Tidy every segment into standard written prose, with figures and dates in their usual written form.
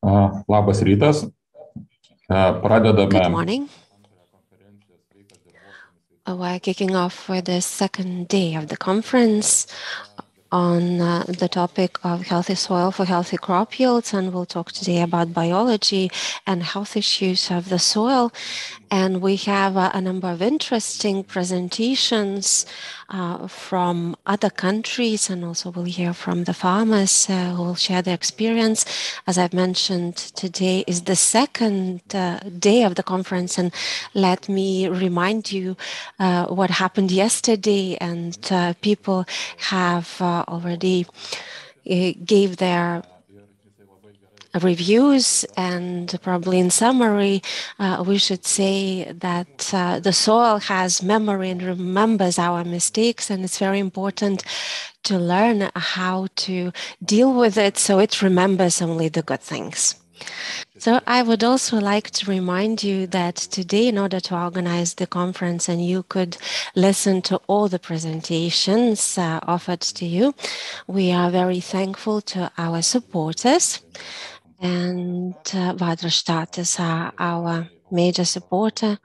Labas rytas. Pradedame. Good morning. We're kicking off with the second day of the conference on the topic of healthy soil for healthy crop yields, and we'll talk today about biology and health issues of the soil. And we have a number of interesting presentations from other countries, and also we'll hear from the farmers who will share their experience. As I've mentioned, today is the second day of the conference, and let me remind you what happened yesterday, and people have already gave their reviews, and probably in summary, we should say that the soil has memory and remembers our mistakes, and it's very important to learn how to deal with it so it remembers only the good things. So I would also like to remind you that today, in order to organize the conference and you could listen to all the presentations offered to you, we are very thankful to our supporters. And Vadrastadt is our major supporter,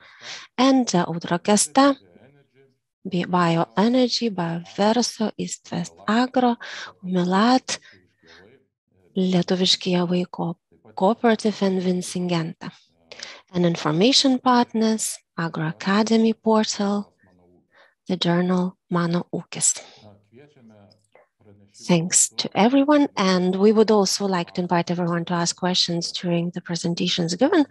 and Udrogesta, Bioenergy, Bioverso, East West Agro, Milat, Lietuviški Vaiko Cooperative, and Vincingenta. And information partners, Agro Academy portal, the journal Mano Ūkis. Thanks to everyone, and we would also like to invite everyone to ask questions during the presentations given.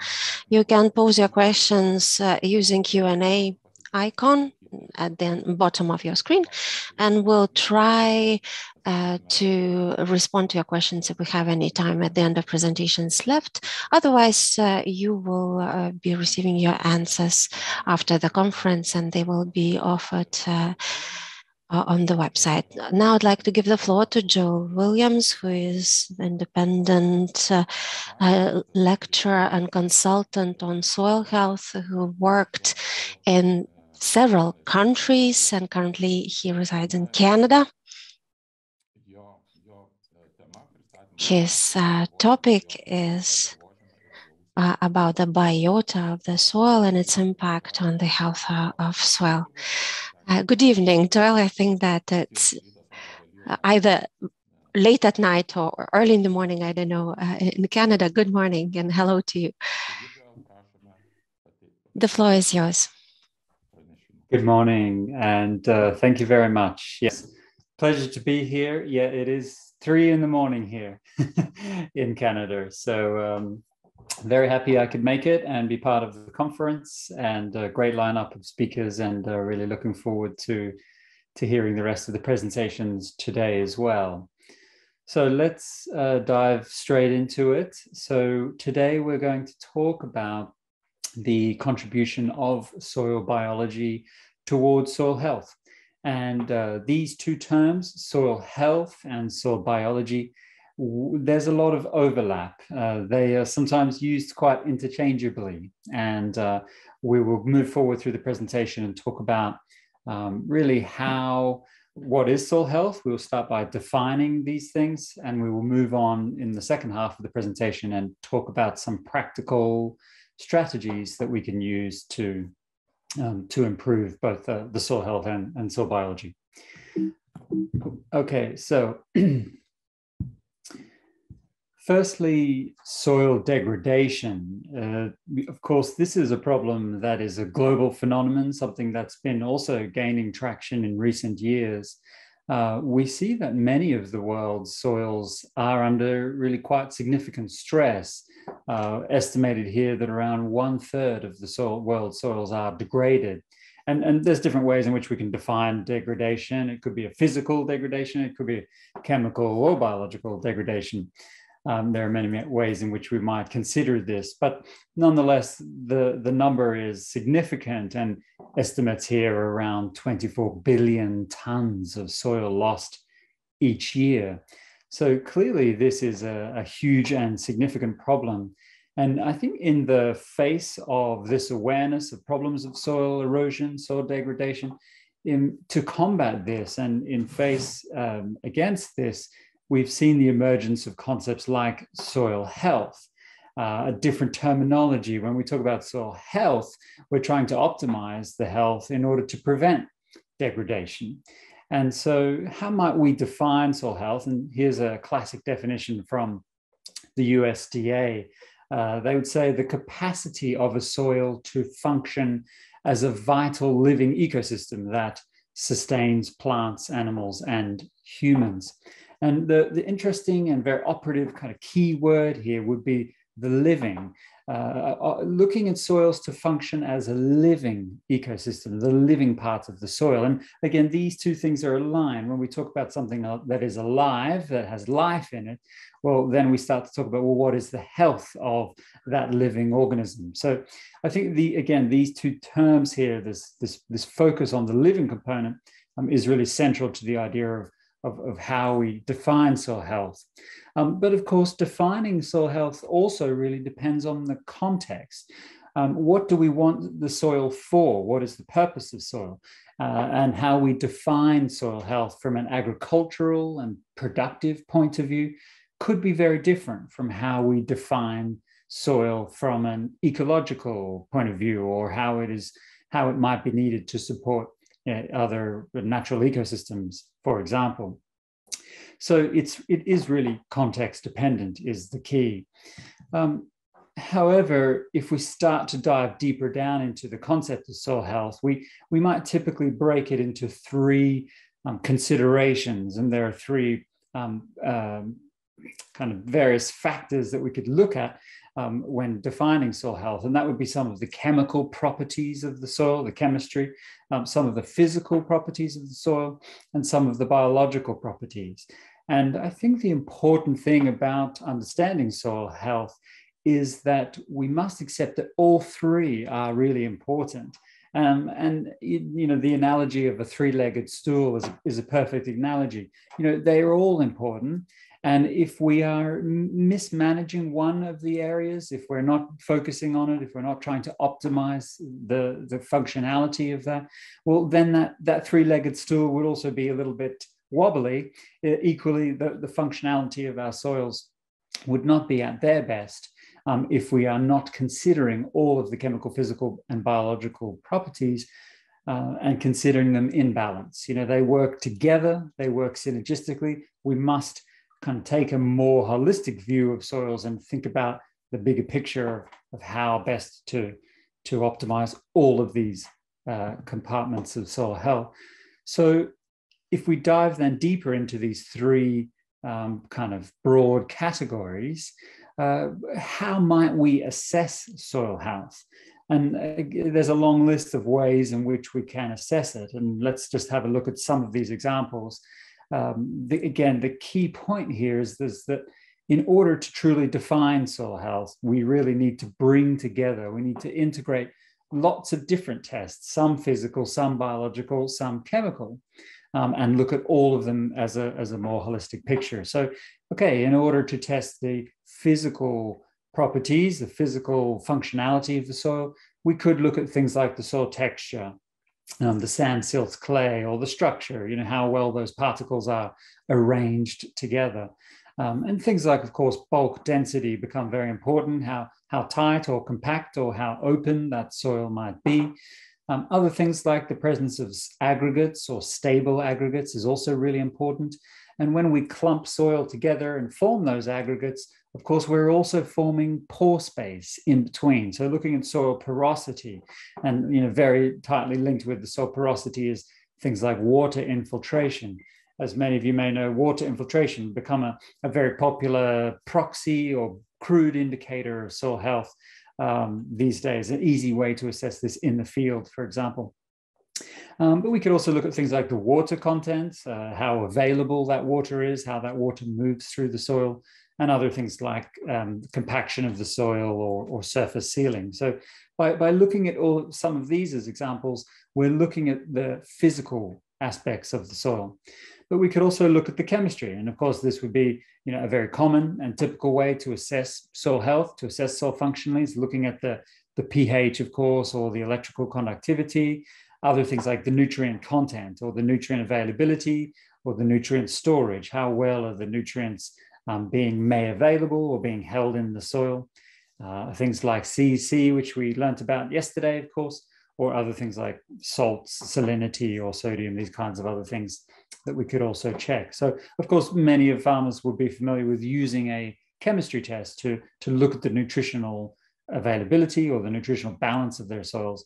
You can pose your questions using Q&A icon at the bottom of your screen, and we'll try to respond to your questions if we have any time at the end of presentations left. Otherwise, you will be receiving your answers after the conference, and they will be offered on the website. Now I'd like to give the floor to Joe Williams, who is an independent lecturer and consultant on soil health, who worked in several countries, and currently he resides in Canada. His topic is about the biota of the soil and its impact on the health of soil. Good evening, Doyle. I think that it's either late at night or early in the morning, I don't know, in Canada. Good morning and hello to you. The floor is yours. Good morning, and thank you very much. Yes, pleasure to be here. Yeah, it is 3 in the morning here in Canada. So very happy I could make it and be part of the conference, and a great lineup of speakers, and really looking forward to hearing the rest of the presentations today as well. So let's dive straight into it. So today we're going to talk about the contribution of soil biology towards soil health. And these two terms, soil health and soil biology, there's a lot of overlap. They are sometimes used quite interchangeably, and we will move forward through the presentation and talk about really what is soil health. We'll start by defining these things, and we will move on in the second half of the presentation and talk about some practical strategies that we can use to improve both the soil health and soil biology. Okay, so firstly, soil degradation. Of course, this is a problem that is a global phenomenon, something that's been also gaining traction in recent years. We see that many of the world's soils are under really quite significant stress. Estimated here that around 1/3 of the world's soils are degraded. And there's different ways in which we can define degradation. It could be a physical degradation, it could be a chemical or biological degradation. There are many ways in which we might consider this, but nonetheless, the number is significant, and estimates here are around 24 billion tons of soil lost each year. So clearly this is a huge and significant problem. And I think in the face of this awareness of problems of soil erosion, soil degradation, to combat this and against this, we've seen the emergence of concepts like soil health. a different terminology. When we talk about soil health, we're trying to optimize the health in order to prevent degradation. And so how might we define soil health? And here's a classic definition from the USDA. They would say the capacity of a soil to function as a vital living ecosystem that sustains plants, animals, and humans. And the interesting and very operative kind of key word here would be the living, looking at soils to function as a living ecosystem, the living part of the soil. And again, these two things are aligned. When we talk about something that is alive, that has life in it, well, then we start to talk about, well, what is the health of that living organism? So I think, again, these two terms here, this focus on the living component is really central to the idea of how we define soil health. But of course, defining soil health also really depends on the context. What do we want the soil for? What is the purpose of soil? And how we define soil health from an agricultural and productive point of view could be very different from how we define soil from an ecological point of view, or how it might be needed to support other natural ecosystems, for example. So it is really context dependent is the key. However, if we start to dive deeper down into the concept of soil health, we might typically break it into three considerations, and there are three kind of various factors that we could look at when defining soil health. And that would be some of the chemical properties of the soil, the chemistry, some of the physical properties of the soil, and some of the biological properties. And I think the important thing about understanding soil health is that we must accept that all three are really important. And the analogy of a three-legged stool is a perfect analogy. They are all important. And if we are mismanaging one of the areas, if we're not focusing on it, if we're not trying to optimize the functionality of that, well, then that three-legged stool would also be a little bit wobbly. Equally, the functionality of our soils would not be at their best if we are not considering all of the chemical, physical, and biological properties and considering them in balance. They work together, they work synergistically. We must kind of take a more holistic view of soils and think about the bigger picture of how best to optimize all of these compartments of soil health. So if we dive then deeper into these three kind of broad categories, how might we assess soil health? And there's a long list of ways in which we can assess it. And let's just have a look at some of these examples. Again, the key point here is that in order to truly define soil health, we really need to bring together, we need to integrate lots of different tests, some physical, some biological, some chemical, and look at all of them as a more holistic picture. So, okay, in order to test the physical properties, the physical functionality of the soil, we could look at things like the soil texture, the sand, silt, clay, or the structure, how well those particles are arranged together. And things like, of course, bulk density become very important, how tight or compact or how open that soil might be. Other things like the presence of aggregates or stable aggregates is also really important. And when we clump soil together and form those aggregates, of course, we're also forming pore space in between. So looking at soil porosity, and very tightly linked with the soil porosity is things like water infiltration. As many of you may know, water infiltration become a very popular proxy or crude indicator of soil health these days, an easy way to assess this in the field, for example. But we could also look at things like the water content, how available that water is, how that water moves through the soil, and other things like compaction of the soil or surface sealing. So by looking at some of these as examples, we're looking at the physical aspects of the soil. But we could also look at the chemistry. And of course, this would be a very common and typical way to assess soil health, to assess soil functionally, is looking at the pH, of course, or the electrical conductivity, other things like the nutrient content or the nutrient availability or the nutrient storage. How well are the nutrients being available or being held in the soil? things like CEC, which we learnt about yesterday, of course, or other things like salts, salinity, or sodium, these kinds of other things that we could also check. So, of course, many of farmers would be familiar with using a chemistry test to look at the nutritional availability or the nutritional balance of their soils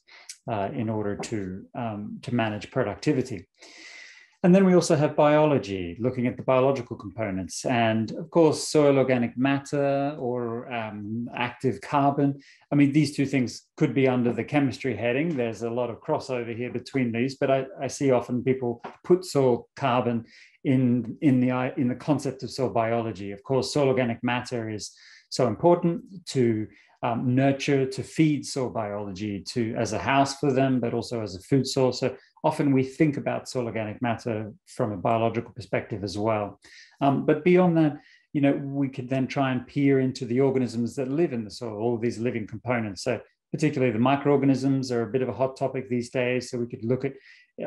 in order to manage productivity. And then we also have biology, looking at the biological components. And of course, soil organic matter or active carbon. I mean, these two things could be under the chemistry heading. There's a lot of crossover here between these, but I see often people put soil carbon in the concept of soil biology. Of course, soil organic matter is so important to nurture, to feed soil biology, as a house for them, but also as a food source. So often we think about soil organic matter from a biological perspective as well. But beyond that, we could then try and peer into the organisms that live in the soil, all of these living components. So particularly the microorganisms are a bit of a hot topic these days. So we could look at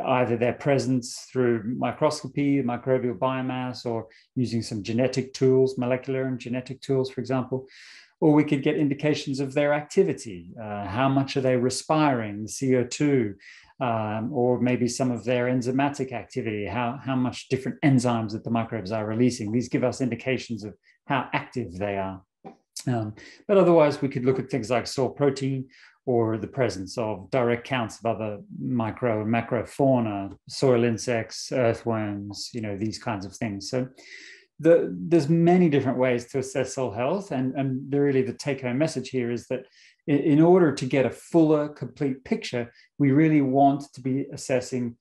either their presence through microscopy, microbial biomass, or using some genetic tools, molecular and genetic tools, for example. Or we could get indications of their activity. How much are they respiring, CO2, or maybe some of their enzymatic activity, how much different enzymes that the microbes are releasing. These give us indications of how active they are. But otherwise, we could look at things like soil protein or the presence of direct counts of other micro and macro fauna, soil insects, earthworms, these kinds of things. So there's many different ways to assess soil health, and really the take-home message here is that in order to get a fuller, complete picture, we really want to be assessing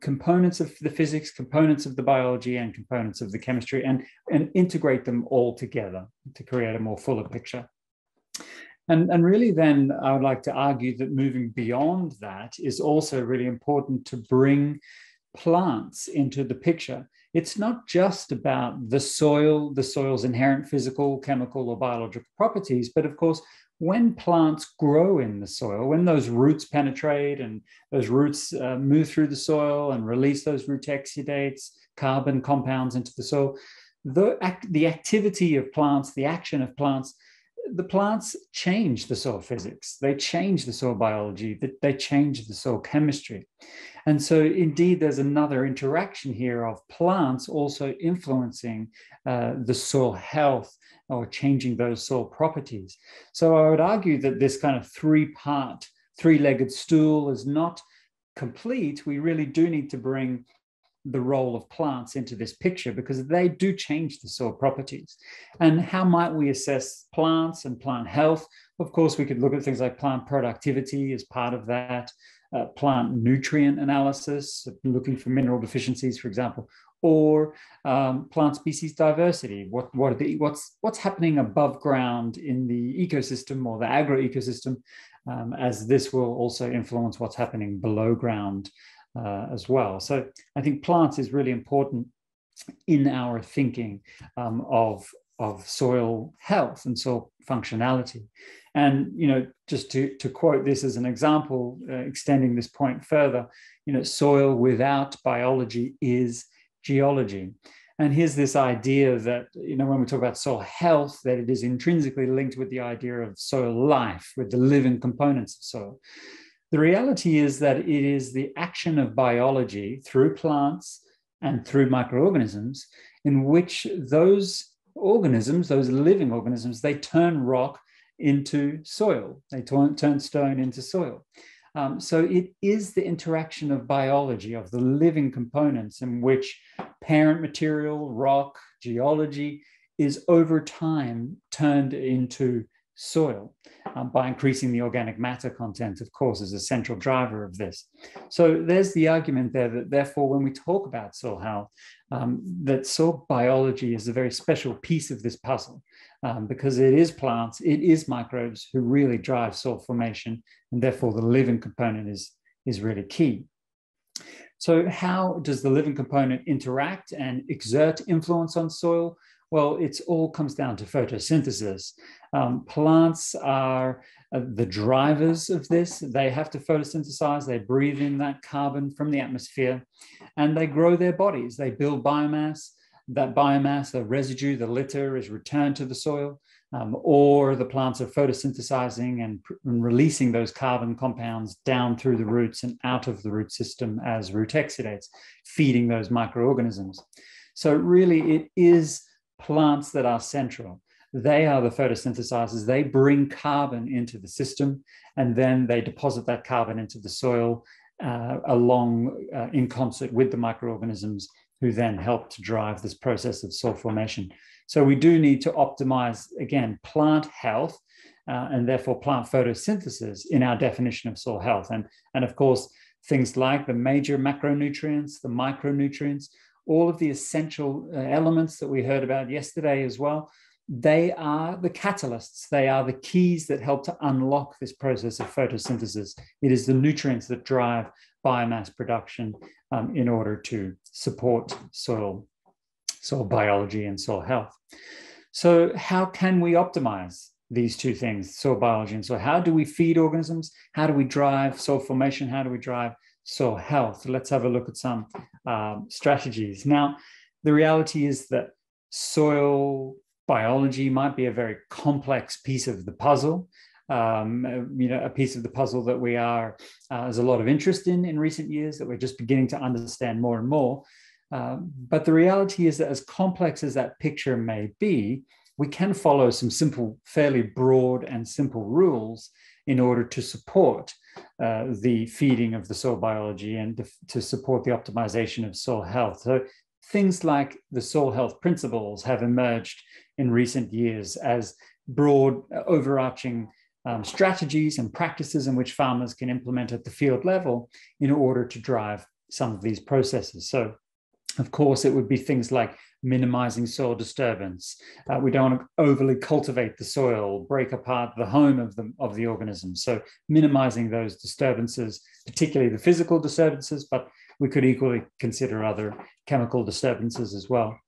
components of the physics, components of the biology, and components of the chemistry, and integrate them all together to create a more fuller picture. And really then I would like to argue that moving beyond that is also really important to bring plants into the picture. It's not just about the soil's inherent physical, chemical, or biological properties, but of course, when plants grow in the soil, when those roots penetrate and those roots move through the soil and release those root exudates, carbon compounds into the soil, the activity of plants, the action of plants, the plants change the soil physics, they change the soil biology, they change the soil chemistry. And so indeed, there's another interaction here of plants also influencing the soil health or changing those soil properties. So I would argue that this kind of three-legged stool is not complete. We really do need to bring the role of plants into this picture because they do change the soil properties. And how might we assess plants and plant health? Of course, we could look at things like plant productivity as part of that, plant nutrient analysis, looking for mineral deficiencies, for example, or plant species diversity. What's happening above ground in the ecosystem or the agro ecosystem, as this will also influence what's happening below ground as well. So I think plants is really important in our thinking of soil health and soil functionality. And, just to quote this as an example, extending this point further, soil without biology is geology. And here's this idea that, when we talk about soil health, that it is intrinsically linked with the idea of soil life, with the living components of soil. The reality is that it is the action of biology through plants and through microorganisms in which those organisms, those living organisms, they turn rock into soil. They turn stone into soil. So it is the interaction of biology, of the living components in which parent material, rock, geology is over time turned into soil by increasing the organic matter content, of course, is a central driver of this. So there's the argument there that therefore when we talk about soil health, that soil biology is a very special piece of this puzzle because it is plants, it is microbes who really drive soil formation, and therefore the living component is really key. So how does the living component interact and exert influence on soil? Well, it all comes down to photosynthesis. Plants are the drivers of this. They have to photosynthesize. They breathe in that carbon from the atmosphere and they grow their bodies. They build biomass. That biomass, the residue, the litter is returned to the soil. or the plants are photosynthesizing and releasing those carbon compounds down through the roots and out of the root system as root exudates, feeding those microorganisms. So really it is plants that are central. They are the photosynthesizers. They bring carbon into the system, and then they deposit that carbon into the soil in concert with the microorganisms, who then help to drive this process of soil formation. So we do need to optimize, again, plant health and therefore plant photosynthesis in our definition of soil health. And of course, things like the major macronutrients, the micronutrients, all of the essential elements that we heard about yesterday as well, they are the catalysts. They are the keys that help to unlock this process of photosynthesis. It is the nutrients that drive biomass production in order to support soil biology and soil health. So how can we optimize these two things, soil biology and soil? How do we feed organisms? How do we drive soil formation? How do we drive soil health? Let's have a look at some strategies. Now, the reality is that soil biology might be a very complex piece of the puzzle. A piece of the puzzle that we there's a lot of interest in recent years, that we're just beginning to understand more and more. But the reality is that as complex as that picture may be, we can follow some simple, fairly broad and simple rules in order to support the feeding of the soil biology and to support the optimization of soil health. So things like the soil health principles have emerged in recent years as broad, overarching strategies and practices in which farmers can implement at the field level in order to drive some of these processes. So, of course, it would be things like minimizing soil disturbance. We don't want to overly cultivate the soil, break apart the home of the organisms. So minimizing those disturbances, particularly the physical disturbances, but we could equally consider other chemical disturbances as well.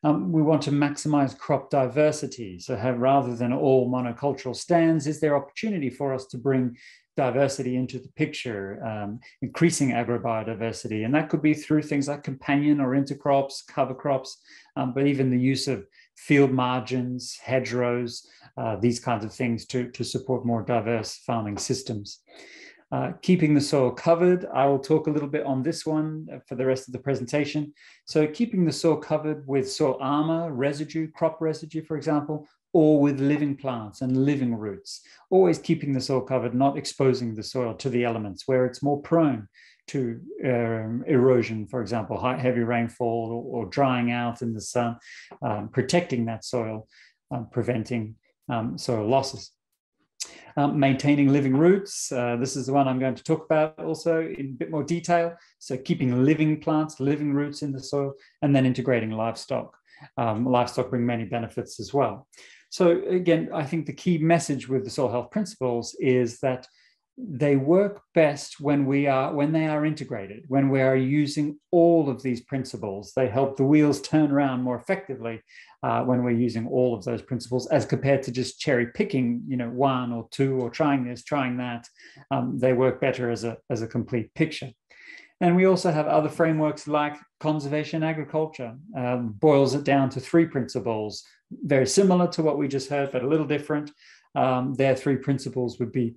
We want to maximize crop diversity. So rather than all monocultural stands, is there opportunity for us to bring diversity into the picture, increasing agrobiodiversity? And that could be through things like companion or intercrops, cover crops, but even the use of field margins, hedgerows, these kinds of things to support more diverse farming systems. Keeping the soil covered, I will talk a little bit on this one for the rest of the presentation. So keeping the soil covered with soil armor, residue, crop residue, for example, or with living plants and living roots. Always keeping the soil covered, not exposing the soil to the elements where it's more prone to erosion, for example, heavy rainfall or drying out in the sun, protecting that soil, preventing soil losses. Maintaining living roots. This is the one I'm going to talk about also in a bit more detail. So keeping living plants, living roots in the soil, and then integrating livestock. Livestock bring many benefits as well. So again, I think the key message with the soil health principles is that they work best when they are integrated, when we are using all of these principles. They help the wheels turn around more effectively when we're using all of those principles, as compared to just cherry picking, one or two, or trying this, trying that. They work better as a complete picture. And we also have other frameworks like conservation agriculture, boils it down to 3 principles, very similar to what we just heard, but a little different. Their 3 principles would be,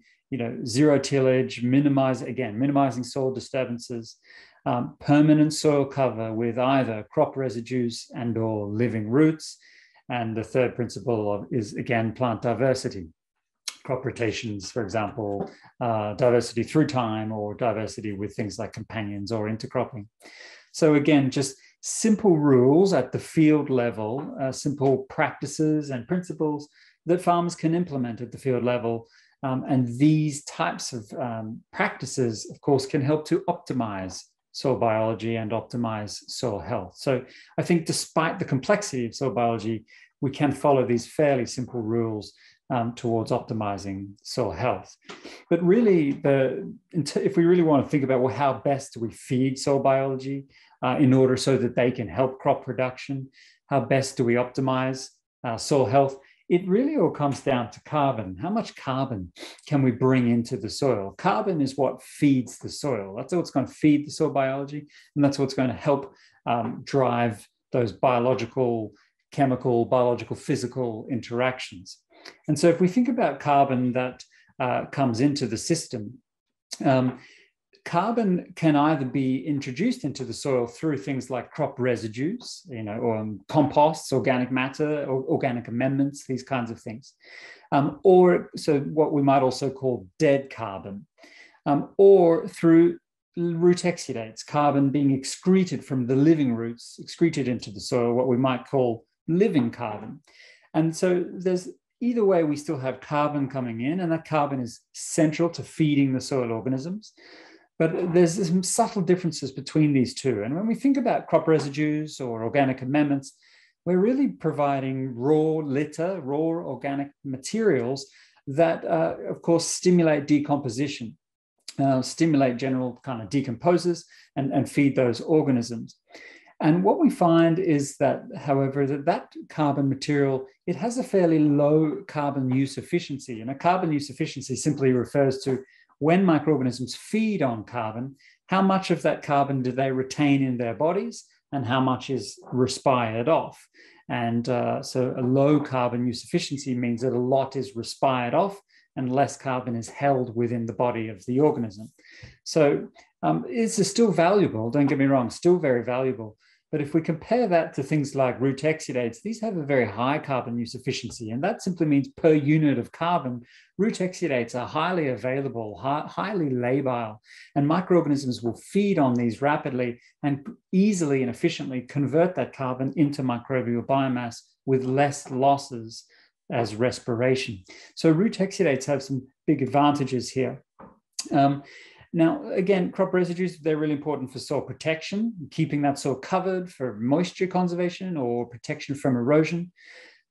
zero tillage, minimizing soil disturbances, permanent soil cover with either crop residues and or living roots. And the 3rd principle is, again, plant diversity. Crop rotations, for example, diversity through time, or diversity with things like companions or intercropping. So again, just simple rules at the field level, simple practices and principles that farmers can implement at the field level. And these types of practices, of course, can help to optimize soil biology and optimize soil health. So I think despite the complexity of soil biology, we can follow these fairly simple rules towards optimizing soil health. But really, if we really want to think about, well, how best do we feed soil biology in order so that they can help crop production? How best do we optimize soil health? It really all comes down to carbon. How much carbon can we bring into the soil? Carbon is what feeds the soil. That's what's going to feed the soil biology, and that's what's going to help drive those biological, chemical, biological, physical interactions. And so if we think about carbon that comes into the system, carbon can either be introduced into the soil through things like crop residues, or composts, organic matter, or organic amendments, these kinds of things. Or so what we might also call dead carbon, or through root exudates, carbon being excreted from the living roots, excreted into the soil, what we might call living carbon. And so there's either way, we still have carbon coming in, and that carbon is central to feeding the soil organisms. But there's some subtle differences between these two. And when we think about crop residues or organic amendments, we're really providing raw litter, raw organic materials that, of course, stimulate decomposition, stimulate general kind of decomposers and feed those organisms. And what we find is that, however, that carbon material, it has a fairly low carbon use efficiency. And a carbon use efficiency simply refers to when microorganisms feed on carbon, how much of that carbon do they retain in their bodies and how much is respired off. And so a low carbon use efficiency means that a lot is respired off and less carbon is held within the body of the organism. So it's still valuable, don't get me wrong, still very valuable. But if we compare that to things like root exudates, these have a very high carbon use efficiency. And that simply means per unit of carbon, root exudates are highly available, highly labile, and microorganisms will feed on these rapidly and easily and efficiently convert that carbon into microbial biomass with less losses as respiration. So root exudates have some big advantages here. Now, again, crop residues, they're really important for soil protection, keeping that soil covered for moisture conservation or protection from erosion.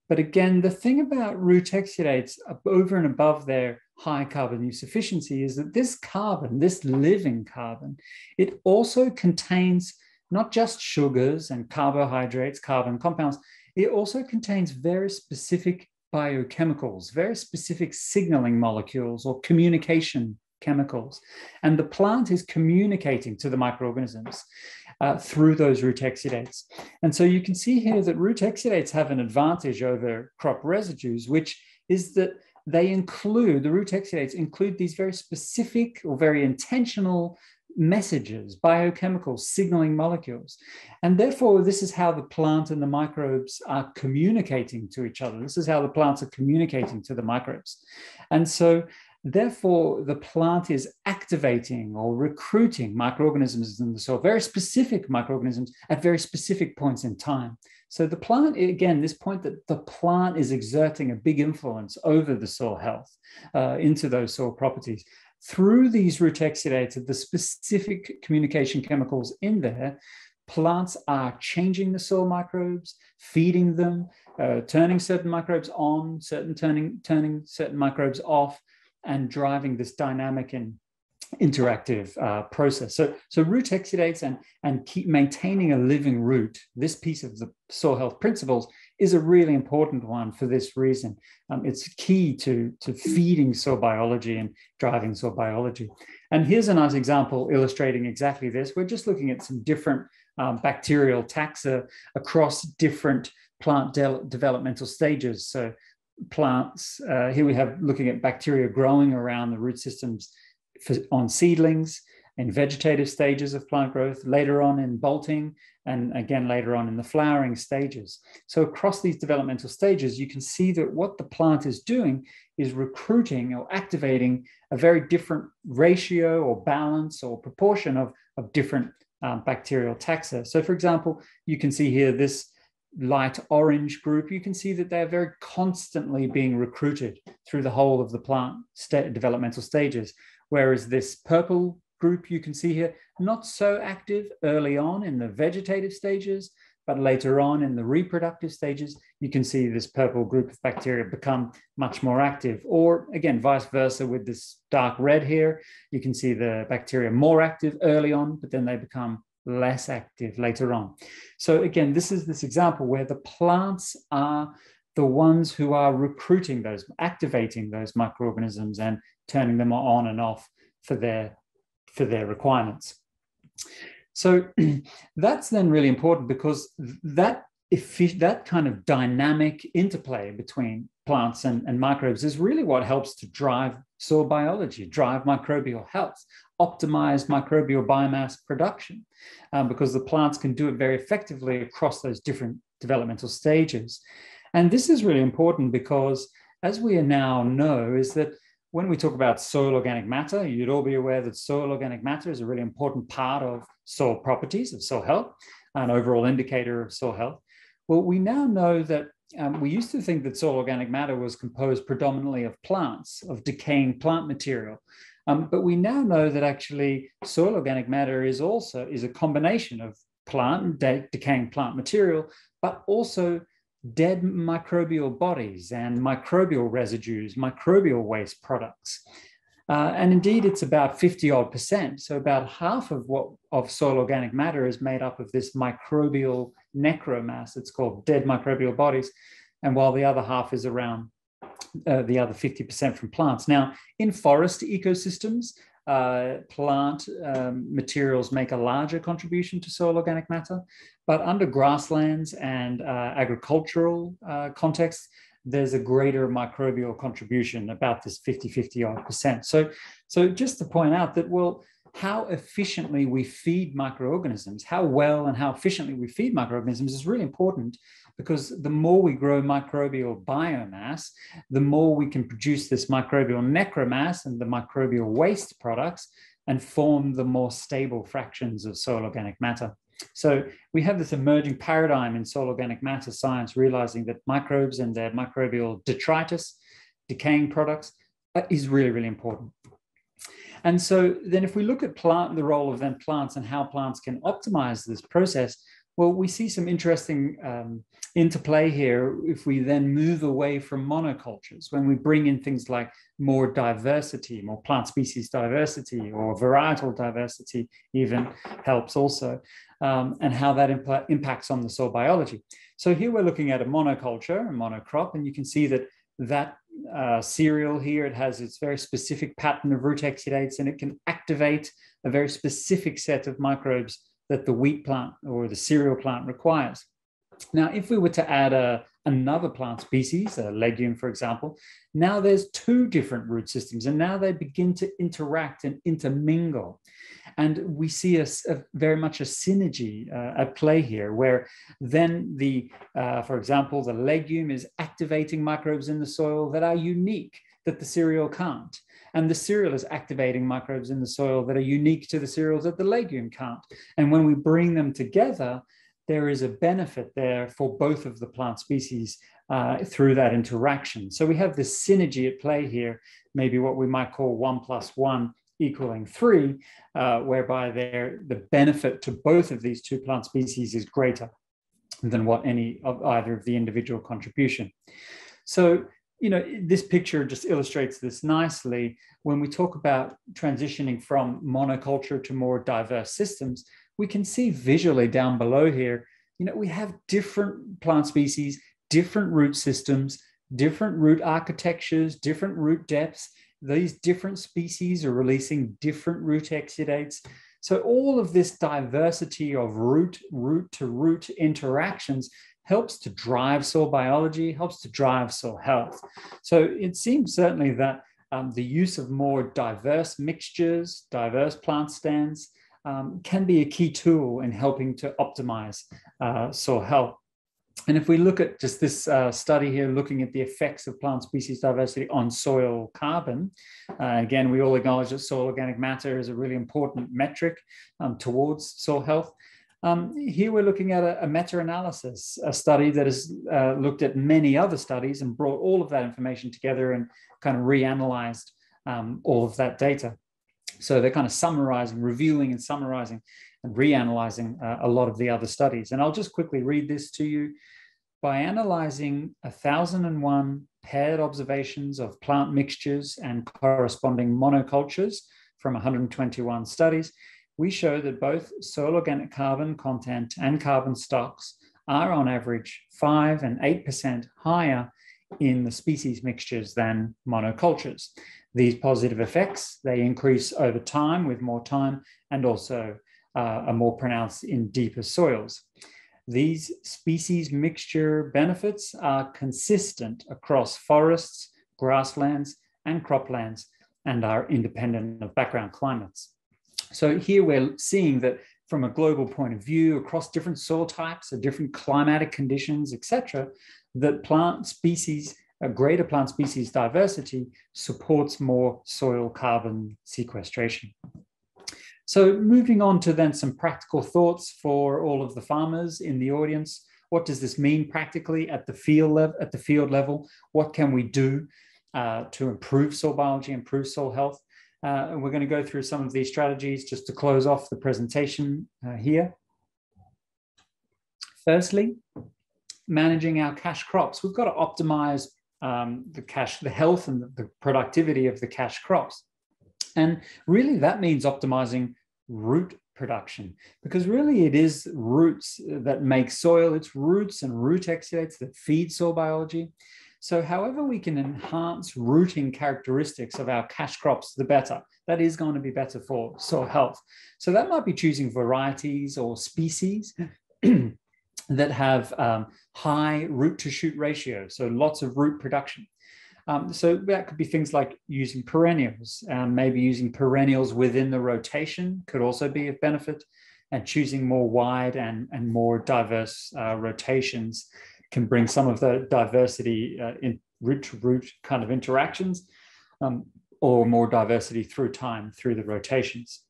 But again, the thing about root exudates over and above their high carbon use efficiency is that this carbon, this living carbon, it also contains not just sugars and carbohydrates, carbon compounds, it also contains very specific biochemicals, very specific signaling molecules or communication chemicals. And the plant is communicating to the microorganisms through those root exudates. And so you can see here that root exudates have an advantage over crop residues, which is that the root exudates include these very specific or very intentional messages, biochemical signaling molecules. And therefore, this is how the plant and the microbes are communicating to each other. This is how the plants are communicating to the microbes. And so therefore, the plant is activating or recruiting microorganisms in the soil, very specific microorganisms at very specific points in time. So the plant, again, this point that the plant is exerting a big influence over the soil health, into those soil properties. Through these root exudates, the specific communication chemicals in there, plants are changing the soil microbes, feeding them, turning certain microbes on, turning certain microbes off, and driving this dynamic and interactive process. So root exudates and keep maintaining a living root, this piece of the soil health principles is a really important one for this reason. It's key to feeding soil biology and driving soil biology. And here's a nice example illustrating exactly this. We're just looking at some different bacterial taxa across different plant developmental stages. So plants, here we have looking at bacteria growing around the root systems on seedlings, in vegetative stages of plant growth, later on in bolting, and again later on in the flowering stages. So across these developmental stages, you can see that what the plant is doing is recruiting or activating a very different ratio or balance or proportion of different bacterial taxa. So for example, you can see here this light orange group, you can see that they're very constantly being recruited through the whole of the plant developmental stages. Whereas this purple group you can see here, not so active early on in the vegetative stages, but later on in the reproductive stages, you can see this purple group of bacteria become much more active. Or again, vice versa with this dark red here, you can see the bacteria more active early on, but then they become less active later on. So again, this is this example where the plants are the ones who are recruiting those, activating those microorganisms and turning them on and off for their requirements. So that's then really important because that kind of dynamic interplay between plants and microbes is really what helps to drive soil biology, drive microbial health, optimize microbial biomass production, because the plants can do it very effectively across those different developmental stages. And this is really important because, as we now know, is that when we talk about soil organic matter, you'd all be aware that soil organic matter is a really important part of soil properties, of soil health, an overall indicator of soil health. Well, we now know that we used to think that soil organic matter was composed predominantly of plants, of decaying plant material. But we now know that actually soil organic matter is a combination of plant and decaying plant material, but also dead microbial bodies and microbial residues, microbial waste products. And indeed, it's about 50-odd%. So about half of soil organic matter is made up of this microbial necromass. It's called dead microbial bodies. And while the other half is around the other 50% from plants. Now, in forest ecosystems, plant materials make a larger contribution to soil organic matter, but under grasslands and agricultural contexts, there's a greater microbial contribution, about this 50-odd%. So just to point out that, well, how efficiently we feed microorganisms, how well and how efficiently we feed microorganisms is really important, because the more we grow microbial biomass, the more we can produce this microbial necromass and the microbial waste products and form the more stable fractions of soil organic matter. So we have this emerging paradigm in soil organic matter science, realizing that microbes and their microbial detritus, decaying products, is really, really important. And so then if we look at the role of then plants and how plants can optimize this process, well, we see some interesting interplay here if we then move away from monocultures, when we bring in things like more diversity, more plant species diversity, or varietal diversity even helps also, and how that impacts on the soil biology. So here we're looking at a monoculture, a monocrop, and you can see that cereal here, it has its very specific pattern of root exudates, and it can activate a very specific set of microbes that the wheat plant or the cereal plant requires. Now, if we were to add another plant species, a legume, for example, now there's two different root systems, and now they begin to interact and intermingle. And we see very much a synergy at play here, where then for example, the legume is activating microbes in the soil that are unique, that the cereal can't. And the cereal is activating microbes in the soil that are unique to the cereals that the legume can't. And when we bring them together, there is a benefit there for both of the plant species through that interaction. So we have this synergy at play here, maybe what we might call 1 + 1 = 3, whereby the benefit to both of these two plant species is greater than what any of either of the individual contribution. So, this picture just illustrates this nicely. When we talk about transitioning from monoculture to more diverse systems, we can see visually down below here, we have different plant species, different root systems, different root architectures, different root depths. These different species are releasing different root exudates. So all of this diversity of root-to-root interactions helps to drive soil biology, helps to drive soil health. So it seems certainly that the use of more diverse mixtures, diverse plant stands, can be a key tool in helping to optimize soil health. And if we look at just this study here, looking at the effects of plant species diversity on soil carbon, again, we all acknowledge that soil organic matter is a really important metric towards soil health. Here we're looking at a meta-analysis, a study that has looked at many other studies and brought all of that information together and kind of reanalyzed all of that data. So they're kind of summarizing, reviewing and summarizing and reanalyzing a lot of the other studies. And I'll just quickly read this to you. By analyzing 1,001 paired observations of plant mixtures and corresponding monocultures from 121 studies, we show that both soil organic carbon content and carbon stocks are on average 5 and 8% higher in the species mixtures than monocultures. These positive effects, they increase over time with more time and also are more pronounced in deeper soils. These species mixture benefits are consistent across forests, grasslands, and croplands, and are independent of background climates. So here we're seeing that from a global point of view, across different soil types, different climatic conditions, etc., that plant species, a greater plant species diversity supports more soil carbon sequestration. So moving on to then some practical thoughts for all of the farmers in the audience. What does this mean practically at the field level? What can we do to improve soil biology, improve soil health? And we're going to go through some of these strategies just to close off the presentation here. Firstly, managing our cash crops. We've got to optimize the health and the productivity of the cash crops. And really that means optimizing root production, because really it is roots that make soil. It's roots and root exudates that feed soil biology. So however we can enhance rooting characteristics of our cash crops, the better. That is going to be better for soil health. So that might be choosing varieties or species that have high root to shoot ratio, so lots of root production. So that could be things like using perennials, maybe using perennials within the rotation could also be of benefit, and choosing more wide and more diverse rotations can bring some of the diversity in root-to-root kind of interactions, or more diversity through time, through the rotations.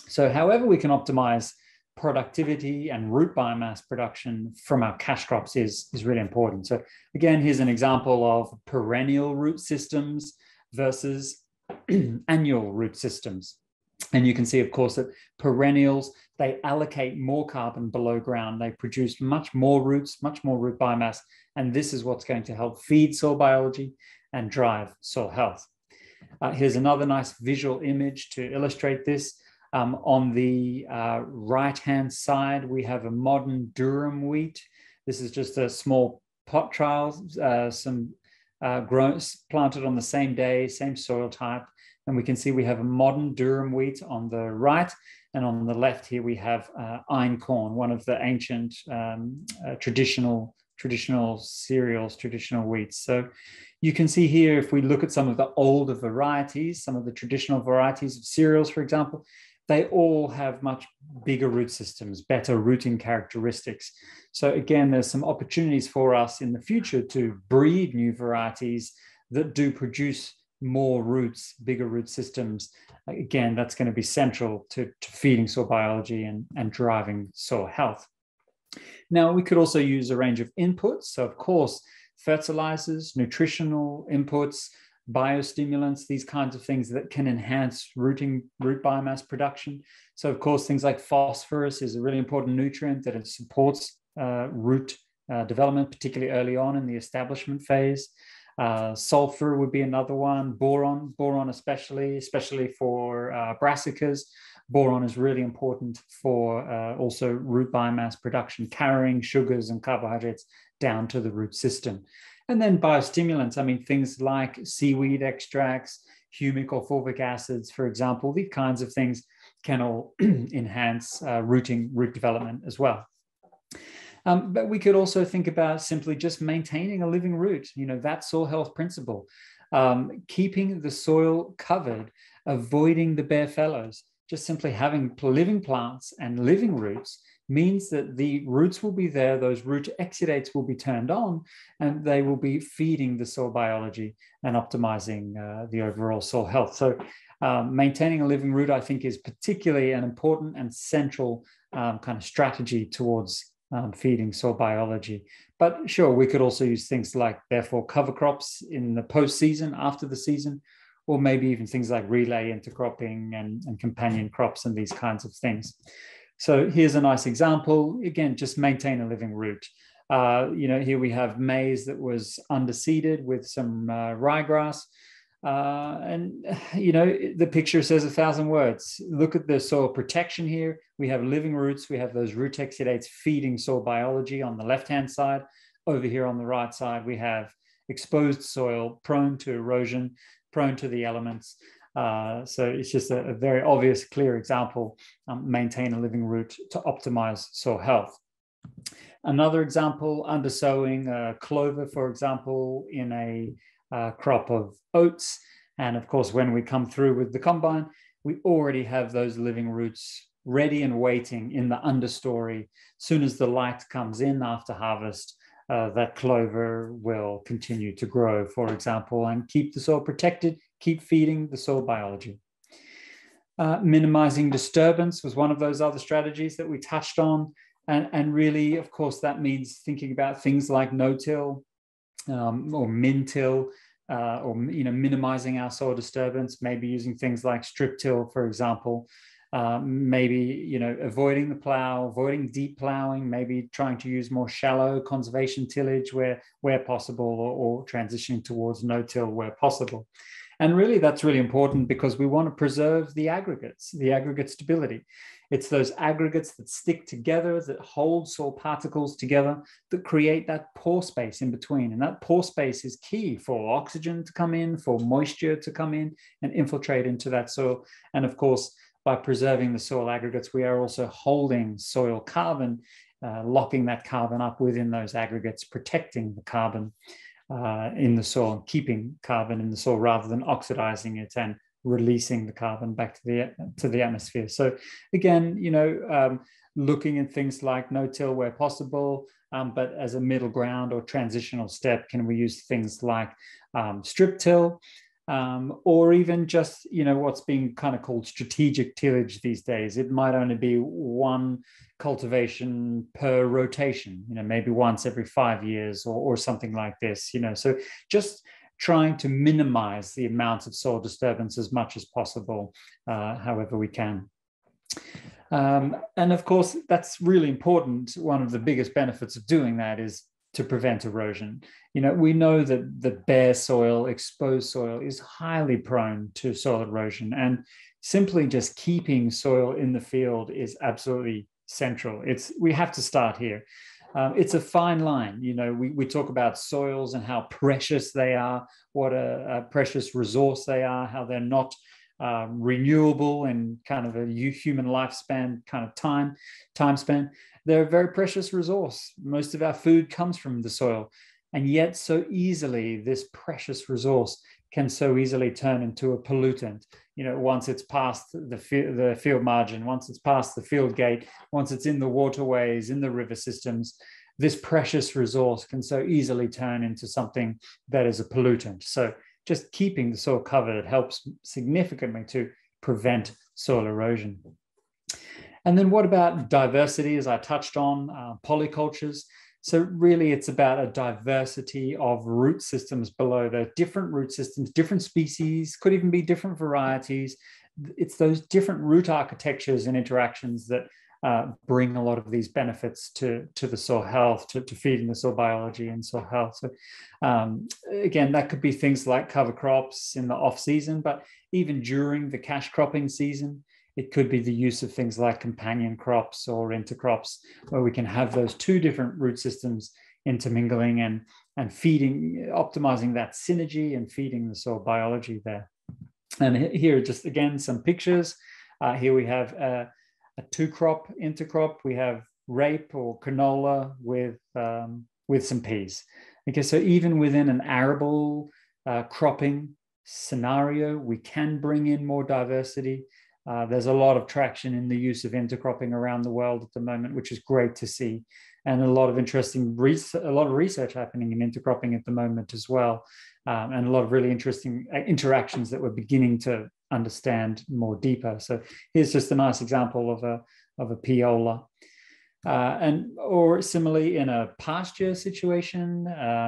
So however we can optimize productivity and root biomass production from our cash crops is really important. So again, here's an example of perennial root systems versus annual root systems. And you can see, of course, that perennials, they allocate more carbon below ground. They produce much more roots, much more root biomass. And this is what's going to help feed soil biology and drive soil health. Here's another nice visual image to illustrate this. On the right-hand side, we have a modern durum wheat. This is just a small pot trial, planted on the same day, same soil type. And we can see we have a modern durum wheat on the right. And on the left here, we have einkorn, one of the ancient traditional cereals, traditional wheats. So you can see here, if we look at some of the older varieties, some of the traditional varieties of cereals, for example, they all have much bigger root systems, better rooting characteristics. So again, there's some opportunities for us in the future to breed new varieties that do produce more roots, bigger root systems. Again, that's going to be central to feeding soil biology and driving soil health. Now, we could also use a range of inputs. So of course, fertilizers, nutritional inputs, biostimulants, these kinds of things that can enhance root biomass production. So of course, things like phosphorus is a really important nutrient that it supports root development, particularly early on in the establishment phase. Sulfur would be another one, boron especially for brassicas. Boron is really important for also root biomass production, carrying sugars and carbohydrates down to the root system. And then biostimulants, I mean, things like seaweed extracts, humic or fulvic acids, for example, these kinds of things can all enhance root development as well. But we could also think about simply just maintaining a living root, that soil health principle, keeping the soil covered, avoiding the bare fallows. Just simply having living plants and living roots means that the roots will be there, those root exudates will be turned on, and they will be feeding the soil biology and optimizing the overall soil health. So maintaining a living root, I think, is particularly an important and central kind of strategy towards feeding soil biology. But sure, we could also use things like, therefore, cover crops in the post-season, after the season, or maybe even things like relay intercropping and companion crops and these kinds of things. So here's a nice example. Again, just maintain a living root. Here we have maize that was underseeded with some ryegrass. The picture says 1,000 words. Look at the soil protection here. We have living roots. We have those root exudates feeding soil biology on the left-hand side. Over here on the right side, we have exposed soil prone to erosion, prone to the elements. So it's just a very obvious, clear example, maintain a living root to optimize soil health. Another example, undersowing clover, for example, in a crop of oats. And of course, when we come through with the combine, we already have those living roots ready and waiting in the understory. Soon as the light comes in after harvest, that clover will continue to grow, for example, and keep the soil protected, keep feeding the soil biology. Minimizing disturbance was one of those other strategies that we touched on. And really, of course, that means thinking about things like no-till or min-till, or minimizing our soil disturbance, maybe using things like strip-till, for example, maybe avoiding the plow, avoiding deep plowing, maybe trying to use more shallow conservation tillage where possible, or transitioning towards no-till where possible. And really, that's really important because we want to preserve the aggregate stability. It's those aggregates that stick together, that hold soil particles together, that create that pore space in between. And that pore space is key for oxygen to come in, for moisture to come in and infiltrate into that soil. And of course, by preserving the soil aggregates, we are also holding soil carbon, locking that carbon up within those aggregates, protecting the carbon in the soil, keeping carbon in the soil rather than oxidizing it and releasing the carbon back to the atmosphere. So again, looking at things like no-till where possible, but as a middle ground or transitional step, can we use things like strip-till, or even just what's being kind of called strategic tillage these days. It might only be one cultivation per rotation, maybe once every 5 years or something like this. So just trying to minimize the amount of soil disturbance as much as possible, however we can. And of course, that's really important. One of the biggest benefits of doing that is to prevent erosion. We know that the bare soil, exposed soil, is highly prone to soil erosion, and simply just keeping soil in the field is absolutely central. We have to start here. It's a fine line. We talk about soils and how precious they are, what a precious resource they are, how they're not renewable and kind of a human lifespan kind of time span. They're a very precious resource. Most of our food comes from the soil. And yet so easily, this precious resource can so easily turn into a pollutant. Once it's past the field margin, once it's past the field gate, once it's in the waterways, in the river systems, this precious resource can so easily turn into something that is a pollutant. So just keeping the soil covered helps significantly to prevent soil erosion. And then what about diversity, as I touched on, polycultures? So really, it's about a diversity of root systems below. There are different root systems, different species, could even be different varieties. It's those different root architectures and interactions that bring a lot of these benefits to the soil health, to feeding the soil biology and soil health. So again, that could be things like cover crops in the off season, but even during the cash cropping season, it could be the use of things like companion crops or intercrops, where we can have those two different root systems intermingling and feeding, optimizing that synergy and feeding the soil biology there. And here, just again, some pictures. Here we have a two-crop intercrop. We have rape or canola with some peas. Okay, so even within an arable cropping scenario, we can bring in more diversity. There's a lot of traction in the use of intercropping around the world at the moment, which is great to see, and a lot of interesting research happening in intercropping at the moment as well, and a lot of really interesting interactions that we're beginning to understand more deeper. So here's just a nice example of a piola. Or similarly in a pasture situation,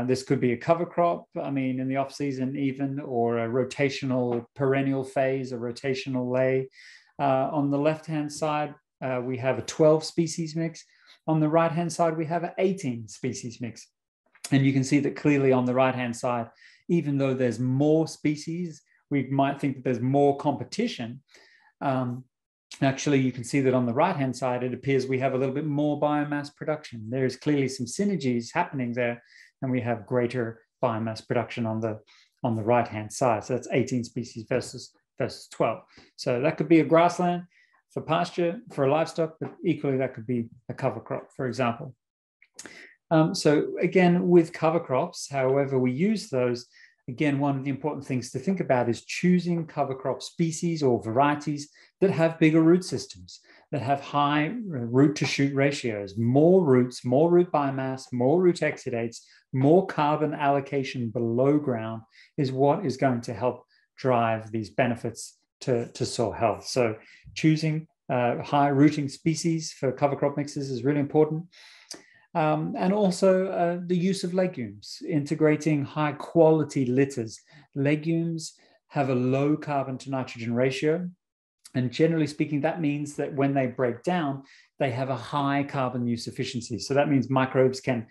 this could be a cover crop, in the off season even, or a rotational perennial phase, a rotational lay. On the left-hand side, we have a 12 species mix. On the right-hand side, we have an 18 species mix. And you can see that clearly on the right-hand side, even though there's more species, we might think that there's more competition. Actually, you can see that on the right-hand side, it appears we have a little bit more biomass production. There's clearly some synergies happening there, and we have greater biomass production on the right-hand side. So that's 18 species versus 12. So that could be a grassland for pasture, for livestock, but equally that could be a cover crop, for example. So again, with cover crops, however we use those, again, one of the important things to think about is choosing cover crop species or varieties that have bigger root systems, that have high root to shoot ratios, more roots, more root biomass, more root exudates, more carbon allocation below ground is what is going to help drive these benefits to soil health. So choosing high rooting species for cover crop mixes is really important. And also the use of legumes, integrating high quality litters. Legumes have a low carbon to nitrogen ratio. And generally speaking, that means that when they break down, they have a high carbon use efficiency. So that means microbes can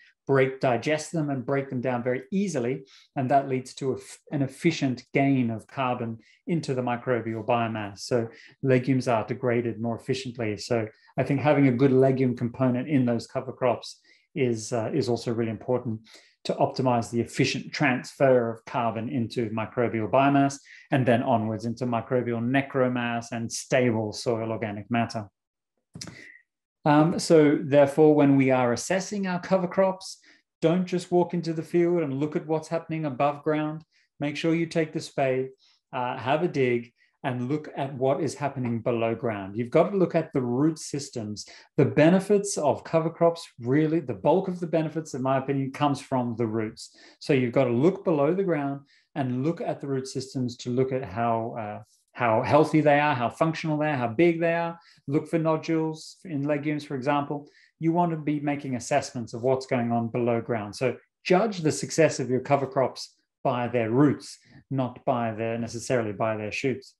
digest them and break them down very easily. And that leads to an efficient gain of carbon into the microbial biomass. So legumes are degraded more efficiently. So I think having a good legume component in those cover crops is also really important to optimize the efficient transfer of carbon into microbial biomass and then onwards into microbial necromass and stable soil organic matter. So therefore, when we are assessing our cover crops, don't just walk into the field and look at what's happening above ground. Make sure you take the spade, have a dig, and look at what is happening below ground. You've got to look at the root systems. The benefits of cover crops, really, the bulk of the benefits, in my opinion, comes from the roots. So you've got to look below the ground and look at the root systems to look at how healthy they are, how functional they are, how big they are. Look for nodules in legumes, for example. You want to be making assessments of what's going on below ground. So judge the success of your cover crops by their roots, not necessarily by their shoots.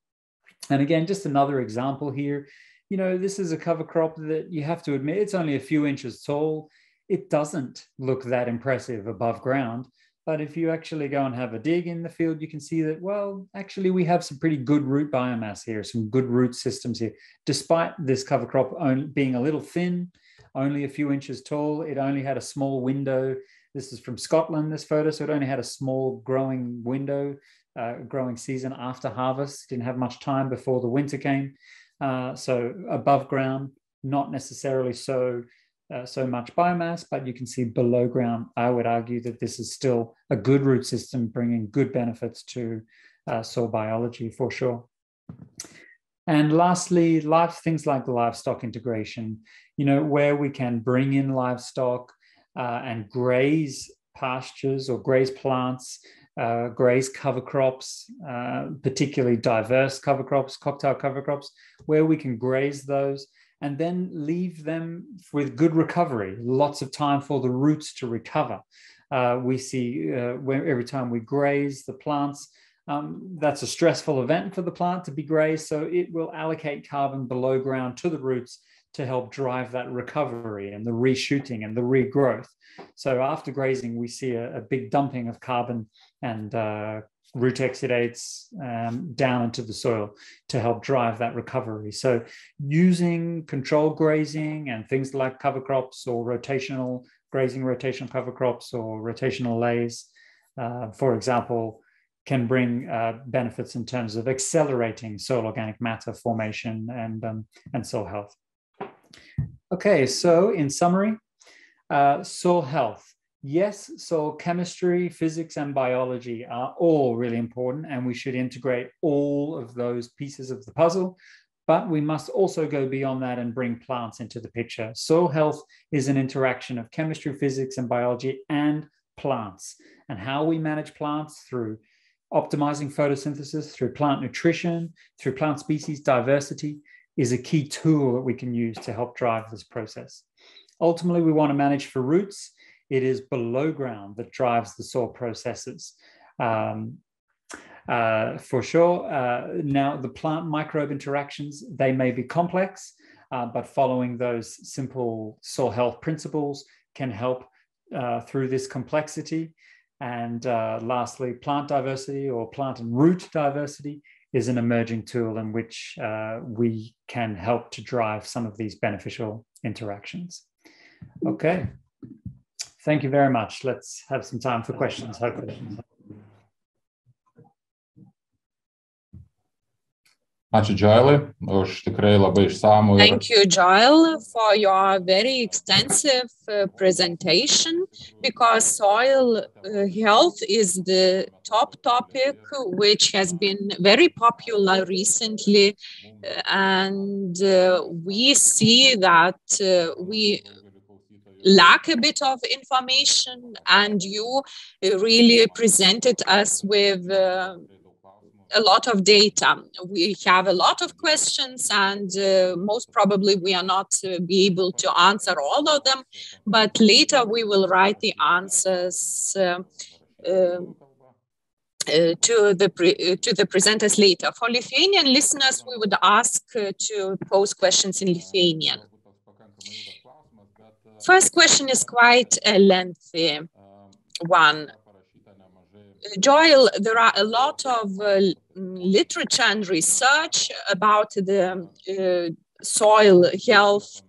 And again, just another example here, this is a cover crop that you have to admit, it's only a few inches tall. It doesn't look that impressive above ground. But if you actually go and have a dig in the field, you can see that, well, actually we have some pretty good root biomass here, some good root systems here. Despite this cover crop being a little thin, only a few inches tall, it only had a small window. This is from Scotland, this photo, so it only had a small growing window, growing season after harvest. Didn't have much time before the winter came. So above ground, not necessarily so much biomass, but you can see below ground, I would argue that this is still a good root system, bringing good benefits to soil biology for sure. And lastly, things like livestock integration, where we can bring in livestock and graze pastures or graze plants, graze cover crops, particularly diverse cover crops, cocktail cover crops, where we can graze those and then leave them with good recovery, lots of time for the roots to recover. We see every time we graze the plants, that's a stressful event for the plant to be grazed, so it will allocate carbon below ground to the roots to help drive that recovery and the reshooting and the regrowth. So after grazing, we see a big dumping of carbon and root exudates down into the soil to help drive that recovery. So using controlled grazing and things like cover crops or rotational grazing, rotational cover crops or rotational LAAS, for example, can bring benefits in terms of accelerating soil organic matter formation and soil health. Okay, so in summary, soil health. Yes, soil chemistry, physics, and biology are all really important, and we should integrate all of those pieces of the puzzle, but we must also go beyond that and bring plants into the picture. Soil health is an interaction of chemistry, physics, and biology and plants, and how we manage plants through optimizing photosynthesis, through plant nutrition, through plant species diversity is a key tool that we can use to help drive this process. Ultimately, we want to manage for roots. It is below ground that drives the soil processes. For sure. Now, the plant microbe interactions, they may be complex, but following those simple soil health principles can help through this complexity. And lastly, plant diversity or plant and root diversity is an emerging tool in which we can help to drive some of these beneficial interactions. Okay. Thank you very much. Let's have some time for questions, hopefully. Ačiū, Joel, už tikrai labai išsamų. Thank you, Joel, for your very extensive presentation. because soil health is the top topic, which has been very popular recently. And we see that we lack a bit of information, and you really presented us with a lot of data. We have a lot of questions, and most probably we are not be able to answer all of them, but later we will write the answers to the presenters later. For Lithuanian listeners, we would ask to pose questions in Lithuanian. First question is quite a lengthy one. Joel, there are a lot of literature and research about the soil health.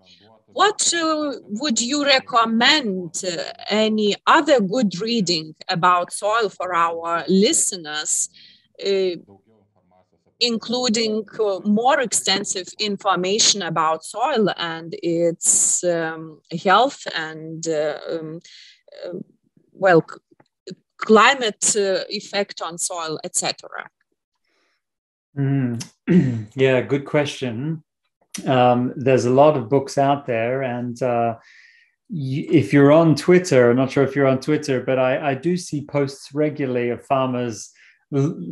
What would you recommend? Any other good reading about soil for our listeners, including more extensive information about soil and its health and, well, climate effect on soil, etc.? Yeah, good question. There's a lot of books out there, and if you're on Twitter, I'm not sure if you're on Twitter, but I do see posts regularly of farmers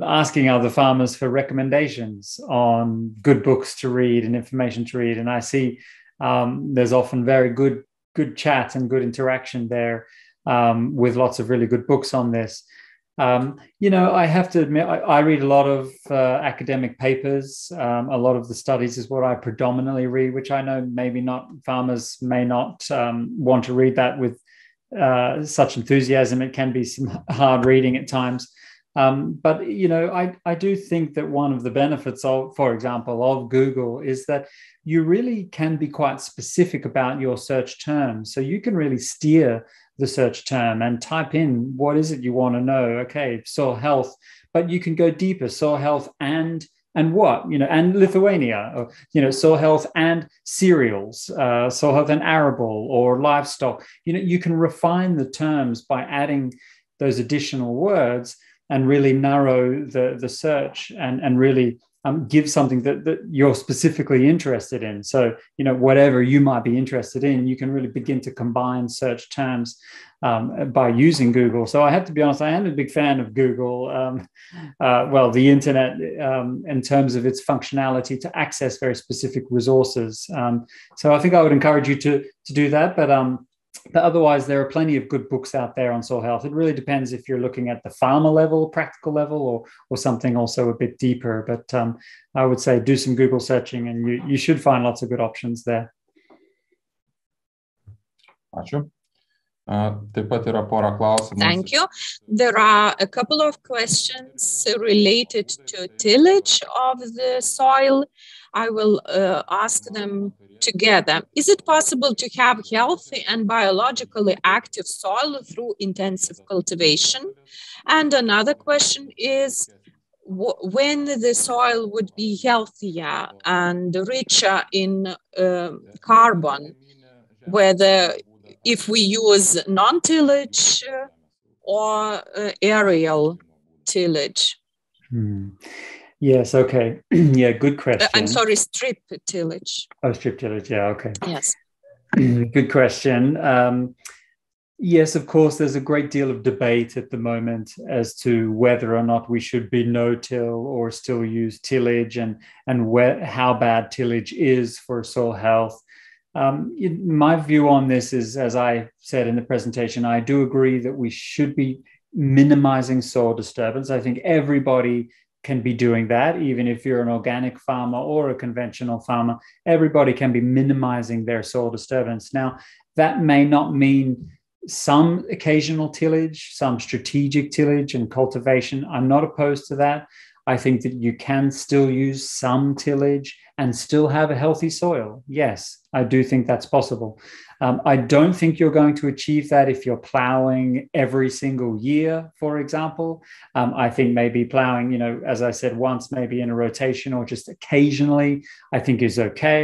asking other farmers for recommendations on good books to read and information to read. And I see there's often very good chat and good interaction there with lots of really good books on this. You know, I have to admit, I read a lot of academic papers. A lot of the studies is what I predominantly read, which I know maybe not, farmers may not want to read that with such enthusiasm. It can be some hard reading at times. But, you know, I do think that one of the benefits of, for example, of Google is that you really can be quite specific about your search terms. So you can really steer the search term and type in what is it you want to know. Okay, soil health, but you can go deeper, soil health and what, you know, and Lithuania, or, you know, soil health and cereals, soil health and arable or livestock. You know, you can refine the terms by adding those additional words and really narrow the search and really give something that you're specifically interested in. So, you know, whatever you might be interested in, you can really begin to combine search terms by using Google. So I have to be honest, I am a big fan of Google, well, the internet in terms of its functionality to access very specific resources. So I think I would encourage you to do that. But otherwise, there are plenty of good books out there on soil health. It really depends if you're looking at the farmer level, practical level, or something also a bit deeper. But I would say do some Google searching, and you should find lots of good options there. Ačiū. Taip pat yra pora klausimų. Thank you. There are a couple of questions related to tillage of the soil. I will ask them together. Is it possible to have healthy and biologically active soil through intensive cultivation? And another question is, when the soil would be healthier and richer in carbon, whether if we use non-tillage or aerial tillage? Yes, okay. Yeah, good question. I'm sorry, strip tillage. Oh, strip tillage, yeah, okay. Yes. Good question. Yes, of course, there's a great deal of debate at the moment as to whether or not we should be no-till or still use tillage, and how bad tillage is for soil health. My view on this is, as I said in the presentation, I do agree that we should be minimizing soil disturbance. I think everybody can be doing that, even if you're an organic farmer or a conventional farmer. Everybody can be minimizing their soil disturbance. Now, that may not mean some occasional tillage, some strategic tillage and cultivation. I'm not opposed to that. I think that you can still use some tillage and still have a healthy soil. Yes, I do think that's possible. I don't think you're going to achieve that if you're plowing every single year, for example. I think maybe plowing, as I said, once maybe in a rotation or just occasionally, I think is okay.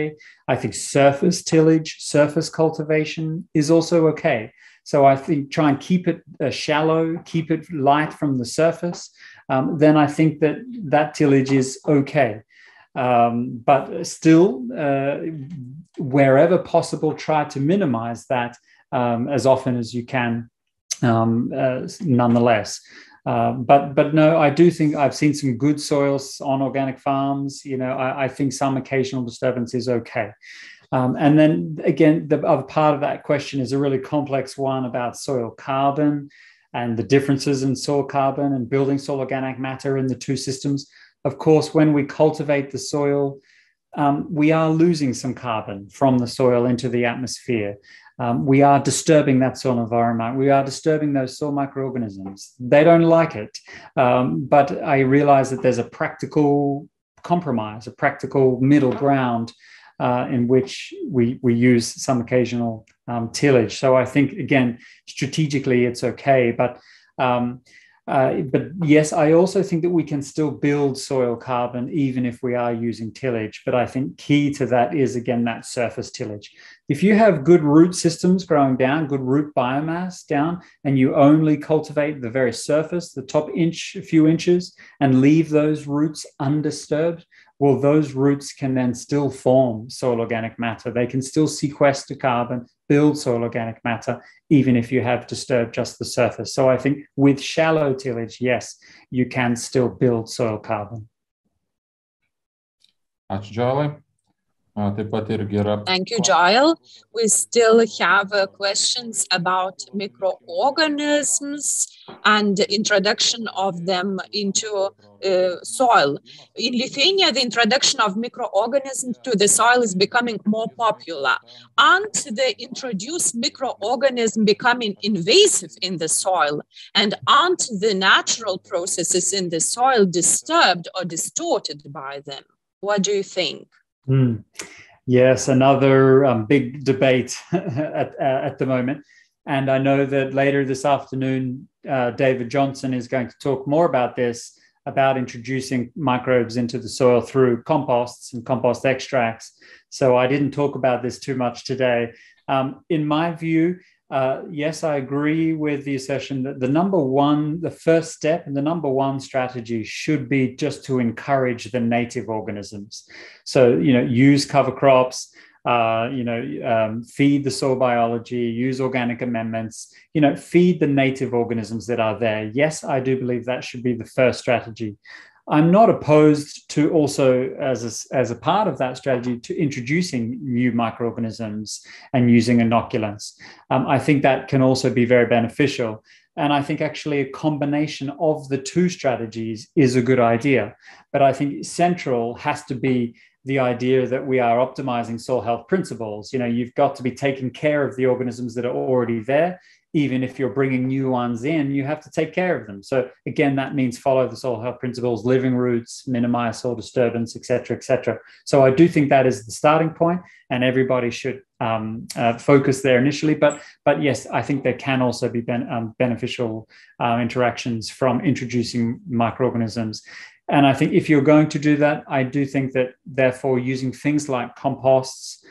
I think surface tillage, surface cultivation is also okay. So I think try and keep it shallow, keep it light from the surface. Then I think that tillage is okay. But still, wherever possible, try to minimize that as often as you can, nonetheless. But no, I do think I've seen some good soils on organic farms. I think some occasional disturbance is okay. And then again, the other part of that question is a really complex one about soil carbon and the differences in soil carbon and building soil organic matter in the two systems. Of course, when we cultivate the soil, we are losing some carbon from the soil into the atmosphere. We are disturbing that soil environment. We are disturbing those soil microorganisms. They don't like it. But I realize that there's a practical compromise, a practical middle ground in which we use some occasional tillage. So I think, again, strategically, it's okay. But yes, I also think that we can still build soil carbon even if we are using tillage. But I think key to that is, again, that surface tillage. If you have good root systems growing down, good root biomass down, and you only cultivate the very surface, the top few inches, and leave those roots undisturbed, well, those roots can then still form soil organic matter. They can still sequester carbon, build soil organic matter, even if you have disturbed just the surface. So I think with shallow tillage, yes, you can still build soil carbon. Ačiū, Joelai. Thank you, Joel. We still have questions about microorganisms and the introduction of them into soil. In Lithuania, the introduction of microorganisms to the soil is becoming more popular. Aren't the introduced microorganisms becoming invasive in the soil? And aren't the natural processes in the soil disturbed or distorted by them? What do you think? Yes, another big debate at the moment. And I know that later this afternoon, David Johnson is going to talk more about this, about introducing microbes into the soil through composts and compost extracts. So I didn't talk about this too much today. In my view, yes, I agree with the assertion that the first step and the number one strategy should be just to encourage the native organisms. So, use cover crops, feed the soil biology, use organic amendments, feed the native organisms that are there. Yes, I do believe that should be the first strategy. I'm not opposed to also, as a part of that strategy, to introducing new microorganisms and using inoculants. I think that can also be very beneficial. And I think actually a combination of the two strategies is a good idea. But I think central has to be the idea that we are optimizing soil health principles. You've got to be taking care of the organisms that are already there. Even if you're bringing new ones in, you have to take care of them. So again, that means follow the soil health principles, living roots, minimize soil disturbance, et cetera, et cetera. So I do think that is the starting point, and everybody should focus there initially. But yes, I think there can also be beneficial interactions from introducing microorganisms. And I think if you're going to do that, I do think that therefore using things like compost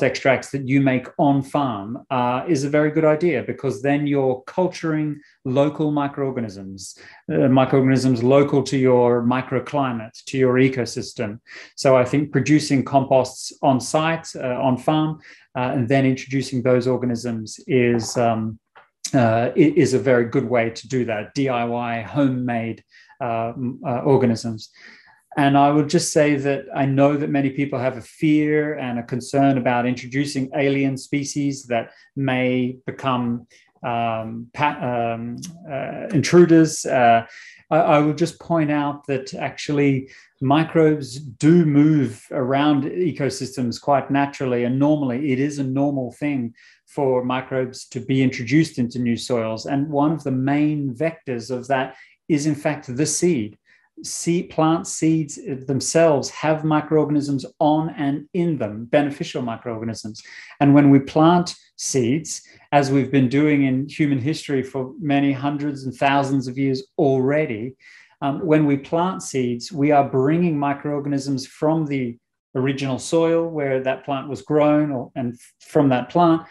extracts that you make on farm is a very good idea, because then you're culturing local microorganisms local to your microclimate, to your ecosystem. So I think producing composts on site, on farm, and then introducing those organisms is a very good way to do that. DIY, homemade organisms. And I would just say that I know that many people have a fear and a concern about introducing alien species that may become intruders. I will just point out that actually microbes do move around ecosystems quite naturally, and normally it is a normal thing for microbes to be introduced into new soils. And one of the main vectors of that is in fact the seed. plant seeds themselves have microorganisms on and in them, beneficial microorganisms. And when we plant seeds, as we've been doing in human history for many hundreds and thousands of years already, when we plant seeds, we are bringing microorganisms from the original soil where that plant was grown, and from that plant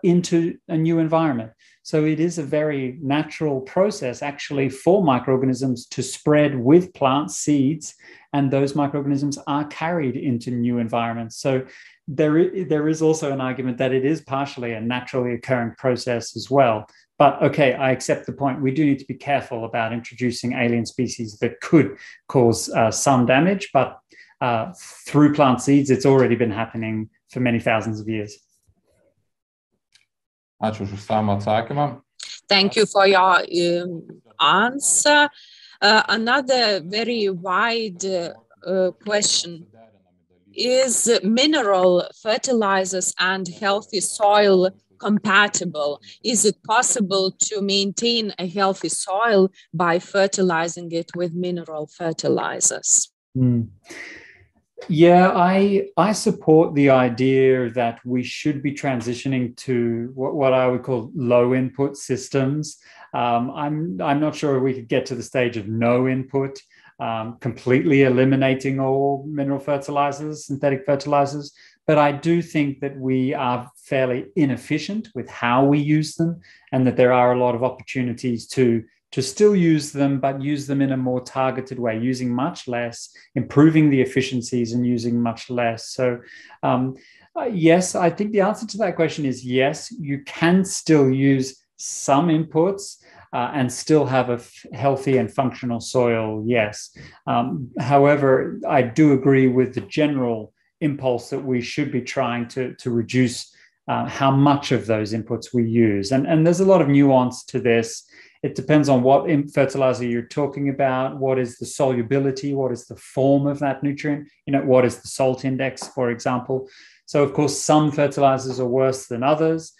into a new environment. So it is a very natural process actually for microorganisms to spread with plant seeds, and those microorganisms are carried into new environments. So there is also an argument that it is partially a naturally occurring process as well. But okay, I accept the point. We do need to be careful about introducing alien species that could cause some damage, but through plant seeds, it's already been happening for many thousands of years. Ačiū už išsamų atsakymą. Thank you for your answer. Another very wide question. Is mineral fertilizers and healthy soil compatible? Is it possible to maintain a healthy soil by fertilizing it with mineral fertilizers? Yeah, I support the idea that we should be transitioning to what I would call low input systems. I'm not sure we could get to the stage of no input, completely eliminating all mineral fertilizers, synthetic fertilizers. But I do think that we are fairly inefficient with how we use them, and that there are a lot of opportunities to still use them, but use them in a more targeted way, using much less, improving the efficiencies and using much less. So yes, I think the answer to that question is yes, you can still use some inputs and still have a healthy and functional soil, yes. However, I do agree with the general impulse that we should be trying to reduce how much of those inputs we use. And there's a lot of nuance to this. It depends on what fertilizer you're talking about, what is the solubility, what is the form of that nutrient, what is the salt index, for example. So, of course, some fertilizers are worse than others.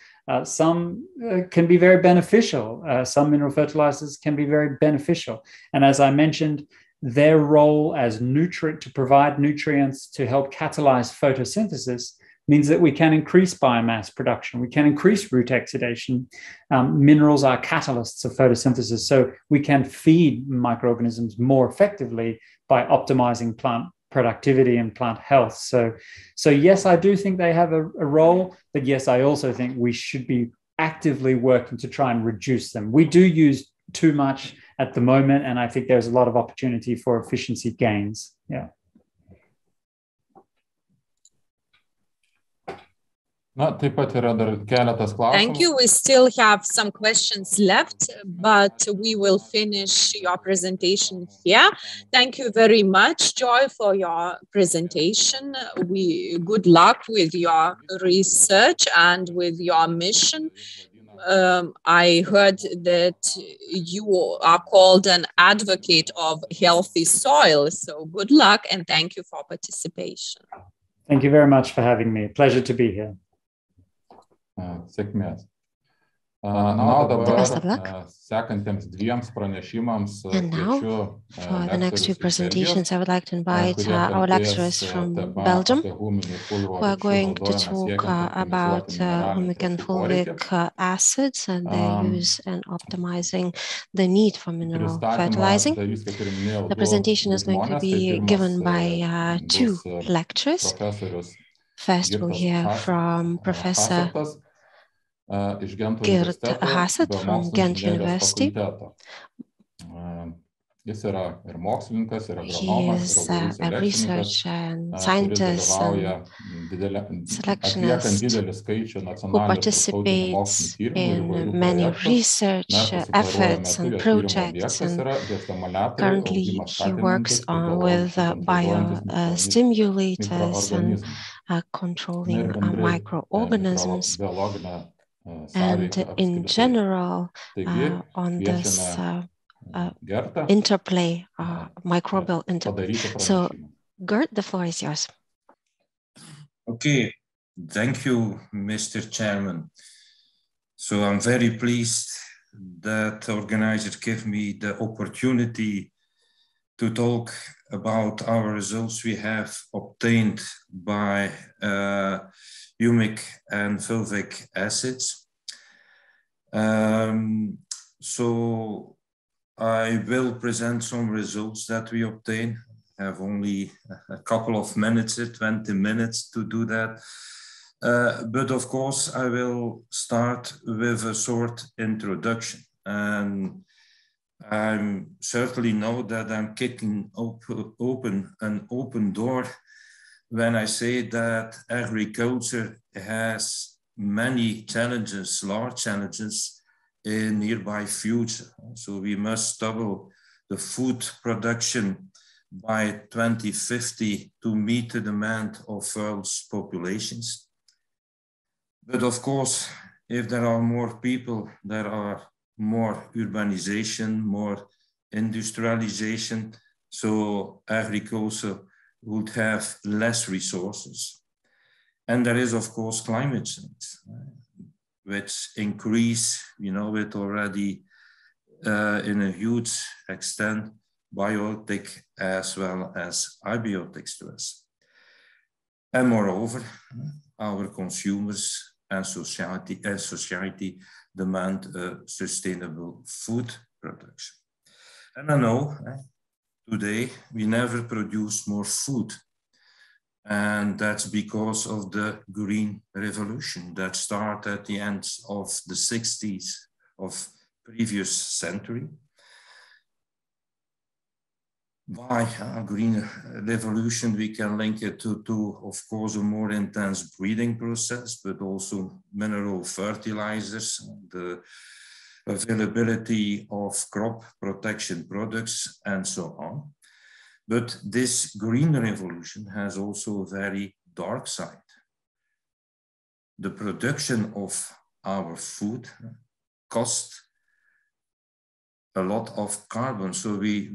Some can be very beneficial. Some mineral fertilizers can be very beneficial. And as I mentioned, their role as to provide nutrients to help catalyze photosynthesis means that we can increase biomass production, we can increase root exudation. Minerals are catalysts of photosynthesis, so we can feed microorganisms more effectively by optimizing plant productivity and plant health. So yes, I do think they have a role, but yes, I also think we should be actively working to try and reduce them. We do use too much at the moment, and I think there's a lot of opportunity for efficiency gains. Yeah. Thank you. We still have some questions left, but we will finish your presentation here. Thank you very much, Joy, for your presentation. Good luck with your research and with your mission. I heard that you are called an advocate of healthy soil. So good luck and thank you for participation. Thank you very much for having me. Pleasure to be here. Sėkmės. Best of luck. Sekantiems dviems pranešimams And now, for the next two presentations, I would like to invite our lecturers from Belgium, who are going to talk about humic and fulvic acids and their use in optimizing the need for mineral fertilizing. The presentation is going to be given by two lecturers. First, we'll hear from Professor Geert Hassett from Ghent University. He is a researcher and scientist and selectionist who participates in many research efforts and projects, and currently he works with biostimulators and controlling microorganisms, and in general on this interplay, microbial interplay. So, Gert, the floor is yours. Okay, thank you, Mr. Chairman. So I'm very pleased that the organizers give me the opportunity to talk about our results we have obtained by humic and fulvic acids. So I will present some results that we obtained. I have only a couple of minutes, 20 minutes to do that. But of course, I will start with a short introduction. And I certainly know that I'm kicking open an open door when I say that agriculture has many challenges, large challenges in nearby future. So we must double the food production by 2050 to meet the demand of world's populations. But of course, if there are more people, there are more urbanization, more industrialization, so agriculture would have less resources. And there is, of course, climate change, which increase, you know it already in a huge extent, biotic as well as abiotic stress. And moreover, our consumers and society demand a sustainable food production. And I know today we never produce more food. And that's because of the Green Revolution that started at the end of the 60s of previous century. By Green Revolution, we can link it to, of course, a more intense breeding process, but also mineral fertilizers, the availability of crop protection products, and so on. But this Green Revolution has also a very dark side. The production of our food costs a lot of carbon, so we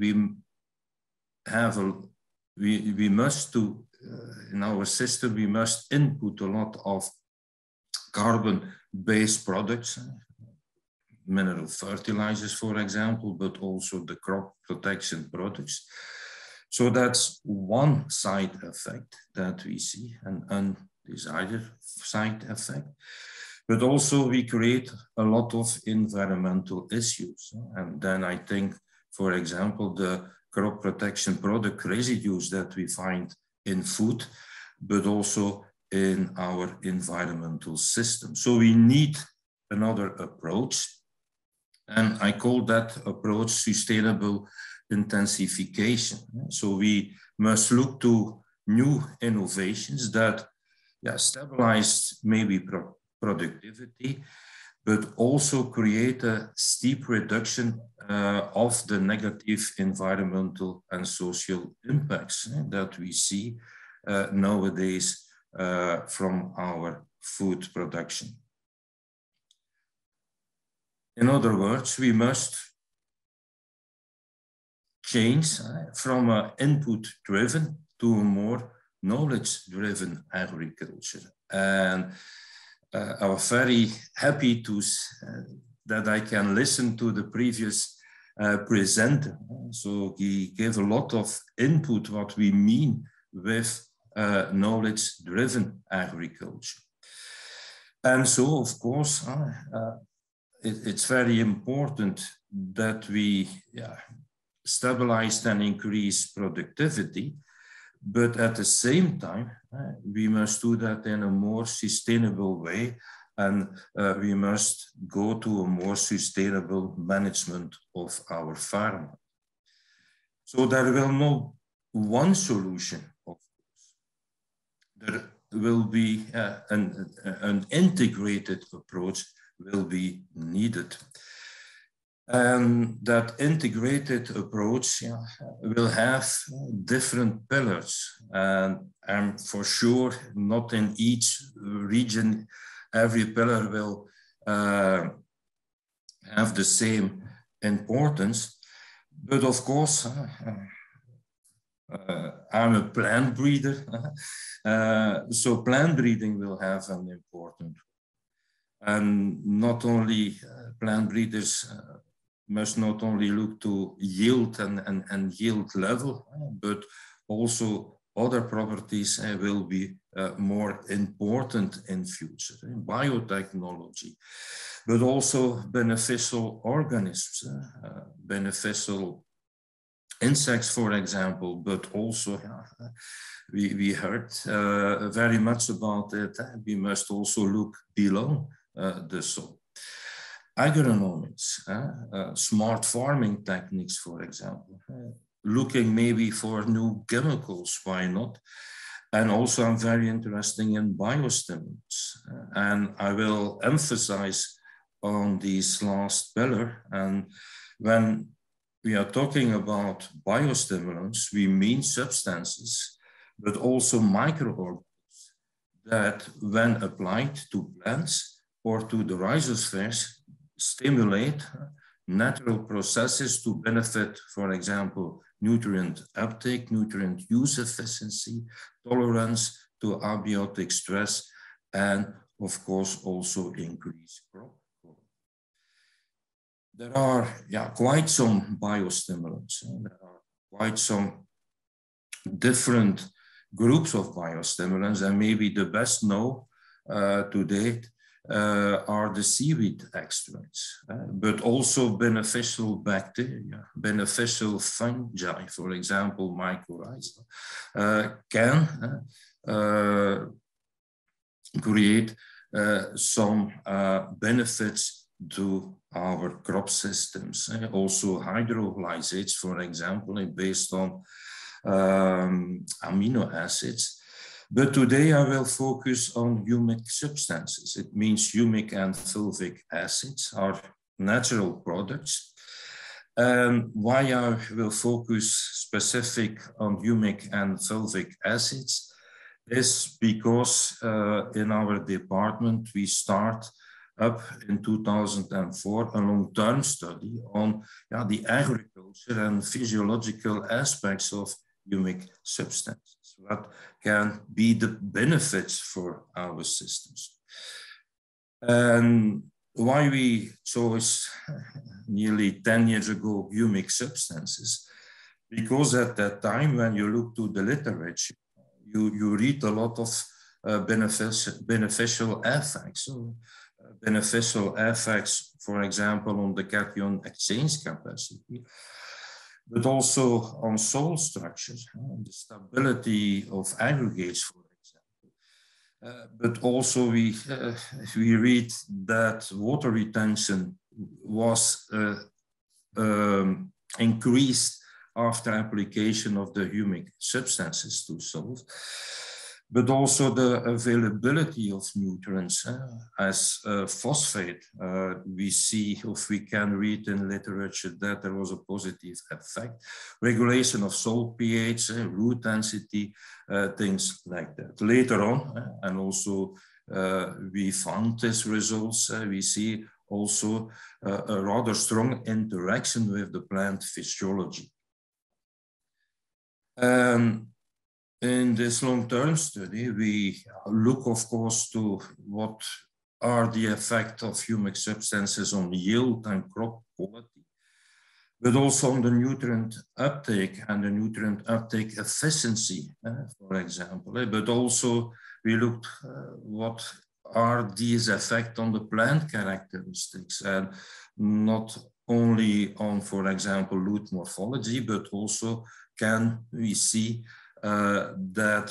must do in our system, we must input a lot of carbon-based products, mineral fertilizers, for example, but also the crop protection products. So that's one side effect that we see, an undesired side effect. But also we create a lot of environmental issues. And then I think, for example, the crop protection product residues that we find in food, but also in our environmental system. So we need another approach. And I call that approach sustainable intensification. So we must look to new innovations that stabilize maybe productivity, but also create a steep reduction of the negative environmental and social impacts that we see nowadays from our food production. In other words, we must change from an input-driven to a more knowledge-driven agriculture. And I was very happy that I can listen to the previous presenter. So he gave a lot of input what we mean with knowledge-driven agriculture. And so, of course, it's very important that we stabilize and increase productivity, but at the same time, we must do that in a more sustainable way, and we must go to a more sustainable management of our farm. So there will not one solution, of course. There will be an integrated approach will be needed. And that integrated approach will have different pillars. And for sure, not in each region, every pillar will have the same importance. But of course, I'm a plant breeder. So plant breeding will have an important role. And not only plant breeders must not only look to yield and yield level, but also other properties will be more important in future. Biotechnology, but also beneficial organisms, beneficial insects, for example, but also we heard very much about it. We must also look below the soil. Agronomics, smart farming techniques, for example, looking maybe for new chemicals, why not? And also I'm very interested in biostimulants. And I will emphasize on this last pillar. And when we are talking about biostimulants, we mean substances, but also microorganisms that when applied to plants or to the rhizospheres, stimulate natural processes to benefit, for example, nutrient uptake, nutrient use efficiency, tolerance to abiotic stress, and of course also increase crop quality. There are quite some biostimulants. There are quite some different groups of biostimulants, and maybe the best known to date are the seaweed extracts, but also beneficial bacteria, beneficial fungi, for example, mycorrhizal, can create some benefits to our crop systems. Also hydrolysates, for example, based on amino acids. But today I will focus on humic substances. It means humic and fulvic acids are natural products. Why I will focus specific on humic and fulvic acids is because in our department we start up in 2004 a long-term study on the agriculture and physiological aspects of humic substances. What can be the benefits for our systems? And why we chose nearly 10 years ago humic substances? Because at that time, when you look to the literature, you read a lot of beneficial effects. So, beneficial effects, for example, on the cation exchange capacity, but also on soil structures, the stability of aggregates, for example. But also we read that water retention was increased after application of the humic substances to soil. But also the availability of nutrients as phosphate. We see, if we can read in literature, that there was a positive effect. Regulation of soil pH, root density, things like that. Later on, and also we found these results, we see also a rather strong interaction with the plant physiology. In this long-term study, we look, of course, to what are the effects of humic substances on yield and crop quality, but also on the nutrient uptake and the nutrient uptake efficiency, for example. But also we looked what are these effects on the plant characteristics, and not only on, for example, root morphology, but also can we see that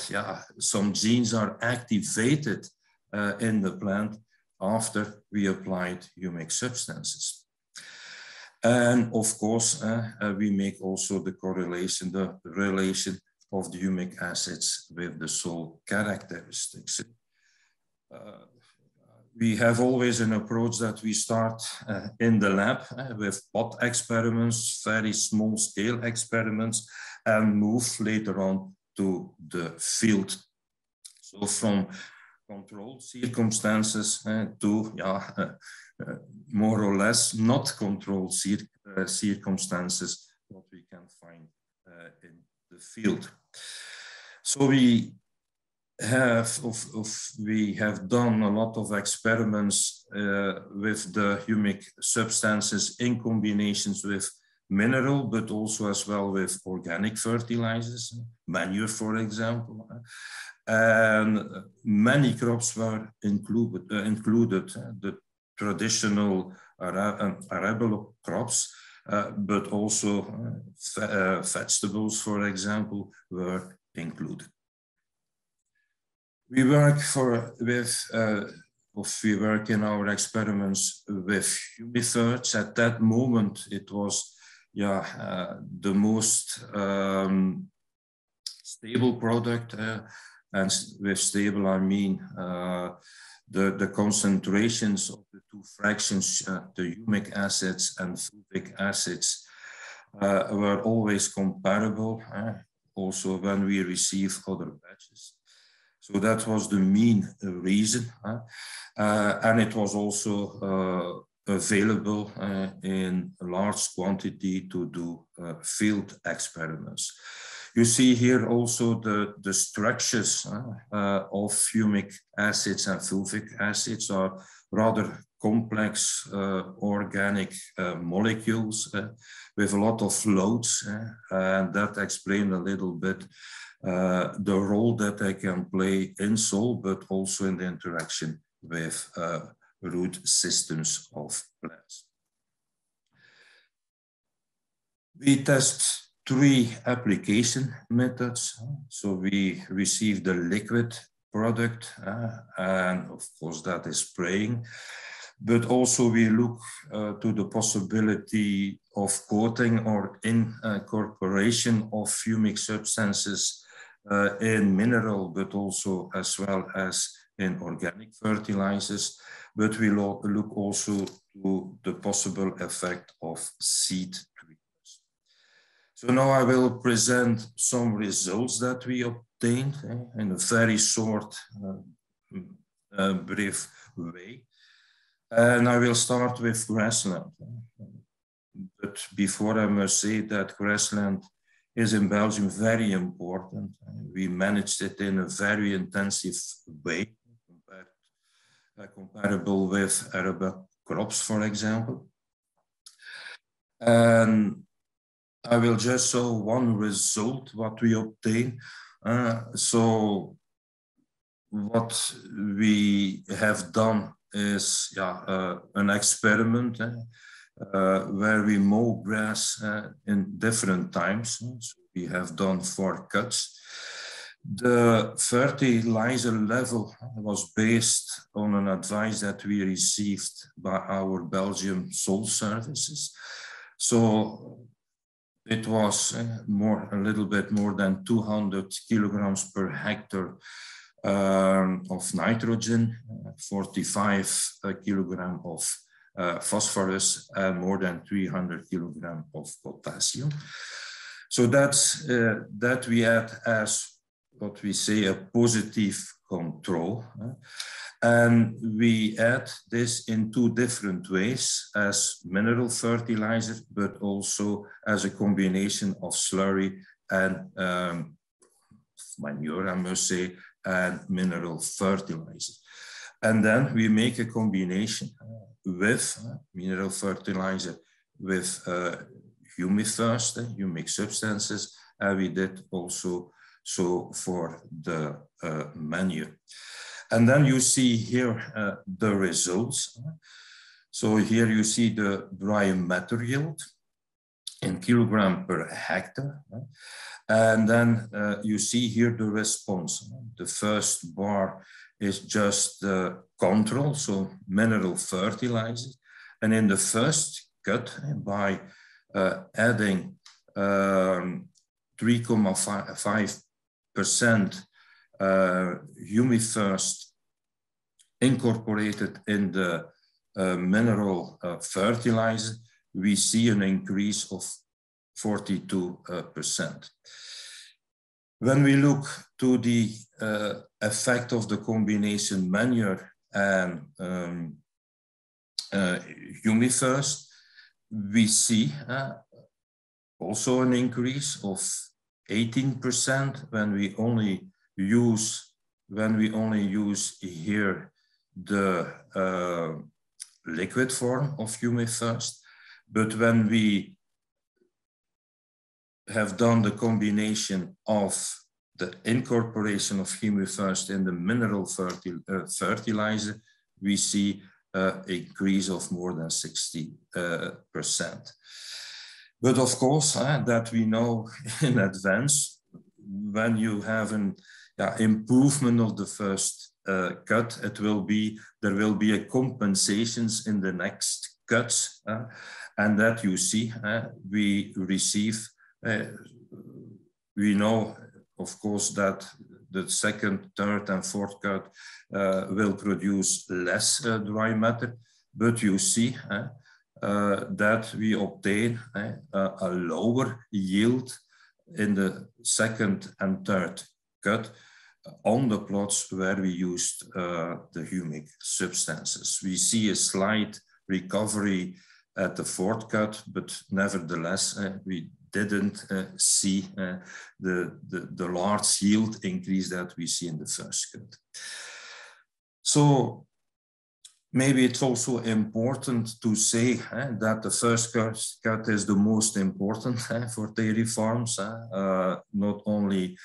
some genes are activated in the plant after we applied humic substances. And of course, we make also the correlation, the relation of the humic acids with the soil characteristics. We have always an approach that we start in the lab with pot experiments, very small scale experiments, and move later on to the field. So from controlled circumstances to more or less not controlled circumstances, what we can find in the field. So we we have done a lot of experiments with the humic substances in combinations with mineral, but also as well with organic fertilizers, manure, for example. And many crops were included, the traditional arable crops, but also vegetables, for example, were included. We work we work in our experiments with humiferts. At that moment, it was the most stable product, and with stable I mean the concentrations of the two fractions, the humic acids and fulvic acids, were always comparable, also when we receive other batches. So that was the main reason, and it was also available in large quantity to do field experiments. You see here also the structures of humic acids and fulvic acids are rather complex organic molecules with a lot of loads, and that explains a little bit the role that they can play in soil, but also in the interaction with root systems of plants. We test 3 application methods. So we receive the liquid product, and of course that is spraying, but also we look to the possibility of coating or incorporation of humic substances in mineral, but also as well as in organic fertilizers. But we look also to the possible effect of seed treatments. So now I will present some results that we obtained in a very short, brief way. And I will start with grassland. But before, I must say that grassland is in Belgium very important. We managed it in a very intensive way, comparable with arable crops, for example. And I will just show one result, what we obtain. So what we have done is an experiment where we mow grass in different times. So we have done 4 cuts. The fertilizer level was based on an advice that we received by our Belgian soil services. So it was a little bit more than 200 kilograms per hectare of nitrogen, 45 kilogram of phosphorus, and more than 300 kilogram of potassium. So that's that we had as what we say a positive control. And we add this in 2 different ways, as mineral fertilizer, but also as a combination of slurry and manure, I must say, and mineral fertilizer. And then we make a combination with mineral fertilizer with humic substances, and we did also so for the manure. And then you see here the results. So here you see the dry matter yield in kilogram per hectare. And then you see here the response. The first bar is just the control, so mineral fertilizer. And in the first cut, by adding 3.5% humifirst incorporated in the mineral fertilizer, we see an increase of 42%. When we look to the effect of the combination manure and humifirst, we see also an increase of 18% when we only use when we only use here the liquid form of Humic first, but when we have done the combination of the incorporation of Humic first in the mineral fertilizer, we see an increase of more than 60%. But of course, that we know in advance, when you have an improvement of the first cut, there will be a compensations in the next cuts, and that you see we receive. We know, of course, that the second, third, and fourth cut will produce less dry matter, but you see that we obtain a lower yield in the second and third cut on the plots where we used the humic substances. We see a slight recovery at the fourth cut, but nevertheless, we didn't see the large yield increase that we see in the first cut. So maybe it's also important to say that the first cut is the most important for dairy farms, not only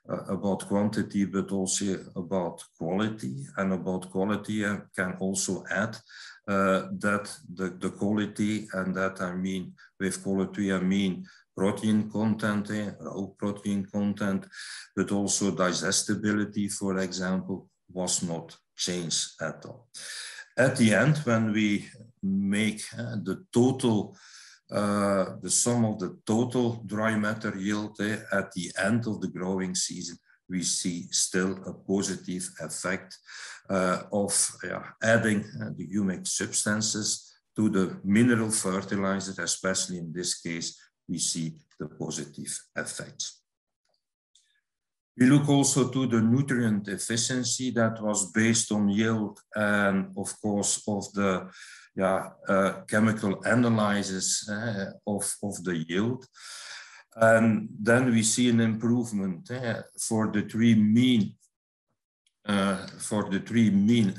about quantity, but also about quality. And about quality, I can also add that the quality, and that I mean, with quality, I mean protein content, raw protein content, but also digestibility, for example, was not changed at all. At the end, when we make the total, the sum of the total dry matter yield at the end of the growing season, we see still a positive effect of adding the humic substances to the mineral fertilizer, especially in this case, we see the positive effects. We look also to the nutrient efficiency that was based on yield and, of course, of the chemical analysis of the yield. And then we see an improvement for the three mean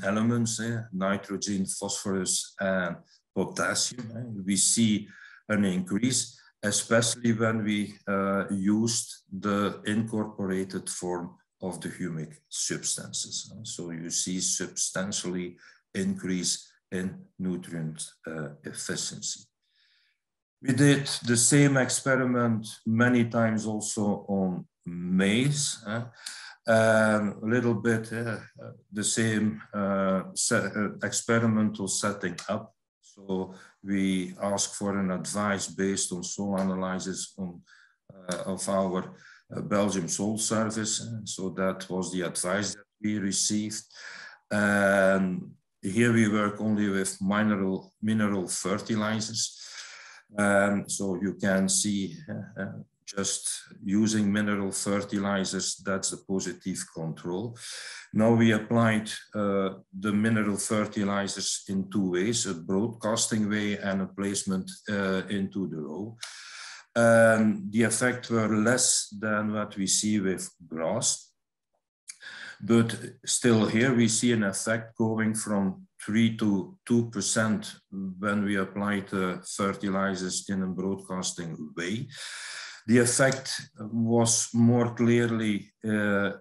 elements, nitrogen, phosphorus, and potassium. We see an increase, especially when we used the incorporated form of the humic substances. So you see substantially increase in nutrient efficiency. We did the same experiment many times also on maize, and a little bit the same experimental setting up. So we asked for an advice based on soil analysis of our Belgium Soil Service. So that was the advice that we received. And here we work only with mineral fertilizers. So you can see just using mineral fertilizers, that's a positive control. Now we applied the mineral fertilizers in two ways, a broadcasting way and a placement into the row. And the effects were less than what we see with grass. But still here we see an effect going from 3 to 2% when we applied the fertilizers in a broadcasting way. The effect was more clearly in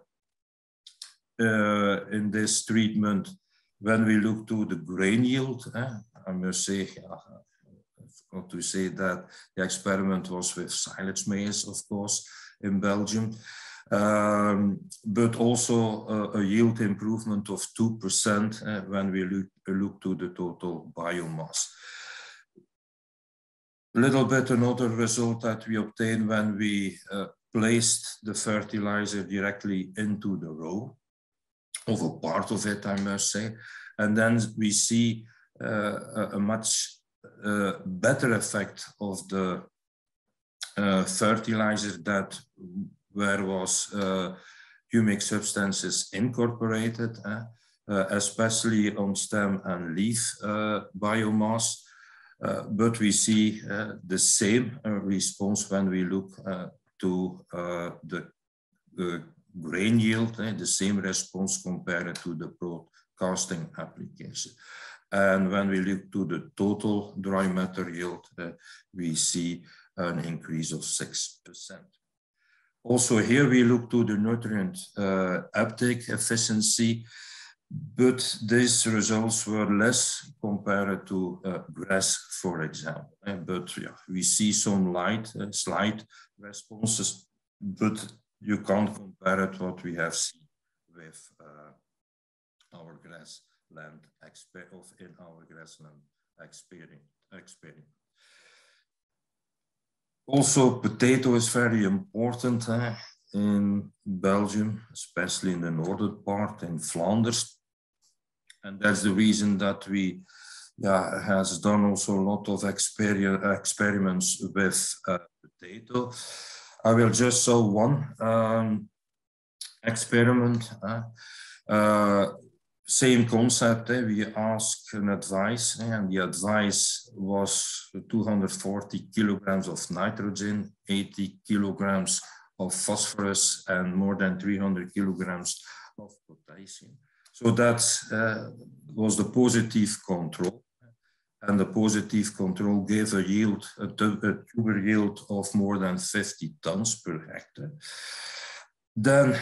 this treatment when we look to the grain yield. I must say, got to say that the experiment was with silage maize, of course, in Belgium. But also a yield improvement of 2% when we look to the total biomass. A little bit another result that we obtained when we placed the fertilizer directly into the row, of a part of it, I must say. And then we see a much better effect of the fertilizer that where was humic substances incorporated, especially on stem and leaf biomass. But we see the same response when we look to the grain yield, the same response compared to the broadcasting application. And when we look to the total dry matter yield, we see an increase of 6%. Also here we look to the nutrient uptake efficiency, but these results were less compared to grass, for example. But yeah, we see some slight responses, but you can't compare it what we have seen with our grassland experiment. Also, potato is very important in Belgium, especially in the northern part, in Flanders. And that's the reason that we has done also a lot of experiments with potato. I will just show one experiment. Same concept, we ask an advice, and the advice was 240 kilograms of nitrogen, 80 kilograms of phosphorus, and more than 300 kilograms of potassium. So that was the positive control. And the positive control gave a yield, a tuber yield of more than 50 tons per hectare. Then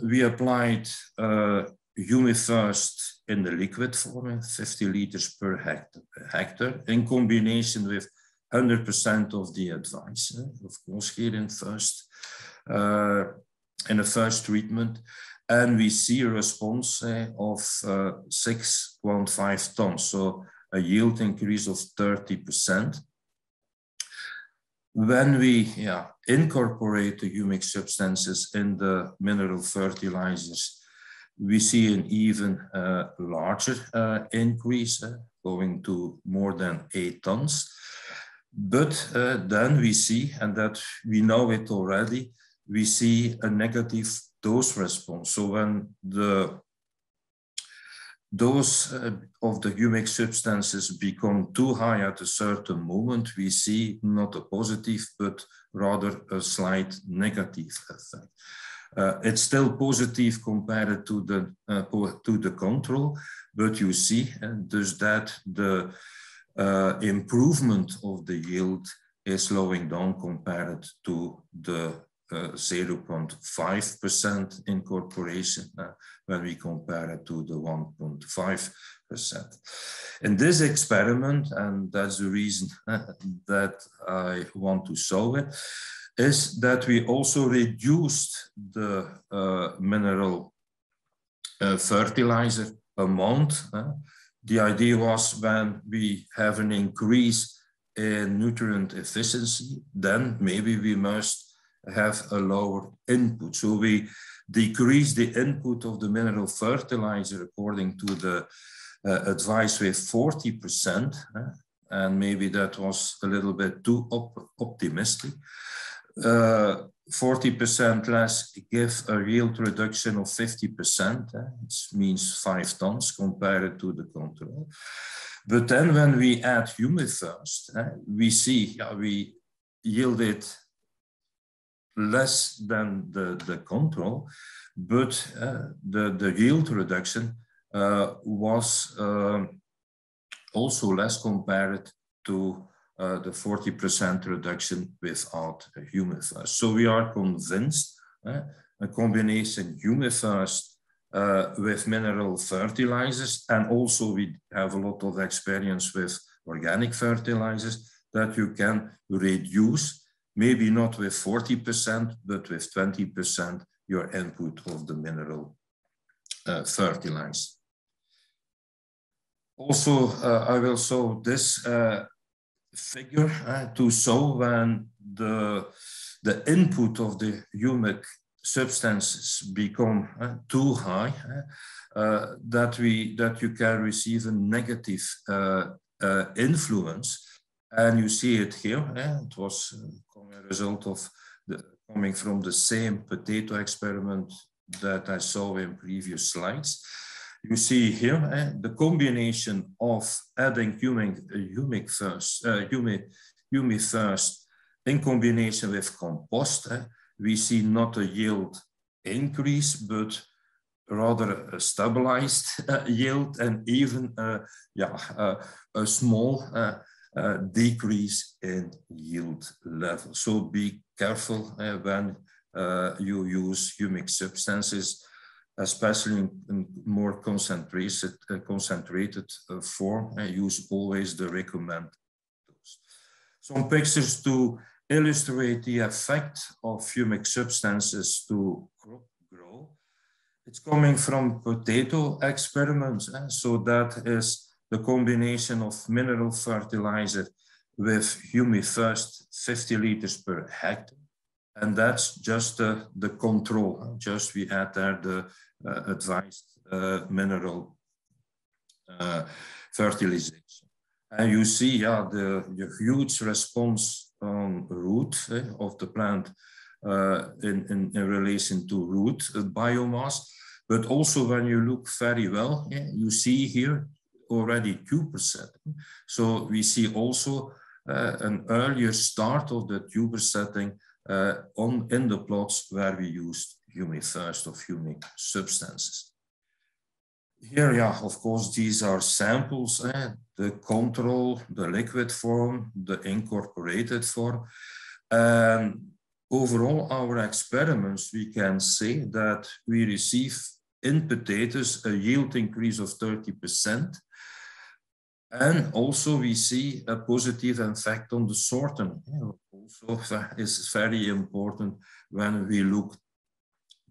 we applied Humifirst in the liquid form, 50 liters per hectare, in combination with 100% of the advice, of course, here in the first treatment. And we see a response of 6.5 tons, so a yield increase of 30%. When we incorporate the humic substances in the mineral fertilizers, we see an even larger increase, going to more than 8 tons. But then we see, and that we know it already, we see a negative dose response. So when the dose of the humic substances become too high at a certain moment, we see not a positive, but rather a slight negative effect. It's still positive compared to the control, but you see does that the improvement of the yield is slowing down compared to the 0.5% incorporation when we compare it to the 1.5%. In this experiment, and that's the reason that I want to show it, is that we also reduced the mineral fertilizer amount. The idea was when we have an increase in nutrient efficiency, then maybe we must have a lower input. So we decrease the input of the mineral fertilizer according to the advice with 40%, and maybe that was a little bit too optimistic. 40% less give a yield reduction of 50%, it means 5 tons compared to the control. But then when we add Humifirst, we see we yielded less than the control, but the yield reduction was also less compared to the 40% reduction without Humifirst. So we are convinced a combination Humifirst with mineral fertilizers, and also we have a lot of experience with organic fertilizers, that you can reduce, maybe not with 40%, but with 20% your input of the mineral fertilizer. Also, I will show this figure to show when the input of the humic substances become too high, that you can receive a negative influence. And you see it here. It was a result of coming from the same potato experiment that I saw in previous slides. You see here the combination of adding Humifirst in combination with compost. We see not a yield increase, but rather a stabilized yield and even a small decrease in yield level. So be careful when you use humic substances, especially in more concentrated form. Use always the recommended dose. Some pictures to illustrate the effect of humic substances to crop grow. It's coming from potato experiments. So that is the combination of mineral fertilizer with HumiFirst 50 liters per hectare. And that's just the control. Just we add there the advised mineral fertilization. And you see, the huge response on root of the plant in relation to root biomass. But also when you look very well, you see here already 2%. So we see also an earlier start of the tuber setting in the plots where we used HumiFirst of humic substances. Here, of course, these are samples, the control, the liquid form, the incorporated form. And overall, our experiments, we can say that we receive in potatoes a yield increase of 30%. And also we see a positive effect on the sorting. Also is very important when we look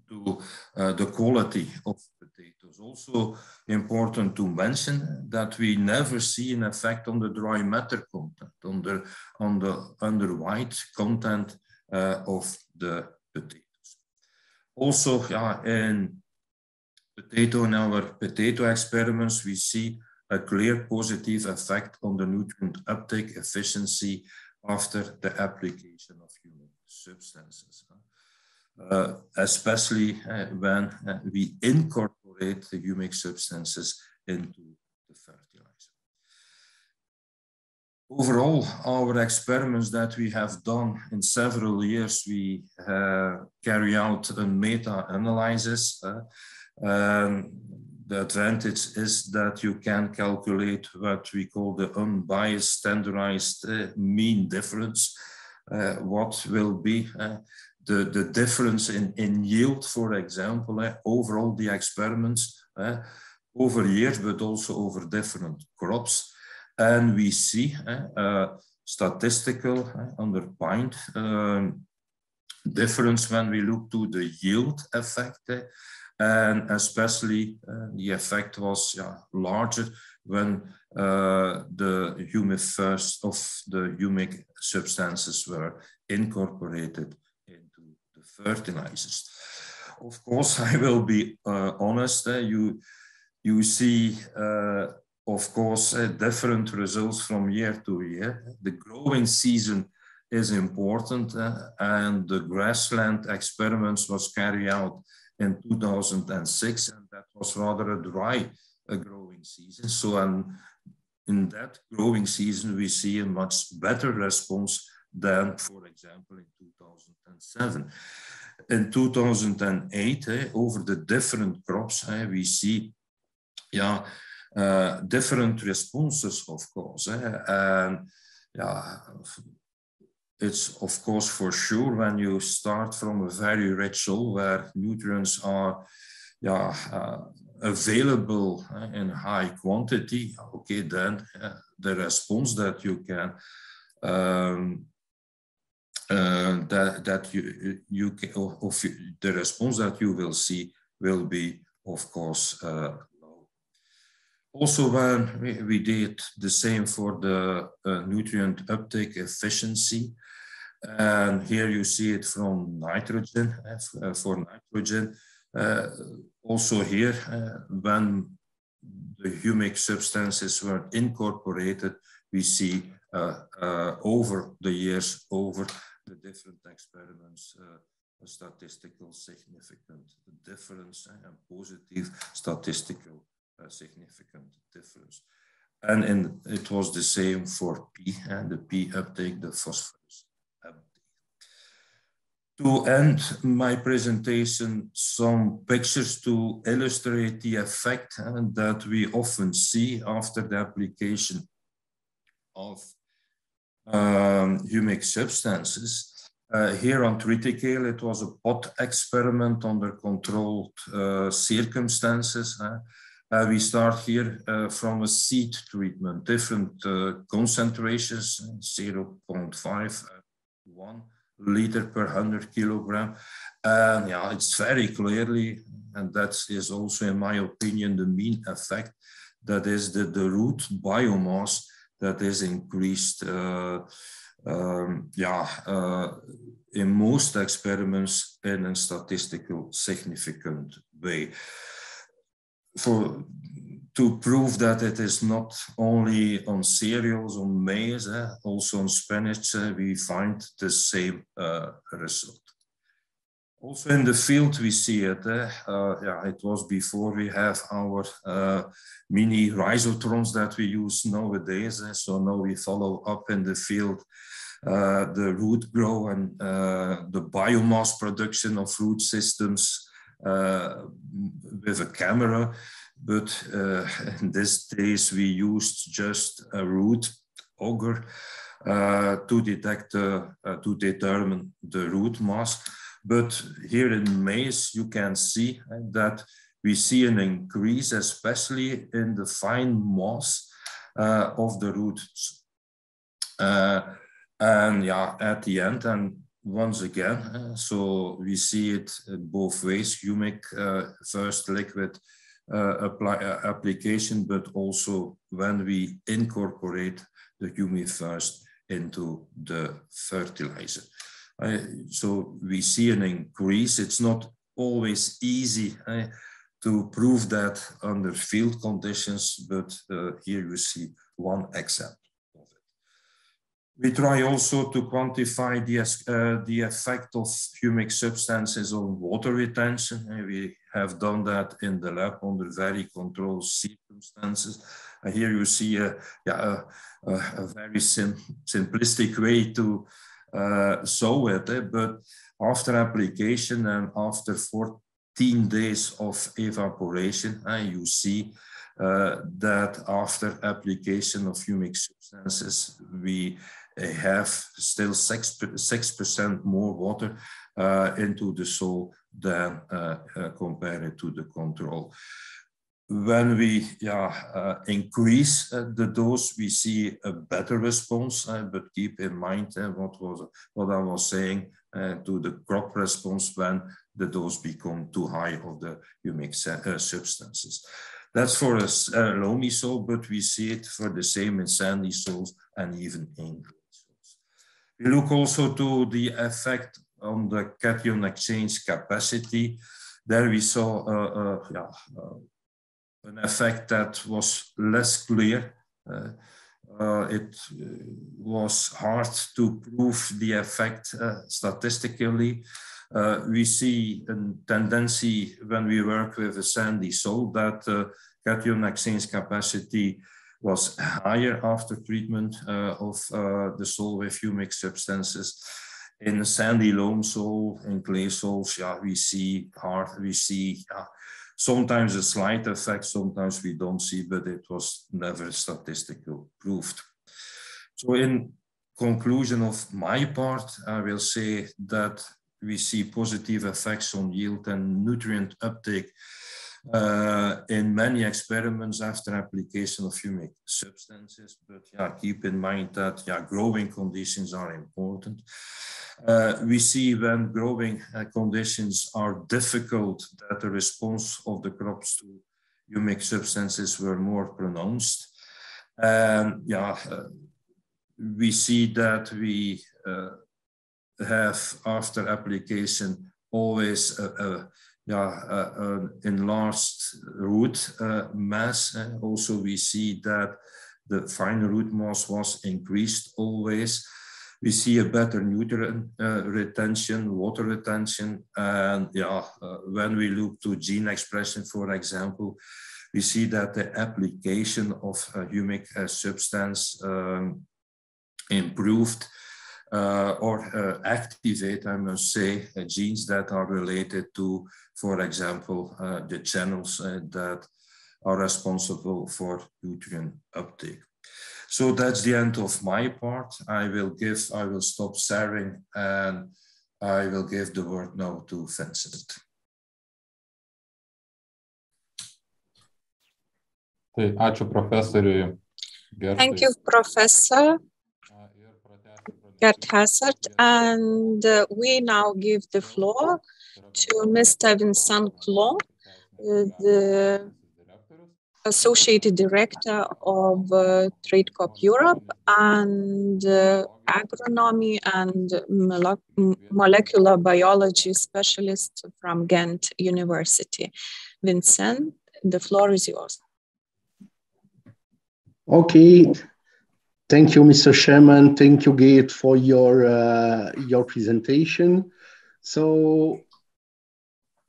to the quality of potatoes. Also important to mention that we never see an effect on the dry matter content, on the under white content of the potatoes. Also, in our potato experiments, we see a clear positive effect on the nutrient uptake efficiency after the application of humic substances, especially when we incorporate the humic substances into the fertilizer. Overall, our experiments that we have done in several years, we carry out a meta-analysis. The advantage is that you can calculate what we call the unbiased standardized mean difference. What will be the difference in yield, for example, overall the experiments over years, but also over different crops. And we see statistical underpinned difference when we look to the yield effect. And especially the effect was larger when the HumiFirst of the humic substances were incorporated into the fertilizers. Of course, I will be honest, you see, of course, different results from year to year. The growing season is important, and the grassland experiments was carried out in 2006, and that was rather a dry growing season. So in that growing season, we see a much better response than, for example, in 2007. In 2008, over the different crops, we see different responses, of course. And it's, of course, for sure, when you start from a very rich soil where nutrients are available in high quantity, okay, then the response that you can, the response that you will see will be, of course, low. Also, when we did the same for the nutrient uptake efficiency, and here you see it from nitrogen, for nitrogen. Also here, when the humic substances were incorporated, we see over the years, over the different experiments, a statistical significant difference and positive statistical significant difference. And it was the same for P, and the P uptake, the phosphorus uptake. To end my presentation, some pictures to illustrate the effect that we often see after the application of humic substances. Here on triticale, it was a pot experiment under controlled circumstances. We start here from a seed treatment, different concentrations, 0.5, 1 liter per 100 kilogram. And yeah, it's very clearly, and that is also, in my opinion, the mean effect, that is the root biomass that is increased in most experiments in a statistical significant way. To prove that it is not only on cereals, on maize, also on spinach, we find the same result. Also in the field we see it. It was before we have our mini rhizotrons that we use nowadays. So now we follow up in the field the root grow and the biomass production of root systems with a camera. But in these days we used just a root auger to detect, to determine the root mass. But here in maize, you can see that we see an increase, especially in the fine mass of the roots. And yeah, at the end, and once again, so we see it both ways, humic first liquid application, but also when we incorporate the humic first into the fertilizer. So we see an increase. It's not always easy to prove that under field conditions, but here you see one example of it. We try also to quantify the effect of humic substances on water retention. We have done that in the lab under very controlled circumstances. Here you see a very simplistic way to sow it, but after application and after 14 days of evaporation, you see that after application of humic substances, we have still 6% more water into the soil than compared to the control. When we increase the dose, we see a better response, but keep in mind what I was saying to the crop response when the dose becomes too high of the humic substances. That's for a loamy soil, but we see it for the same in sandy soils and even in clay soils. We look also to the effect on the cation exchange capacity. There we saw an effect that was less clear. It was hard to prove the effect statistically. We see a tendency when we work with a sandy soil that cation exchange capacity was higher after treatment of the soil with humic substances. In a sandy loam soil, in clay soils, we see sometimes a slight effect, sometimes we don't see, but it was never statistically proved. So in conclusion of my part, I will say that we see positive effects on yield and nutrient uptake in many experiments after application of humic substances. But keep in mind that growing conditions are important. We see when growing conditions are difficult that the response of the crops to humic substances were more pronounced. And we see that we have after application always enlarged root mass. Also we see that the fine root mass was increased always. We see a better nutrient retention, water retention, and when we look to gene expression, for example, we see that the application of a humic substance improved or activate, I must say, genes that are related to, for example, the channels that are responsible for nutrient uptake. So that's the end of my part. I will stop sharing and I will give the word now to Vincent. Ačiū profesoriui. Thank you, Professor Gert Hassert. And we now give the floor to Mr. Vincent Clon, the Associate Director of Trade Corp Europe and Agronomy and Molecular Biology Specialist from Ghent University. Vincent, the floor is yours. Okay. Thank you, Mr. Chairman. Thank you, Gert, for your presentation. So,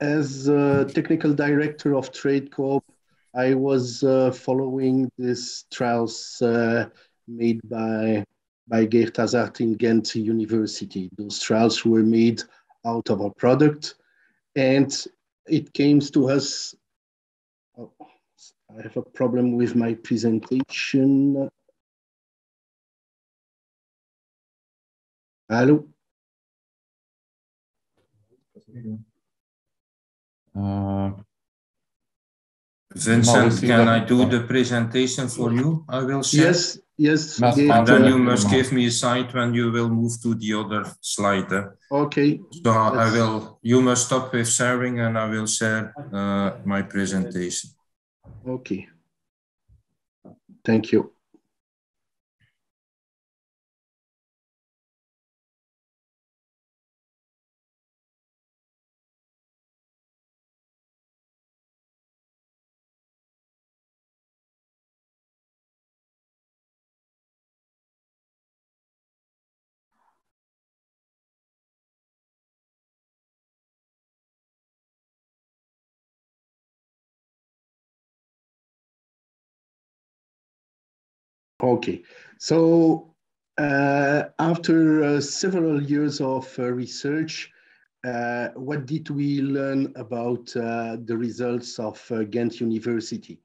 as Technical Director of Trade Corp, I was following these trials made by Gert Hassert in Ghent University. Those trials were made out of a product, and it came to us. Oh, I have a problem with my presentation. Hello? Vincent, can I do the presentation for you? I will share. Yes. And then you must give me a sign when you will move to the other slide. Okay. So you must stop with sharing and I will share my presentation. Okay. Thank you. Okay, so after several years of research, what did we learn about the results of Ghent University?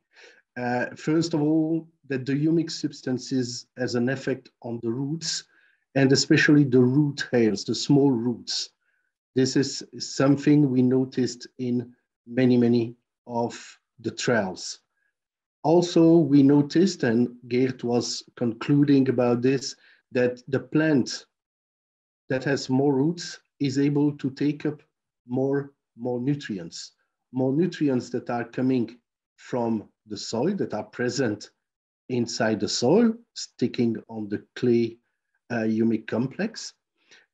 First of all, that the humic substances has an effect on the roots, and especially the root hairs, the small roots. This is something we noticed in many of the trials. Also, we noticed, and Gert was concluding about this, that the plant that has more roots is able to take up more nutrients that are coming from the soil, that are present inside the soil, sticking on the clay humic complex,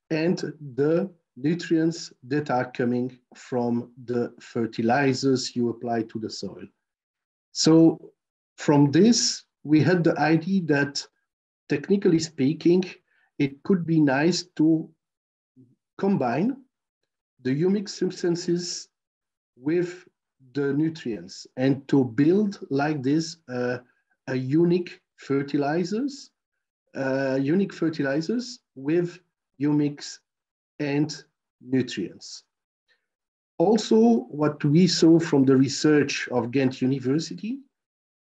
and the nutrients that are coming from the fertilizers you apply to the soil. So from this, we had the idea that, technically speaking, it could be nice to combine the humic substances with the nutrients and to build like this a unique fertilizers with humics and nutrients. Also, what we saw from the research of Ghent University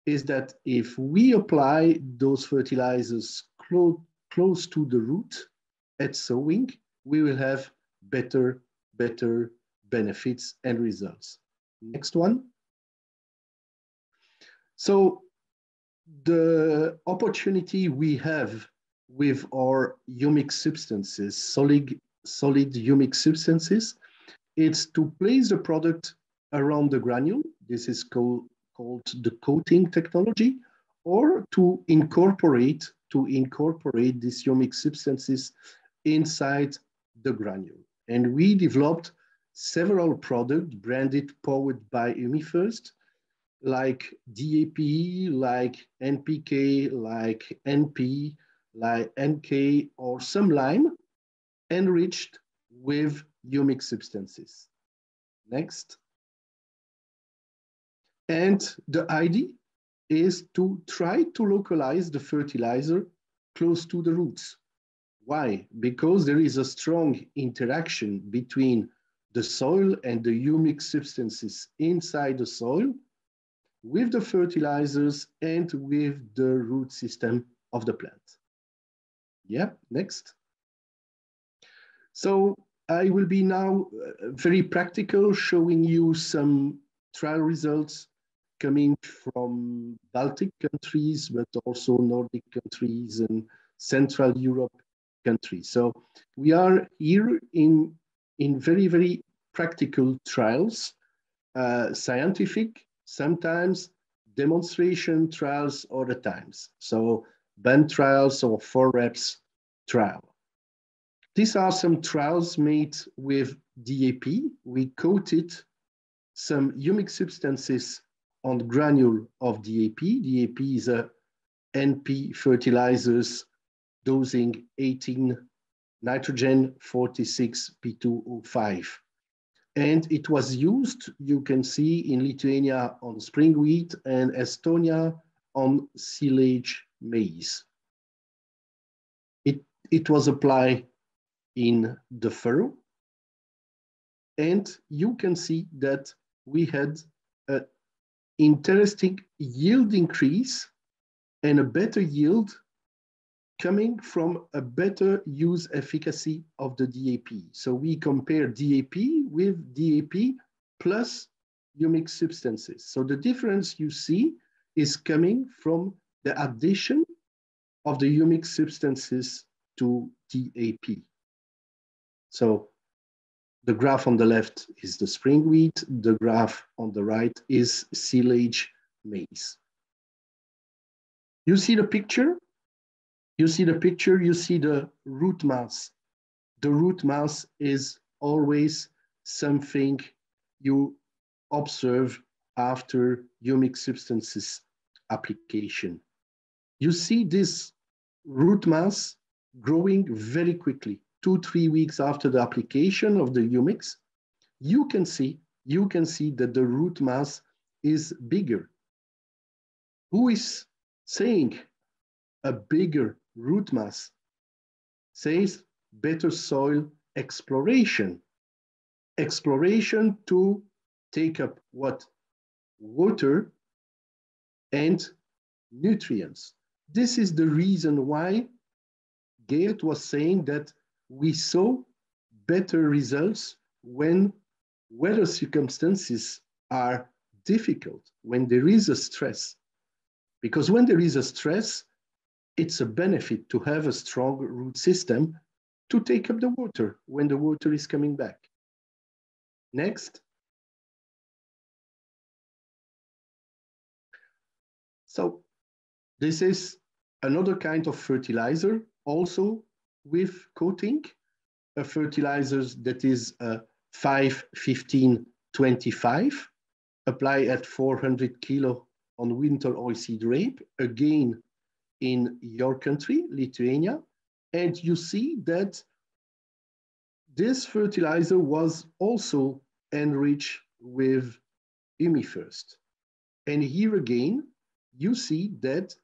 is that if we apply those fertilizers close to the root at sowing, we will have better benefits and results. Next one. So the opportunity we have with our humic substances, solid humic substances, it's to place the product around the granule. This is called the coating technology, or to incorporate these humic substances inside the granule. And we developed several products branded powered by HumiFirst, like DAP, like NPK, like NP, like NK, or some lime, enriched with humic substances. Next. And the idea is to try to localize the fertilizer close to the roots. Why? Because there is a strong interaction between the soil and the humic substances inside the soil with the fertilizers and with the root system of the plant. Yeah, next. So I will be now very practical, showing you some trial results coming from Baltic countries, but also Nordic countries and Central Europe countries. So we are here in very, very practical trials, scientific, sometimes demonstration trials other times. So band trials or 4 reps trial. These are some trials made with DAP. We coated some humic substances on the granule of DAP. DAP is a NP fertilizers dosing 18 nitrogen, 46 P2O5. And it was used, you can see, in Lithuania on spring wheat and Estonia on silage maize. It was applied in the furrow. And you can see that we had an interesting yield increase and a better yield coming from a better use efficacy of the DAP. So we compare DAP with DAP plus humic substances. So the difference you see is coming from the addition of the humic substances to DAP. So the graph on the left is the spring wheat, the graph on the right is silage maize. You see the picture? You see the picture, you see the root mass. The root mass is always something you observe after humic substances application. You see this root mass growing very quickly. 2-3 weeks after the application of the humics, you can see that the root mass is bigger. Who is saying a bigger root mass? Says better soil exploration. Exploration to take up what? Water and nutrients. This is the reason why Geert was saying that we saw better results when weather circumstances are difficult, when there is a stress. Because when there is a stress, it's a benefit to have a strong root system to take up the water when the water is coming back. Next. So this is another kind of fertilizer, also with coating, a fertilizer that is 5-15-25, apply at 400 kilo on winter oilseed rape, again in your country, Lithuania, and you see that this fertilizer was also enriched with Humifirst. And here again, you see that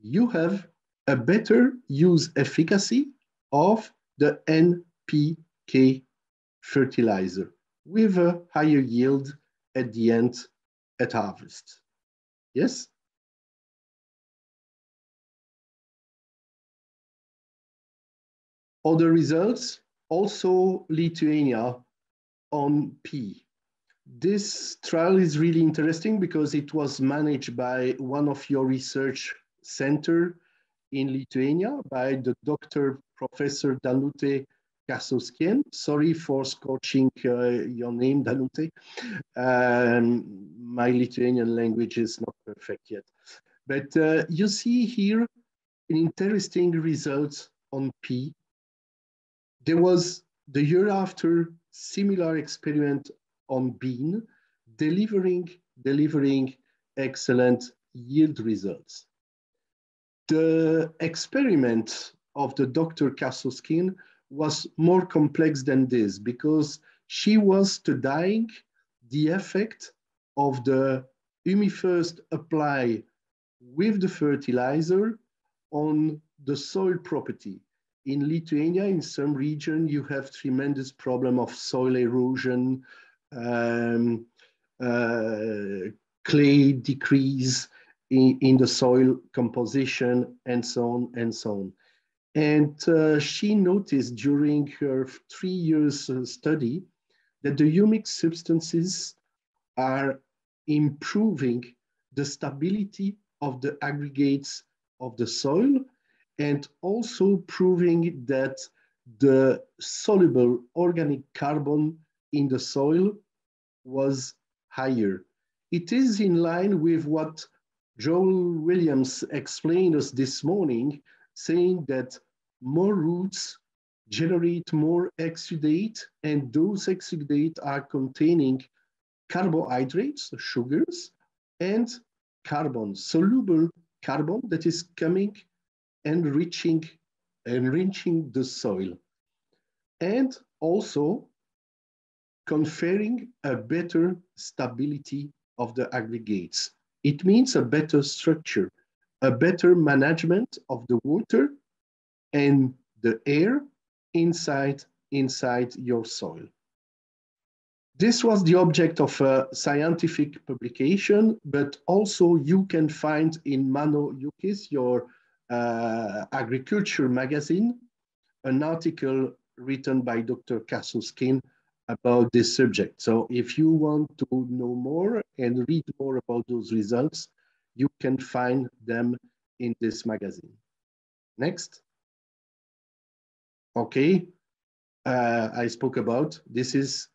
you have a better use efficacy of the NPK fertilizer with a higher yield at the end at harvest. Yes? Other results, also Lithuania on P. This trial is really interesting because it was managed by one of your research center in Lithuania by the Dr. Professor Danute Kasauskienė. Sorry for scorching your name, Danute. My Lithuanian language is not perfect yet. But you see here an interesting result on P. There was the year after similar experiment on bean, delivering excellent yield results. The experiment of the Dr. Kasauskienė was more complex than this because she was studying the effect of the Humifirst apply with the fertilizer on the soil property. in Lithuania, in some region, you have tremendous problem of soil erosion, clay decrease in the soil composition, and so on and so on. And she noticed during her 3 years study that the humic substances are improving the stability of the aggregates of the soil, and also proving that the soluble organic carbon in the soil was higher. It is in line with what Joel Williams explained us this morning, saying that more roots generate more exudate, and those exudate are containing carbohydrates, sugars, and carbon, soluble carbon that is coming enriching the soil, and also conferring a better stability of the aggregates. It means a better structure, a better management of the water and the air inside your soil. This was the object of a scientific publication, but also you can find in Mano Yukis, your agriculture magazine, an article written by Dr. Kasuskin about this subject. So if you want to know more and read more about those results, you can find them in this magazine. Next. Okay, I spoke about, these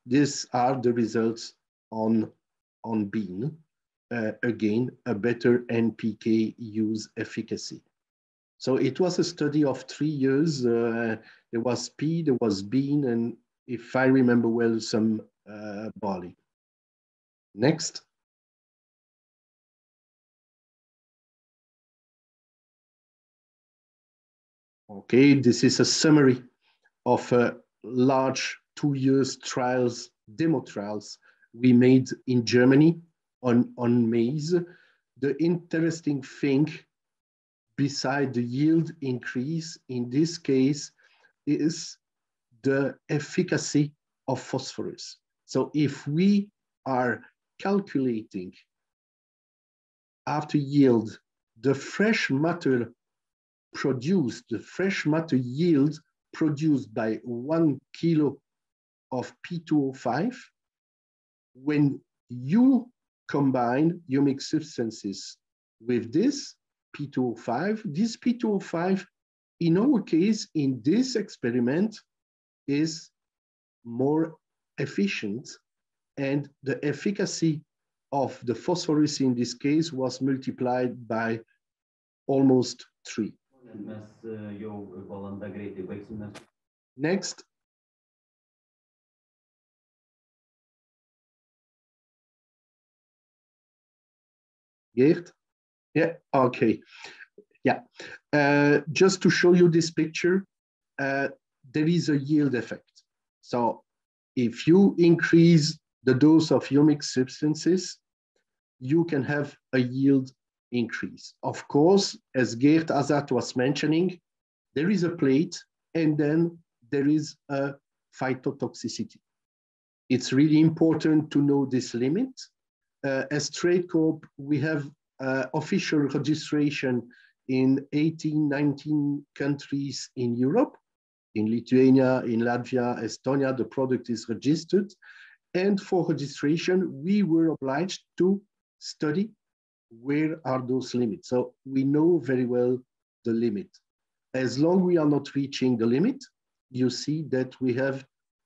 are the results on bean. Again, a better NPK use efficacy. So it was a study of 3 years. There was pea, there was bean, and if I remember well, some barley. Next. Okay, this is a summary of a large 2 years trials, demo trials we made in Germany on maize. The interesting thing beside the yield increase in this case is the efficacy of phosphorus. So if we are calculating after yield the fresh matter produced, the fresh matter yield produced by 1 kilo of P2O5, when you combine humic substances with this P2O5, this P2O5, in our case, in this experiment, is more efficient, and the efficacy of the phosphorus in this case was multiplied by almost 3. Next. Geert? Yeah, okay. Yeah, just to show you this picture, there is a yield effect. So if you increase the dose of humic substances, you can have a yield increase. Of course, as Geert Azat was mentioning, there is a plate and then there is a phytotoxicity. It's really important to know this limit. As Trade Corp, we have official registration in 18, 19 countries in Europe. In Lithuania, in Latvia, Estonia, the product is registered. And for registration, we were obliged to study where are those limits. So we know very well the limit. As long as we are not reaching the limit, you see that we have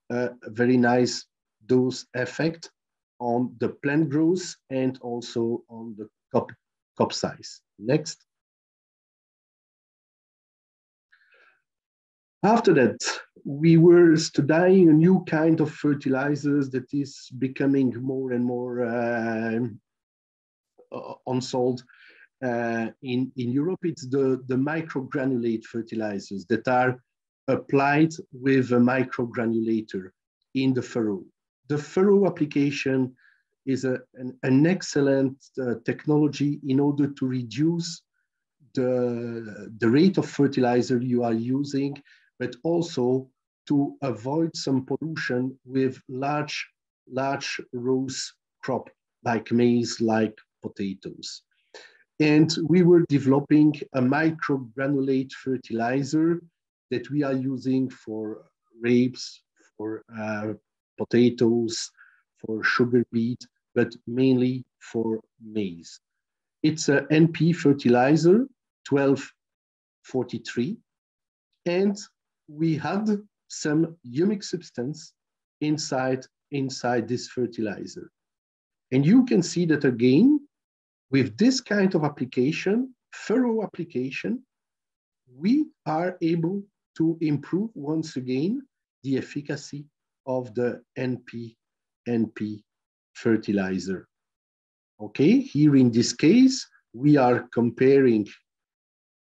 a very nice dose effect on the plant growth and also on the cup size. Next. After that, we were studying a new kind of fertilizers that is becoming more and more unsold in Europe. It's the microgranulate fertilizers that are applied with a microgranulator in the furrow. The furrow application is an excellent technology in order to reduce the rate of fertilizer you are using but also to avoid some pollution with large rows crop like maize, like potatoes. And we were developing a microgranulate fertilizer that we are using for grapes, for potatoes, for sugar beet, but mainly for maize. It's a NP fertilizer, 1243, and we had some humic substance inside this fertilizer. And you can see that again, with this kind of application, thorough application, we are able to improve once again the efficacy of the NP fertilizer. Okay, here in this case, we are comparing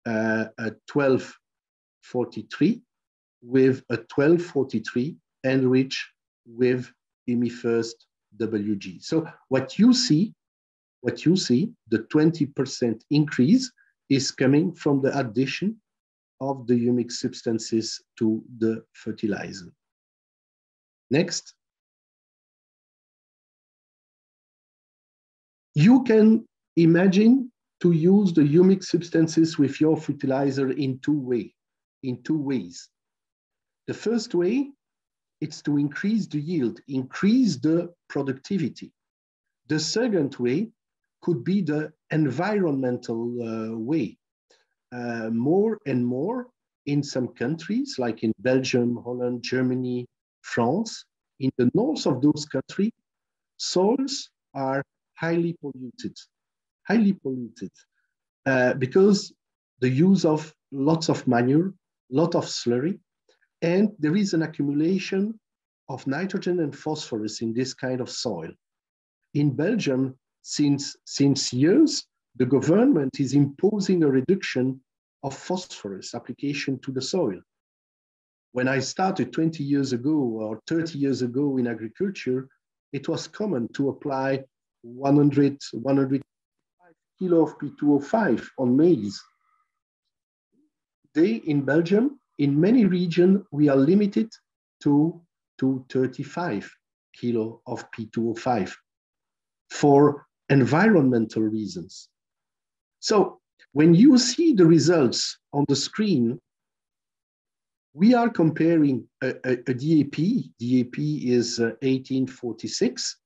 a 1243 with a 1243 enriched with IMIFIRST WG. So what you see, the 20% increase is coming from the addition of the humic substances to the fertilizer. Next. You can imagine to use the humic substances with your fertilizer in two ways. The first way, it's to increase the yield, increase the productivity. The second way could be the environmental way. More and more in some countries, like in Belgium, Holland, Germany, France, in the north of those countries, soils are highly polluted because the use of lots of manure, lot of slurry, and there is an accumulation of nitrogen and phosphorus in this kind of soil. In Belgium, since years, the government is imposing a reduction of phosphorus application to the soil. When I started 20 years ago or 30 years ago in agriculture, it was common to apply 100 kilo of P2O5 on maize. Today in Belgium, in many regions, we are limited to 35 kilo of P2O5 for environmental reasons. So when you see the results on the screen, we are comparing a DAP. DAP is 1846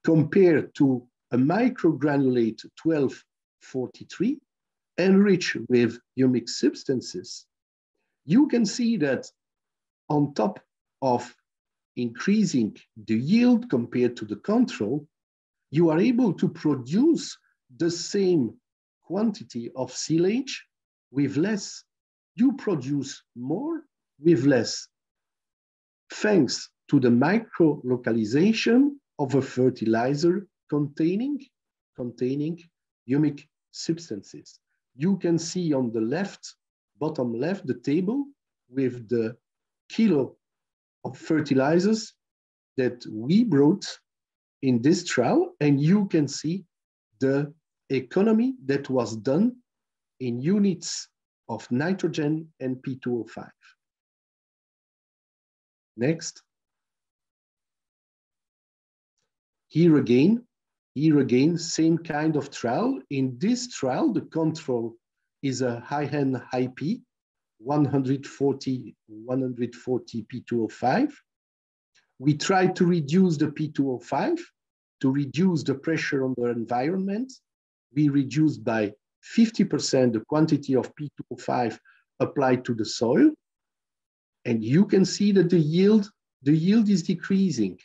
compared to a microgranulate 1243 enriched with humic substances. You can see that on top of increasing the yield compared to the control, you are able to produce the same quantity of silage with less. You produce more with less, thanks to the micro-localization of a fertilizer containing humic substances. You can see on the left, bottom left, the table with the kilo of fertilizers that we brought in this trial, and you can see the economy that was done in units of nitrogen and P2O5. Next. Here again, same kind of trial. In this trial, the control is a high-N, high-P, 140 P2O5. We try to reduce the P2O5 to reduce the pressure on the environment. We reduced by 50% the quantity of P2O5 applied to the soil. And you can see that the yield is decreasing.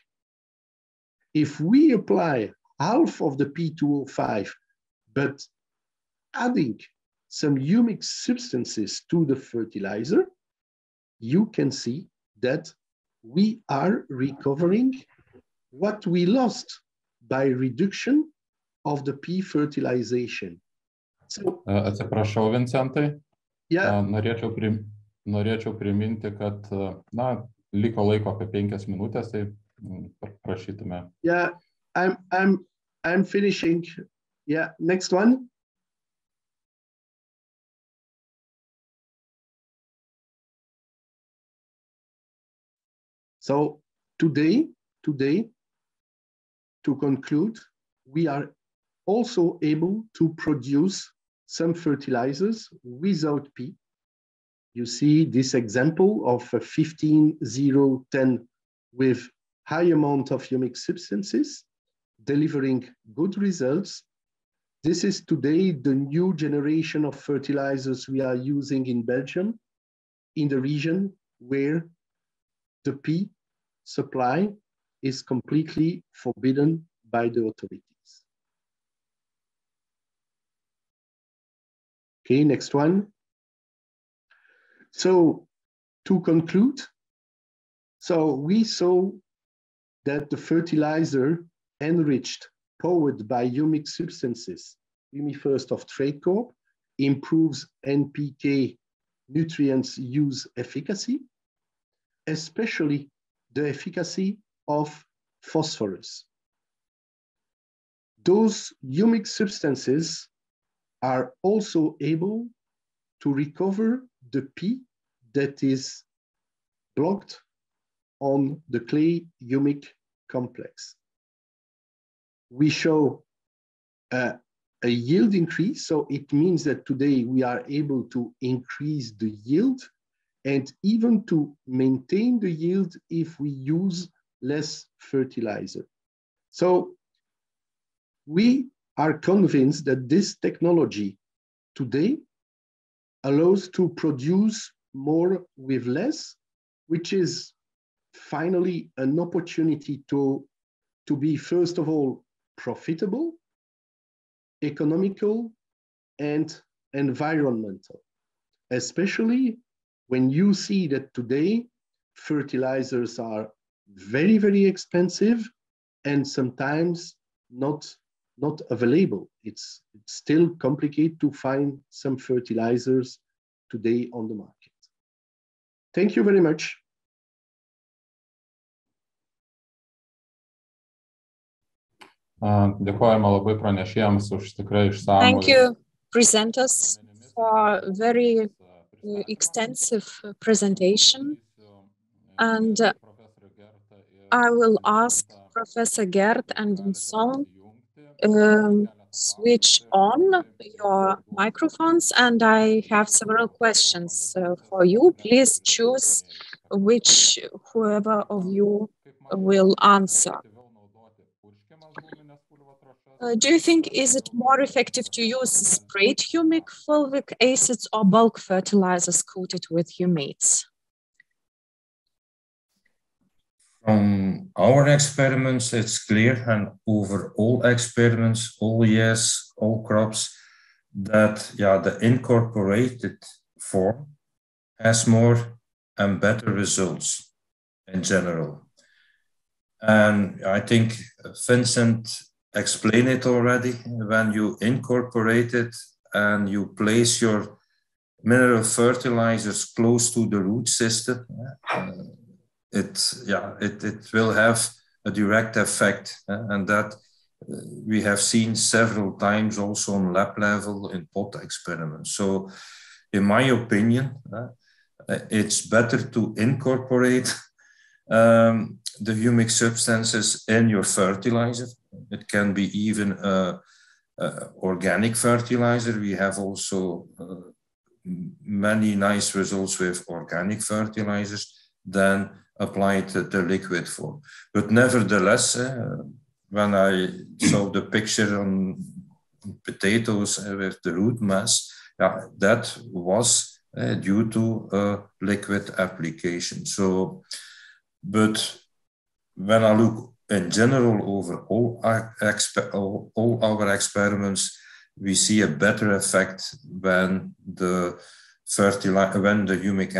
If we apply half of the P2O5, but adding some humic substances to the fertilizer, you can see that we are recovering what we lost by reduction of the P fertilization. So, atsiprašau, Vincentai. Yeah. Norėčiau priminti, kad liko laiko apie 5 minutės, tai prašytume. Yeah, I'm finishing. Yeah, next one. So today, to conclude, we are also able to produce some fertilizers without P. You see this example of a 15-0-10 with high amount of humic substances, delivering good results. This is today the new generation of fertilizers we are using in Belgium, in the region where the P supply is completely forbidden by the authorities. Okay, next one. So to conclude, so we saw that the fertilizer enriched, powered by humic substances, first of Trade Corp, improves NPK nutrients use efficacy, especially the efficacy of phosphorus. Those humic substances are also able to recover the P that is blocked on the clay humic complex. We show a yield increase, so it means that today we are able to increase the yield and even to maintain the yield if we use less fertilizer. So we are convinced that this technology today allows to produce more with less, which is finally an opportunity to be, first of all, profitable, economical, and environmental, especially when you see that today fertilizers are very, very expensive and sometimes not available. It's still complicated to find some fertilizers today on the market. Thank you very much. Dėkojame labai pranešėjams už tikrai išsamų. Thank you, presenters, for very extensive presentation. And I will ask Professor Gert and Vincent switch on your microphones, and I have several questions for you. Please choose whoever of you will answer. Do you think is it more effective to use sprayed humic fulvic acids or bulk fertilizers coated with humates? From our experiments, it's clear, and over all experiments, all years, all crops, that the incorporated form has more and better results in general. And I think Vincent explained it already. When you incorporate it and you place your mineral fertilizers close to the root system, it will have a direct effect, and that we have seen several times also on lab level in pot experiments. So in my opinion, it's better to incorporate the humic substances in your fertilizer. It can be even organic fertilizer. We have also many nice results with organic fertilizers than applied the liquid form. But nevertheless, when I saw the picture on potatoes with the root mass, that was due to liquid application. So, but when I look in general over all our experiments, we see a better effect when the humic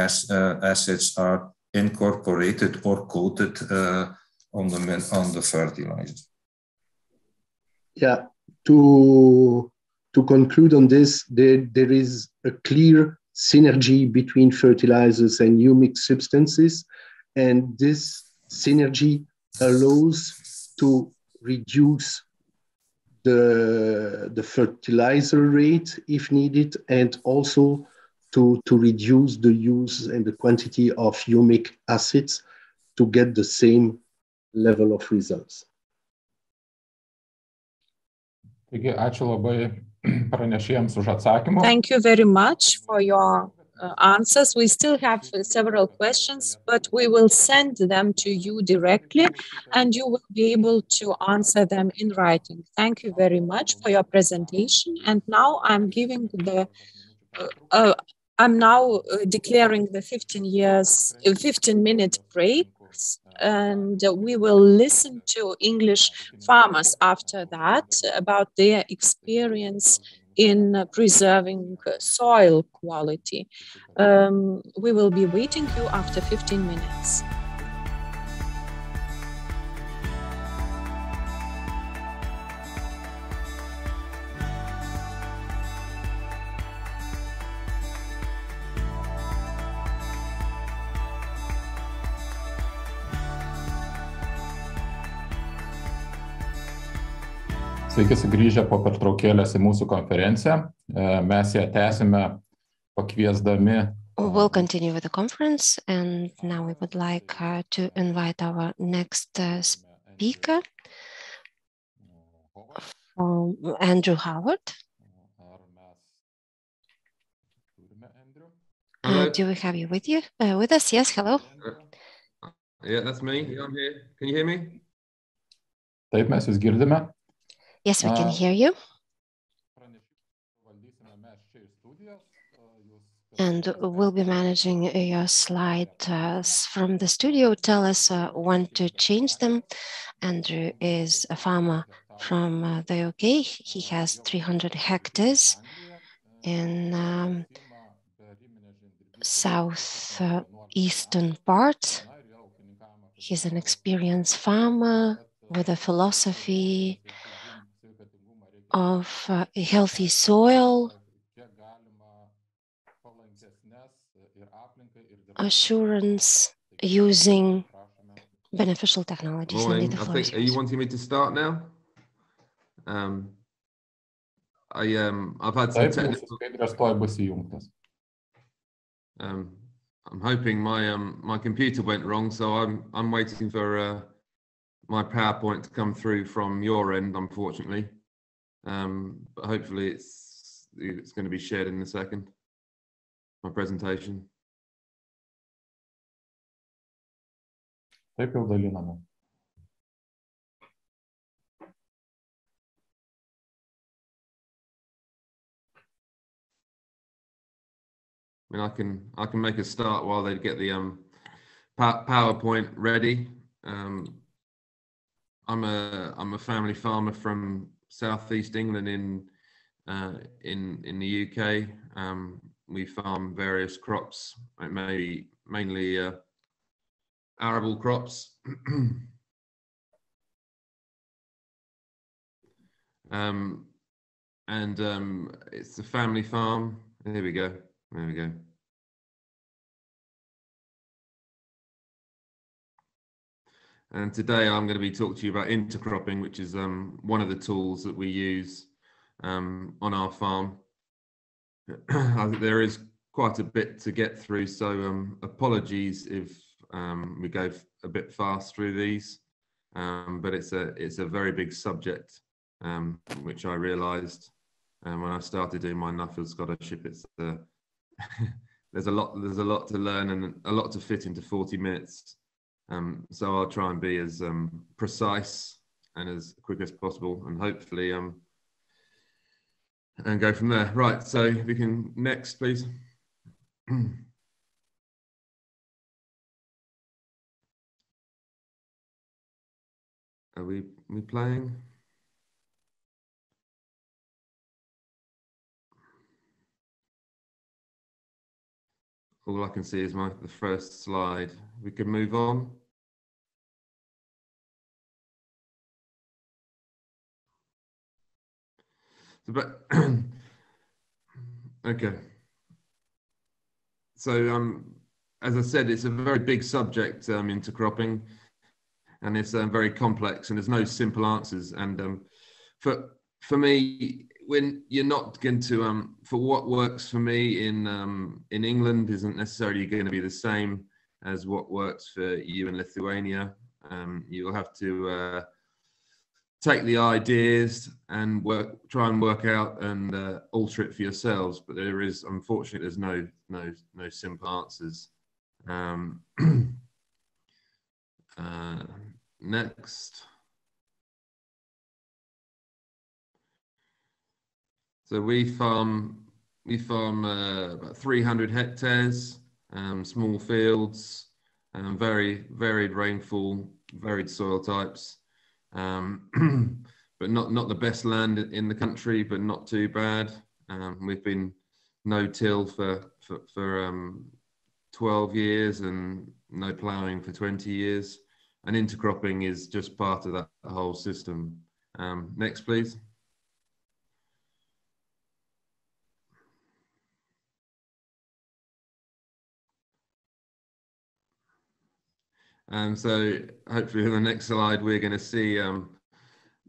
acids are incorporated or coated on the fertilizer. Yeah, to conclude on this, there is a clear synergy between fertilizers and humic substances, and this synergy allows to reduce the fertilizer rate if needed, and also to reduce the use and the quantity of humic acids to get the same level of results. Taigi, ačiū labai pranešėjams už atsakymą. Thank you very much for your answers. We still have several questions, but we will send them to you directly and you will be able to answer them in writing. Thank you very much for your presentation. And now I'm giving the, declaring the 15-minute break, and we will listen to English farmers after that about their experience in preserving soil quality. We will be waiting you after 15 minutes. Sveiki sugrįžę po pertraukėlės į mūsų konferenciją. Mes ją tęsime pakviesdami. We'll continue with the conference, and now we would like to invite our next speaker, Andrew Howard. Do we have you with us? Yes, hello. Yeah, that's me. I'm here. Can you hear me? Taip, mes jūs girdime. Yes, we can hear you. And we'll be managing your slides from the studio. Tell us when to change them. Andrew is a farmer from the UK. He has 300 hectares in southeastern part. He's an experienced farmer with a philosophy of a healthy soil, assurance using beneficial technologies. Morning. Are you wanting me to start now? I've had some technical. I'm hoping my computer went wrong, so I'm waiting for my PowerPoint to come through from your end, unfortunately. But hopefully it's going to be shared in a second, my presentation. Taip jau daliname. I mean, I can make a start while they get the PowerPoint ready. I'm a family farmer from Southeast England in the UK. We farm various crops, mainly arable crops. It's a family farm. There we go. There we go. And today I'm going to be talking to you about intercropping, which is one of the tools that we use on our farm. I think there is quite a bit to get through, so apologies if we go a bit fast through these, but it's a very big subject, which I realised when I started doing my Nuffield scholarship. It's there's a lot to learn and a lot to fit into 40 minutes. So I'll try and be as precise and as quick as possible, and hopefully and go from there. Right, so if we can next, please. Are we playing? All I can see is the first slide. We can move on. But okay. So as I said, it's a very big subject, intercropping, and it's very complex, and there's no simple answers. And for me, when you're not going to for what works for me in England isn't necessarily going to be the same as what works for you in Lithuania. You'll have to take the ideas and try and work out and alter it for yourselves. But there is, unfortunately, there's no simple answers. Next. So we farm about 300 hectares, small fields, very varied rainfall, varied soil types. But not the best land in the country, but not too bad. We've been no-till for 12 years and no ploughing for 20 years. And intercropping is just part of that whole system. Next, please. And so hopefully in the next slide, we're going to see,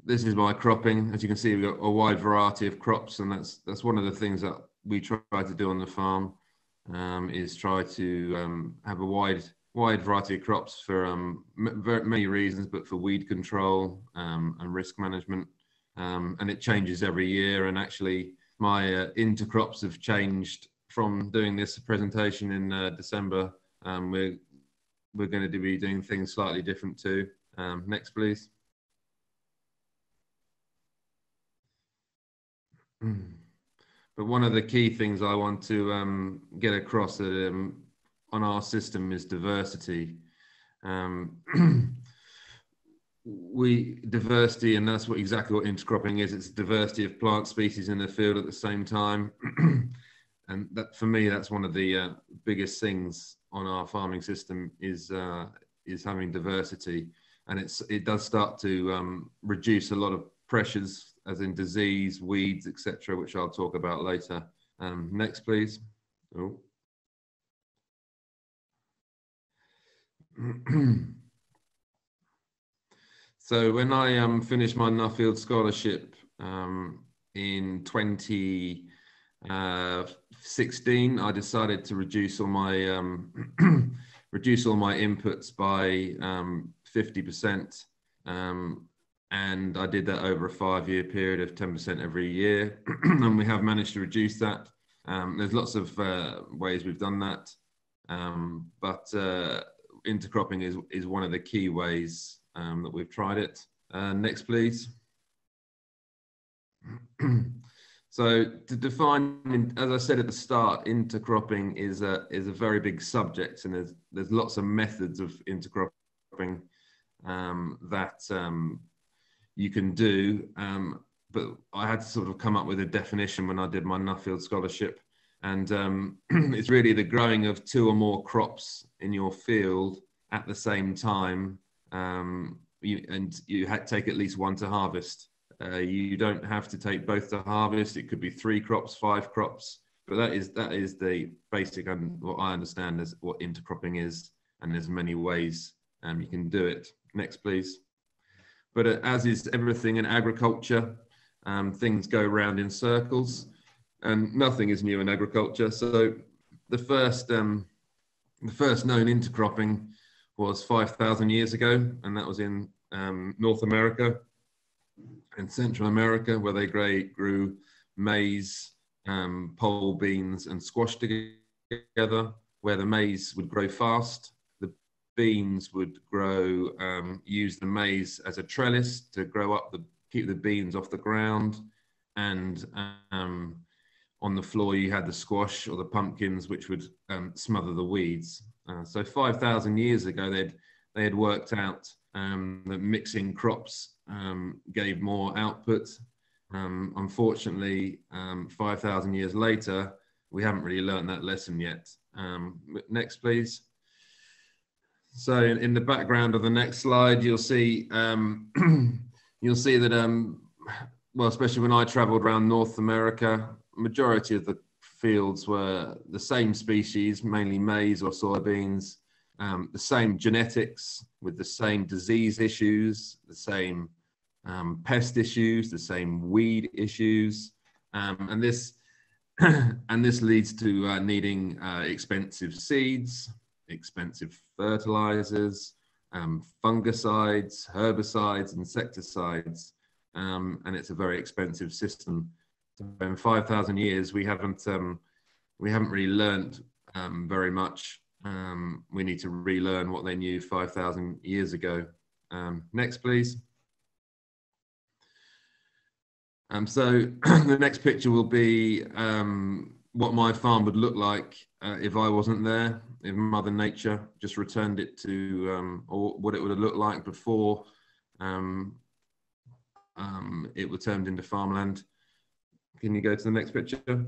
this is my cropping. As you can see, we've got a wide variety of crops, and that's one of the things that we try to do on the farm, is try to have a wide variety of crops for many reasons, but for weed control and risk management. And it changes every year. And actually, my intercrops have changed from doing this presentation in December. We're going to be doing things slightly different too. Next, please. But one of the key things I want to get across that, on our system is diversity. Diversity, and that's exactly what intercropping is. It's diversity of plant species in the field at the same time. And that, for me, that's one of the biggest things on our farming system is having diversity, and it does start to reduce a lot of pressures, as in disease, weeds, etc., which I'll talk about later. Next, please. Oh. So when I finished my Nuffield scholarship in 2016, I decided to reduce all my inputs by 50%, and I did that over a 5-year period of 10% every year, and we have managed to reduce that. There's lots of ways we've done that, but intercropping is one of the key ways that we've tried it. Next, please. So to define, as I said at the start, intercropping is a very big subject, and there's lots of methods of intercropping that you can do. But I had to sort of come up with a definition when I did my Nuffield scholarship, and it's really the growing of 2 or more crops in your field at the same time, you take at least one to harvest. You don't have to take both to harvest. It could be 3 crops, 5 crops, but that is the basic, what I understand is what intercropping is, and there's many ways you can do it. Next, please. But as is everything in agriculture, things go round in circles, and nothing is new in agriculture. So the first known intercropping was 5,000 years ago, and that was in North America and Central America, where they grew maize, pole beans, and squash together, where the maize would grow fast. The beans would grow, use the maize as a trellis to grow up, keep the beans off the ground, and on the floor you had the squash or the pumpkins, which would smother the weeds. So 5,000 years ago, they had worked out that mixing crops gave more output. Unfortunately, 5,000 years later, we haven't really learned that lesson yet. Next, please. So in the background of the next slide, you'll see that, well, especially when I traveled around North America, majority of the fields were the same species, mainly maize or soybeans, the same genetics with the same disease issues, the same pest issues, the same weed issues, and this leads to needing expensive seeds, expensive fertilizers, fungicides, herbicides, insecticides, and it's a very expensive system. So in 5,000 years, we haven't really learned very much. We need to relearn what they knew 5,000 years ago. Next, please. So the next picture will be what my farm would look like if I wasn't there, if Mother Nature just returned it to, or what it would have looked like before it was turned into farmland. Can you go to the next picture?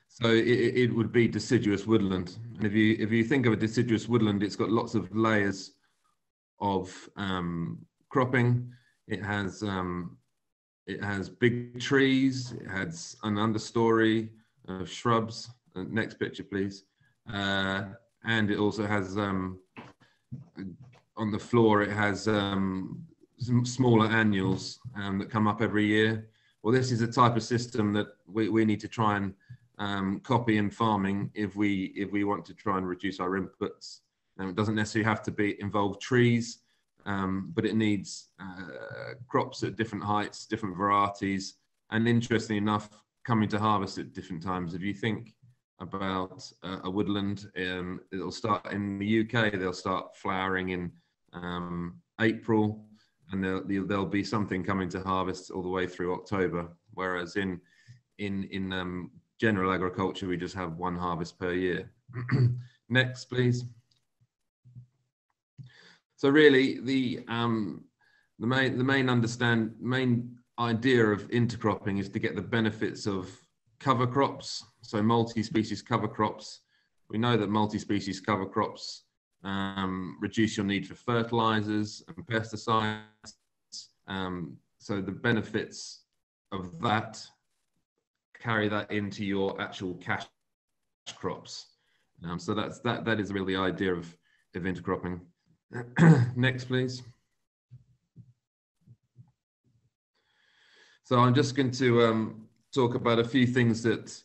So it would be deciduous woodland. And if you think of a deciduous woodland, it's got lots of layers of cropping. It has big trees. It has an understory of shrubs. Next picture, please. And it also has on the floor. It has some smaller annuals that come up every year. Well, this is a type of system that we need to try and copy in farming if we want to try and reduce our inputs. It doesn't necessarily have to involve trees, but it needs crops at different heights, different varieties, and interestingly enough, coming to harvest at different times. If you think about a woodland, it'll start in the UK. They'll start flowering in April, and there'll be something coming to harvest all the way through October. Whereas in general agriculture, we just have one harvest per year. Next, please. So really, the main idea of intercropping is to get the benefits of cover crops, so multi-species cover crops. We know that multi-species cover crops reduce your need for fertilizers and pesticides. So the benefits of that, carry that into your actual cash crops. So that is really the idea of intercropping. Next, please. So I'm just going to talk about a few things that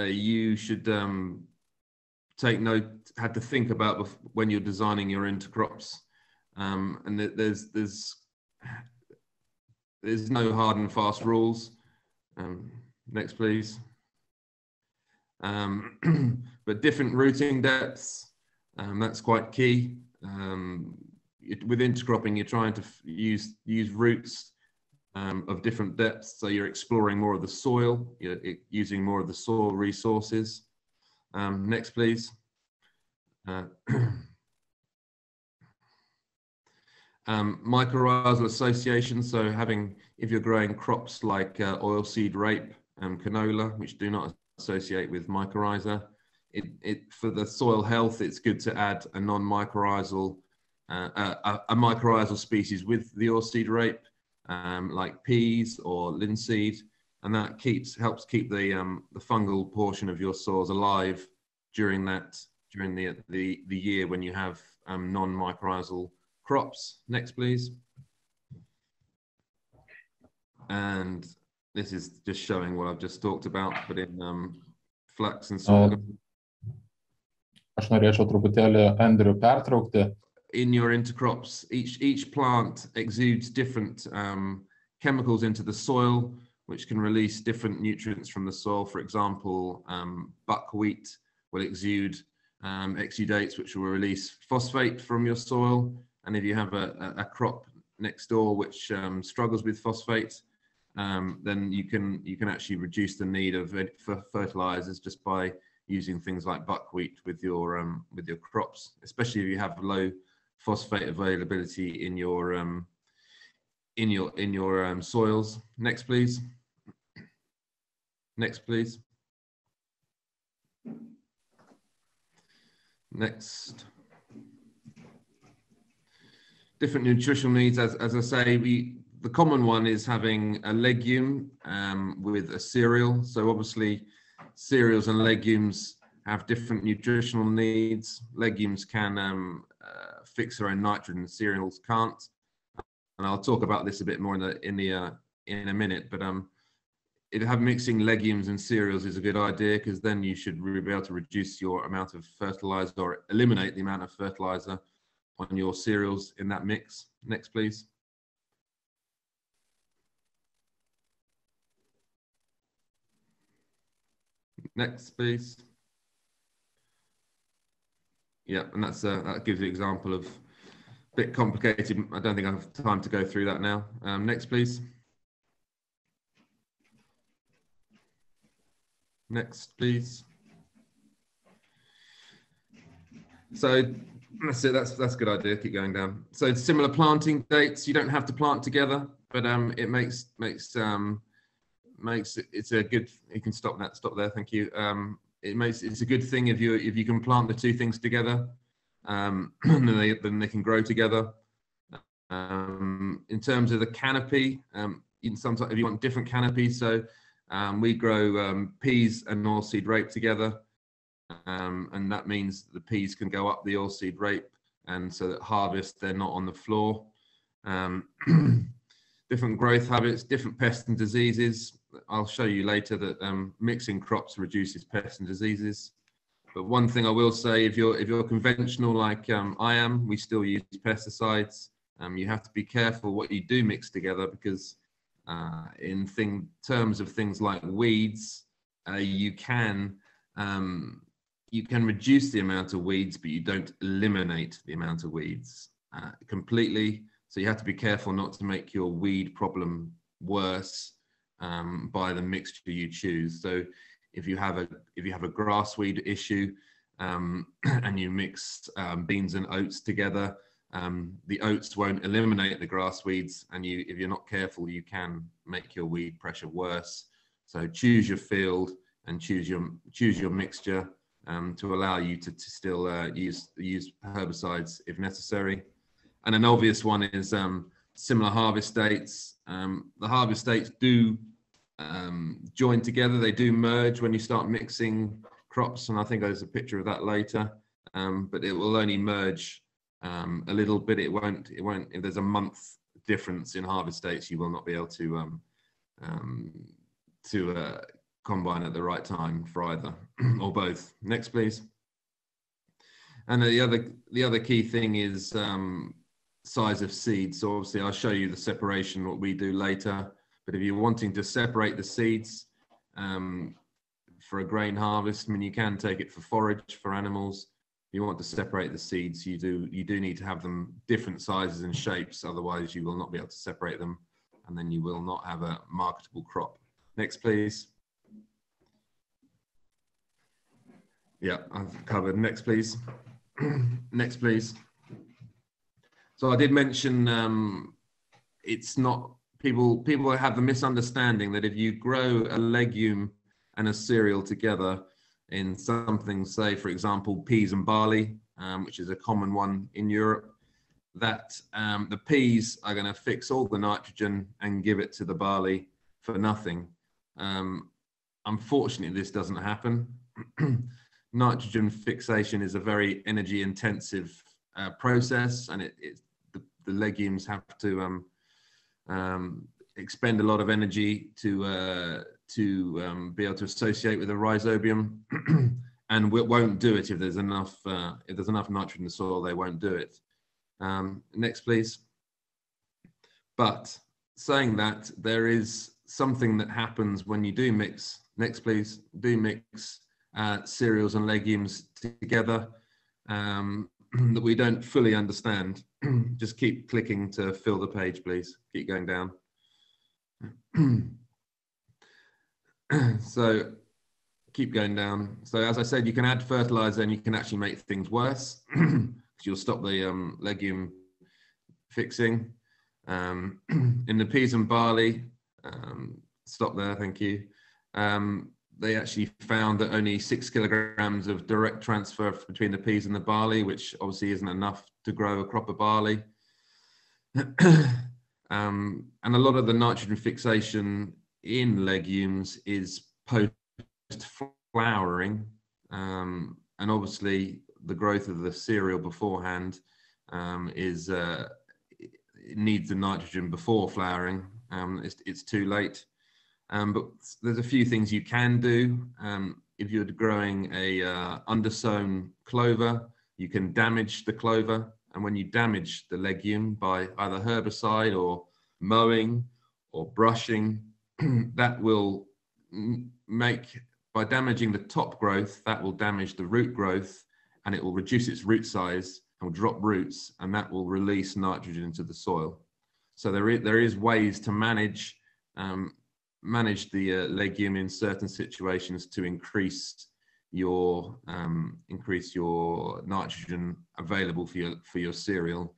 you should take note, had to think about when you're designing your intercrops. And there's no hard and fast rules. Next, please. But different rooting depths, that's quite key. With intercropping, you're trying to use roots of different depths, so you're exploring more of the soil, you're using more of the soil resources. Next, please. Mycorrhizal Association, so if you're growing crops like oilseed rape and canola, which do not associate with mycorrhiza, for the soil health, it's good to add a non-mycorrhizal, a mycorrhizal species with the oilseed rape, like peas or linseed, and that helps keep the fungal portion of your soils alive during the year when you have non-mycorrhizal crops. Next, please. And this is just showing what I've just talked about, but in flax and sorghum. Aš norėčiau truputėlį Andrew pertraukti. In your intercrops, each plant exudes different chemicals into the soil, which can release different nutrients from the soil. For example, buckwheat will exude exudates, which will release phosphate from your soil. And if you have a crop next door which struggles with phosphate, then you can actually reduce the need for fertilizers just by using things like buckwheat with your crops, especially if you have low phosphate availability in your soils. Next, please. Next, please. Next. Different nutritional needs, as I say, the common one is having a legume with a cereal. So obviously cereals and legumes have different nutritional needs. Legumes can fix their own nitrogen, cereals can't. And I'll talk about this a bit more in a minute. But mixing legumes and cereals is a good idea, because then you should be able to reduce your amount of fertilizer, or eliminate the amount of fertilizer on your cereals in that mix. Next, please. Next, please. Yeah, and that's that gives you an example of a bit complicated. I don't think I have time to go through that now. Next, please. Next, please. So that's it. That's a good idea. Keep going down. So similar planting dates. You don't have to plant together, but it makes it's a good. You can stop that. Stop there. Thank you. It's a good thing if you can plant the two things together, then they can grow together. In terms of the canopy, sometimes if you want different canopies, so we grow peas and oilseed rape together, and that means the peas can go up the oilseed rape, and so that harvest they're not on the floor. Different growth habits, different pests and diseases. I'll show you later that mixing crops reduces pests and diseases. But one thing I will say, if you're conventional like I am, we still use pesticides. You have to be careful what you do mix together, because in terms of things like weeds, you can reduce the amount of weeds, but you don't eliminate the amount of weeds completely. So you have to be careful not to make your weed problem worse by the mixture you choose. So if you have a grass weed issue and you mix beans and oats together, the oats won't eliminate the grass weeds, and if you're not careful, you can make your weed pressure worse. So choose your field and choose your mixture to allow you to still use herbicides if necessary. And an obvious one is similar harvest dates. The harvest dates do join together. They do merge when you start mixing crops, and I think there's a picture of that later. But it will only merge a little bit. It won't. If there's a month difference in harvest dates, you will not be able to combine at the right time for either or both. Next, please. And the other key thing is size of seeds. So obviously I'll show you the separation, what we do later. But if you're wanting to separate the seeds for a grain harvest, I mean, you can take it for forage for animals. If you want to separate the seeds, you do need to have them different sizes and shapes. Otherwise, you will not be able to separate them, and then you will not have a marketable crop. Next, please. Yeah, I've covered. Next, please. Next, please. So I did mention it's not, people have the misunderstanding that if you grow a legume and a cereal together in something, say, for example, peas and barley, which is a common one in Europe, that the peas are going to fix all the nitrogen and give it to the barley for nothing. Unfortunately, this doesn't happen. Nitrogen fixation is a very energy intensive process, and the legumes have to expend a lot of energy to be able to associate with the rhizobium, and won't do it if there's enough nitrogen in the soil. They won't do it. Next, please. But saying that, there is something that happens when you do mix. Next, please. Do mix cereals and legumes together that we don't fully understand. Just keep clicking to fill the page, please. Keep going down. So keep going down. So as I said, you can add fertilizer and you can actually make things worse, because you'll stop the legume fixing. In the peas and barley, stop there, thank you. They actually found that only 6 kilograms of direct transfer between the peas and the barley, which obviously isn't enough to grow a crop of barley. And a lot of the nitrogen fixation in legumes is post-flowering, and obviously the growth of the cereal beforehand it needs the nitrogen before flowering. It's too late. But there's a few things you can do. If you're growing a undersown clover, you can damage the clover. And when you damage the legume by either herbicide or mowing or brushing, that will make, by damaging the top growth, that will damage the root growth, and it will reduce its root size and will drop roots, and that will release nitrogen into the soil. So there is ways to manage the legume in certain situations to increase your nitrogen available for your cereal,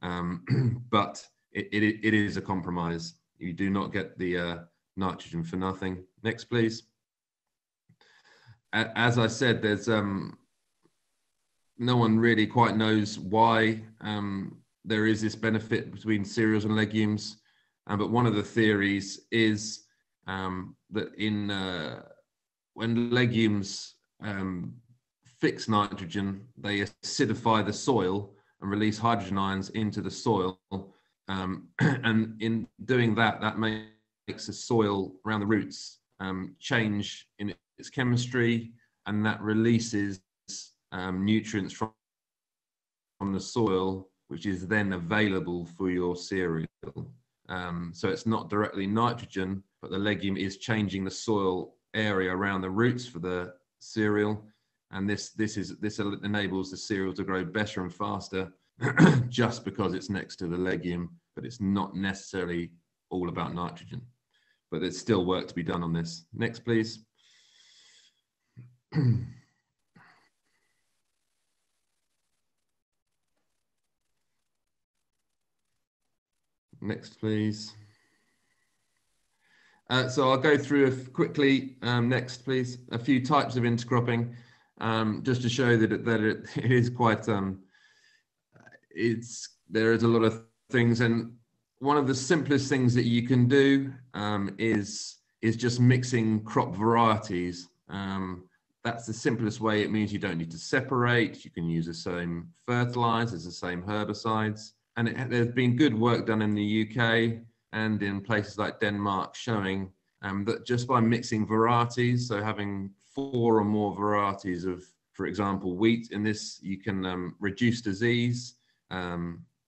but it is a compromise. You do not get the nitrogen for nothing. Next, please. As I said, there's no one really quite knows why there is this benefit between cereals and legumes, but one of the theories is that when legumes fix nitrogen, they acidify the soil and release hydrogen ions into the soil, and in doing that, that makes the soil around the roots change in its chemistry, and that releases nutrients from the soil, which is then available for your cereal. So it's not directly nitrogen, but the legume is changing the soil area around the roots for the cereal, and this enables the cereal to grow better and faster just because it's next to the legume, but it's not necessarily all about nitrogen. But there's still work to be done on this. Next, please. Next, please. So I'll go through quickly. Next, please. A few types of intercropping, just to show that it is quite. There is a lot of things, and one of the simplest things that you can do is just mixing crop varieties. That's the simplest way. It means you don't need to separate. You can use the same fertilizers, the same herbicides. And there's been good work done in the UK and in places like Denmark showing that just by mixing varieties, so having 4 or more varieties of, for example, wheat in this, you can reduce disease,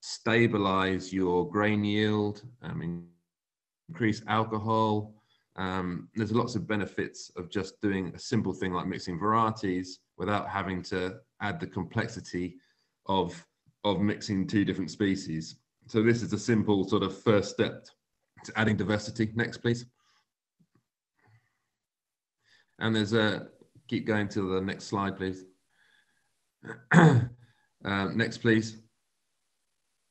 stabilize your grain yield, increase alcohol. There's lots of benefits of just doing a simple thing like mixing varieties without having to add the complexity of mixing 2 different species. So this is a simple sort of first step to adding diversity. Next, please. And there's keep going to the next slide, please. Next, please.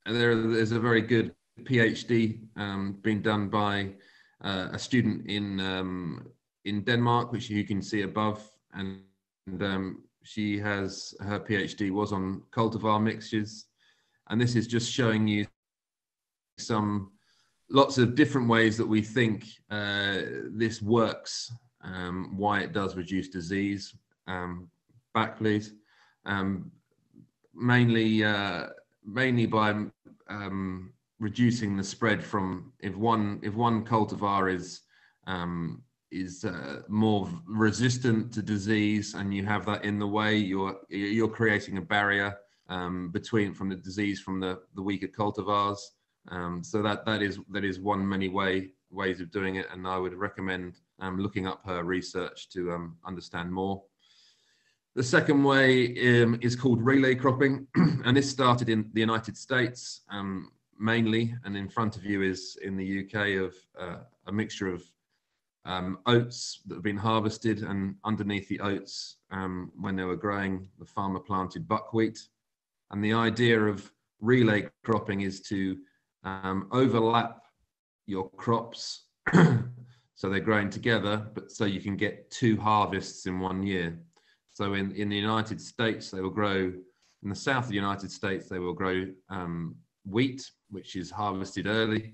And there's a very good PhD being done by a student in Denmark, which you can see above, and she has, her PhD was on cultivar mixtures, and this is just showing you lots of different ways that we think this works, why it does reduce disease. Back, please. Mainly by reducing the spread from, if one cultivar is more resistant to disease, and you have that in the way, you're creating a barrier from the disease from the weaker cultivars. So that is one many ways of doing it, and I would recommend looking up her research to understand more. The second way is called relay cropping, and this started in the United States mainly, and in front of you is in the UK of a mixture of oats that have been harvested, and underneath the oats, when they were growing, the farmer planted buckwheat. And the idea of relay cropping is to overlap your crops so they're growing together, but so you can get 2 harvests in 1 year. So in the United States, they will grow, in the south of the United States, they will grow wheat, which is harvested early,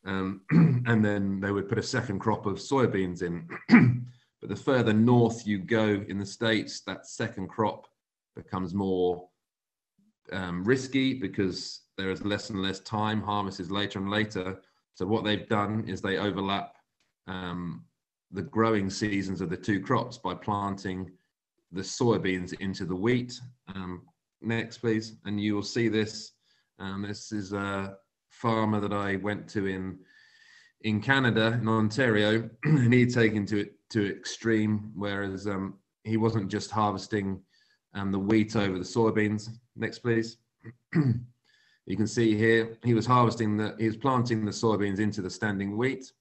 and then they would put a second crop of soybeans in. But the further north you go in the States, that second crop becomes more risky because there is less and less time, harvest is later and later. So what they've done is they overlap the growing seasons of the two crops by planting the soybeans into the wheat. Next, please. And you will see this. This is a farmer that I went to in Canada, in Ontario, and he'd taken it to extreme, whereas he wasn't just harvesting the wheat over the soybeans. Next, please. You can see here, he was planting the soybeans into the standing wheat.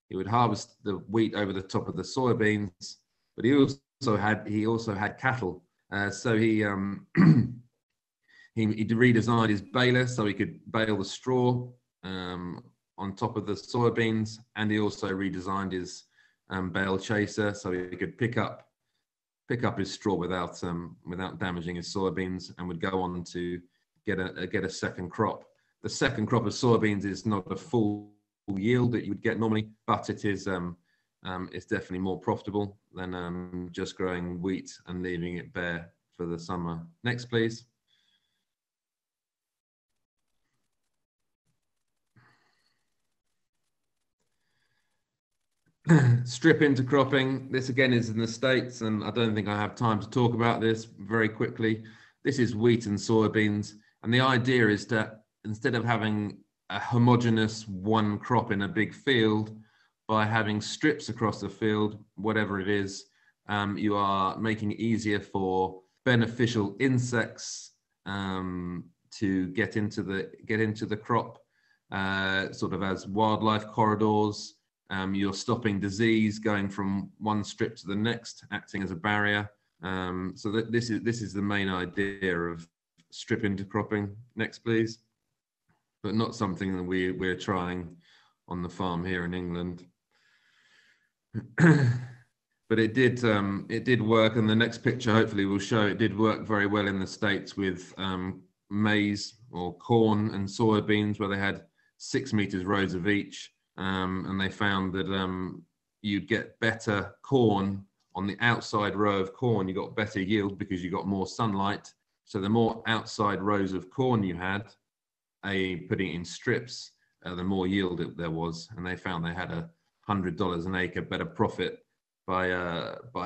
He would harvest the wheat over the top of the soybeans, but he also had cattle. So he redesigned his baler so he could bale the straw on top of the soybeans, and he also redesigned his bale chaser so he could pick up his straw without damaging his soybeans, and would go on to get a second crop. The second crop of soybeans is not a full yield that you would get normally, but it is it's definitely more profitable than just growing wheat and leaving it bare for the summer. Next, please. Strip intercropping. This again is in the States, and I don't think I have time to talk about this very quickly. This is wheat and soybeans, and the idea is that instead of having a homogeneous one crop in a big field, by having strips across the field, whatever it is, you are making it easier for beneficial insects to get into the crop, sort of as wildlife corridors. You're stopping disease going from one strip to the next, acting as a barrier. So this is the main idea of strip intercropping. Next, please. But not something that we're trying on the farm here in England. But it did work, and the next picture hopefully will show it did work very well in the States with maize or corn and soybeans, where they had 6 meters rows of each. And they found that you'd get better corn on the outside row of corn. You got better yield because you got more sunlight. So the more outside rows of corn you had, putting it in strips, the more yield there was. And they found they had $100 an acre better profit by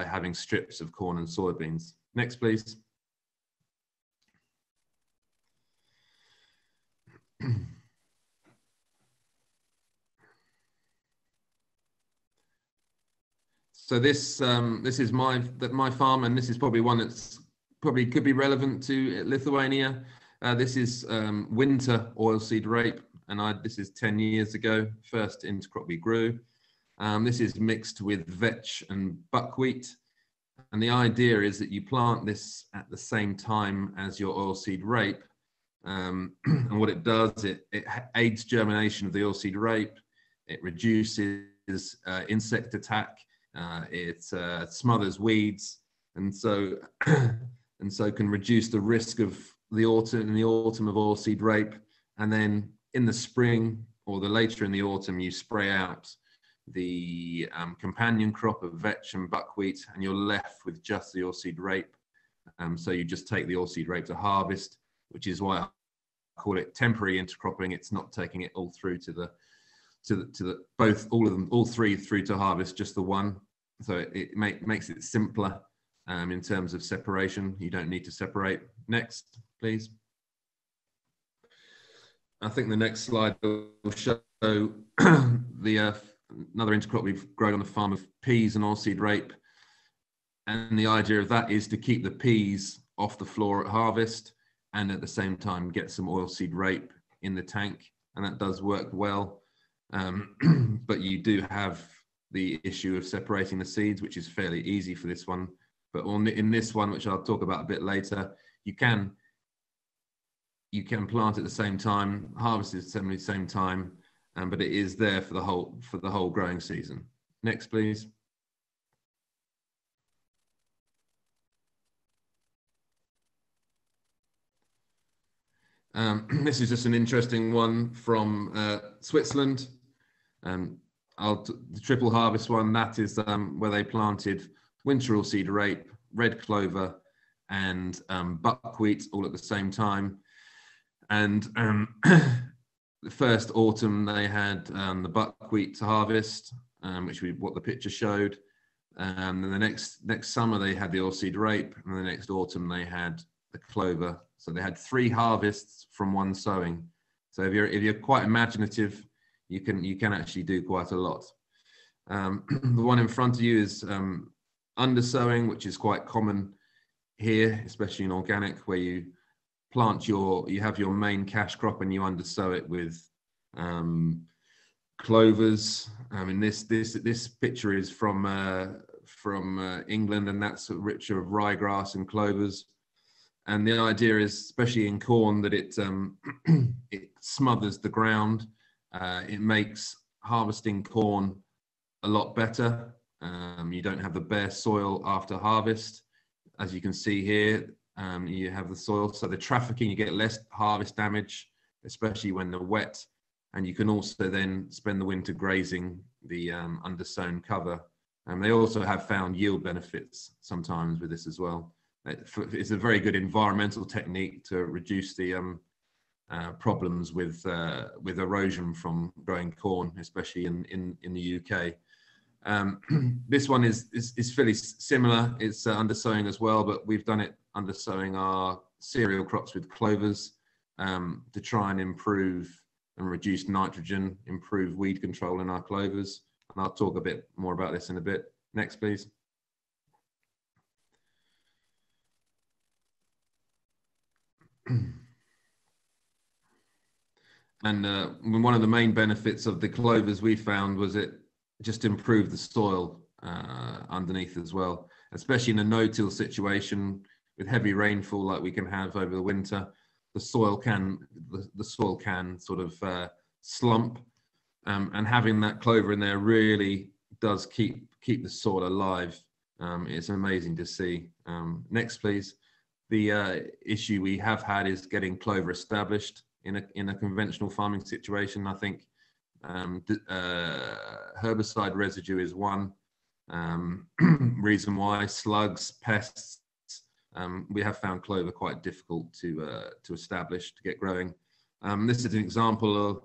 having strips of corn and soybeans. Next, please. So this is my farm, and this is probably one that's probably could be relevant to Lithuania. This is winter oilseed rape, and this is 10 years ago, first intercrop we grew. This is mixed with vetch and buckwheat, and the idea is that you plant this at the same time as your oilseed rape, and what it does, it aids germination of the oilseed rape, it reduces insect attack, it smothers weeds, and so can reduce the risk of the autumn of oilseed rape. And then in the spring or later in the autumn, you spray out the companion crop of vetch and buckwheat, and you're left with just the oilseed rape. So you just take the oilseed rape to harvest, which is why I call it temporary intercropping. It's not taking it all through to all three through to harvest, just the one. So it makes it simpler in terms of separation. You don't need to separate. Next, please. I think the next slide will show another intercrop we've grown on the farm of peas and oilseed rape. And the idea of that is to keep the peas off the floor at harvest, and at the same time get some oilseed rape in the tank, and that does work well. But you do have the issue of separating the seeds, which is fairly easy for this one. But in this one, which I'll talk about a bit later, you can plant at the same time, harvest at the same time, but it is there for the whole growing season. Next, please. This is just an interesting one from Switzerland. The triple harvest one, that is where they planted winter oilseed rape, red clover, and buckwheat all at the same time. And the first autumn they had the buckwheat to harvest, what the picture showed. And then the next summer they had the oilseed rape, and the next autumn they had the clover. So they had 3 harvests from one sowing. So if you're quite imaginative, you can actually do quite a lot. The one in front of you is undersowing, which is quite common here, especially in organic, where you plant you have your main cash crop and you undersow it with clovers. And this picture is from England, and that's richer of ryegrass and clovers. And the idea is, especially in corn, that it smothers the ground. It makes harvesting corn a lot better. You don't have the bare soil after harvest. As you can see here, you have the soil. So the trafficking, you get less harvest damage, especially when they're wet. And you can also then spend the winter grazing the undersown cover. And they also have found yield benefits sometimes with this as well. It's a very good environmental technique to reduce the problems with erosion from growing corn, especially in the UK. This one is fairly similar. It's undersowing as well, but we've done it undersowing our cereal crops with clovers to try and improve and reduce nitrogen, improve weed control in our clovers. And I'll talk a bit more about this in a bit. Next, please. And one of the main benefits of the clovers we found was it just improved the soil underneath as well, especially in a no-till situation with heavy rainfall like we can have over the winter. The soil can sort of slump, and having that clover in there really does keep the soil alive. It's amazing to see. Next, please. The issue we have had is getting clover established in a conventional farming situation. I think herbicide residue is one reason why. Slugs, pests. We have found clover quite difficult to establish, to get growing. This is an example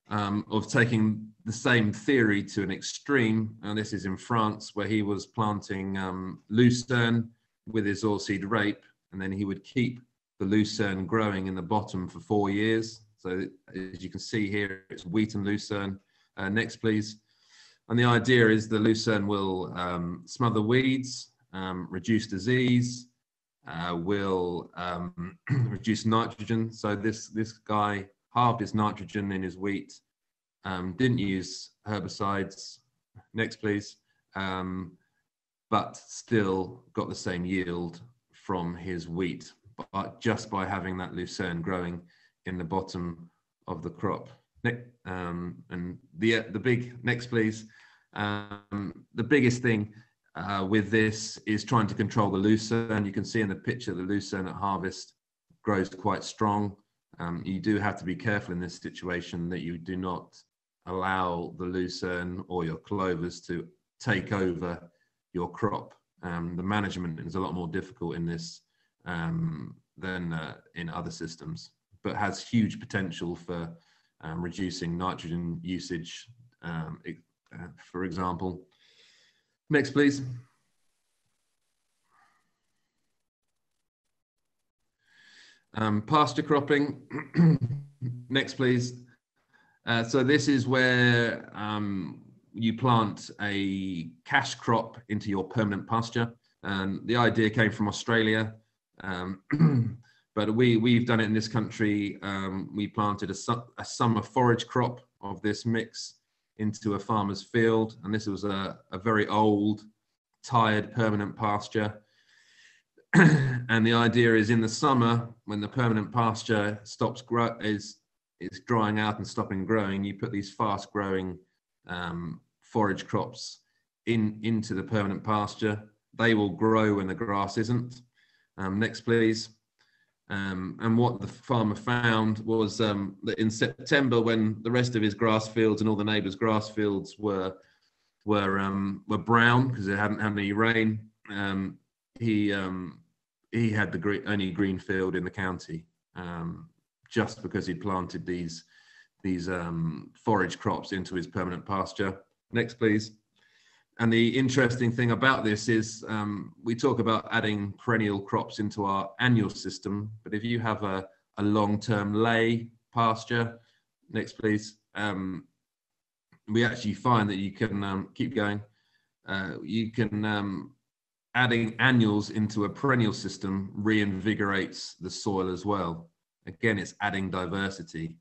of taking the same theory to an extreme. And this is in France, where he was planting lucerne with his oilseed rape, and then he would keep the lucerne growing in the bottom for 4 years. So as you can see here, it's wheat and lucerne. Next, please. And the idea is the lucerne will smother weeds, reduce disease, will reduce nitrogen. So this guy halved his nitrogen in his wheat, didn't use herbicides. Next, please. But still got the same yield from his wheat, but just by having that lucerne growing in the bottom of the crop. And the big, next please. The biggest thing with this is trying to control the lucerne. You can see in the picture the lucerne at harvest grows quite strong. You do have to be careful in this situation that you do not allow the lucerne or your clovers to take over your crop. The management is a lot more difficult in this than in other systems, but has huge potential for reducing nitrogen usage, for example. Next, please. Pasture cropping. Next, please. So this is where you plant a cash crop into your permanent pasture. The idea came from Australia, but we've done it in this country. We planted a summer forage crop of this mix into a farmer's field, and this was a very old, tired permanent pasture. And the idea is in the summer, when the permanent pasture is drying out and stopping growing, you put these fast-growing forage crops into the permanent pasture. They will grow when the grass isn't. Next, please. And what the farmer found was that in September, when the rest of his grass fields and all the neighbours' grass fields were brown because they hadn't had any rain, he had the only green field in the county, just because he'd planted these forage crops into his permanent pasture. Next, please. And the interesting thing about this is we talk about adding perennial crops into our annual system, but if you have a long-term lay pasture, next please, we actually find that you can keep going. You can adding annuals into a perennial system reinvigorates the soil as well. Again, it's adding diversity.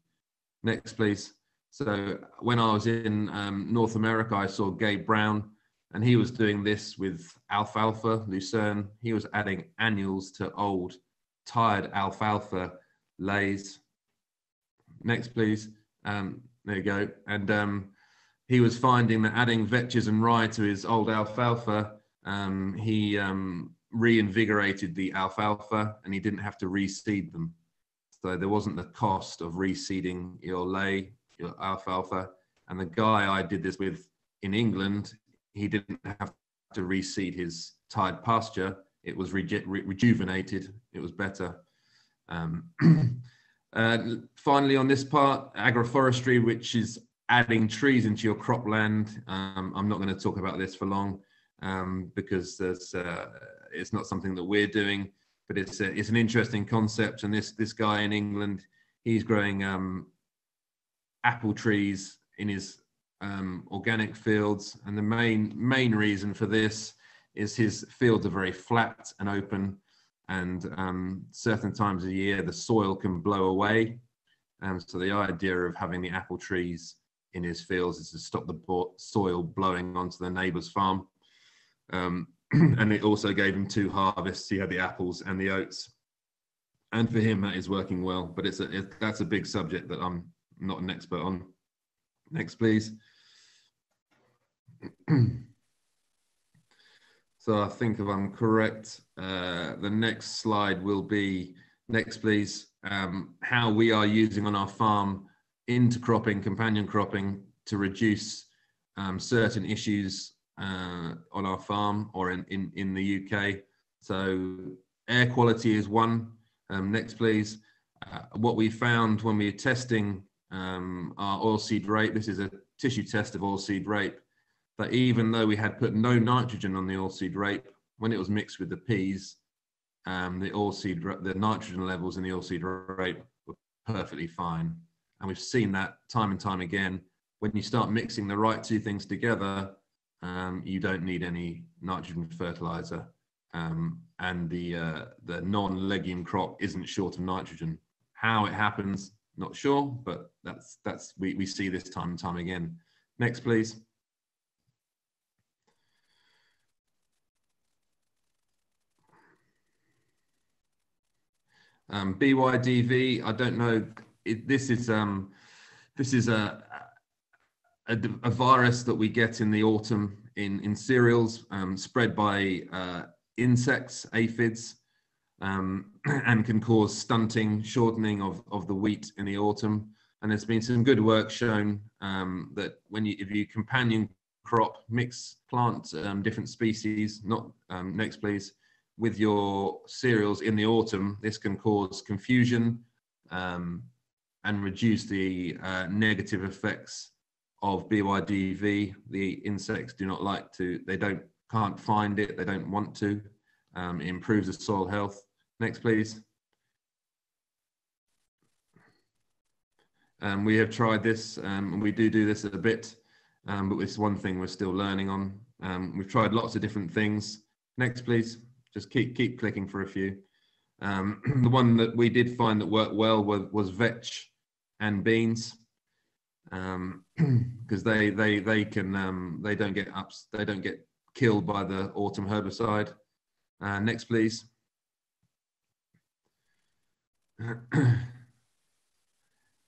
Next, please. So when I was in North America, I saw Gabe Brown, and he was doing this with alfalfa, lucerne. He was adding annuals to old, tired alfalfa lays. Next, please. There you go. And he was finding that adding vetches and rye to his old alfalfa, he reinvigorated the alfalfa, and he didn't have to reseed them. So there wasn't the cost of reseeding your lay, your alfalfa. And the guy I did this with in England, he didn't have to reseed his tied pasture. It was rejuvenated. It was better. Finally, on this part, agroforestry, which is adding trees into your cropland. I'm not going to talk about this for long because it's not something that we're doing, but it's an interesting concept. And this guy in England, he's growing apple trees in his organic fields, and the main reason for this is his fields are very flat and open, and certain times of the year the soil can blow away. So the idea of having the apple trees in his fields is to stop the soil blowing onto the neighbour's farm. And it also gave him 2 harvests. He had the apples and the oats, and for him that is working well. But that's a big subject that I'm not an expert on. Next, please. So I think if I'm correct, the next slide will be, next please, how we are using on our farm intercropping, companion cropping to reduce certain issues on our farm or in the UK. So air quality is one. Next please. What we found when we were testing our oilseed rape, this is a tissue test of oilseed rape, that even though we had put no nitrogen on the oilseed rape, when it was mixed with the peas, the nitrogen levels in the oilseed rape were perfectly fine. And we've seen that time and time again. When you start mixing the right 2 things together, you don't need any nitrogen fertilizer, and the non-legume crop isn't short of nitrogen. How it happens, not sure, but we see this time and time again. Next, please. BYDV, I don't know. This is a virus that we get in the autumn in cereals, spread by insects, aphids, and can cause stunting, shortening of the wheat in the autumn. And there's been some good work shown that if you companion crop, plant different species, next please, with your cereals in the autumn, this can cause confusion and reduce the negative effects of BYDV. The insects do not like to, can't find it, they don't want to. It improves the soil health. Next, please. We have tried this, and we do this a bit, but it's one thing we're still learning on. We've tried lots of different things. Next, please. Just keep clicking for a few. The one that we did find that worked well was vetch and beans, because they don't get killed by the autumn herbicide. Next, please.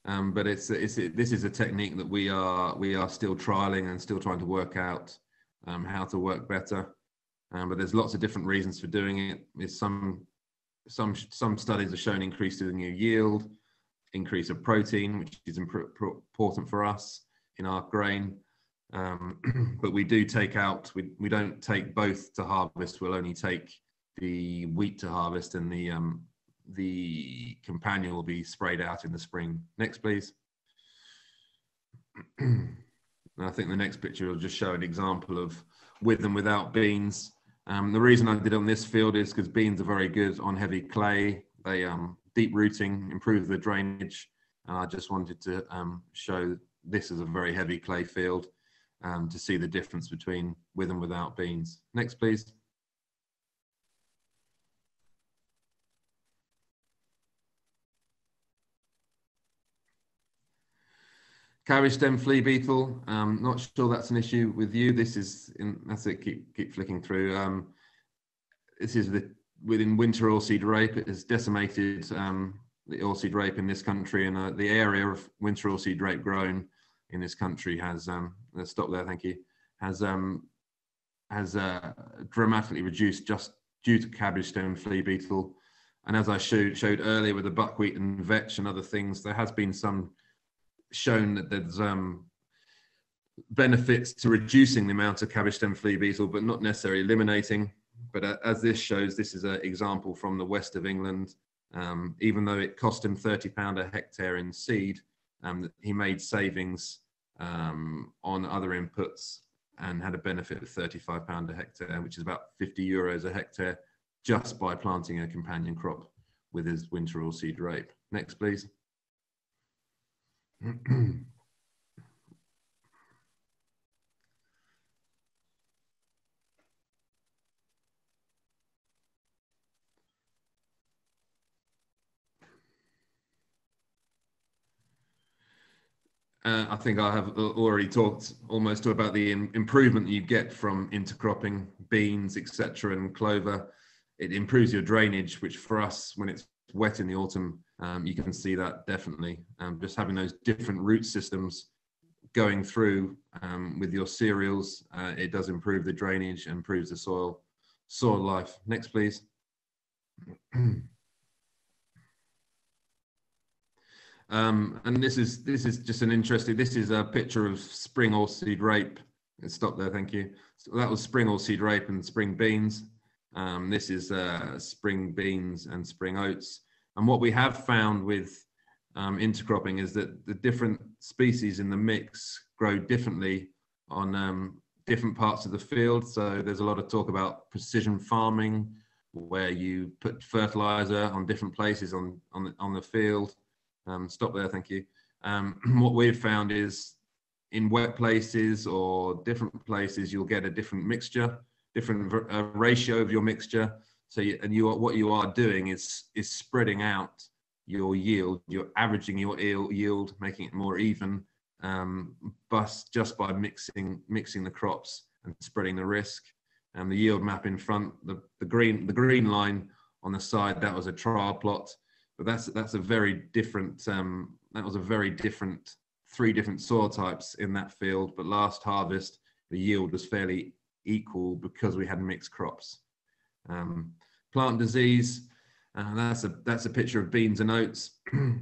But this is a technique that we are still trialing and still trying to work out how to work better. But there's lots of different reasons for doing it. There's some studies have shown increase in your yield, increase of protein, which is important for us in our grain. But we do take out, we don't take both to harvest. We'll only take the wheat to harvest, and the companion will be sprayed out in the spring. Next, please. And I think the next picture will just show an example of with and without beans. The reason I did it on this field is because beans are very good on heavy clay. They deep rooting, improve the drainage, and I just wanted to show this is a very heavy clay field to see the difference between with and without beans. Next, please. Cabbage stem flea beetle. Not sure that's an issue with you. This is that's it. Keep flicking through. This is within winter oilseed rape. It has decimated the oilseed rape in this country, and the area of winter oilseed rape grown in this country has let's stop there. Thank you. Has dramatically reduced just due to cabbage stem flea beetle. And as I showed earlier with the buckwheat and vetch and other things, there has been some shown that there's benefits to reducing the amount of cabbage stem flea beetle, but not necessarily eliminating. But as this shows, this is an example from the west of England. Even though it cost him £30 a hectare in seed, he made savings on other inputs and had a benefit of £35 a hectare, which is about €50 a hectare, just by planting a companion crop with his winter oilseed rape. Next, please. I think I have already talked almost about the improvement that you get from intercropping beans, etc., and clover. It improves your drainage, which for us, when it's wet in the autumn, you can see that definitely. Just having those different root systems going through with your cereals, it does improve the drainage and improves the soil life. Next, please. And this is just an interesting. This is a picture of spring oilseed rape. Stop there, thank you. So that was spring oilseed rape and spring beans. This is spring beans and spring oats. And what we have found with intercropping is that the different species in the mix grow differently on different parts of the field. So there's a lot of talk about precision farming, where you put fertilizer on different places on the field. Stop there, thank you. What we've found is in wet places or different places, you'll get a different mixture, different ratio of your mixture. So what you are doing is spreading out your yield. You're averaging your yield, making it more even, but just by mixing the crops and spreading the risk. And the yield map in front, the green line on the side, that was a trial plot. But that's a very different. That was a very different 3 different soil types in that field. But last harvest, the yield was fairly equal because we had mixed crops. Plant disease. That's a picture of beans and oats.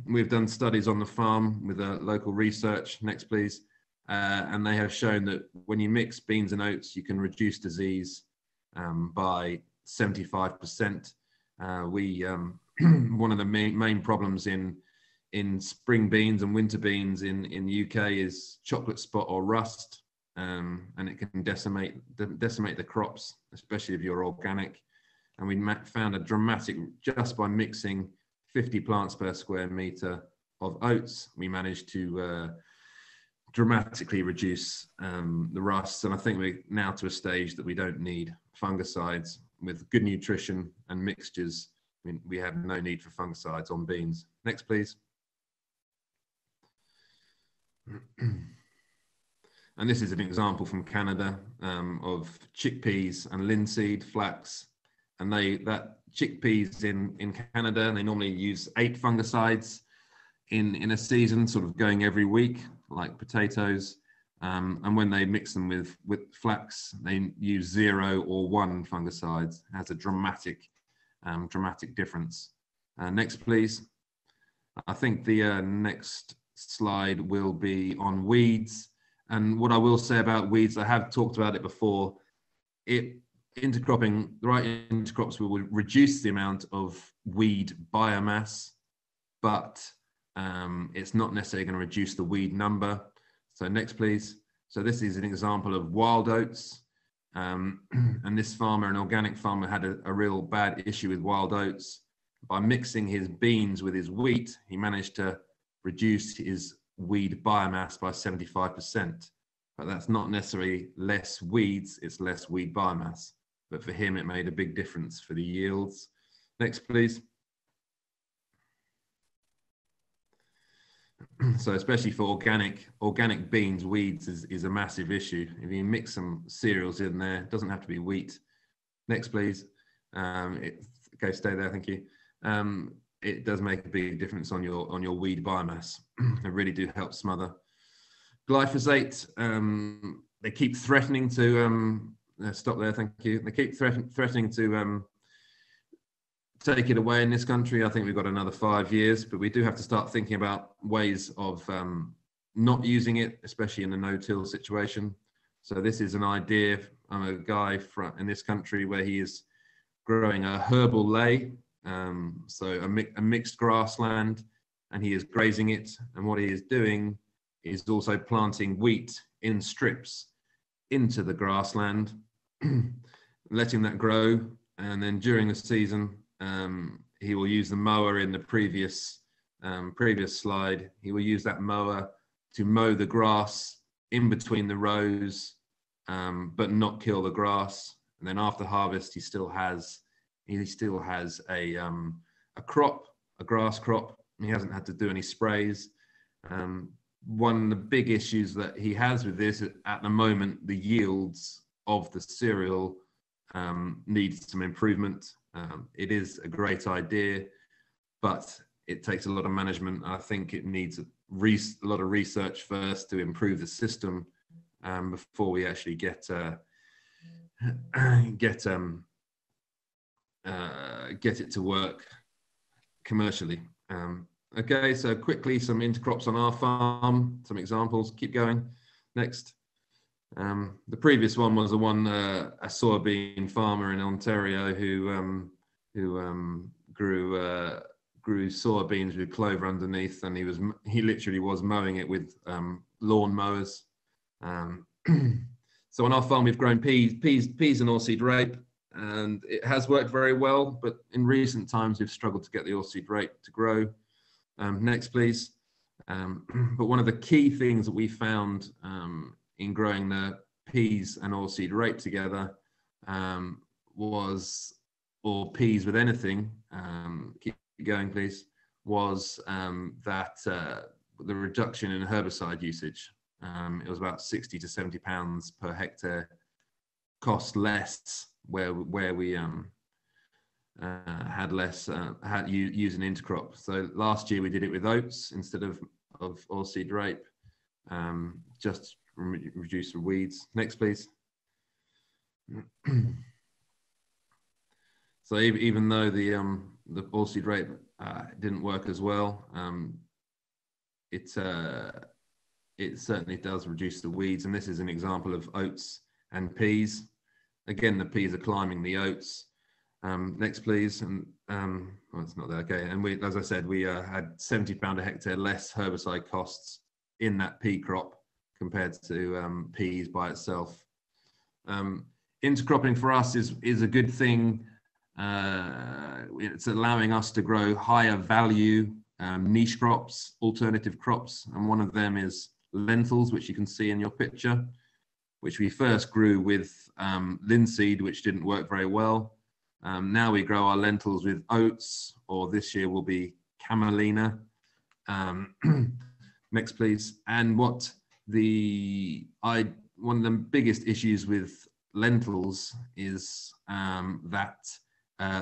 We've done studies on the farm with local research. Next, please. And they have shown that when you mix beans and oats, you can reduce disease by 75%. One of the main problems in spring beans and winter beans in the UK is chocolate spot or rust, and it can decimate the crops, especially if you're organic. And we found a dramatic, just by mixing 50 plants per square meter of oats, we managed to dramatically reduce the rust. And I think we're now to a stage that we don't need fungicides. With good nutrition and mixtures, we have no need for fungicides on beans. Next, please. And this is an example from Canada of chickpeas and linseed, flax. And that chickpeas in Canada, they normally use 8 fungicides in a season, sort of going every week, like potatoes. And when they mix them with flax, they use 0 or 1 fungicides. It has a dramatic difference. Next, please. I think the next slide will be on weeds. And what I will say about weeds, I have talked about it before. Intercropping, the right intercrops will reduce the amount of weed biomass, but it's not necessarily going to reduce the weed number. So next, please. So this is an example of wild oats. And this farmer, an organic farmer, had a real bad issue with wild oats. By mixing his beans with his wheat, he managed to reduce his weed biomass by 75%. But that's not necessarily less weeds, it's less weed biomass. But for him, it made a big difference for the yields. Next, please. So especially for organic beans, weeds is a massive issue. If you mix some cereals in there, it doesn't have to be wheat. Next, please. Okay, stay there, thank you. It does make a big difference on your weed biomass. They really do help smother. Glyphosate, they keep threatening to, stop there, thank you. They keep threatening to take it away in this country. I think we've got another 5 years, but we do have to start thinking about ways of not using it, especially in a no-till situation. So this is an idea from a guy in this country where he is growing a herbal ley, so a mixed grassland, and he is grazing it. And what he is doing is also planting wheat in strips into the grassland, letting that grow, and then during the season, he will use the mower in the previous slide. He will use that mower to mow the grass in between the rows, but not kill the grass. And then after harvest, he still has a crop, a grass crop. He hasn't had to do any sprays. One of the big issues that he has with this at the moment, the yields of the cereal needs some improvement. It is a great idea, but it takes a lot of management. I think it needs a lot of research first to improve the system before we actually get it to work commercially. Okay, so quickly some intercrops on our farm, some examples. Keep going. Next. The previous one was a soybean farmer in Ontario who grew soybeans with clover underneath, and he literally was mowing it with lawn mowers. So on our farm we've grown peas and oilseed rape, and it has worked very well, but in recent times we've struggled to get the oilseed rape to grow. Next, please. But one of the key things that we found in growing the peas and oilseed rape together or peas with anything, keep going please, was that the reduction in herbicide usage. It was about 60 to 70 pounds per hectare cost less where we had used an intercrop. So last year we did it with oats instead of oilseed rape, just reduce the weeds. Next, please. So even though the oilseed rape didn't work as well, it certainly does reduce the weeds. And this is an example of oats and peas. Again, the peas are climbing the oats. Next, please. And well, it's not there. Okay. And we, as I said, we had £70 a hectare less herbicide costs in that pea crop compared to peas by itself. Intercropping for us is a good thing. It's allowing us to grow higher value niche crops, alternative crops, and one of them is lentils, which you can see in your picture, which we first grew with linseed, which didn't work very well. Now we grow our lentils with oats, or this year will be camelina. Next, please. And one of the biggest issues with lentils is that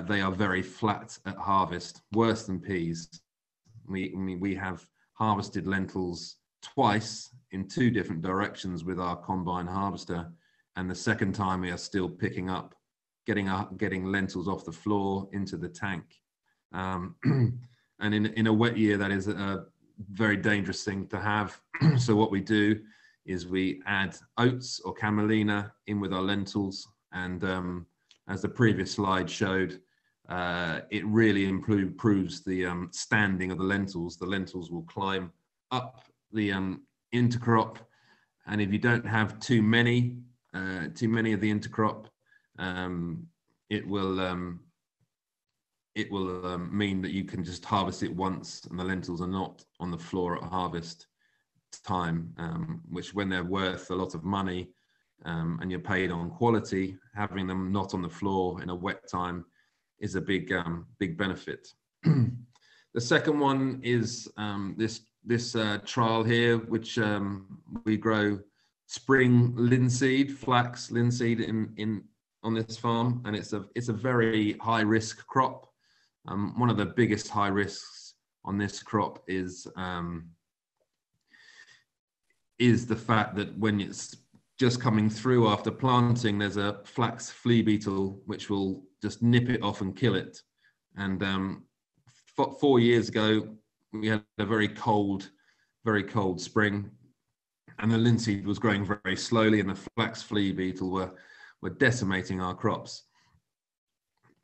they are very flat at harvest, worse than peas. We have harvested lentils twice in 2 different directions with our combine harvester, and the second time we are still picking up, getting lentils off the floor into the tank. And in a wet year, that is a very dangerous thing to have. So what we do is we add oats or camelina in with our lentils, and as the previous slide showed, it really improves the standing of the lentils. The lentils will climb up the intercrop, and if you don't have too many too many of the intercrop, it will mean that you can just harvest it once, and the lentils are not on the floor at harvest time, which when they're worth a lot of money and you're paid on quality, having them not on the floor in a wet time is a big benefit. The second one is this trial here, which we grow spring linseed, flax linseed on this farm, and it's a very high risk crop. One of the biggest high risks on this crop is the fact that when it's just coming through after planting, there's a flax flea beetle which will just nip it off and kill it. And 4 years ago, we had a very cold spring, and the linseed was growing very slowly, and the flax flea beetle were decimating our crops.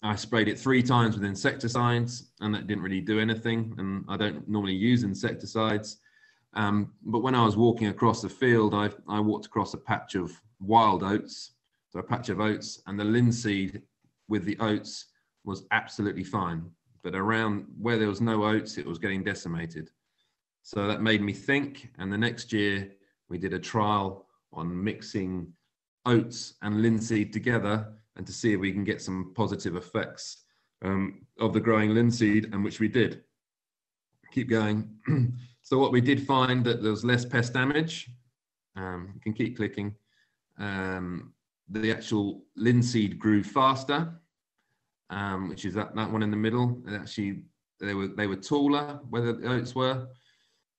I sprayed it 3 times with insecticides, and that didn't really do anything. And I don't normally use insecticides. But when I was walking across the field, I walked across a patch of wild oats, so a patch of oats, and the linseed with the oats was absolutely fine. But around where there was no oats, it was getting decimated. So that made me think, and the next year we did a trial on mixing oats and linseed together and to see if we can get some positive effects of the growing linseed, and which we did. Keep going. So what we did find that there was less pest damage. You can keep clicking. The actual linseed grew faster, which is that one in the middle. And actually, they were taller where the oats were,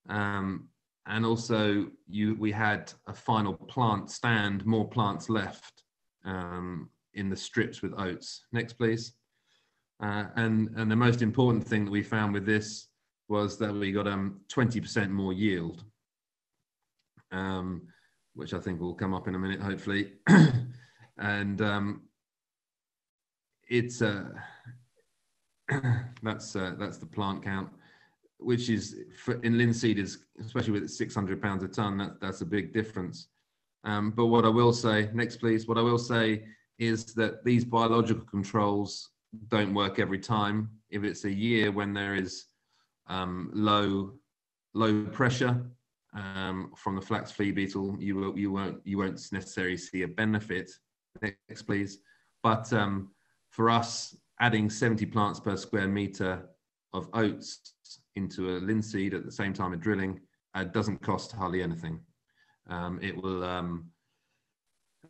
and also we had a final plant stand, more plants left in the strips with oats. Next, please. And the most important thing that we found with this was that we got 20% more yield, which I think will come up in a minute, hopefully. And it's that's the plant count, which is in linseed is, especially with 600 pounds a ton, that's a big difference. But what I will say, next please, what I will say is that these biological controls don't work every time. If it's a year when there is low pressure from the flax flea beetle, you won't necessarily see a benefit. Next please. But for us, adding 70 plants per square meter of oats into a linseed at the same time of drilling doesn't cost hardly anything. It will,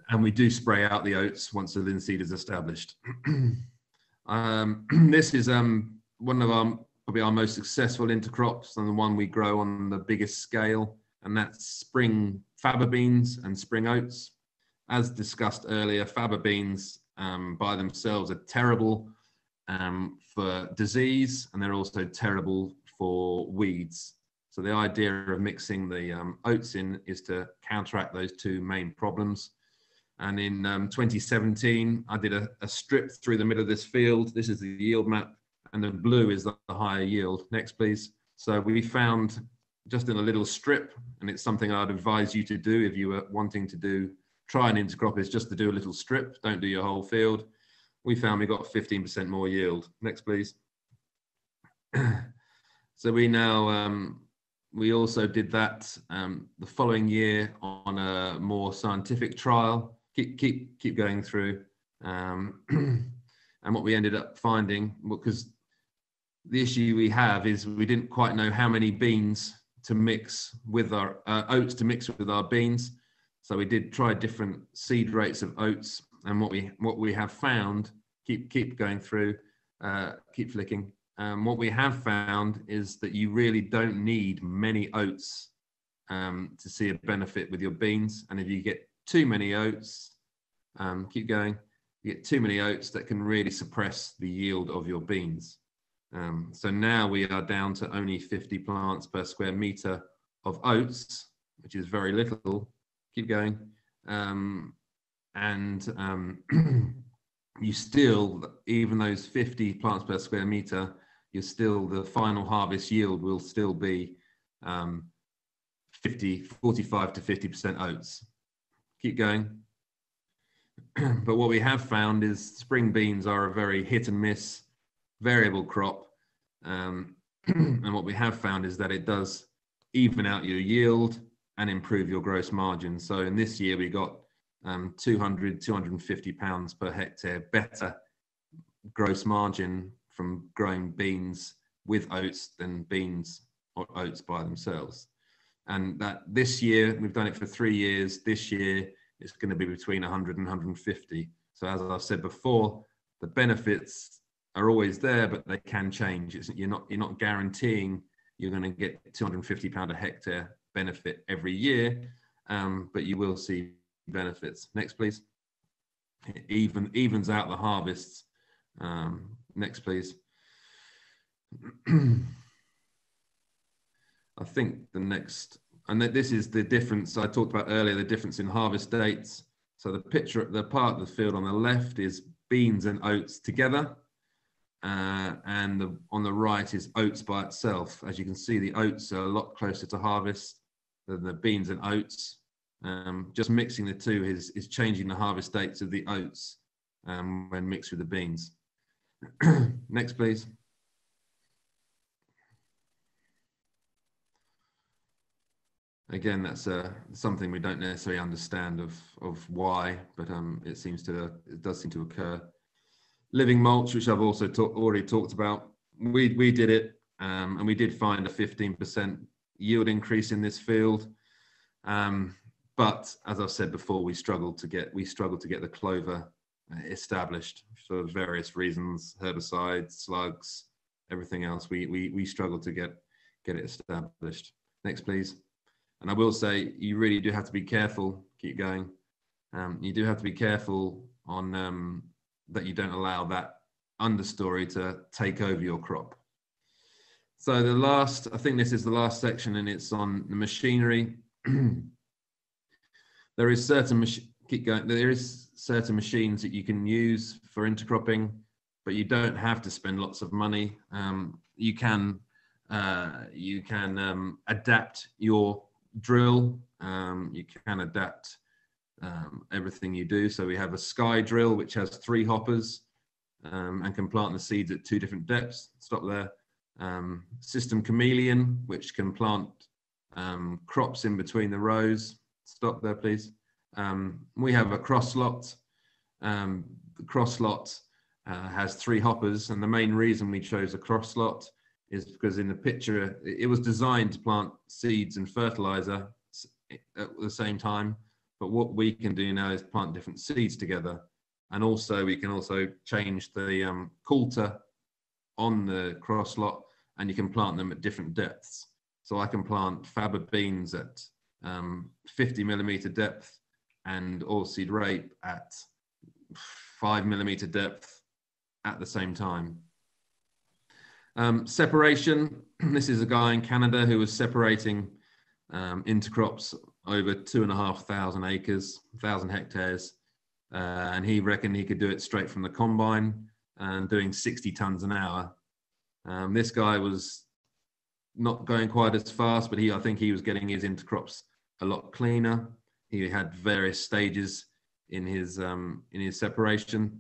and we do spray out the oats once the linseed is established. This is one of probably our most successful intercrops, and the one we grow on the biggest scale, and that's spring faba beans and spring oats. As discussed earlier, faba beans by themselves are terrible for disease, and they're also terrible for weeds. So the idea of mixing the oats in is to counteract those two main problems. And in 2017, I did a strip through the middle of this field. This is the yield map, and the blue is the higher yield. Next, please. So we found just in a little strip, and it's something I'd advise you to do if you were wanting to try an intercrop, is just to do a little strip, don't do your whole field. We found we got 15% more yield. Next, please. So we now, we also did that the following year on a more scientific trial. Keep going through. And what we ended up finding, because the issue we have is we didn't quite know how many beans to mix with our oats to mix with our beans. So we did try different seed rates of oats, and what we have found, keep going through, keep flicking. What we have found is that you really don't need many oats to see a benefit with your beans. And if you get too many oats, keep going, you get too many oats, that can really suppress the yield of your beans. So now we are down to only 50 plants per square meter of oats, which is very little. Keep going. You still, even those 50 plants per square meter, the final harvest yield will still be 45 to 50% oats. Keep going. But what we have found is spring beans are a very hit and miss variable crop. And what we have found is that it does even out your yield and improve your gross margin. So in this year, we got 200, 250 pounds per hectare better gross margin from growing beans with oats than beans or oats by themselves. And that this year, we've done it for 3 years. This year, it's going to be between 100 and 150. So as I've said before, the benefits are always there, but they can change. You're not guaranteeing you're going to get £250 a hectare benefit every year, but you will see benefits. Next, please. It evens out the harvests. Next, please. I think the next, and this is the difference I talked about earlier, the difference in harvest dates. So the picture, the part of the field on the left is beans and oats together, and on the right is oats by itself. As you can see, the oats are a lot closer to harvest than the beans and oats. Just mixing the two is changing the harvest dates of the oats when mixed with the beans. Next, please. Again, that's something we don't necessarily understand of why, but it does seem to occur. Living mulch, which I've also already talked about, we did it, and we did find a 15% yield increase in this field. But as I've said before, we struggled to get the clover established for various reasons: herbicides, slugs, everything else. We struggled to get it established. Next, please. And I will say, you really do have to be careful. Keep going. You do have to be careful on that you don't allow that understory to take over your crop. So I think this is the last section, and it's on the machinery. There is certain machines that you can use for intercropping, but you don't have to spend lots of money. You can adapt your drill. You can adapt everything you do. So we have a sky drill, which has 3 hoppers and can plant the seeds at 2 different depths. Stop there. System chameleon, which can plant crops in between the rows. Stop there, please. We have a cross lot. The cross lot has 3 hoppers, and the main reason we chose a cross lot is because in the picture, it was designed to plant seeds and fertilizer at the same time. But what we can do now is plant different seeds together. And also we can also change the coulter on the cross lot, and you can plant them at different depths. So I can plant faba beans at 50mm depth and oilseed rape at 5mm depth at the same time. Separation. This is a guy in Canada who was separating intercrops over 2,500 acres, 1,000 hectares, and he reckoned he could do it straight from the combine and doing 60 tons an hour. This guy was not going quite as fast, but I think he was getting his intercrops a lot cleaner. He had various stages in his separation.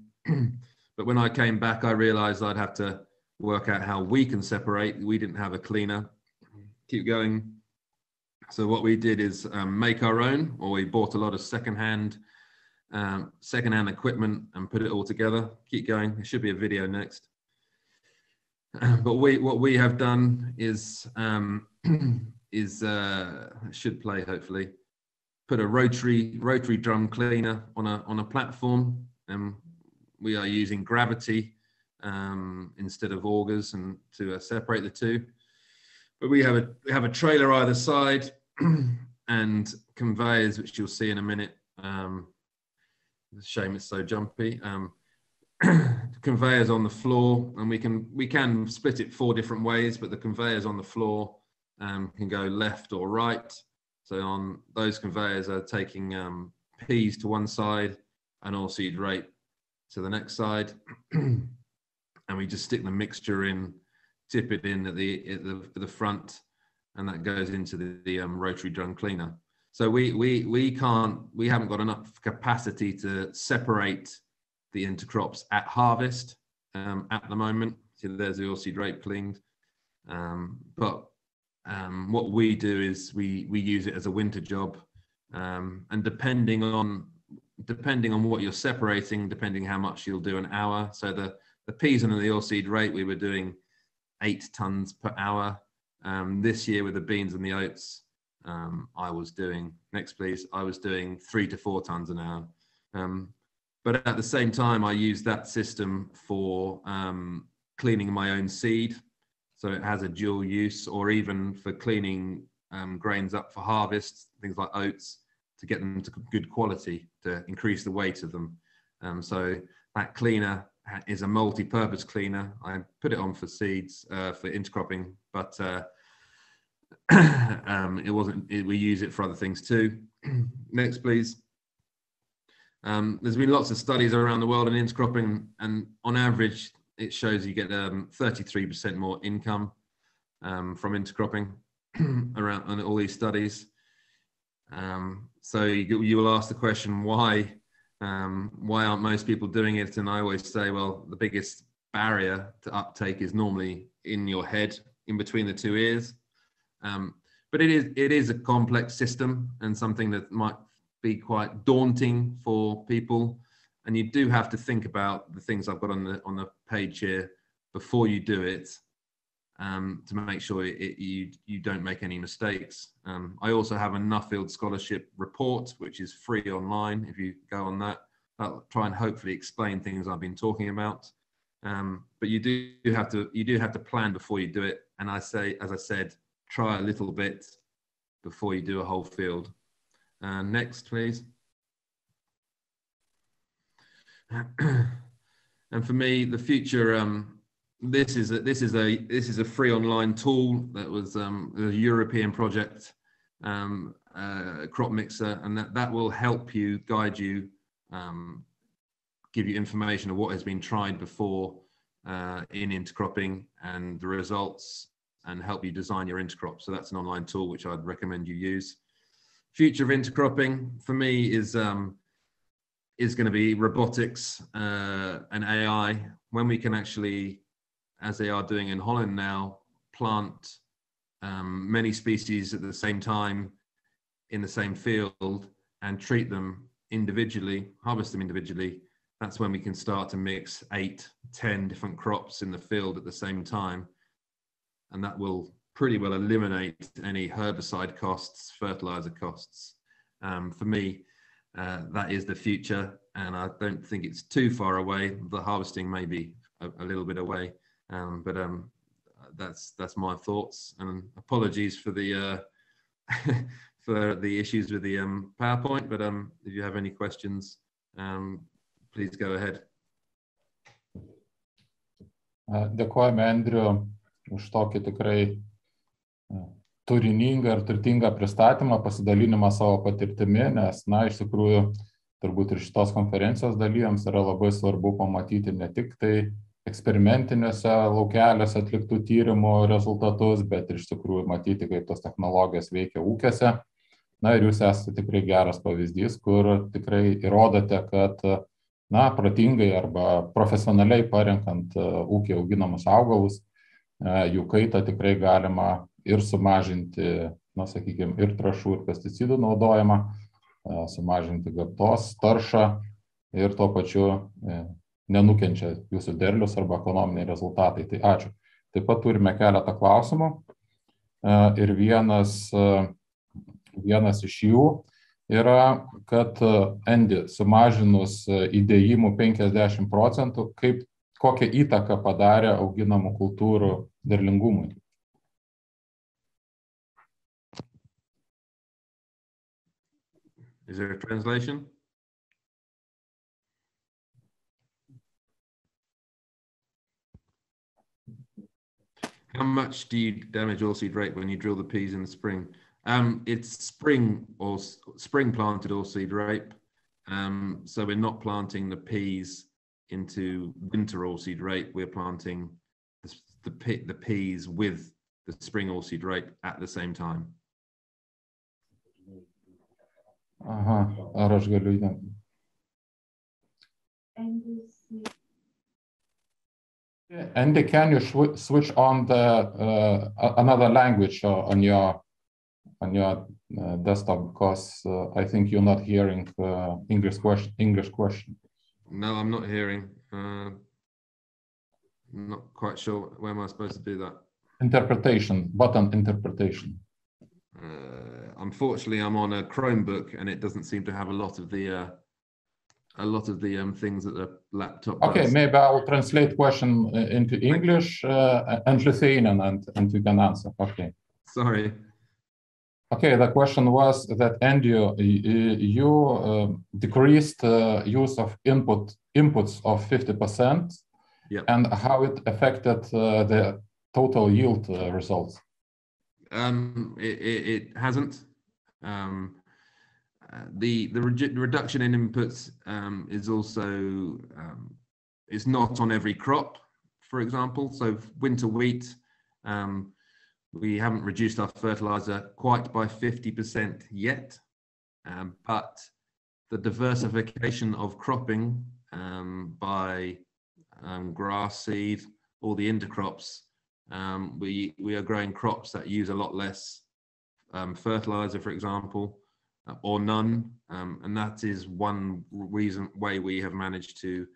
But when I came back, I realized I'd have to work out how we can separate. We didn't have a cleaner. Keep going. So what we did is make our own, or we bought a lot of secondhand equipment and put it all together. Keep going. There should be a video next. But what we have done is should play hopefully. Put a rotary drum cleaner on a platform, and we are using gravity instead of augers and to separate the two. But we have a trailer either side and conveyors, which you'll see in a minute. It's a shame it's so jumpy. Conveyors on the floor, and we can split it 4 different ways, but the conveyors on the floor can go left or right. So on those conveyors are taking peas to one side and oilseed rape to the next side, and we just stick the mixture in, tip it in at the front, and that goes into the rotary drum cleaner. So we haven't got enough capacity to separate the intercrops at harvest at the moment. So there's the oilseed rape cleaned. But what we do is we use it as a winter job, and depending on what you're separating, depending how much you'll do an hour. So the peas and the oilseed rape, we were doing 8 tons per hour. This year with the beans and the oats, I was doing, next please, I was doing 3 to 4 tons an hour. But at the same time, I use that system for cleaning my own seed. So it has a dual use, or even for cleaning grains up for harvest, things like oats, to get them to good quality, to increase the weight of them. So that cleaner is a multi-purpose cleaner. I put it on for seeds, for intercropping, but we use it for other things too. Next, please. There's been lots of studies around the world in intercropping, and on average, it shows you get 33% more income from intercropping around on all these studies. So you will ask the question, why aren't most people doing it? And I always say, well, the biggest barrier to uptake is normally in your head, in between the 2 ears. But it is a complex system, and something that might be quite daunting for people. And you do have to think about the things I've got on the page here before you do it, to make sure you don't make any mistakes. I also have a Nuffield Scholarship report, which is free online. If you go on that, I'll try and hopefully explain things I've been talking about. But you do have to plan before you do it. And as I said, try a little bit before you do a whole field. Next, please. And for me, the future, this is a free online tool that was a European project, crop mixer, and that will help you, guide you, give you information of what has been tried before in intercropping and the results, and help you design your intercrop. So that's an online tool which I'd recommend you use. Future of intercropping for me is going to be robotics and AI, when we can actually, as they are doing in Holland now, plant many species at the same time in the same field and treat them individually, harvest them individually. That's when we can start to mix 8, 10 different crops in the field at the same time. And that will pretty well eliminate any herbicide costs, fertilizer costs. For me, that is the future, and I don't think it's too far away. The harvesting may be a little bit away, but that's my thoughts. And apologies for the for the issues with the PowerPoint, but if you have any questions, please go ahead. Dėkojame Andriu už tokį tikrai turiningą ir turtingą pristatymą, pasidalinimą savo patirtimi, nes, iš tikrųjų, turbūt ir šitos konferencijos dalyviams yra labai svarbu pamatyti ne tik tai eksperimentiniuose laukeliuose atliktų tyrimų rezultatus, bet ir iš tikrųjų matyti, kaip tos technologijos veikia ūkiuose. Ir jūs esate tikrai geras pavyzdys, kur tikrai įrodote, kad, protingai arba profesionaliai parenkant ūkį auginamus augalus, jų kaitą tikrai galima ir sumažinti, sakykime, ir trąšų ir pesticidų naudojimą, sumažinti gamtos taršą ir tuo pačiu nenukenčia jūsų derlius arba ekonominiai rezultatai. Tai ačiū. Taip pat turime keletą klausimų ir vienas iš jų yra, kad Andy, sumažinus įdėjimų 50%, kokią įtaką padarė auginamų kultūrų derlingumui? Is there a translation? How much do you damage oilseed rape when you drill the peas in the spring? It's spring planted oilseed rape. So we're not planting the peas into winter oilseed rape. We're planting the peas with the spring oilseed rape at the same time. Aha, ar aš galiu įdėti? Andy, can you switch on the another language on your desktop, because I think you're not hearing English question. No, I'm not hearing. I'm not quite sure. Where am I supposed to do that? Interpretation, button interpretation. Unfortunately, I'm on a Chromebook, and it doesn't seem to have a lot of the things that the laptop Okay, does. maybe I will translate question into English and Lithuanian, and you can answer. Okay. Sorry. Okay, the question was that, Andy, you decreased use of inputs of 50%, Yep. and how it affected the total yield results. It hasn't. The reduction in inputs is also it's not on every crop, for example. So winter wheat, we haven't reduced our fertilizer quite by 50% yet, but the diversification of cropping by grass seed, all the intercrops, we are growing crops that use a lot less fertilizer, for example, or none, and that is one way we have managed to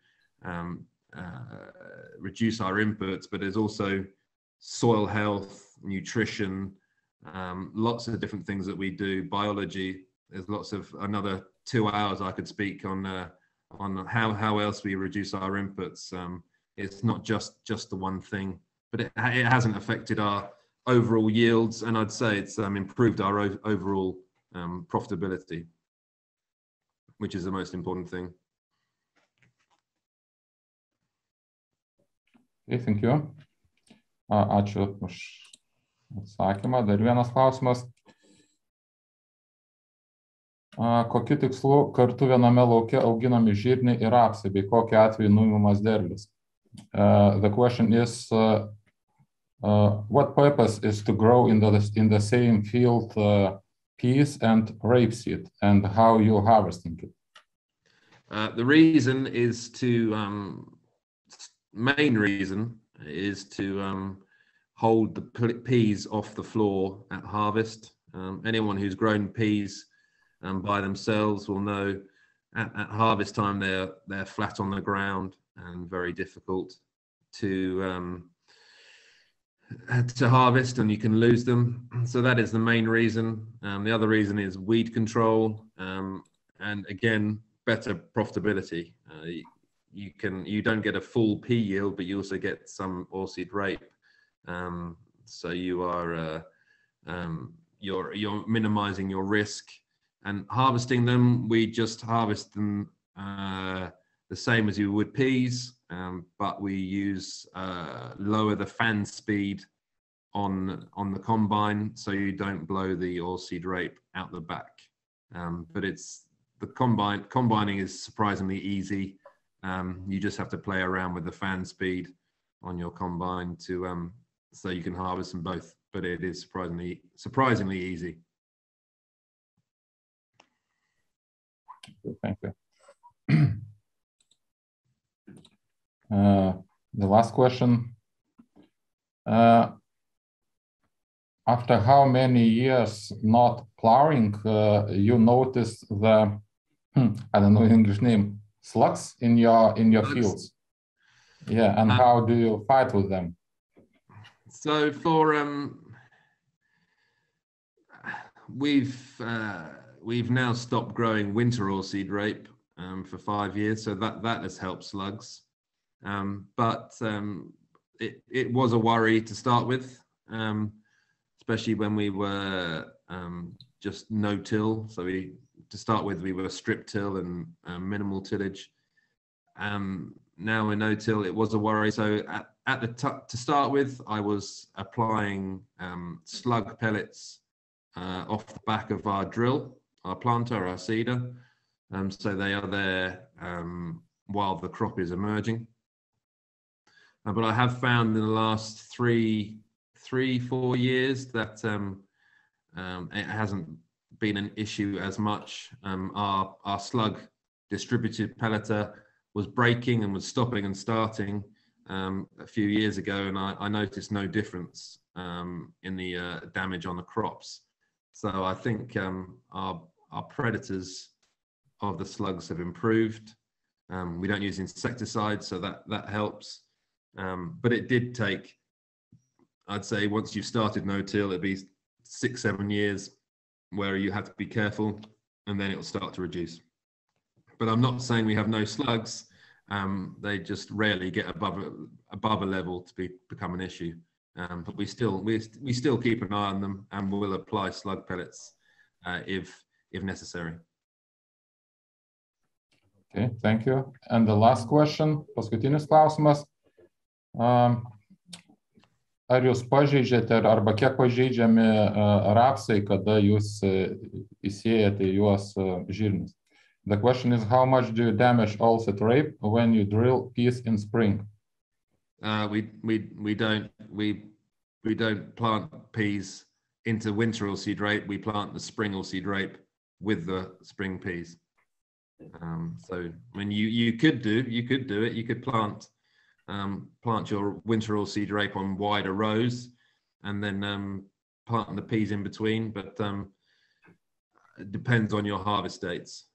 reduce our inputs. But there's also soil health, nutrition, lots of different things that we do, biology. There's lots of, another 2 hours I could speak on how else we reduce our inputs. It's not just the one thing, but it hasn't affected our overall yields, and I'd say it's improved our overall profitability, which is the most important thing. Okay, thank you. Ačiū už atsakymą. Dar vienas klausimas. Kokiu tikslu kartu viename lauke auginami žirniai ir rapsai, bei kokiu atveju nuimamas derlius? The question is, what purpose is to grow in the same field peas and rapeseed, and how you harvesting it? The reason is to main reason is to hold the peas off the floor at harvest. Anyone who's grown peas by themselves will know at harvest time they're flat on the ground and very difficult to harvest, and you can lose them. So that is the main reason. The other reason is weed control, and again, better profitability. You don't get a full pea yield, but you also get some oilseed rape. So you are you're minimizing your risk. And harvesting them, we just harvest them the same as you would peas, but we use lower the fan speed on the combine, so you don't blow the oilseed rape out the back. But it's the combining is surprisingly easy. You just have to play around with the fan speed on your combine to so you can harvest them both. But it is surprisingly easy. Thank you. The last question. After how many years not plowing, you noticed the, I don't know the English name, slugs in your fields? Yeah, and how do you fight with them? So for we've now stopped growing winter oilseed rape for 5 years, so that has helped slugs. But it was a worry to start with, especially when we were just no-till. So to start with, we were strip-till and minimal tillage. Now we're no-till. It was a worry. So to start with, I was applying slug pellets off the back of our drill, our planter, our seeder. So they are there while the crop is emerging. But I have found in the last 3-4 years that it hasn't been an issue as much. Our slug distributed pelleter was breaking and was stopping and starting a few years ago, and I noticed no difference in the damage on the crops. So I think our predators of the slugs have improved. We don't use insecticides, so that helps. But it did take, I'd say, once you've started no-till, it'd be 6-7 years where you have to be careful, and then it'll start to reduce. But I'm not saying we have no slugs. They just rarely get above a level to become an issue. But we still keep an eye on them, and we'll apply slug pellets if necessary. Okay, thank you. And the last question, paskutinis klausimas. Ar jūs pažeidžiate arba kiek pažeidžiami rapsai, kada jūs įsėjate juos žirnius? The question is, how much do you damage oilseed rape when you drill peas in spring? We don't plant peas into winter oilseed rape. We plant the spring oilseed rape with the spring peas. So when you could do it, you could plant your winter oilseed rape on wider rows, and then plant the peas in between. But it depends on your harvest dates.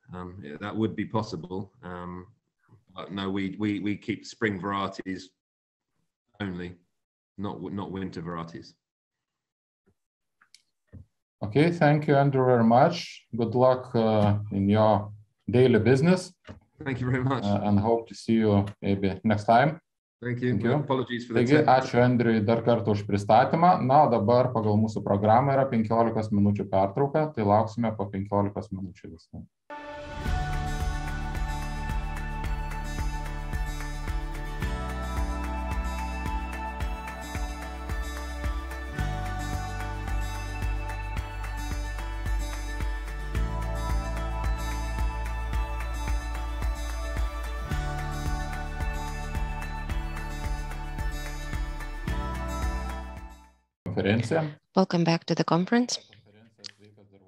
That would be possible. But no, we keep spring varieties only, not winter varieties. Okay, thank you, Andrew, very much. Good luck in your daily business. Thank you very much. And hope to see you maybe next time. Thank you. Thank you. Apologies for the Taigi, ačiū Andriui dar kartą už pristatymą. Na, o dabar pagal mūsų programą yra 15 minučių pertrauka, tai lauksime po 15 minučių visą. Welcome back to the conference.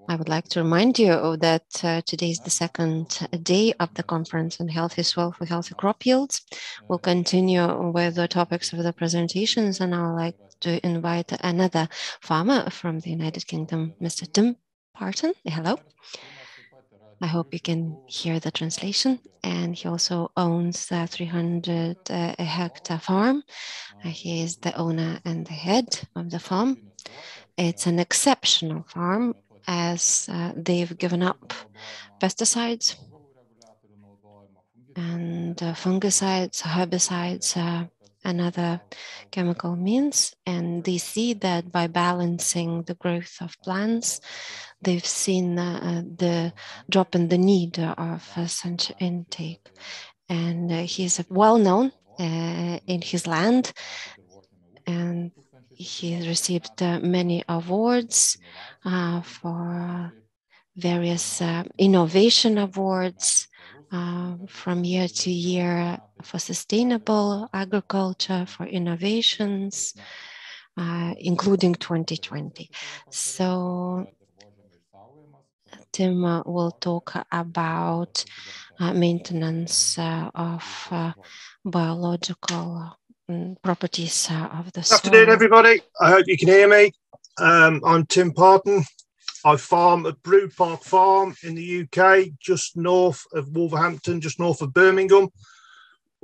I would like to remind you that today is the second day of the conference on healthy soil for healthy crop yields. We'll continue with the topics of the presentations, and I would like to invite another farmer from the United Kingdom, Mr. Tim Parton. Hello. I hope you can hear the translation. And he also owns a 300-hectare farm. He is the owner and the head of the farm. It's an exceptional farm as they've given up pesticides and fungicides, herbicides, and other chemical means. And they see that by balancing the growth of plants, they've seen the drop in the need of such intake. And he's well known in his land, and he received many awards for various innovation awards from year to year for sustainable agriculture, for innovations, including 2020. So Tim will talk about maintenance of biological properties of the soil. Good afternoon, everybody. I hope you can hear me. I'm Tim Parton. I farm at Brood Park Farm in the UK, just north of Wolverhampton, just north of Birmingham.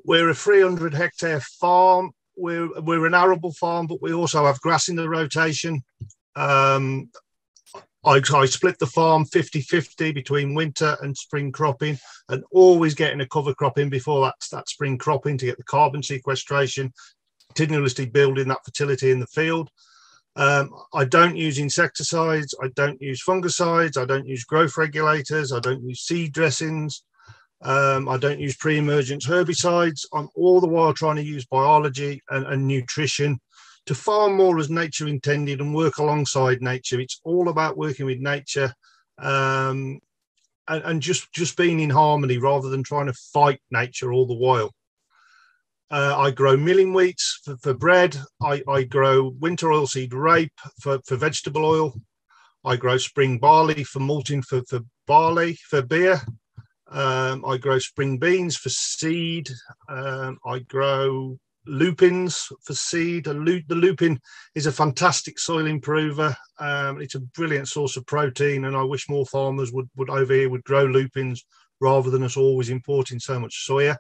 We're a 300-hectare farm. We're an arable farm, but we also have grass in the rotation. I split the farm 50-50 between winter and spring cropping, and always getting a cover crop in before that spring cropping to get the carbon sequestration, continuously building that fertility in the field. I don't use insecticides, I don't use fungicides, I don't use growth regulators, I don't use seed dressings, I don't use pre-emergence herbicides. I'm all the while trying to use biology and nutrition to farm more as nature intended and work alongside nature. It's all about working with nature and just being in harmony rather than trying to fight nature all the while. I grow milling wheats for bread. I grow winter oilseed rape for vegetable oil. I grow spring barley for malting for barley, for beer. I grow spring beans for seed. I grow lupins for seed. The lupin is a fantastic soil improver. It's a brilliant source of protein, and I wish more farmers would over here would grow lupins rather than us always importing so much soya.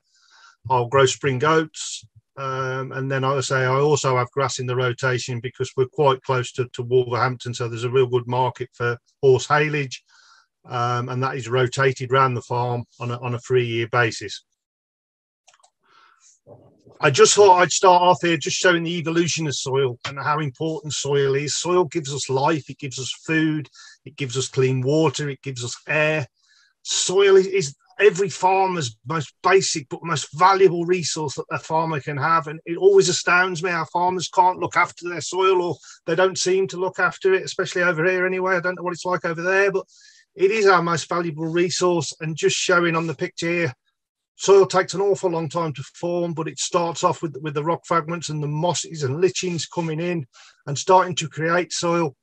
I'll grow spring oats. And then I also have grass in the rotation because we're quite close to Wolverhampton, so there's a real good market for horse haylage, and that is rotated around the farm on a 3-year basis. I just thought I'd start off here just showing the evolution of soil and how important soil is. Soil gives us life, it gives us food, it gives us clean water, it gives us air. Soil is every farmer's most basic but most valuable resource that a farmer can have, and it always astounds me how farmers can't look after their soil, or they don't seem to look after it, especially over here anyway. I don't know what it's like over there, but it is our most valuable resource. And just showing on the picture here, soil takes an awful long time to form, but it starts off with the rock fragments and the mosses and lichens coming in and starting to create soil,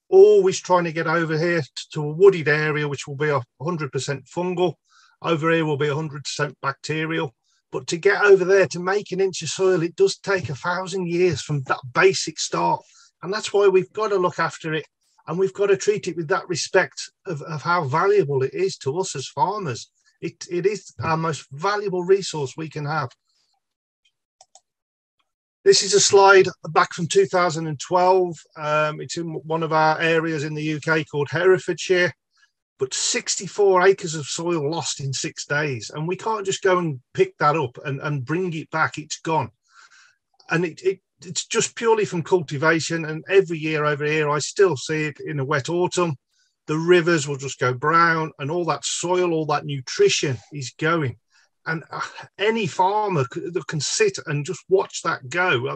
always trying to get over here to a wooded area, which will be 100% fungal. Over here will be 100% bacterial. But to get over there, to make an inch of soil, it does take 1,000 years from that basic start. And that's why we've got to look after it. And we've got to treat it with that respect of how valuable it is to us as farmers. It is our most valuable resource we can have. This is a slide back from 2012. It's in one of our areas in the UK called Herefordshire. But 64 acres of soil lost in 6 days. And we can't just go and pick that up and bring it back. It's gone. And it's just purely from cultivation. And every year over here, I still see it in a wet autumn. The rivers will just go brown, and all that soil, all that nutrition is going. And any farmer that can sit and just watch that go.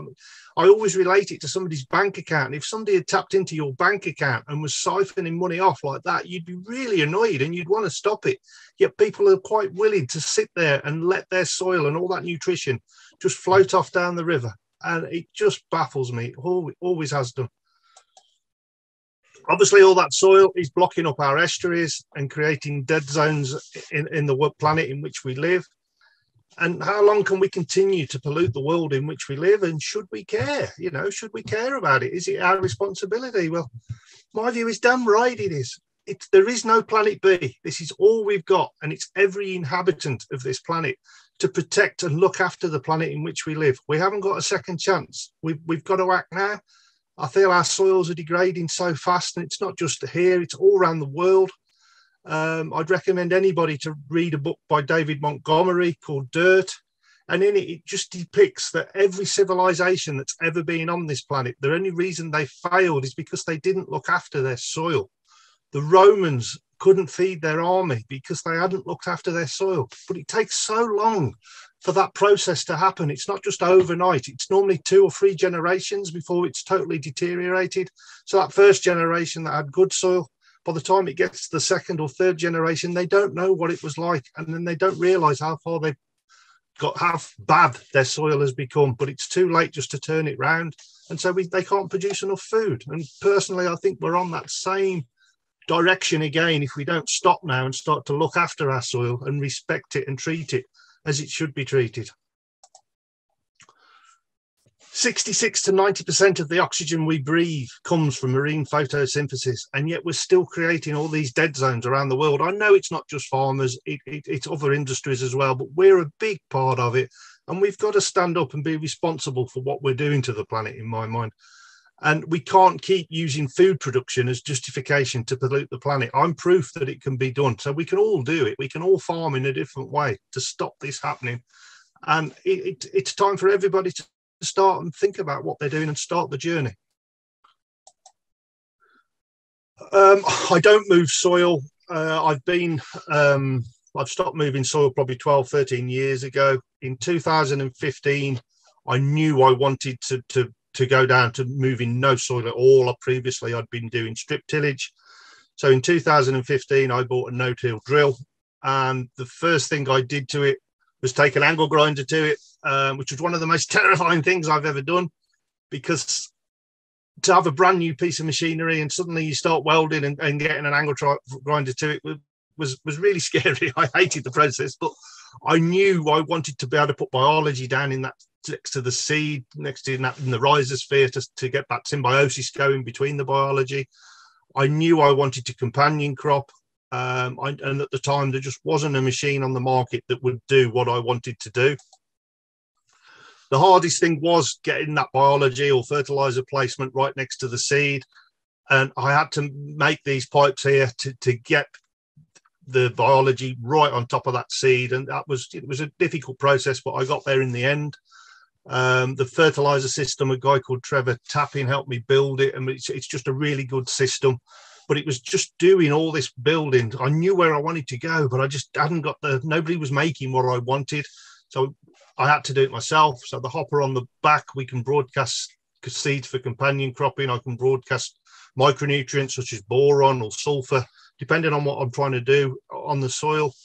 I always relate it to somebody's bank account. If somebody had tapped into your bank account and was siphoning money off like that, you'd be really annoyed and you'd want to stop it. Yet people are quite willing to sit there and let their soil and all that nutrition just float off down the river. And it just baffles me. It always has done. Obviously, all that soil is blocking up our estuaries and creating dead zones in the planet in which we live. And how long can we continue to pollute the world in which we live? And should we care? You know, should we care about it? Is it our responsibility? Well, my view is damn right it is. There is no planet B. This is all we've got. And it's every inhabitant of this planet to protect and look after the planet in which we live. We haven't got a second chance. We've got to act now. I feel our soils are degrading so fast, and it's not just here, it's all around the world. I'd recommend anybody to read a book by David Montgomery called Dirt. And in it just depicts that every civilization that's ever been on this planet, the only reason they failed is because they didn't look after their soil. The Romans couldn't feed their army because they hadn't looked after their soil. But it takes so long for that process to happen. It's not just overnight. It's normally 2 or 3 generations before it's totally deteriorated. So that first generation that had good soil, by the time it gets to the second or third generation, they don't know what it was like. And then they don't realize how far they've got, how bad their soil has become. But it's too late just to turn it round. And so they can't produce enough food. And personally, I think we're on that same direction again if we don't stop now and start to look after our soil and respect it and treat it as it should be treated. 66 to 90% of the oxygen we breathe comes from marine photosynthesis, and yet we're still creating all these dead zones around the world. I know it's not just farmers, it's other industries as well, but we're a big part of it, and we've got to stand up and be responsible for what we're doing to the planet, in my mind. And we can't keep using food production as justification to pollute the planet. I'm proof that it can be done. So we can all do it. We can all farm in a different way to stop this happening. And it's time for everybody to start and think about what they're doing and start the journey. I don't move soil. I've stopped moving soil probably 12, 13 years ago. In 2015, I knew I wanted to go down to moving no soil at all. Previously, I'd been doing strip tillage. So in 2015, I bought a no-till drill. And the first thing I did to it was take an angle grinder to it, which was one of the most terrifying things I've ever done, because to have a brand new piece of machinery and suddenly you start welding and getting an angle grinder to it was really scary. I hated the process, but I knew I wanted to be able to put biology down in that next to the seed, next to that in the rhizosphere to get that symbiosis going between the biology. I knew I wanted to companion crop. And at the time, there just wasn't a machine on the market that would do what I wanted to do. The hardest thing was getting that biology or fertilizer placement right next to the seed. And I had to make these pipes here to get the biology right on top of that seed. And it was a difficult process, but I got there in the end. The fertilizer system, a guy called Trevor Tapping helped me build it. And it's just a really good system. But it was just doing all this building. I knew where I wanted to go, but I just hadn't got nobody was making what I wanted. So I had to do it myself. So the hopper on the back, we can broadcast seeds for companion cropping. I can broadcast micronutrients such as boron or sulfur, depending on what I'm trying to do on the soil.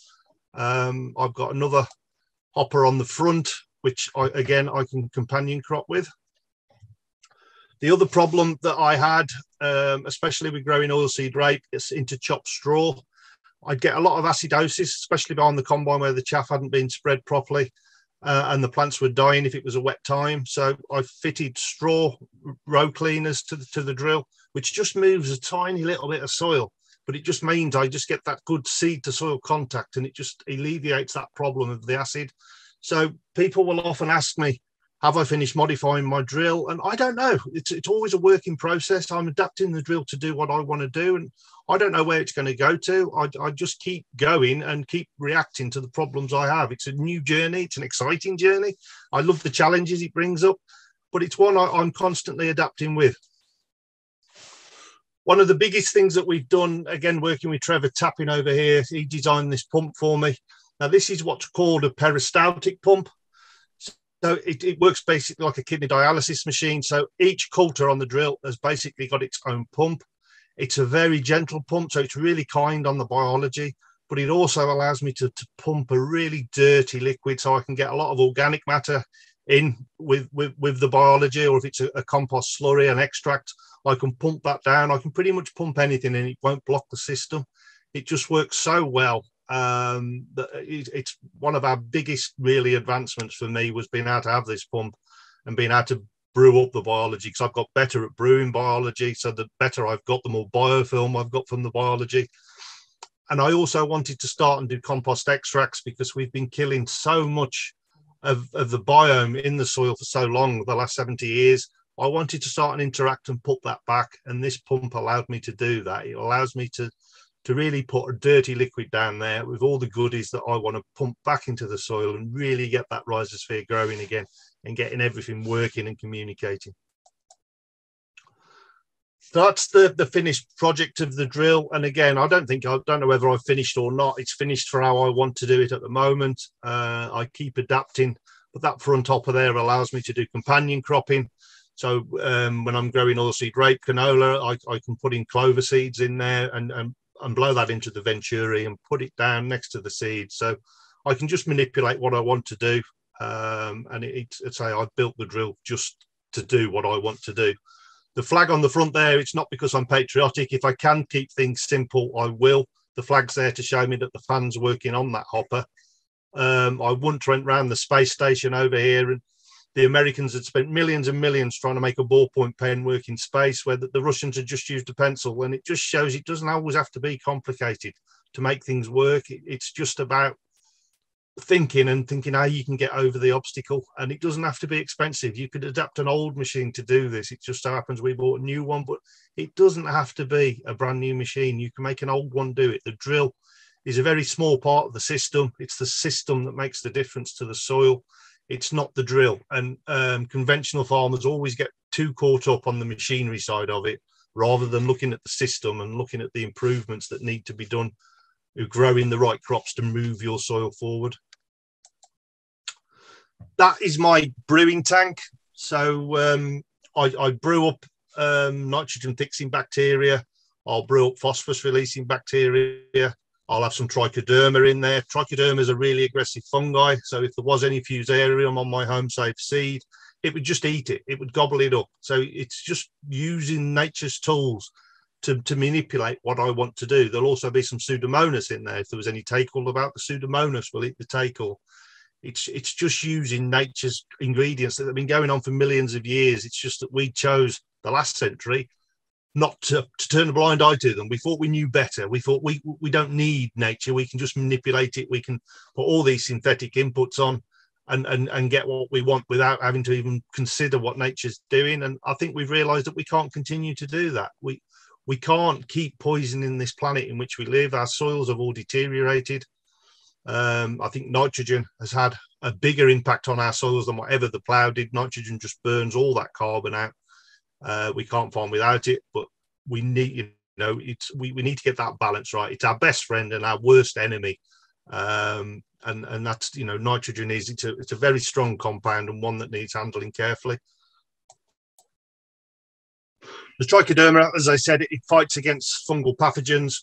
I've got another hopper on the front, which I can companion crop with. The other problem that I had, especially with growing oilseed rape, is into chopped straw. I'd get a lot of acidosis, especially behind the combine where the chaff hadn't been spread properly and the plants were dying if it was a wet time. So I fitted straw row cleaners to the drill, which just moves a tiny little bit of soil, but it just means I just get that good seed to soil contact and it just alleviates that problem of the acid. So people will often ask me, have I finished modifying my drill? And I don't know. It's always a working process. I'm adapting the drill to do what I want to do. And I don't know where it's going to go to. I just keep going and keep reacting to the problems I have. It's a new journey. It's an exciting journey. I love the challenges it brings up, but it's one I'm constantly adapting with. One of the biggest things that we've done, again, working with Trevor Tapping over here, he designed this pump for me. Now, this is what's called a peristaltic pump. So it works basically like a kidney dialysis machine. So each coulter on the drill has basically got its own pump. It's a very gentle pump, so it's really kind on the biology, but it also allows me to pump a really dirty liquid so I can get a lot of organic matter in with the biology, or if it's a compost slurry, an extract, I can pump that down. I can pretty much pump anything and it won't block the system. It just works so well. It's one of our biggest really advancements for me was being able to have this pump and being able to brew up the biology, because I've got better at brewing biology. So the better I've got, the more biofilm I've got from the biology. And I also wanted to start and do compost extracts because we've been killing so much of the biome in the soil for so long, the last 70 years. I wanted to start and interact and put that back. And this pump allowed me to do that. It allows me to really put a dirty liquid down there with all the goodies that I want to pump back into the soil and really get that rhizosphere growing again and getting everything working and communicating. So that's the finished project of the drill. And again, I don't know whether I've finished or not. It's finished for how I want to do it at the moment. I keep adapting, but that front hopper there allows me to do companion cropping. So when I'm growing oilseed rape canola, I can put in clover seeds in there and blow that into the venturi and put it down next to the seed. So I can just manipulate what I want to do. And it's I've built the drill just to do what I want to do. The flag on the front there, it's not because I'm patriotic. If I can keep things simple, I will. The flag's there to show me that the fan's working on that hopper. I once went around the space station over here, and the Americans had spent millions and millions trying to make a ballpoint pen work in space, where the Russians had just used a pencil. And it just shows it doesn't always have to be complicated to make things work. It's just about thinking how you can get over the obstacle. And it doesn't have to be expensive. You could adapt an old machine to do this. It just so happens we bought a new one, but it doesn't have to be a brand new machine. You can make an old one do it. The drill is a very small part of the system. It's the system that makes the difference to the soil. It's not the drill. And conventional farmers always get too caught up on the machinery side of it, rather than looking at the system and looking at the improvements that need to be done, growing the right crops to move your soil forward. That is my brewing tank. So I brew up nitrogen fixing bacteria. I'll brew up phosphorus releasing bacteria. I'll have some trichoderma in there. Trichoderma is a really aggressive fungi. So if there was any fusarium on my home safe seed, it would just eat it. It would gobble it up. So it's just using nature's tools to manipulate what I want to do. There'll also be some Pseudomonas in there. If there was any take-all about the Pseudomonas, we'll eat the take-all. It's just using nature's ingredients that have been going on for millions of years. It's just that we chose the last century not to turn a blind eye to them. We thought we knew better. We thought we don't need nature. We can just manipulate it. We can put all these synthetic inputs on and get what we want without having to even consider what nature's doing. And I think we've realized that we can't continue to do that. We can't keep poisoning this planet in which we live. Our soils have all deteriorated. I think nitrogen has had a bigger impact on our soils than whatever the plough did. Nitrogen just burns all that carbon out. We can't farm without it, but we need, we need to get that balance right. It's our best friend and our worst enemy. And that's, nitrogen it's a very strong compound and one that needs handling carefully. The trichoderma, as I said, it fights against fungal pathogens.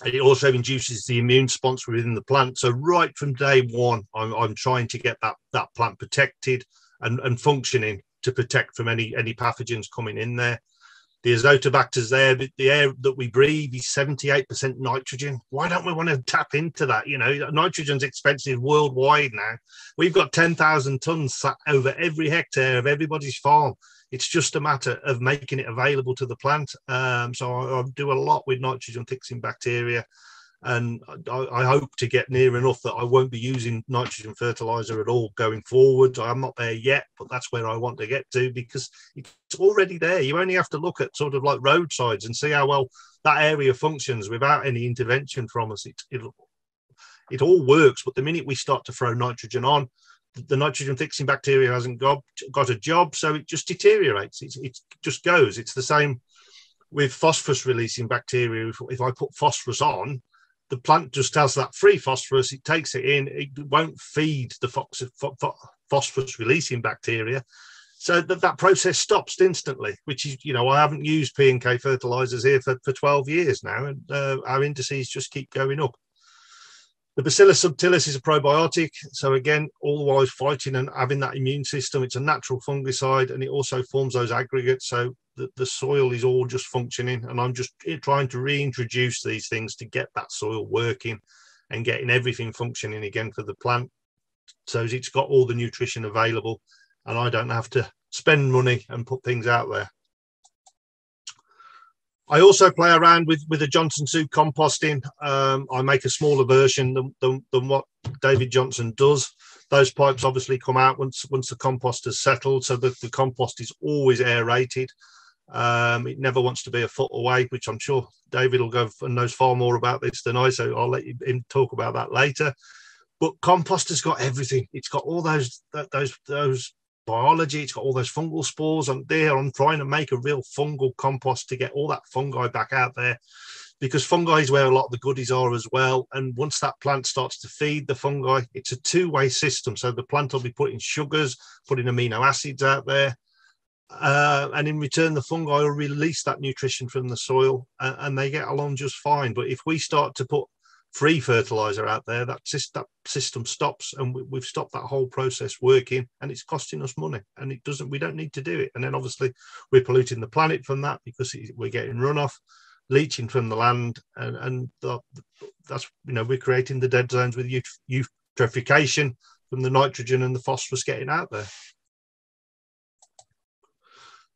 It also induces the immune response within the plant. So right from day one, I'm trying to get that plant protected and functioning to protect from any pathogens coming in there. The azotobacters there, the air that we breathe is 78% nitrogen. Why don't we want to tap into that? Nitrogen's expensive worldwide now. We've got 10,000 tons sat over every hectare of everybody's farm. It's just a matter of making it available to the plant. So I do a lot with nitrogen fixing bacteria, and I hope to get near enough that I won't be using nitrogen fertilizer at all going forward. I'm not there yet, but that's where I want to get to, because it's already there. You only have to look at sort of like roadsides and see how well that area functions without any intervention from us. It all works, but the minute we start to throw nitrogen on, the nitrogen fixing bacteria hasn't got a job, so it just deteriorates. It just goes. It's the same with phosphorus releasing bacteria. If I put phosphorus on, the plant just has that free phosphorus. It takes it in. It won't feed the phosphorus releasing bacteria. So that process stops instantly, which is, I haven't used P&K fertilizers here for 12 years now, and our indices just keep going up. The Bacillus subtilis is a probiotic. So again, all the while fighting and having that immune system. It's a natural fungicide, and it also forms those aggregates. So the soil is all just functioning, and I'm just trying to reintroduce these things to get that soil working and getting everything functioning again for the plant, so it's got all the nutrition available and I don't have to spend money and put things out there. I also play around with the Johnson soup composting. I make a smaller version than what David Johnson does. Those pipes obviously come out once the compost has settled, so the compost is always aerated. It never wants to be a foot away, which I'm sure David will go and knows far more about this than I, so I'll let him talk about that later. But compost has got everything. It's got all those biology, it's got all those fungal spores. I'm trying to make a real fungal compost to get all that fungi back out there, because fungi is where a lot of the goodies are as well. And once that plant starts to feed the fungi, it's a two-way system. So the plant will be putting sugars, putting amino acids out there, and in return the fungi will release that nutrition from the soil, and they get along just fine. But if we start to put free fertilizer out there, that system stops, and we've stopped that whole process working, and it's costing us money, and we don't need to do it. And then obviously we're polluting the planet from that, because we're getting runoff leaching from the land, and that's, we're creating the dead zones with eutrophication from the nitrogen and the phosphorus getting out there.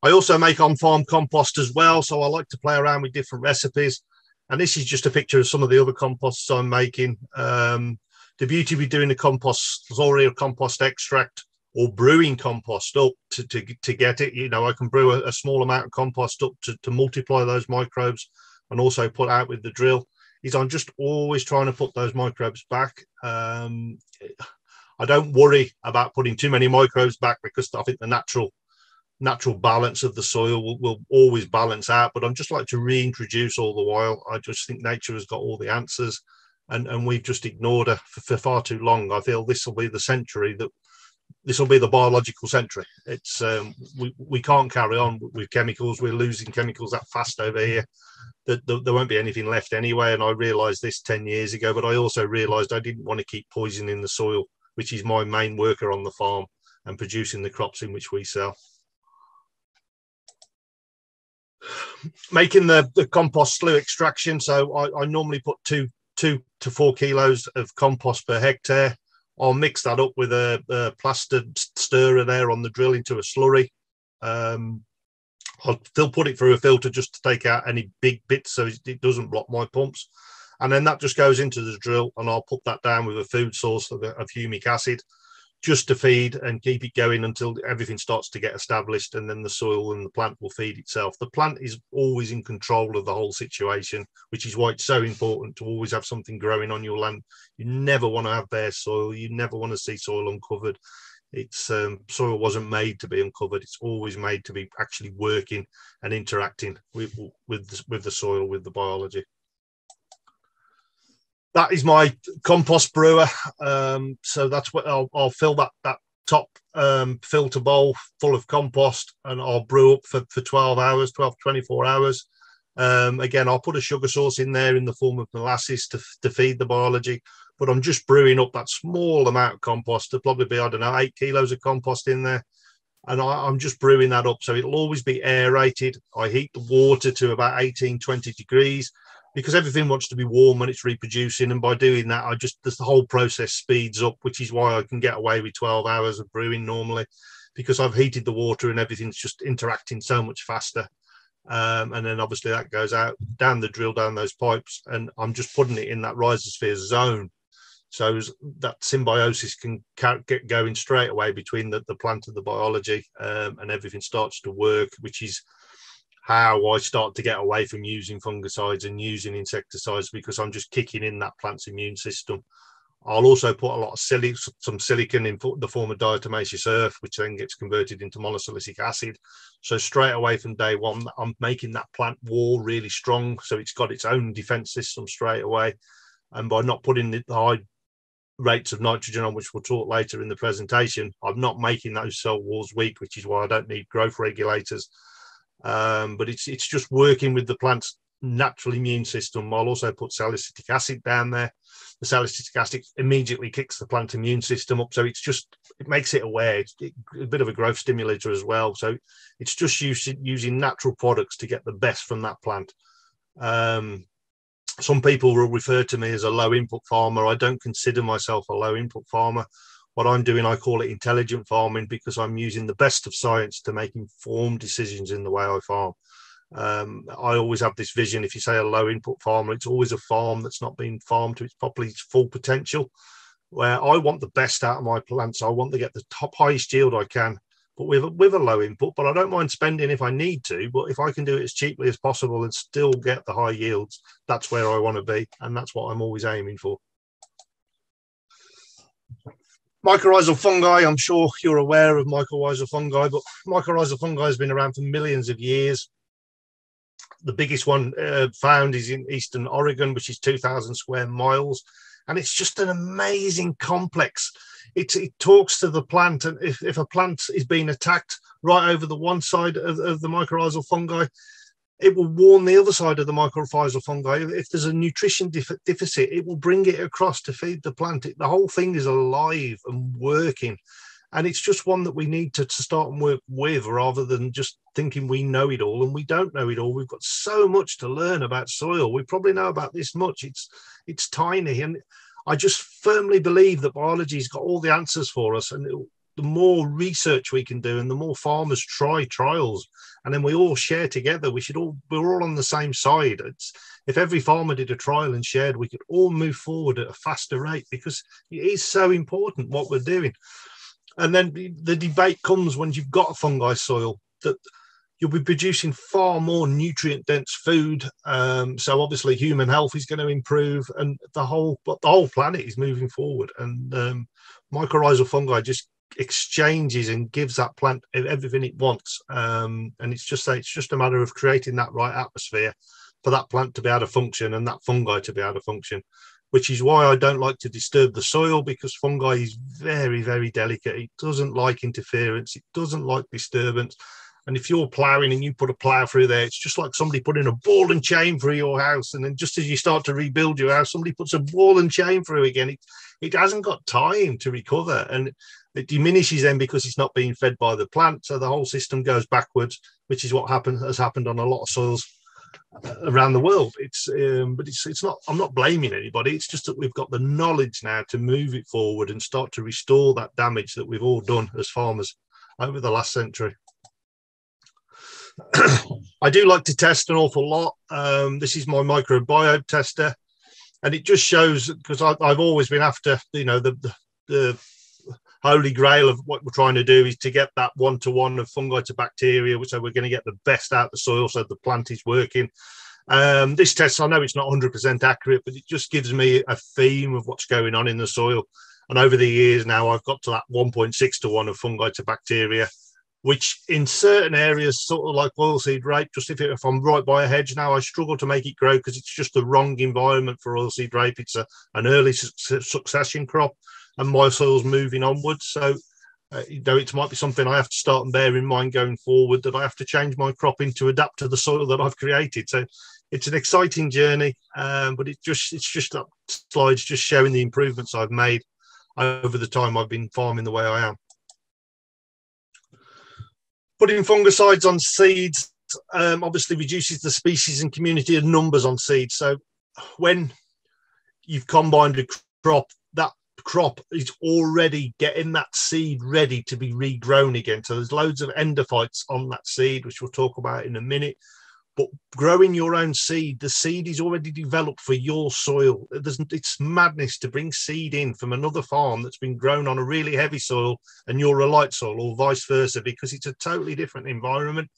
I also make on-farm compost as well, so I like to play around with different recipes. And this is just a picture of some of the other composts I'm making. The beauty of doing the compost, soil compost extract or brewing compost up to get it, I can brew a small amount of compost up to multiply those microbes, and also put out with the drill, is I'm just always trying to put those microbes back. I don't worry about putting too many microbes back, because I think the natural balance of the soil will always balance out, but I'm just like to reintroduce all the while. I just think nature has got all the answers, and we've just ignored her for far too long. I feel this will be the century this will be the biological century. It's we can't carry on with chemicals. We're losing chemicals that fast over here that there won't be anything left anyway. And I realized this 10 years ago, but I also realized I didn't want to keep poisoning the soil, which is my main worker on the farm. and producing the crops in which we sell. Making the compost slough extraction. So I normally put 2 to 4 kilos of compost per hectare. I'll mix that up with a plaster stirrer there on the drill into a slurry. I'll still put it through a filter just to take out any big bits so it doesn't block my pumps. And then that just goes into the drill, and I'll put that down with a food source of humic acid just to feed and keep it going until everything starts to get established, and then the soil and the plant will feed itself. The plant is always in control of the whole situation, which is why it's so important to always have something growing on your land. You never want to have bare soil. You never want to see soil uncovered. It's soil wasn't made to be uncovered. It's always made to be actually working and interacting with the soil, with the biology. That is my compost brewer. So that's what I'll fill that top filter bowl full of compost, and I'll brew up for 12 hours, 12 to 24 hours. Again, I'll put a sugar source in there in the form of molasses to feed the biology, but I'm just brewing up that small amount of compost. There'll probably be, I don't know, 8 kilos of compost in there. And I'm just brewing that up. So it'll always be aerated. I heat the water to about 18, 20 degrees because everything wants to be warm when it's reproducing. And by doing that, the whole process speeds up, which is why I can get away with 12 hours of brewing normally, because I've heated the water and everything's just interacting so much faster. And then obviously that goes out down the drill, down those pipes, and I'm just putting it in that rhizosphere zone. So that symbiosis can get going straight away between the plant and the biology, and everything starts to work, which is how I start to get away from using fungicides and using insecticides, because I'm just kicking in that plant's immune system. I'll also put a lot of some silicon in the form of diatomaceous earth, which then gets converted into monosilicic acid. So straight away from day one, I'm making that plant wall really strong, so it's got its own defense system straight away. And by not putting the high rates of nitrogen on, which we'll talk later in the presentation, I'm not making those cell walls weak, which is why I don't need growth regulators. But it's just working with the plant's natural immune system. I'll also put salicylic acid down there. The salicylic acid immediately kicks the plant immune system up, so it makes it aware. It's a bit of a growth stimulator as well. So it's just using natural products to get the best from that plant. Some people will refer to me as a low input farmer. I don't consider myself a low input farmer. What I'm doing, I call it intelligent farming, because I'm using the best of science to make informed decisions in the way I farm. I always have this vision. If you say a low input farmer, it's always a farm that's not been farmed to its full potential, where I want the best out of my plants. I want to get the highest yield I can, but with a low input. But I don't mind spending if I need to, but if I can do it as cheaply as possible and still get the high yields, that's where I want to be, and that's what I'm always aiming for. Mycorrhizal fungi, I'm sure you're aware of mycorrhizal fungi, but mycorrhizal fungi has been around for millions of years. The biggest one found is in eastern Oregon, which is 2,000 square miles. And it's just an amazing complex. It talks to the plant. And if a plant is being attacked right over the one side of the mycorrhizal fungi, it will warn the other side of the mycorrhizal fungi. If there's a nutrition deficit, it will bring it across to feed the plant. The whole thing is alive and working. And it's just one that we need to start and work with, rather than just thinking we know it all, and we don't know it all. We've got so much to learn about soil. We probably know about this much. It's tiny. And I just firmly believe that biology's got all the answers for us. And the more research we can do, and the more farmers try trials, and then we all share together, we're all on the same side. If every farmer did a trial and shared, we could all move forward at a faster rate, because it is so important what we're doing. And then the debate comes when you've got a fungi soil, that you'll be producing far more nutrient-dense food. So obviously human health is going to improve, and the whole planet is moving forward. And mycorrhizal fungi just exchanges and gives that plant everything it wants. And it's just a matter of creating that right atmosphere for that plant to be able to function and that fungi to be able to function. Which is why I don't like to disturb the soil, because fungi is very, very delicate. It doesn't like interference. It doesn't like disturbance. And if you're ploughing and you put a plough through there, it's just like somebody putting a ball and chain through your house. And then just as you start to rebuild your house, somebody puts a ball and chain through again. It hasn't got time to recover. And It diminishes then because it's not being fed by the plant, so the whole system goes backwards, which is what has happened on a lot of soils around the world. But it's not. I'm not blaming anybody. It's just that we've got the knowledge now to move it forward and start to restore that damage that we've all done as farmers over the last century. I do like to test an awful lot. This is my microbiome tester, and it just shows, because I've always been after, you know, the holy grail of what we're trying to do is to get that one-to-one of fungi to bacteria, so we're going to get the best out of the soil so the plant is working. This test, I know it's not 100% accurate, but it just gives me a theme of what's going on in the soil. And over the years now, I've got to that 1.6 to 1 of fungi to bacteria, which in certain areas, sort of like oilseed rape, just if I'm right by a hedge now, I struggle to make it grow because it's just the wrong environment for oilseed rape. It's an early succession crop, and my soil's moving onwards. So, you know, it might be something I have to start and bear in mind going forward, that I have to change my cropping to adapt to the soil that I've created. So it's an exciting journey, but it's just that slides just showing the improvements I've made over the time I've been farming the way I am. Putting fungicides on seeds obviously reduces the species and community of numbers on seeds. So when you've combined a crop, that crop is already getting that seed ready to be regrown again. So there's loads of endophytes on that seed, which we'll talk about in a minute. But growing your own seed, the seed is already developed for your soil. It's madness to bring seed in from another farm that's been grown on a really heavy soil and you're a light soil, or vice versa, because it's a totally different environment.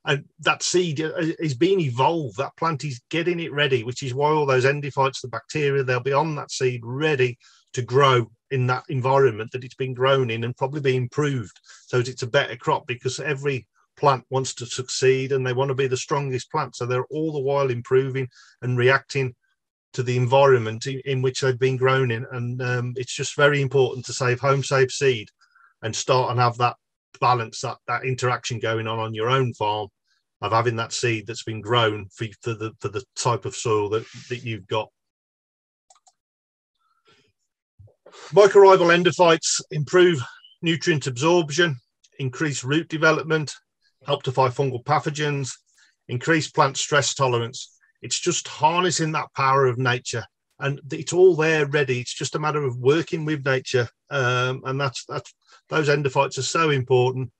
And that seed is being evolved. That plant is getting it ready, which is why all those endophytes, the bacteria, they'll be on that seed ready to grow in that environment that it's been grown in, and probably be improved so that it's a better crop, because every plant wants to succeed and they want to be the strongest plant. So they're all the while improving and reacting to the environment in which they've been grown in. And it's just very important to save home safe seed and start and have that balance, that interaction going on your own farm, of having that seed that's been grown for the type of soil that you've got. Mycorrhizal endophytes improve nutrient absorption, increase root development, help to fight fungal pathogens, increase plant stress tolerance. It's just harnessing that power of nature, and it's all there ready. It's just a matter of working with nature, and that's those endophytes are so important.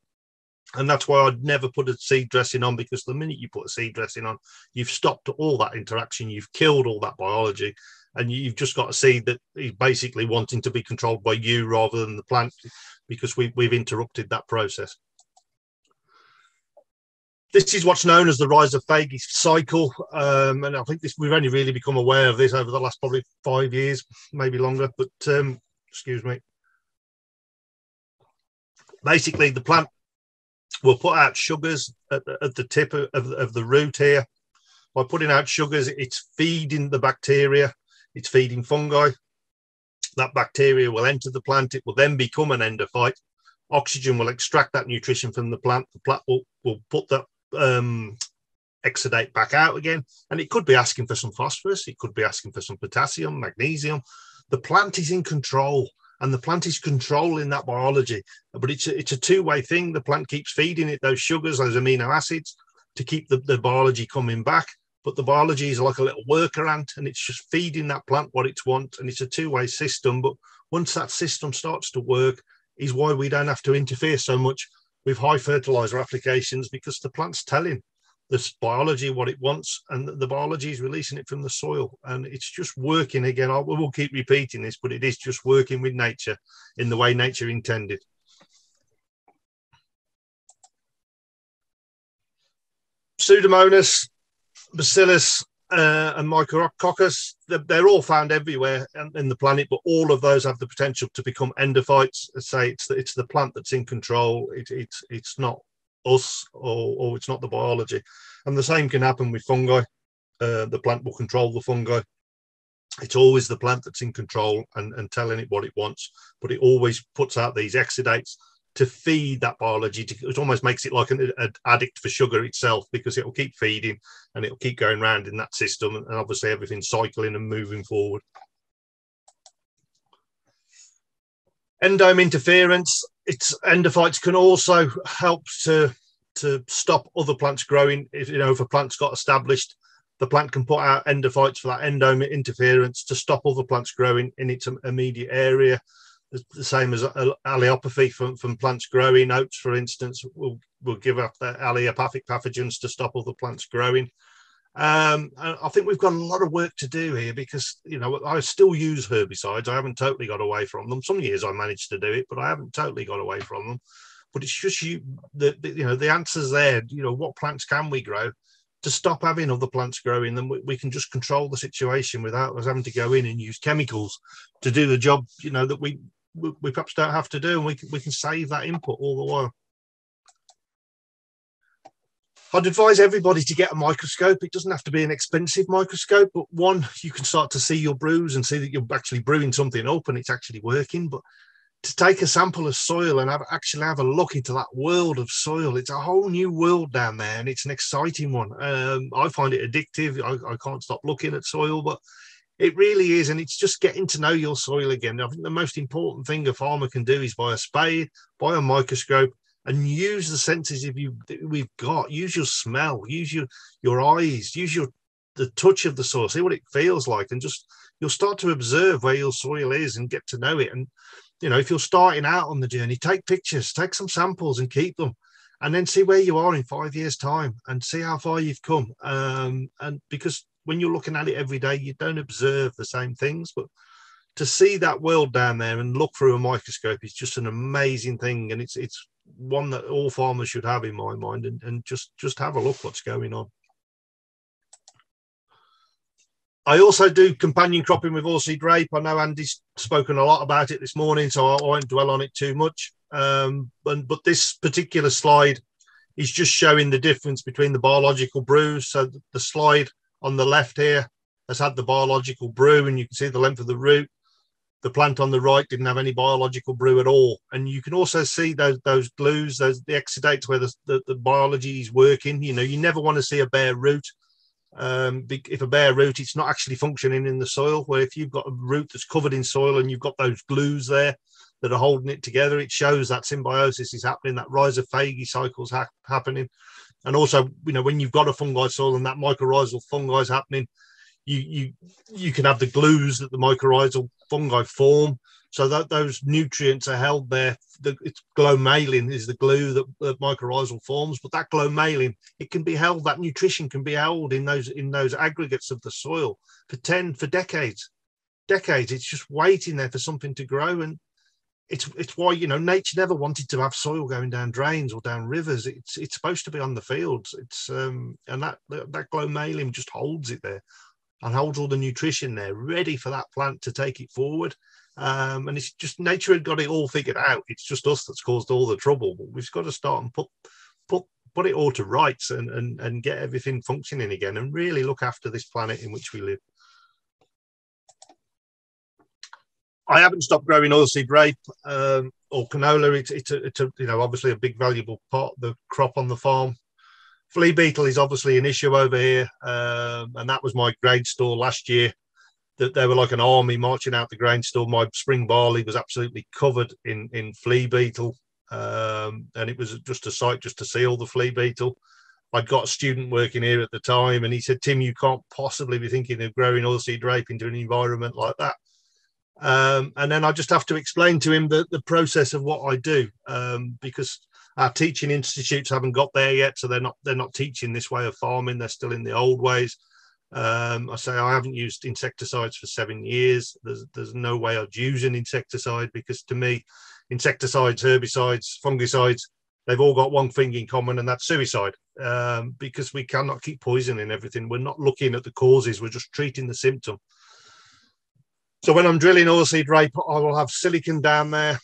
And that's why I'd never put a seed dressing on, because the minute you put a seed dressing on, you've stopped all that interaction, you've killed all that biology, and you've just got a seed that is basically wanting to be controlled by you rather than the plant, because we've interrupted that process. This is what's known as the rhizophage cycle, and I think we've only really become aware of this over the last probably 5 years, maybe longer, but excuse me. Basically, the plant will put out sugars at the tip of the root here. By putting out sugars, it's feeding the bacteria, it's feeding fungi. That bacteria will enter the plant, it will then become an endophyte. Oxygen will extract that nutrition from the plant will put that exudate back out again, and it could be asking for some phosphorus, it could be asking for some potassium, magnesium. The plant is in control, and the plant is controlling that biology, but it's a two-way thing. The plant keeps feeding it those sugars, those amino acids, to keep the biology coming back, but the biology is like a little worker ant, and it's just feeding that plant what it wants, and it's a two-way system. But once that system starts to work, is why we don't have to interfere so much with high fertilizer applications, because the plant's telling this biology what it wants, and the biology is releasing it from the soil, and it's just working again. We'll keep repeating this, but it is just working with nature in the way nature intended. Pseudomonas, Bacillus, and Micrococcus, they're all found everywhere in the planet, but all of those have the potential to become endophytes. Say it's the plant that's in control. It's not us, or it's not the biology. And the same can happen with fungi. The plant will control the fungi. It's always the plant that's in control and telling it what it wants, but it always puts out these exudates to feed that biology. It almost makes it like an addict for sugar itself, because it will keep feeding and it will keep going around in that system, and obviously everything's cycling and moving forward. Endome interference, endophytes can also help to stop other plants growing. If a plant's got established, the plant can put out endophytes for that endome interference to stop other plants growing in its immediate area. The same as allelopathy from plants growing. Oats, for instance, will give up their allelopathic pathogens to stop other plants growing. And I think we've got a lot of work to do here because, I still use herbicides. I haven't totally got away from them. Some years I managed to do it, but I haven't totally got away from them. But it's just the answer's there. What plants can we grow to stop having other plants growing? Then we can just control the situation without us having to go in and use chemicals to do the job, that we perhaps don't have to do, and we can save that input all the while. I'd advise everybody to get a microscope. It doesn't have to be an expensive microscope, but one, you can start to see your brews and see that you're actually brewing something up and it's actually working. But to take a sample of soil and actually have a look into that world of soil, it's a whole new world down there, and it's an exciting one. I find it addictive. I can't stop looking at soil, but it really is, and it's just getting to know your soil again. I think the most important thing a farmer can do is buy a spade, buy a microscope, and use the senses we've got. Use your smell, use your eyes, use the touch of the soil, see what it feels like, and just you'll start to observe where your soil is and get to know it. And if you're starting out on the journey, take pictures, take some samples and keep them, and then see where you are in 5 years' time and see how far you've come. And because when you're looking at it every day, you don't observe the same things, but to see that world down there and look through a microscope is just an amazing thing. And it's one that all farmers should have in my mind, and just have a look what's going on. I also do companion cropping with oilseed rape. I know Andy's spoken a lot about it this morning, so I won't dwell on it too much. But this particular slide is just showing the difference between the biological brews. So the slide on the left here has had the biological brew, and you can see the length of the root. The plant on the right didn't have any biological brew at all. And you can also see those glues, the exudates where the biology is working. You never want to see a bare root. If a bare root, it's not actually functioning in the soil. Where if you've got a root that's covered in soil and you've got those glues there that are holding it together, it shows that symbiosis is happening, that rhizophagy cycle's happening. And also, when you've got a fungi soil and that mycorrhizal fungi is happening, you can have the glues that the mycorrhizal fungi form, so that those nutrients are held there. It's glomalin is the glue that mycorrhizal forms, but that glomalin, it can be held, that nutrition can be held in those aggregates of the soil for decades. It's just waiting there for something to grow. And it's why nature never wanted to have soil going down drains or down rivers. It's supposed to be on the fields. And that glomalin just holds it there and holds all the nutrition there, ready for that plant to take it forward. And it's just nature had got it all figured out. It's just us that's caused all the trouble. But we've got to start and put it all to rights and get everything functioning again, and really look after this planet in which we live. I haven't stopped growing oilseed rape or canola. It's obviously a big valuable part of the crop on the farm. Flea beetle is obviously an issue over here, and that was my grain store last year. That they were like an army marching out the grain store. My spring barley was absolutely covered in flea beetle, and it was just a sight just to see all the flea beetle. I'd got a student working here at the time, and he said, "Tim, you can't possibly be thinking of growing oilseed rape into an environment like that." And then I just have to explain to him the process of what I do, because our teaching institutes haven't got there yet, so they're not teaching this way of farming. They're still in the old ways. I say I haven't used insecticides for 7 years. There's no way I'd use an insecticide, because to me, insecticides, herbicides, fungicides, they've all got one thing in common, and that's suicide. Because we cannot keep poisoning everything. We're not looking at the causes. We're just treating the symptom. So when I'm drilling oilseed rape, I will have silicon down there.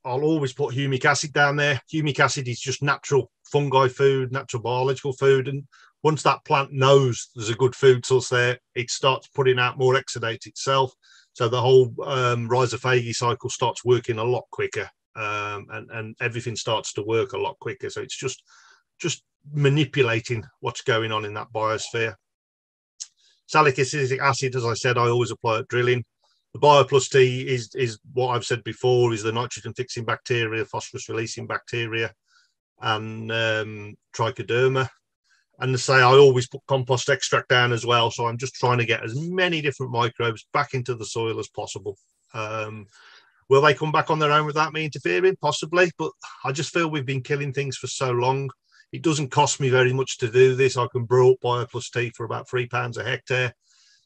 I'll always put humic acid down there. Humic acid is just natural fungi food, natural biological food. And once that plant knows there's a good food source there, it starts putting out more exudate itself. So the whole rhizophagy cycle starts working a lot quicker, and everything starts to work a lot quicker. So it's just manipulating what's going on in that biosphere. Salicylic acid, as I said, I always apply at drilling. The Bio plus T is what I've said before, is the nitrogen fixing bacteria, phosphorus releasing bacteria, and trichoderma. And to say, I always put compost extract down as well. So I'm just trying to get as many different microbes back into the soil as possible. Will they come back on their own without me interfering? Possibly, but I just feel we've been killing things for so long. It doesn't cost me very much to do this. I can brew up Bio plus T for about £3 a hectare.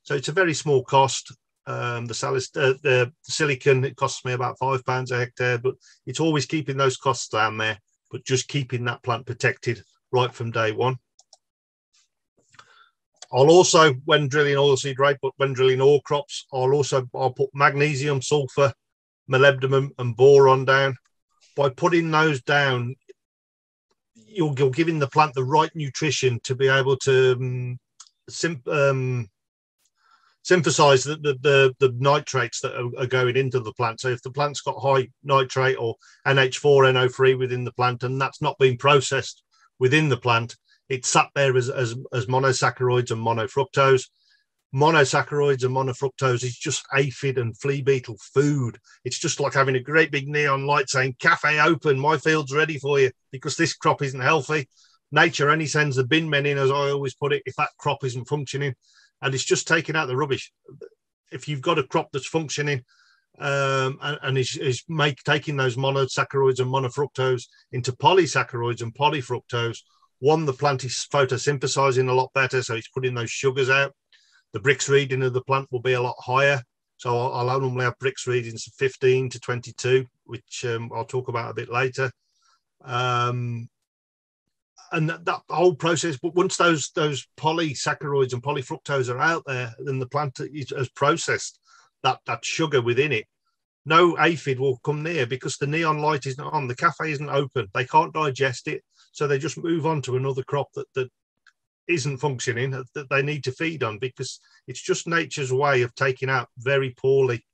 So it's a very small cost. The silicon, it costs me about £5 a hectare, but it's always keeping those costs down there, but just keeping that plant protected right from day one. I'll also, when drilling oilseed rape, but when drilling all crops, I'll put magnesium, sulfur, molybdenum and boron down. By putting those down, you're giving the plant the right nutrition to be able to synthesize the nitrates that are going into the plant. So if the plant's got high nitrate or NH4, NO3 within the plant, and that's not being processed within the plant, it's sat there as monosaccharides and monofructose. Monosaccharides and monofructose is just aphid and flea beetle food. It's just like having a great big neon light saying, cafe open, my field's ready for you, because this crop isn't healthy. Nature only sends the bin men in, as I always put it, if that crop isn't functioning. And it's just taking out the rubbish. If you've got a crop that's functioning and is taking those monosaccharides and monofructose into polysaccharides and polyfructose, one, the plant is photosynthesizing a lot better, so it's putting those sugars out. The Brix reading of the plant will be a lot higher. So I'll normally have Brix readings of 15 to 22, which I'll talk about a bit later. And that whole process, but once those polysaccharides and polyfructose are out there, then the plant has processed that sugar within it. No aphid will come near because the neon light isn't on, the cafe isn't open, they can't digest it, so they just move on to another crop that isn't functioning, that they need to feed on, because it's just nature's way of taking out very poorly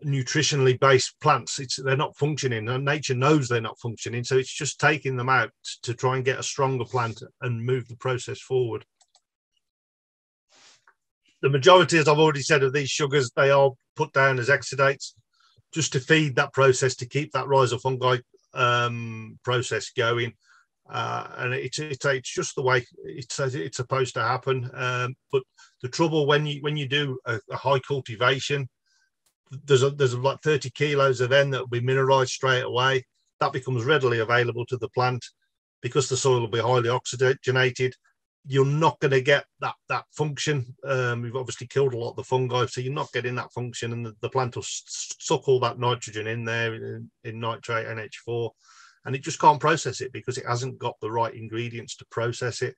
nutritionally based plants. They're not functioning, and nature knows they're not functioning, so it's just taking them out to try and get a stronger plant and move the process forward. The majority, as I've already said, of these sugars, they are put down as exudates just to feed that process, to keep that rhizofungi process going. And it's just the way it's supposed to happen. But the trouble when you do a high cultivation, there's like 30 kilos of N that will be mineralized straight away. That becomes readily available to the plant because the soil will be highly oxygenated. You're not going to get that function. We've obviously killed a lot of the fungi, so you're not getting that function, and the plant will suck all that nitrogen in there in nitrate, NH4, and it just can't process it because it hasn't got the right ingredients to process it,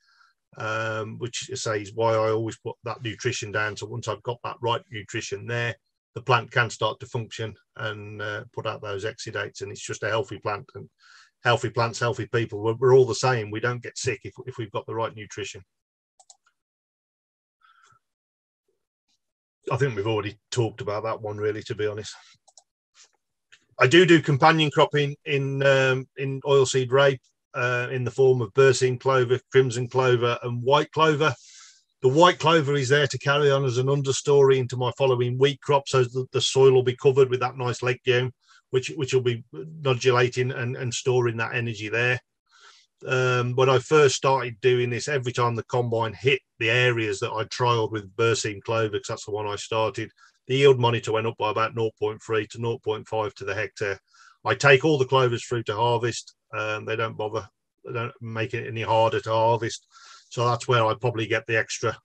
which I say is why I always put that nutrition down. So once I've got that right nutrition there, the plant can start to function and put out those exudates, and it's just a healthy plant. And healthy plants, healthy people, we're all the same. We don't get sick if we've got the right nutrition. I think we've already talked about that one, really, to be honest. I do companion cropping in oilseed rape in the form of berseem clover, crimson clover and white clover. The white clover is there to carry on as an understory into my following wheat crop, so the soil will be covered with that nice legume, which will be nodulating and storing that energy there. When I first started doing this, every time the combine hit the areas that I trialed with berseem clover, because that's the one I started, the yield monitor went up by about 0.3 to 0.5 to the hectare. I take all the clovers through to harvest. They don't bother, they don't make it any harder to harvest. So that's where I probably get the extra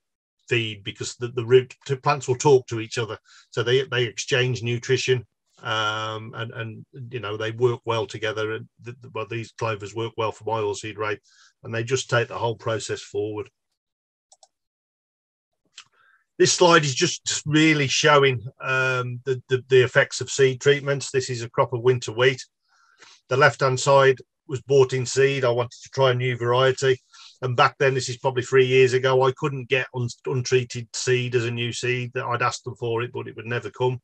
feed, because the root plants will talk to each other. So they exchange nutrition. And you know, they work well together, and well, these clovers work well for my oilseed rape, and they just take the whole process forward. This slide is just really showing the effects of seed treatments. This is a crop of winter wheat. The left hand side was bought in seed. I wanted to try a new variety, and back then, this is probably 3 years ago, I couldn't get untreated seed as a new seed. That I'd asked them for it, but it would never come.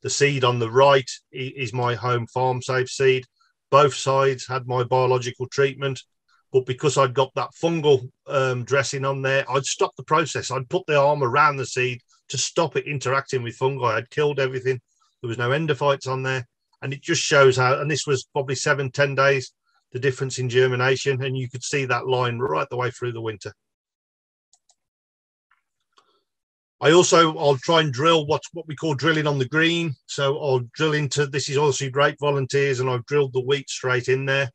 The seed on the right is my home farm safe seed. Both sides had my biological treatment, but because I'd got that fungal dressing on there, I'd stop the process. I'd put the arm around the seed to stop it interacting with fungi. I'd killed everything. There was no endophytes on there. And it just shows how, and this was probably 7-10 days, the difference in germination. And you could see that line right the way through the winter. I'll try and drill what we call drilling on the green. So I'll drill into, this is oilseed rape volunteers, and I've drilled the wheat straight in there.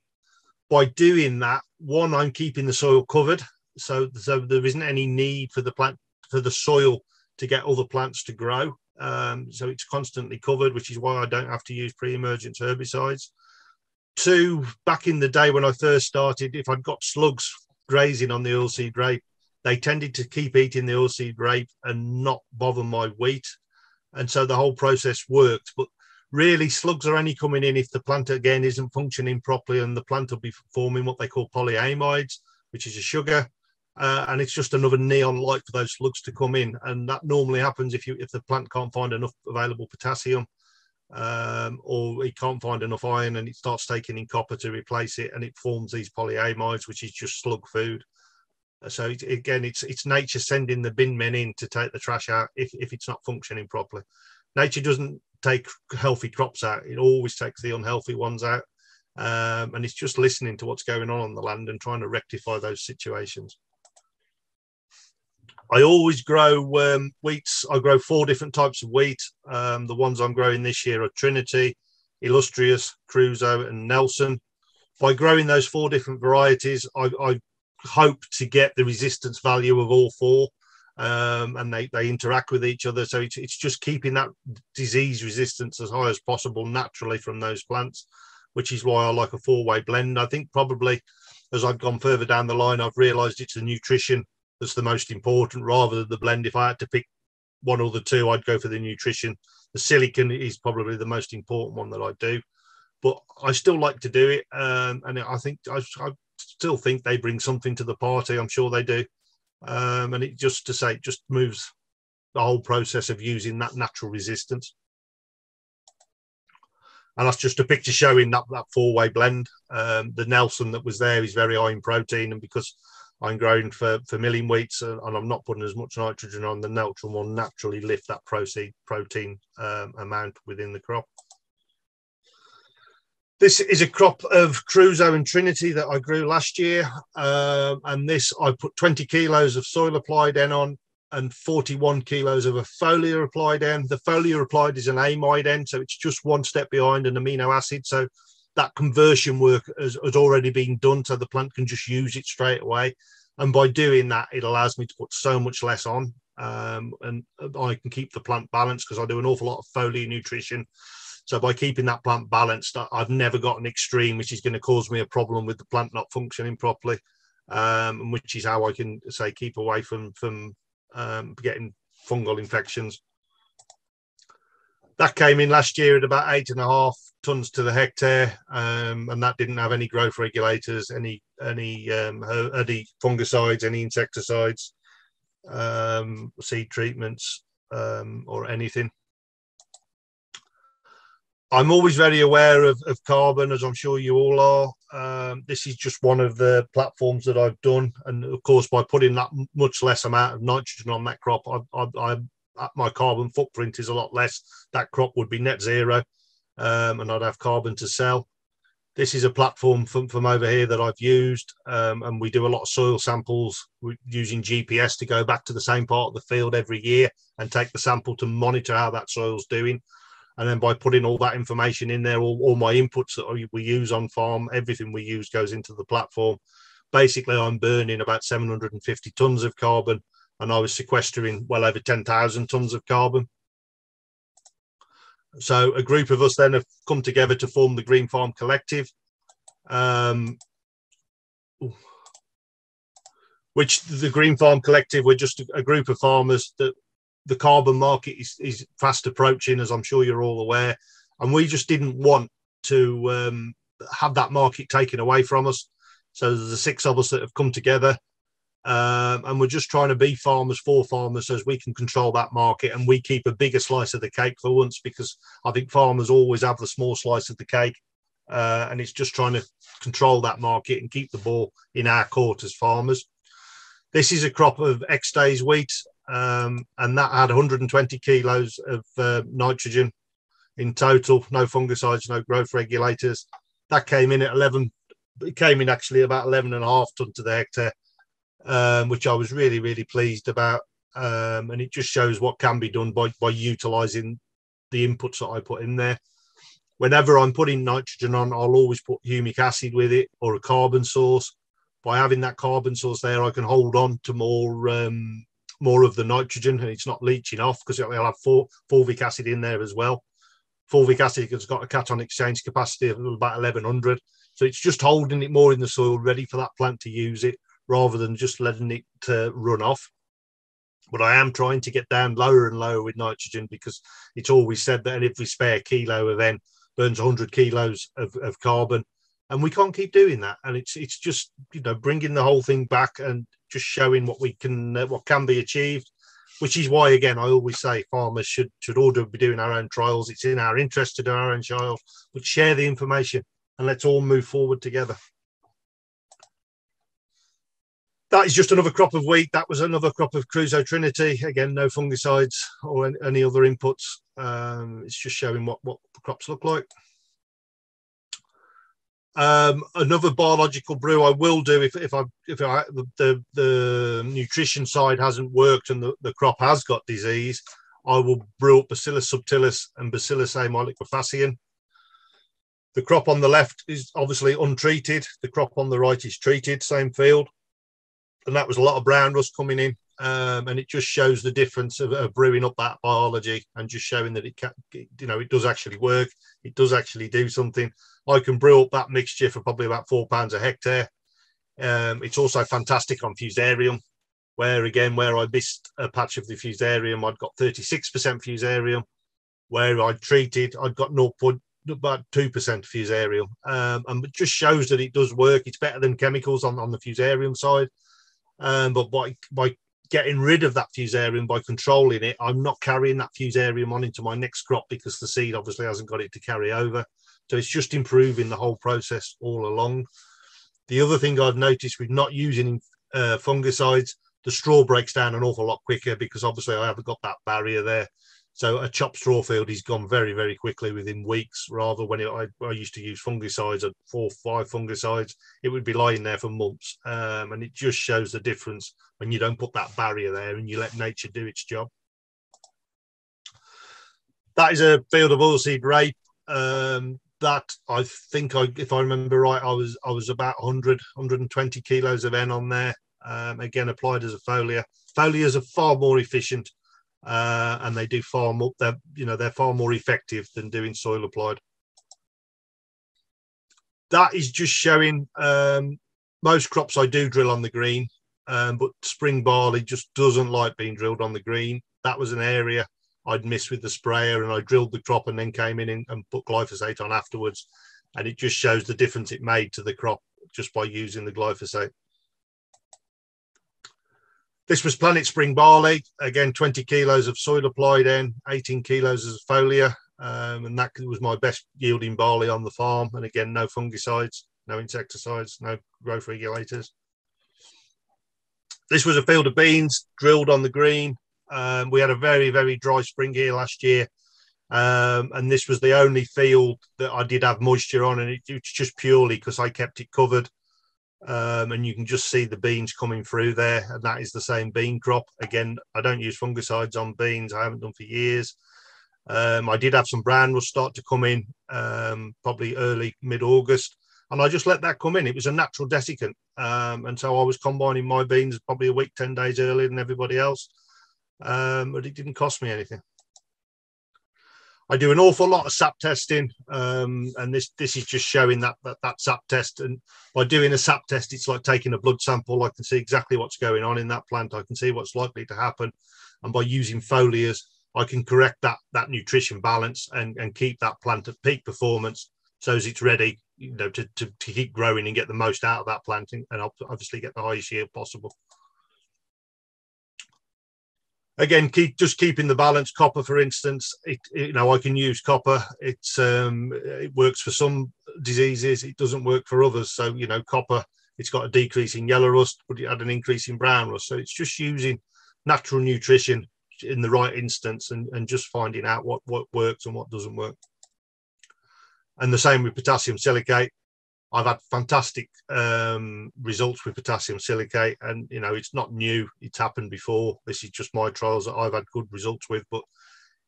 By doing that, one, I'm keeping the soil covered. So there isn't any need for the soil to get other plants to grow. So it's constantly covered, which is why I don't have to use pre-emergence herbicides. Two, back in the day when I first started, if I'd got slugs grazing on the oilseed rape, they tended to keep eating the oilseed rape and not bother my wheat. And so the whole process worked. But really, slugs are only coming in if the plant, again, isn't functioning properly, and the plant will be forming what they call polyamides, which is a sugar. And it's just another neon light for those slugs to come in. And that normally happens if the plant can't find enough available potassium, or it can't find enough iron, and it starts taking in copper to replace it, and it forms these polyamides, which is just slug food. So it's nature sending the bin men in to take the trash out if it's not functioning properly. Nature doesn't take healthy crops out. It always takes the unhealthy ones out. And it's just listening to what's going on the land and trying to rectify those situations. I always grow wheats. I grow 4 different types of wheat. The ones I'm growing this year are Trinity, Illustrious, Crusoe, and Nelson. By growing those 4 different varieties, I hope to get the resistance value of all 4, and they interact with each other. So it's just keeping that disease resistance as high as possible naturally from those plants, which is why I like a 4-way blend. I think probably as I've gone further down the line, I've realized it's the nutrition that's the most important rather than the blend. If I had to pick one or the 2, I'd go for the nutrition. The silicon is probably the most important one that I do, but I still like to do it. And I think I still think they bring something to the party. I'm sure they do. And it just moves the whole process of using that natural resistance. And that's just a picture showing that 4-way blend. The Nelson that was there is very high in protein, and because I'm growing for milling wheats and I'm not putting as much nitrogen on, the Nelson will naturally lift that protein amount within the crop. This is a crop of Crusoe and Trinity that I grew last year. And this, I put 20 kilos of soil applied N on and 41 kilos of a foliar applied N. The foliar applied is an amide N, so it's just 1 step behind an amino acid. So that conversion work has already been done, so the plant can just use it straight away. And by doing that, it allows me to put so much less on. And I can keep the plant balanced because I do an awful lot of foliar nutrition. So by keeping that plant balanced, I've never got an extreme, which is going to cause me a problem with the plant not functioning properly, which is how I can say keep away from getting fungal infections. That came in last year at about 8.5 tons to the hectare, and that didn't have any growth regulators, any fungicides, any insecticides, seed treatments, or anything. I'm always very aware of carbon, as I'm sure you all are. This is just one of the platforms that I've done. And of course, by putting that much less amount of nitrogen on that crop, my carbon footprint is a lot less. That crop would be net zero, and I'd have carbon to sell. This is a platform from over here that I've used, and we do a lot of soil samples using GPS to go back to the same part of the field every year and take the sample to monitor how that soil's doing. And then by putting all that information in there, all my inputs that we use on farm, everything we use goes into the platform. Basically, I'm burning about 750 tons of carbon, and I was sequestering well over 10,000 tons of carbon. So a group of us then have come together to form the Green Farm Collective, which the Green Farm Collective, we're just a group of farmers that the carbon market is fast approaching, as I'm sure you're all aware. And we just didn't want to have that market taken away from us. So there's the 6 of us that have come together, and we're just trying to be farmers for farmers so as we can control that market and we keep a bigger slice of the cake for once, because I think farmers always have the small slice of the cake, and it's just trying to control that market and keep the ball in our court as farmers. This is a crop of X-Days wheat. and that had 120 kilos of nitrogen in total, no fungicides, no growth regulators. That came in at 11, it came in actually about 11.5 tonne to the hectare, which I was really, really pleased about. And it just shows what can be done by utilising the inputs that I put in there. Whenever I'm putting nitrogen on, I'll always put humic acid with it or a carbon source. By having that carbon source there, I can hold on to more of the nitrogen, and it's not leaching off because it'll have fulvic acid in there as well. Fulvic acid has got a cation exchange capacity of about 1100. So it's just holding it more in the soil, ready for that plant to use it, rather than just letting it run off. But I am trying to get down lower and lower with nitrogen, because it's always said that every spare kilo of N burns 100 kilos of carbon. And we can't keep doing that. And it's just, you know, bringing the whole thing back and just showing what can be achieved, which is why, again, I always say farmers should all be doing our own trials. It's in our interest to do our own trials, but share the information and let's all move forward together. That is just another crop of wheat. That was another crop of Crusoe Trinity. Again, no fungicides or any other inputs. It's just showing what the crops look like. Another biological brew I will do if the nutrition side hasn't worked and the crop has got disease, I will brew up Bacillus subtilis and Bacillus amyliquefascian. The crop on the left is obviously untreated. The crop on the right is treated, same field. And that was a lot of brown rust coming in. And it just shows the difference of brewing up that biology and just showing that it can, you know, it does actually work. It does actually do something. I can brew up that mixture for probably about £4 a hectare. It's also fantastic on fusarium, where I missed a patch of the fusarium, I'd got 36% fusarium. Where I treated, I'd got about 2% fusarium. And it just shows that it does work. It's better than chemicals on the fusarium side. But by getting rid of that fusarium, by controlling it, I'm not carrying that fusarium on into my next crop, because the seed obviously hasn't got it to carry over. So it's just improving the whole process all along. The other thing I've noticed with not using fungicides, the straw breaks down an awful lot quicker, because obviously I haven't got that barrier there. So a chopped straw field is gone very, very quickly within weeks, rather when I used to use fungicides, 4 or 5 fungicides, it would be lying there for months. And it just shows the difference when you don't put that barrier there and you let nature do its job. That is a field of oilseed rape. That I think, if I remember right, I was about 120 kilos of N on there. Again, applied as a foliar. Foliars are far more efficient. And they do far more, they're far more effective than doing soil applied. That is just showing most crops I do drill on the green, but spring barley just doesn't like being drilled on the green. That was an area I'd missed with the sprayer, and I drilled the crop and then came in and put glyphosate on afterwards. And it just shows the difference it made to the crop just by using the glyphosate. This was Planet Spring barley, again, 20 kilos of soil applied in, 18 kilos as foliar, and that was my best yielding barley on the farm. And again, no fungicides, no insecticides, no growth regulators. This was a field of beans drilled on the green. We had a very, very dry spring here last year, and this was the only field that I did have moisture on, and it's just purely because I kept it covered. And you can just see the beans coming through there, and that is the same bean crop. Again, I don't use fungicides on beans. I haven't done for years. I did have some brown rust start to come in probably early mid-August, and I just let that come in. It was a natural desiccant, and so I was combining my beans probably a week, 10 days earlier than everybody else, but it didn't cost me anything. I do an awful lot of sap testing, and this is just showing that sap test. And by doing a sap test, it's like taking a blood sample. I can see exactly what's going on in that plant. I can see what's likely to happen. And by using foliars, I can correct that nutrition balance and keep that plant at peak performance, so as it's ready, you know, to keep growing and get the most out of that planting, and obviously get the highest yield possible. Again, just keeping the balance. Copper, for instance, you know, I can use copper. It works for some diseases. It doesn't work for others. So, you know, copper, it's got a decrease in yellow rust, but it had an increase in brown rust. So it's just using natural nutrition in the right instance, and just finding out what works and what doesn't work. And the same with potassium silicate. I've had fantastic results with potassium silicate, and you know, it's not new, it's happened before. This is just my trials that I've had good results with, but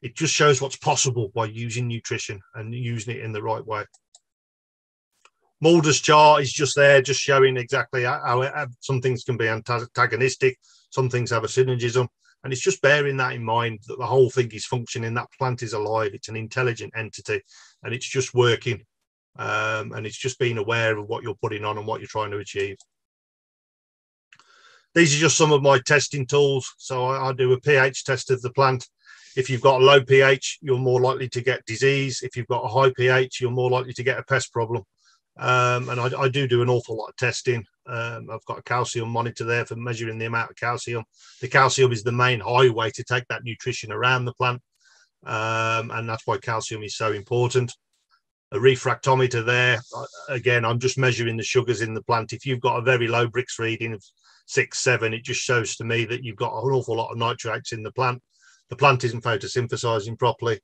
it just shows what's possible by using nutrition and using it in the right way. Mulder's chart is just there, just showing exactly how some things can be antagonistic, some things have a synergism, and it's just bearing that in mind, that the whole thing is functioning, that plant is alive, it's an intelligent entity, and it's just working. And it's just being aware of what you're putting on and what you're trying to achieve. These are just some of my testing tools. So I do a pH test of the plant. If you've got a low pH, you're more likely to get disease. If you've got a high pH, you're more likely to get a pest problem. And I do an awful lot of testing. I've got a calcium monitor there for measuring the amount of calcium. The calcium is the main highway to take that nutrition around the plant. And that's why calcium is so important. A refractometer there. Again, I'm just measuring the sugars in the plant. If you've got a very low Brix reading of 6, 7, it just shows to me that you've got an awful lot of nitrates in the plant. The plant isn't photosynthesizing properly.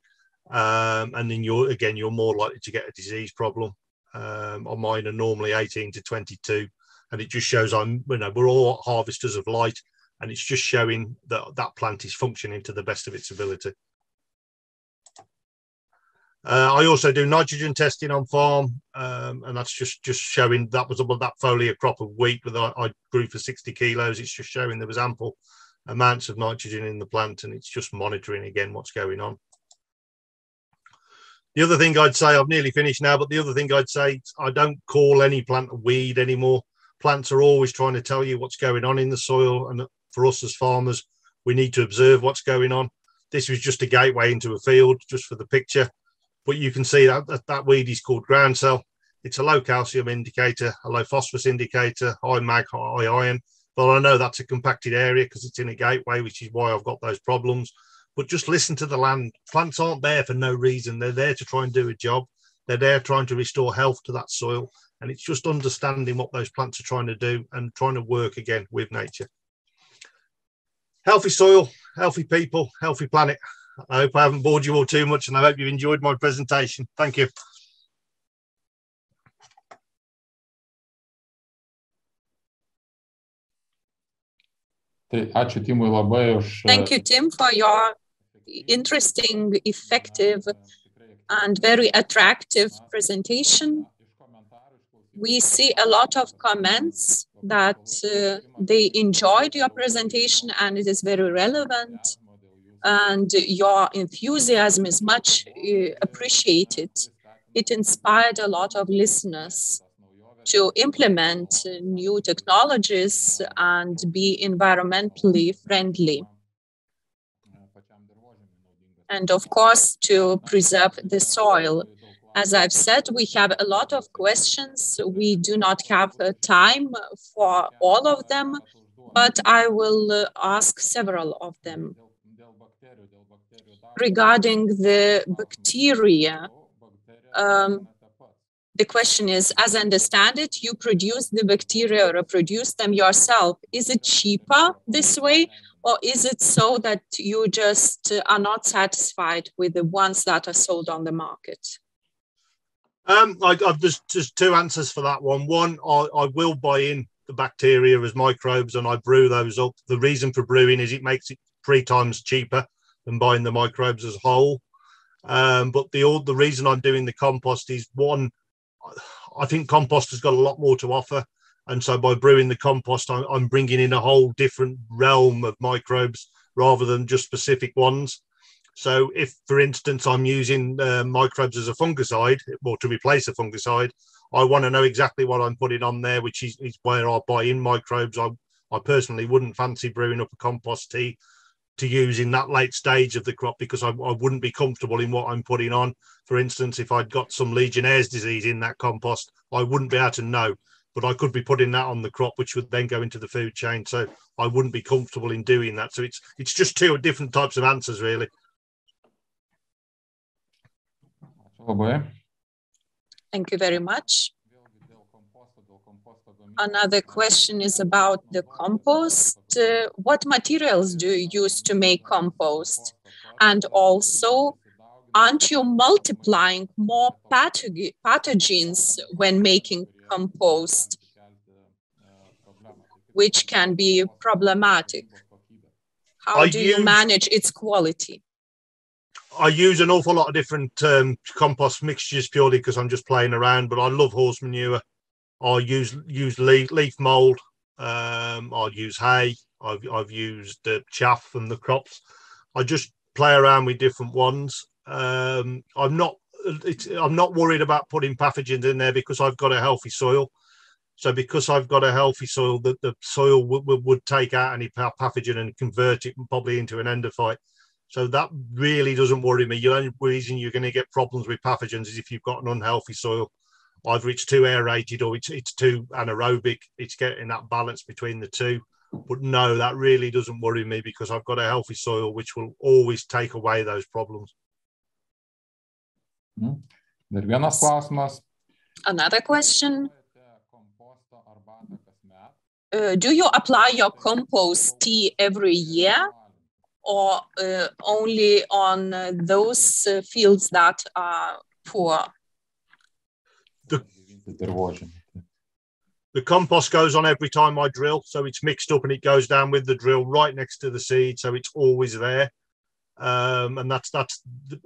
And then you're more likely to get a disease problem. On mine are normally 18 to 22. And it just shows we're all harvesters of light, and it's just showing that that plant is functioning to the best of its ability. I also do nitrogen testing on farm, and that's just showing that was about that foliar crop of wheat that I grew for 60 kilos. It's just showing there was ample amounts of nitrogen in the plant, and it's just monitoring again what's going on. The other thing I'd say, I've nearly finished now, but the other thing I'd say, I don't call any plant a weed anymore. Plants are always trying to tell you what's going on in the soil, and for us as farmers, we need to observe what's going on. This was just a gateway into a field, just for the picture. But you can see that weed is called ground cell. It's a low calcium indicator, a low phosphorus indicator, high mag, high iron. But I know that's a compacted area because it's in a gateway, which is why I've got those problems. But just listen to the land. Plants aren't there for no reason. They're there to try and do a job. They're there trying to restore health to that soil. And it's just understanding what those plants are trying to do and trying to work again with nature. Healthy soil, healthy people, healthy planet. I hope I haven't bored you all too much, and I hope you've enjoyed my presentation. Thank you. Thank you, Tim, for your interesting, effective, and very attractive presentation. We see a lot of comments that they enjoyed your presentation, and it is very relevant. And your enthusiasm is much appreciated. It inspired a lot of listeners to implement new technologies and be environmentally friendly. And of course, to preserve the soil. As I've said, we have a lot of questions. We do not have time for all of them, but I will ask several of them. Regarding the bacteria, the question is, as I understand it, you produce the bacteria or reproduce them yourself. Is it cheaper this way, or is it so that you just are not satisfied with the ones that are sold on the market? There's two answers for that one. One, I will buy in the bacteria as microbes and I brew those up. The reason for brewing is it makes it 3 times cheaper than buying the microbes as whole. But the reason I'm doing the compost is, one, I think compost has got a lot more to offer. And so by brewing the compost, I'm bringing in a whole different realm of microbes rather than just specific ones. So if, for instance, I'm using microbes as a fungicide, or to replace a fungicide, I want to know exactly what I'm putting on there, which is where I buy in microbes. I personally wouldn't fancy brewing up a compost tea to use in that late stage of the crop, because I wouldn't be comfortable in what I'm putting on. For instance, if I'd got some Legionnaire's disease in that compost, I wouldn't be able to know, but I could be putting that on the crop, which would then go into the food chain. So I wouldn't be comfortable in doing that. So it's just 2 different types of answers, really. Thank you very much. Another question is about the compost. What materials do you use to make compost? And also, aren't you multiplying more pathogens when making compost, which can be problematic? How do you manage its quality? I use an awful lot of different compost mixtures purely because I'm just playing around, but I love horse manure. I use leaf mold. I'll use hay. I've used chaff from the crops. I just play around with different ones. I'm not worried about putting pathogens in there because I've got a healthy soil. So because I've got a healthy soil, the soil would take out any pathogen and convert it probably into an endophyte. So that really doesn't worry me. The only reason you're going to get problems with pathogens is if you've got an unhealthy soil. Either it's too aerated or it's too anaerobic. It's getting that balance between the two. But no, that really doesn't worry me because I've got a healthy soil which will always take away those problems. Another question. Do you apply your compost tea every year or only on those fields that are poor? The compost goes on every time I drill, so it's mixed up and it goes down with the drill right next to the seed, so it's always there. And that's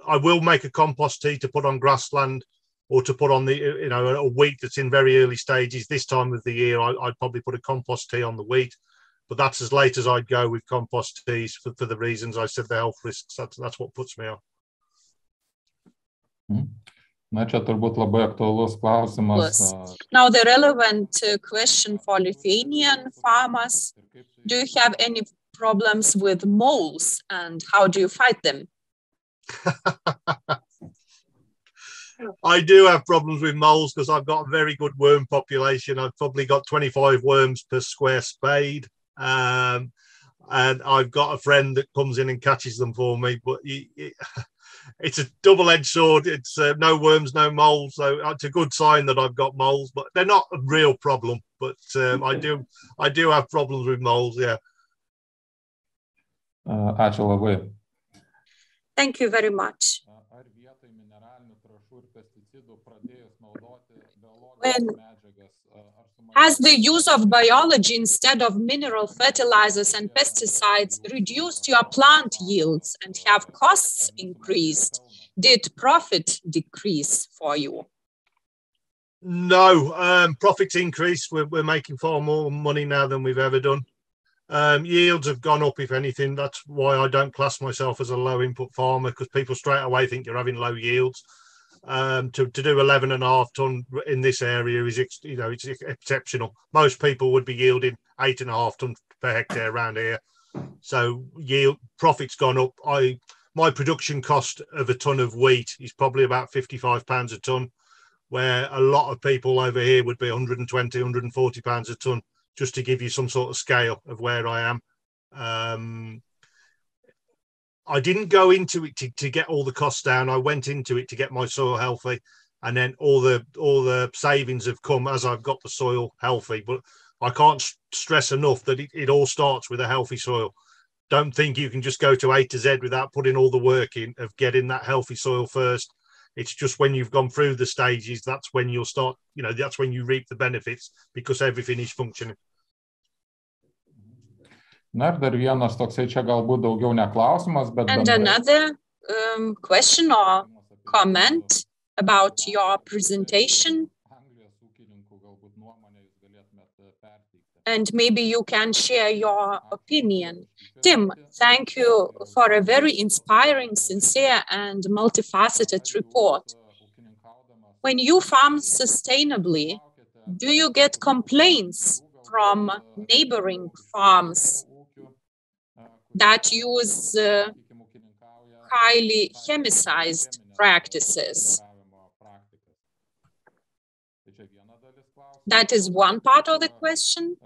I will make a compost tea to put on grassland or to put on the a wheat that's in very early stages. This time of the year, I'd probably put a compost tea on the wheat, but that's as late as I'd go with compost teas for the reasons I said, the health risks. That's what puts me off. Na, čia turbūt labai aktualus klausimas. Now the relevant question for Lithuanian farmers, do you have any problems with moles and how do you fight them? I do have problems with moles because I've got a very good worm population. I've probably got 25 worms per square spade. And I've got a friend that comes in and catches them for me, but it's a double-edged sword. It's no worms, no moles. So it's a good sign that I've got moles, but they're not a real problem. But I do have problems with moles, yeah. Ačiū labai. Thank you very much. Has the use of biology instead of mineral fertilizers and pesticides reduced your plant yields and have costs increased? Did profit decrease for you? No, profits increased. We're making far more money now than we've ever done. Yields have gone up, if anything. That's why I don't class myself as a low input farmer, because people straight away think you're having low yields. To do 11.5 ton in this area is, it's exceptional. Most people would be yielding 8.5 ton per hectare around here. So profit's gone up. My production cost of a ton of wheat is probably about £55 a ton, where a lot of people over here would be 120, 140 pounds a ton, just to give you some sort of scale of where I am. I didn't go into it to get all the costs down. I went into it to get my soil healthy, and then all the savings have come as I've got the soil healthy. But I can't stress enough that it all starts with a healthy soil. Don't think you can just go to A to Z without putting all the work in of getting that healthy soil first. It's just when you've gone through the stages, that's when you'll start, that's when you reap the benefits, because everything is functioning. Na ir dar vienas toksai čia galbūt daugiau ne klausimas, bet and another question or comment about your presentation. And maybe you can share your opinion. Tim, thank you for a very inspiring, sincere, and multifaceted report. When you farm sustainably, do you get complaints from neighboring farms that use highly chemicized practices? That is one part of the question.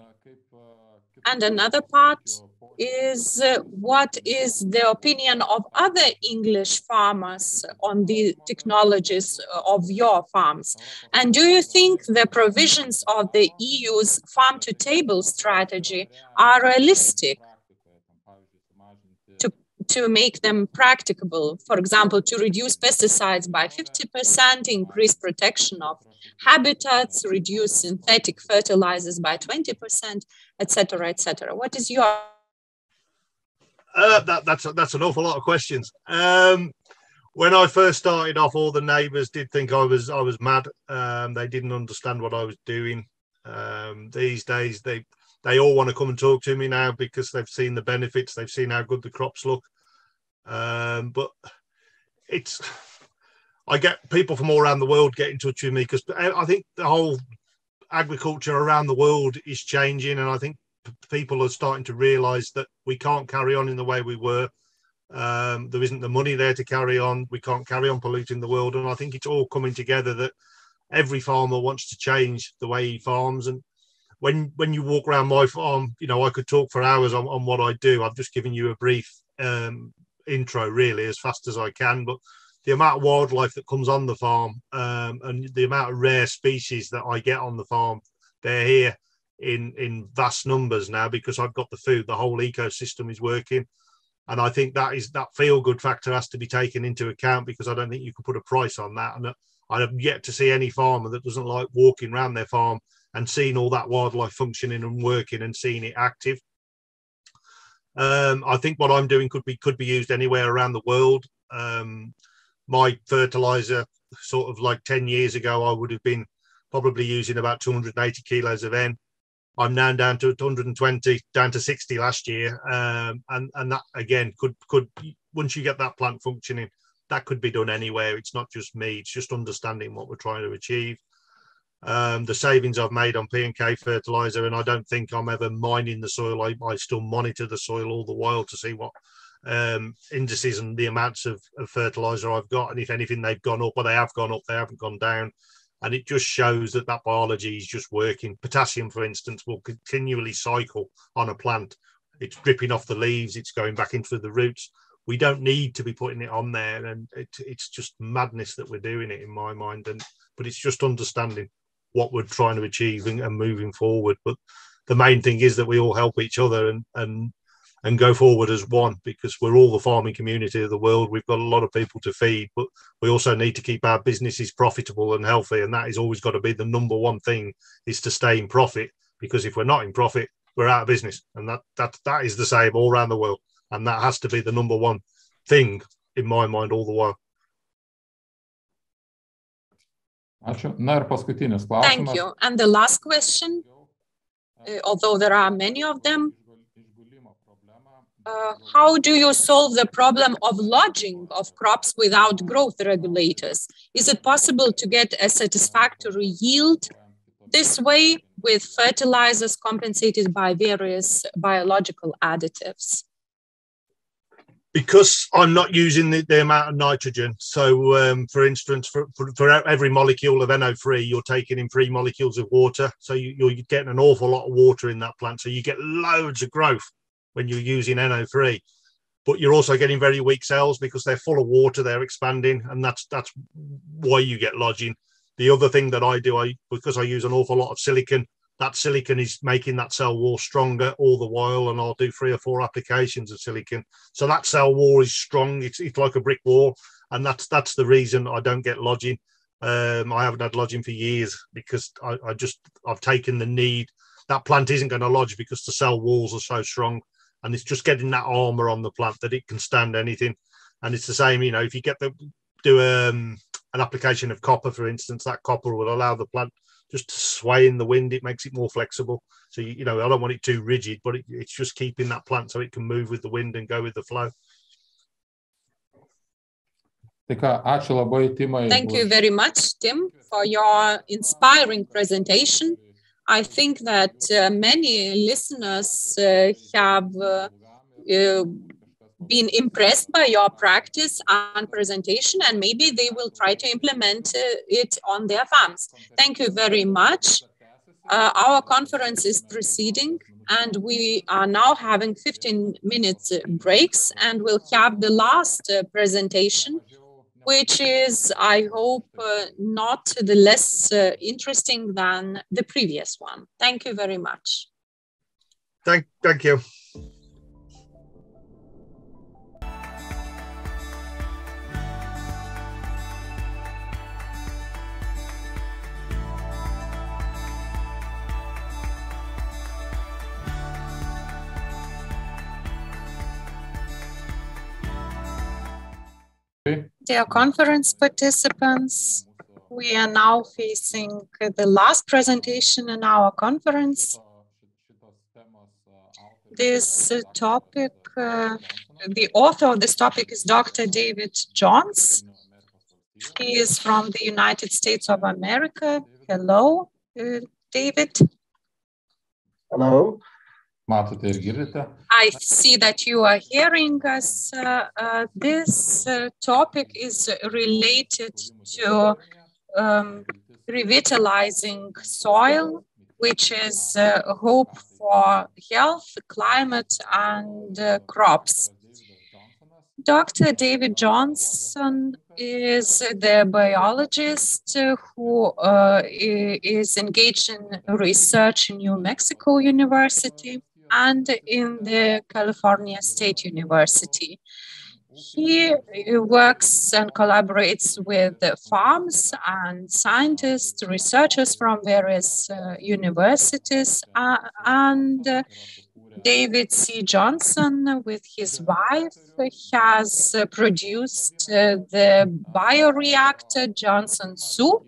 And another part is what is the opinion of other English farmers on the technologies of your farms? And do you think the provisions of the EU's farm-to-table strategy are realistic to make them practicable? For example, to reduce pesticides by 50%, increase protection of habitats, reduce synthetic fertilizers by 20%, etc., etc. What is your... That's an awful lot of questions. When I first started off, all the neighbours did think I was mad. They didn't understand what I was doing. These days, they all want to come and talk to me now because they've seen the benefits. They've seen how good the crops look. But I get people from all around the world get in touch with me because I think the whole agriculture around the world is changing, and I think people are starting to realise that we can't carry on in the way we were. There isn't the money there to carry on. We can't carry on polluting the world, and I think it's all coming together that every farmer wants to change the way he farms. And when you walk around my farm, you know, I could talk for hours on what I do. I've just given you a brief intro, really, as fast as I can, but the amount of wildlife that comes on the farm and the amount of rare species that I get on the farm, they're here in vast numbers now because I've got the food. The whole ecosystem is working, and I think that feel-good factor has to be taken into account, because I don't think you can put a price on that. And I have yet to see any farmer that doesn't like walking around their farm and seeing all that wildlife functioning and working and seeing it active. I think what I'm doing could be used anywhere around the world. My fertilizer, sort of like 10 years ago, I would have been probably using about 280 kilos of N. I'm now down to 120, down to 60 last year. And that, again, could once you get that plant functioning, that could be done anywhere. It's not just me. It's just understanding what we're trying to achieve. The savings I've made on P&K fertilizer, and I don't think I'm ever mining the soil. I still monitor the soil all the while to see what indices and the amounts of fertilizer I've got, and if anything they've gone up, or they have gone up, they haven't gone down. And it just shows that biology is just working. Potassium, for instance, will continually cycle on a plant. It's dripping off the leaves, it's going back into the roots. We don't need to be putting it on there, and it's just madness that we're doing it, in my mind. But it's just understanding what we're trying to achieve and moving forward. But the main thing is that we all help each other and go forward as one, because we're all the farming community of the world. We've got a lot of people to feed, but we also need to keep our businesses profitable and healthy. And that has always got to be the number one thing, is to stay in profit, because if we're not in profit, we're out of business. And that is the same all around the world. And that has to be the number one thing in my mind all the while. Thank you. And the last question, although there are many of them, how do you solve the problem of lodging of crops without growth regulators? Is it possible to get a satisfactory yield this way with fertilizers compensated by various biological additives? Because I'm not using the amount of nitrogen. So, for instance, for every molecule of NO3, you're taking in 3 molecules of water. So you're getting an awful lot of water in that plant. So you get loads of growth when you're using NO3. But you're also getting very weak cells because they're full of water, they're expanding, and that's why you get lodging. The other thing that I do, because I use an awful lot of silicon, that silicon is making that cell wall stronger all the while, and I'll do 3 or 4 applications of silicon. So that cell wall is strong. It's like a brick wall, and that's the reason I don't get lodging. I haven't had lodging for years because I've taken the need. That plant isn't going to lodge because the cell walls are so strong, and it's just getting that armor on the plant that it can stand anything. And it's the same, if you do an application of copper, for instance, that copper will allow the plant just to sway in the wind. It makes it more flexible. So, I don't want it too rigid, but it's just keeping that plant so it can move with the wind and go with the flow. Thank you very much, Tim, for your inspiring presentation. I think that many listeners have been impressed by your practice and presentation, and maybe they will try to implement it on their farms. Thank you very much. Our conference is proceeding. And we are now having 15 minutes breaks, and we'll have the last presentation, which is, I hope, not the less interesting than the previous one. Thank you very much. Thank you. Dear conference participants, we are now facing the last presentation in our conference. This topic, the author of this topic is Dr. David Johns. He is from the United States of America. Hello, David. Hello. I see that you are hearing us. This topic is related to revitalizing soil, which is hope for health, climate, and crops. Dr. David Johnson is the biologist who is engaged in research in New Mexico University and in the California State University. He works and collaborates with farms and scientists, researchers from various universities, and David C. Johnson, with his wife, has produced the bioreactor Johnson-Su,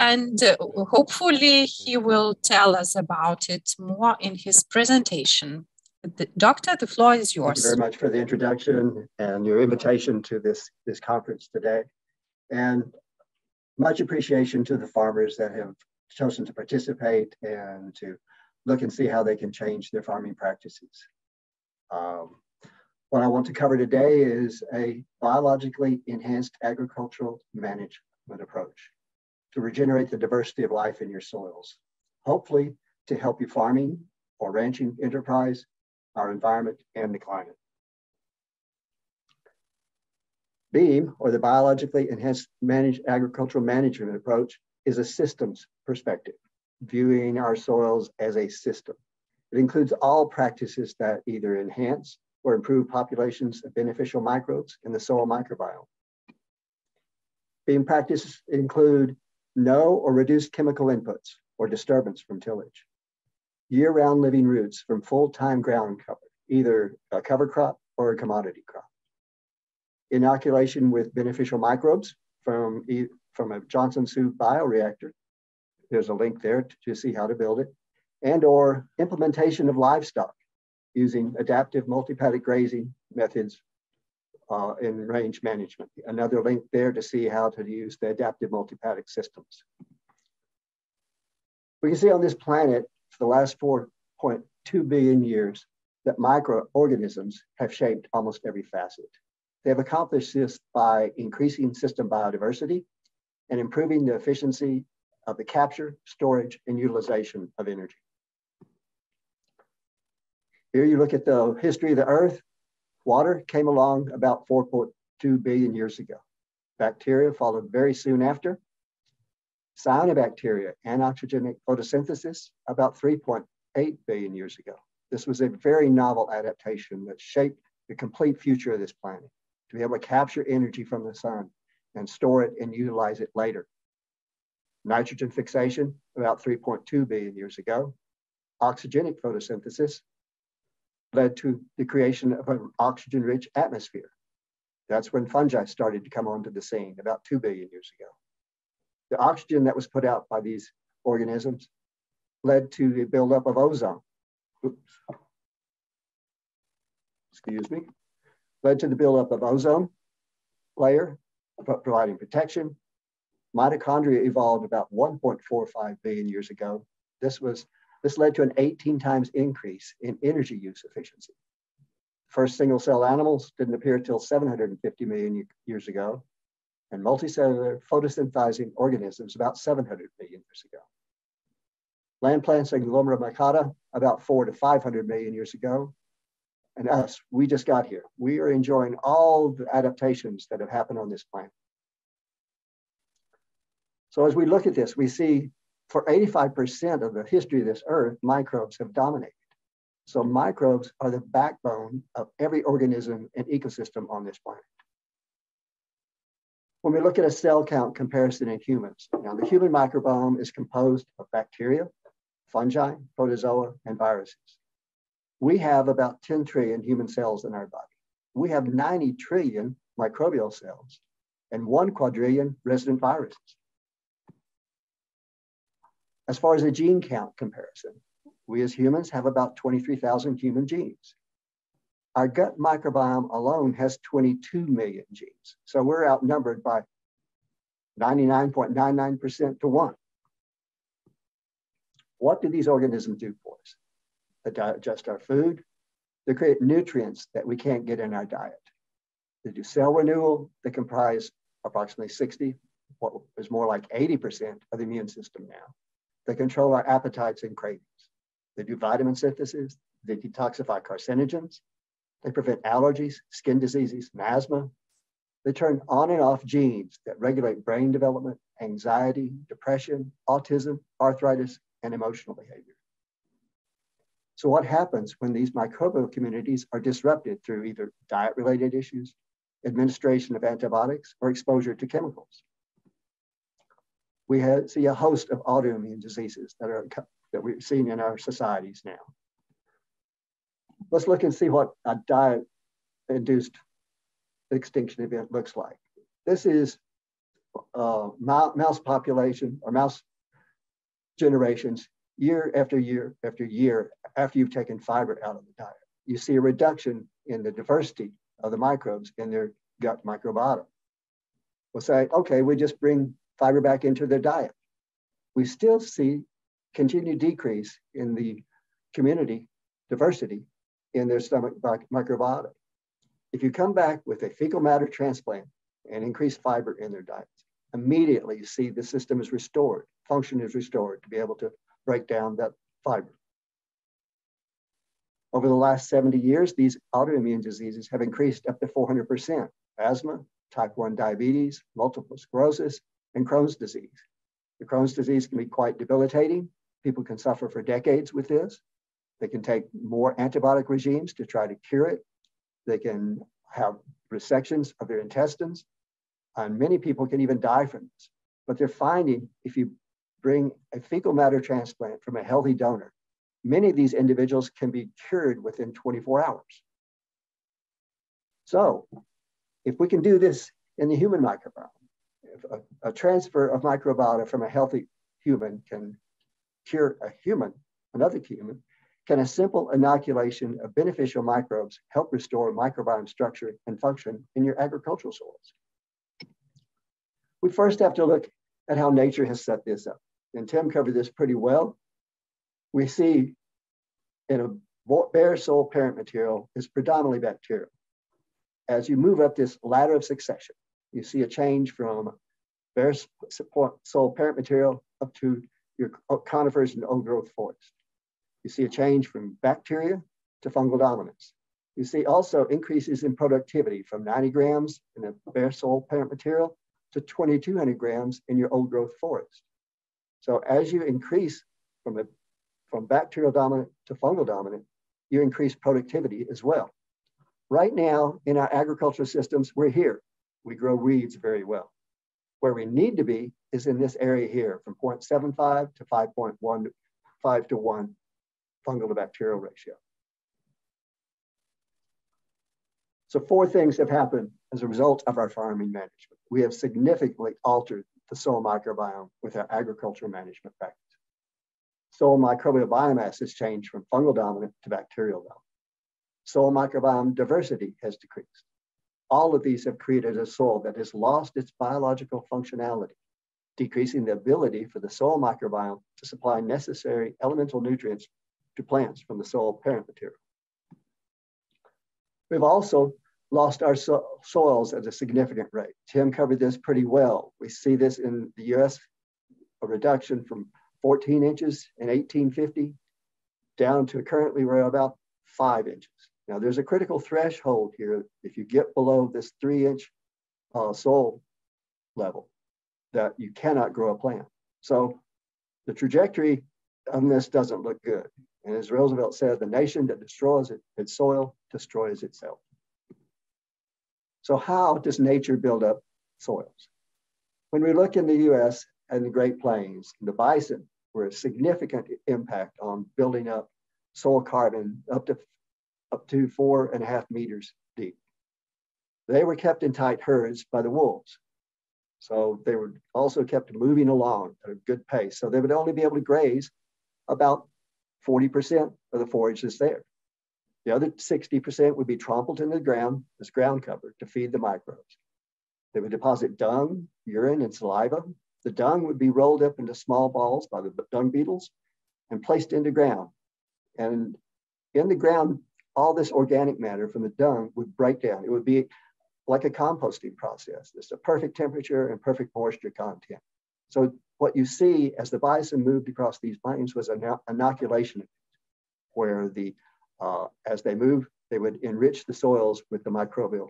and hopefully he will tell us about it more in his presentation. Doctor, the floor is yours. Thank you very much for the introduction and your invitation to this conference today. And much appreciation to the farmers that have chosen to participate and to look and see how they can change their farming practices. What I want to cover today is a biologically enhanced agricultural management approach to regenerate the diversity of life in your soils, hopefully to help your farming or ranching enterprise, our environment, and the climate. BEAM, or the Biologically Enhanced Agricultural Management Approach, is a systems perspective, viewing our soils as a system. It includes all practices that either enhance or improve populations of beneficial microbes in the soil microbiome. BEAM practices include no or reduced chemical inputs or disturbance from tillage, year-round living roots from full-time ground cover, either a cover crop or a commodity crop, inoculation with beneficial microbes from a Johnson-Su bioreactor. There's a link there to see how to build it, and or implementation of livestock using adaptive multi-paddock grazing methods in range management. Another link there to see how to use the adaptive multi-paddock systems. We can see on this planet for the last 4.2 billion years that microorganisms have shaped almost every facet. They have accomplished this by increasing system biodiversity and improving the efficiency of the capture, storage, and utilization of energy. Here you look at the history of the Earth. Water came along about 4.2 billion years ago. Bacteria followed very soon after. Cyanobacteria, anaxigenic photosynthesis, about 3.8 billion years ago. This was a very novel adaptation that shaped the complete future of this planet, to be able to capture energy from the sun and store it and utilize it later. Nitrogen fixation, about 3.2 billion years ago. Oxygenic photosynthesis led to the creation of an oxygen-rich atmosphere. That's when fungi started to come onto the scene about 2 billion years ago. The oxygen that was put out by these organisms led to the buildup of ozone. Excuse me. Led to the buildup of ozone layer, providing protection. Mitochondria evolved about 1.45 billion years ago. This led to an 18 times increase in energy use efficiency. First single cell animals didn't appear until 750 million years ago, and multicellular photosynthesizing organisms about 700 million years ago. Land plants and glomeromicota about 400 to 500 million years ago. And us, we just got here. We are enjoying all the adaptations that have happened on this planet. So as we look at this, we see for 85% of the history of this earth, microbes have dominated. So microbes are the backbone of every organism and ecosystem on this planet. When we look at a cell count comparison in humans, now the human microbiome is composed of bacteria, fungi, protozoa, and viruses. We have about 10 trillion human cells in our body. We have 90 trillion microbial cells and 1 quadrillion resident viruses. As far as a gene count comparison, we as humans have about 23,000 human genes. Our gut microbiome alone has 22 million genes. So we're outnumbered by 99.99% to 1. What do these organisms do for us? They digest our food. They create nutrients that we can't get in our diet. They do cell renewal. They comprise approximately 60, what is more like 80% of the immune system now. They control our appetites and cravings. They do vitamin synthesis. They detoxify carcinogens. They prevent allergies, skin diseases, and asthma. They turn on and off genes that regulate brain development, anxiety, depression, autism, arthritis, and emotional behavior. So what happens when these microbial communities are disrupted through either diet-related issues, administration of antibiotics, or exposure to chemicals? We see a host of autoimmune diseases that we've seen in our societies now. Let's look and see what a diet-induced extinction event looks like. This is mouse population or mouse generations year after year after year after you've taken fiber out of the diet. You see a reduction in the diversity of the microbes in their gut microbiota. We'll say, okay, we just bring fiber back into their diet. We still see continued decrease in the community diversity in their stomach microbiota. If you come back with a fecal matter transplant and increase fiber in their diets, immediately you see the system is restored, function is restored to be able to break down that fiber. Over the last 70 years, these autoimmune diseases have increased up to 400%. Asthma, type 1 diabetes, multiple sclerosis, and Crohn's disease. The Crohn's disease can be quite debilitating. People can suffer for decades with this. They can take more antibiotic regimes to try to cure it. They can have resections of their intestines. And many people can even die from this. But they're finding if you bring a fecal matter transplant from a healthy donor, many of these individuals can be cured within 24 hours. So if we can do this in the human microbiome, if a transfer of microbiota from a healthy human can cure a human, another human, can a simple inoculation of beneficial microbes help restore microbiome structure and function in your agricultural soils? We first have to look at how nature has set this up. And Tim covered this pretty well. We see in a bare soil parent material is predominantly bacterial. As you move up this ladder of succession, you see a change from bare soil parent material up to your conifers and old growth forest. You see a change from bacteria to fungal dominance. You see also increases in productivity from 90 grams in the bare soil parent material to 2,200 grams in your old growth forest. So as you increase from bacterial dominant to fungal dominant, you increase productivity as well. Right now in our agricultural systems, we're here. We grow weeds very well. Where we need to be is in this area here from 0.75 to 5.15 to 1 fungal to bacterial ratio. So 4 things have happened as a result of our farming management. We have significantly altered the soil microbiome with our agricultural management practices. Soil microbial biomass has changed from fungal dominant to bacterial dominant. Soil microbiome diversity has decreased. All of these have created a soil that has lost its biological functionality, decreasing the ability for the soil microbiome to supply necessary elemental nutrients to plants from the soil parent material. We've also lost our soils at a significant rate. Tim covered this pretty well. We see this in the US, a reduction from 14 inches in 1850 down to currently we're about 5 inches. Now there's a critical threshold here. If you get below this 3-inch soil level, that you cannot grow a plant. So the trajectory on this doesn't look good. And as Roosevelt said, the nation that destroys its soil destroys itself. So how does nature build up soils? When we look in the US and the Great Plains, the bison were a significant impact on building up soil carbon up to 4.5 meters deep. They were kept in tight herds by the wolves. So they were also kept moving along at a good pace. So they would only be able to graze about 40% of the forage that's there. The other 60% would be trampled into the ground as ground cover to feed the microbes. They would deposit dung, urine, and saliva. The dung would be rolled up into small balls by the dung beetles and placed into ground. And in the ground, all this organic matter from the dung would break down. It would be like a composting process. It's a perfect temperature and perfect moisture content. So what you see as the bison moved across these plains was an inoculation, where as they moved, they would enrich the soils with the microbial.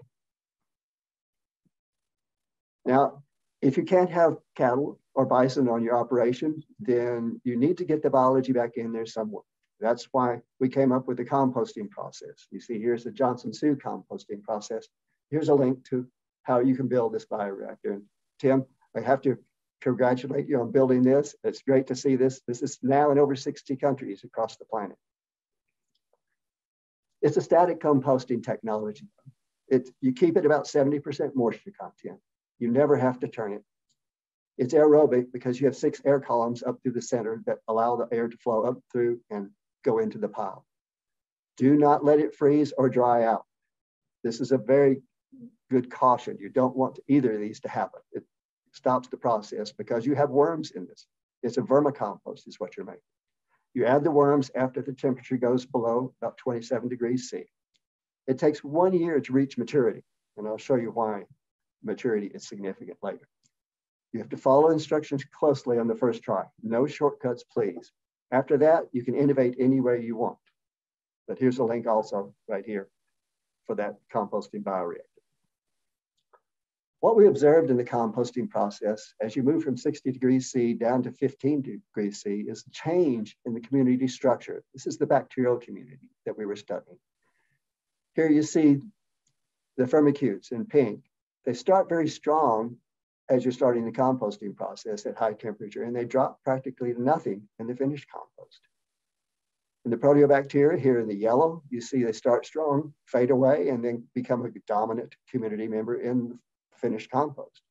Now, if you can't have cattle or bison on your operation, then you need to get the biology back in there somewhere. That's why we came up with the composting process. You see, here's the Johnson-Su composting process. Here's a link to how you can build this bioreactor. And Tim, I have to congratulate you on building this. It's great to see this. This is now in over 60 countries across the planet. It's a static composting technology. You keep it about 70% moisture content. You never have to turn it. It's aerobic because you have 6 air columns up through the center that allow the air to flow up through and go into the pile. Do not let it freeze or dry out. This is a very good caution. You don't want either of these to happen. It stops the process because you have worms in this. It's a vermicompost is what you're making. You add the worms after the temperature goes below about 27 degrees C. It takes 1 year to reach maturity, and I'll show you why maturity is significant later. You have to follow instructions closely on the first try. No shortcuts, please. After that, you can innovate any way you want. But here's a link also right here for that composting bioreactor. What we observed in the composting process, as you move from 60 degrees C down to 15 degrees C, is change in the community structure. This is the bacterial community that we were studying. Here you see the firmicutes in pink. They start very strong as you're starting the composting process at high temperature, and they drop practically to nothing in the finished compost. And the proteobacteria here in the yellow, you see they start strong, fade away, and then become a dominant community member in the finished compost.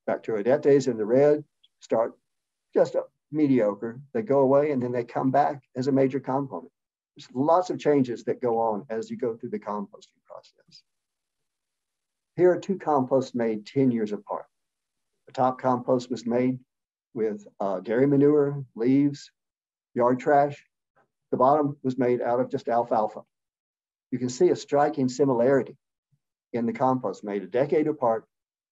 Bacteroidetes in the red start just mediocre. They go away and then they come back as a major component. There's lots of changes that go on as you go through the composting process. Here are 2 composts made 10 years apart. The top compost was made with dairy manure, leaves, yard trash. The bottom was made out of just alfalfa. You can see a striking similarity in the compost made a decade apart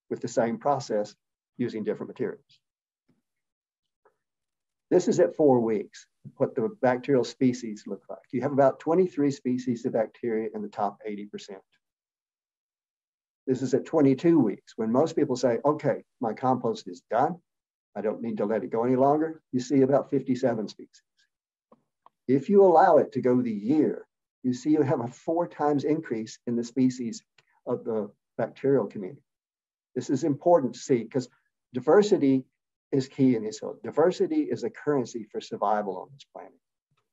with the same process using different materials. This is at 4 weeks, what the bacterial species look like. You have about 23 species of bacteria in the top 80%. This is at 22 weeks, when most people say, okay, my compost is done. I don't need to let it go any longer. You see about 57 species. If you allow it to go the year, you see you have a 4 times increase in the species of the bacterial community. This is important to see because diversity is key in this. Diversity is a currency for survival on this planet.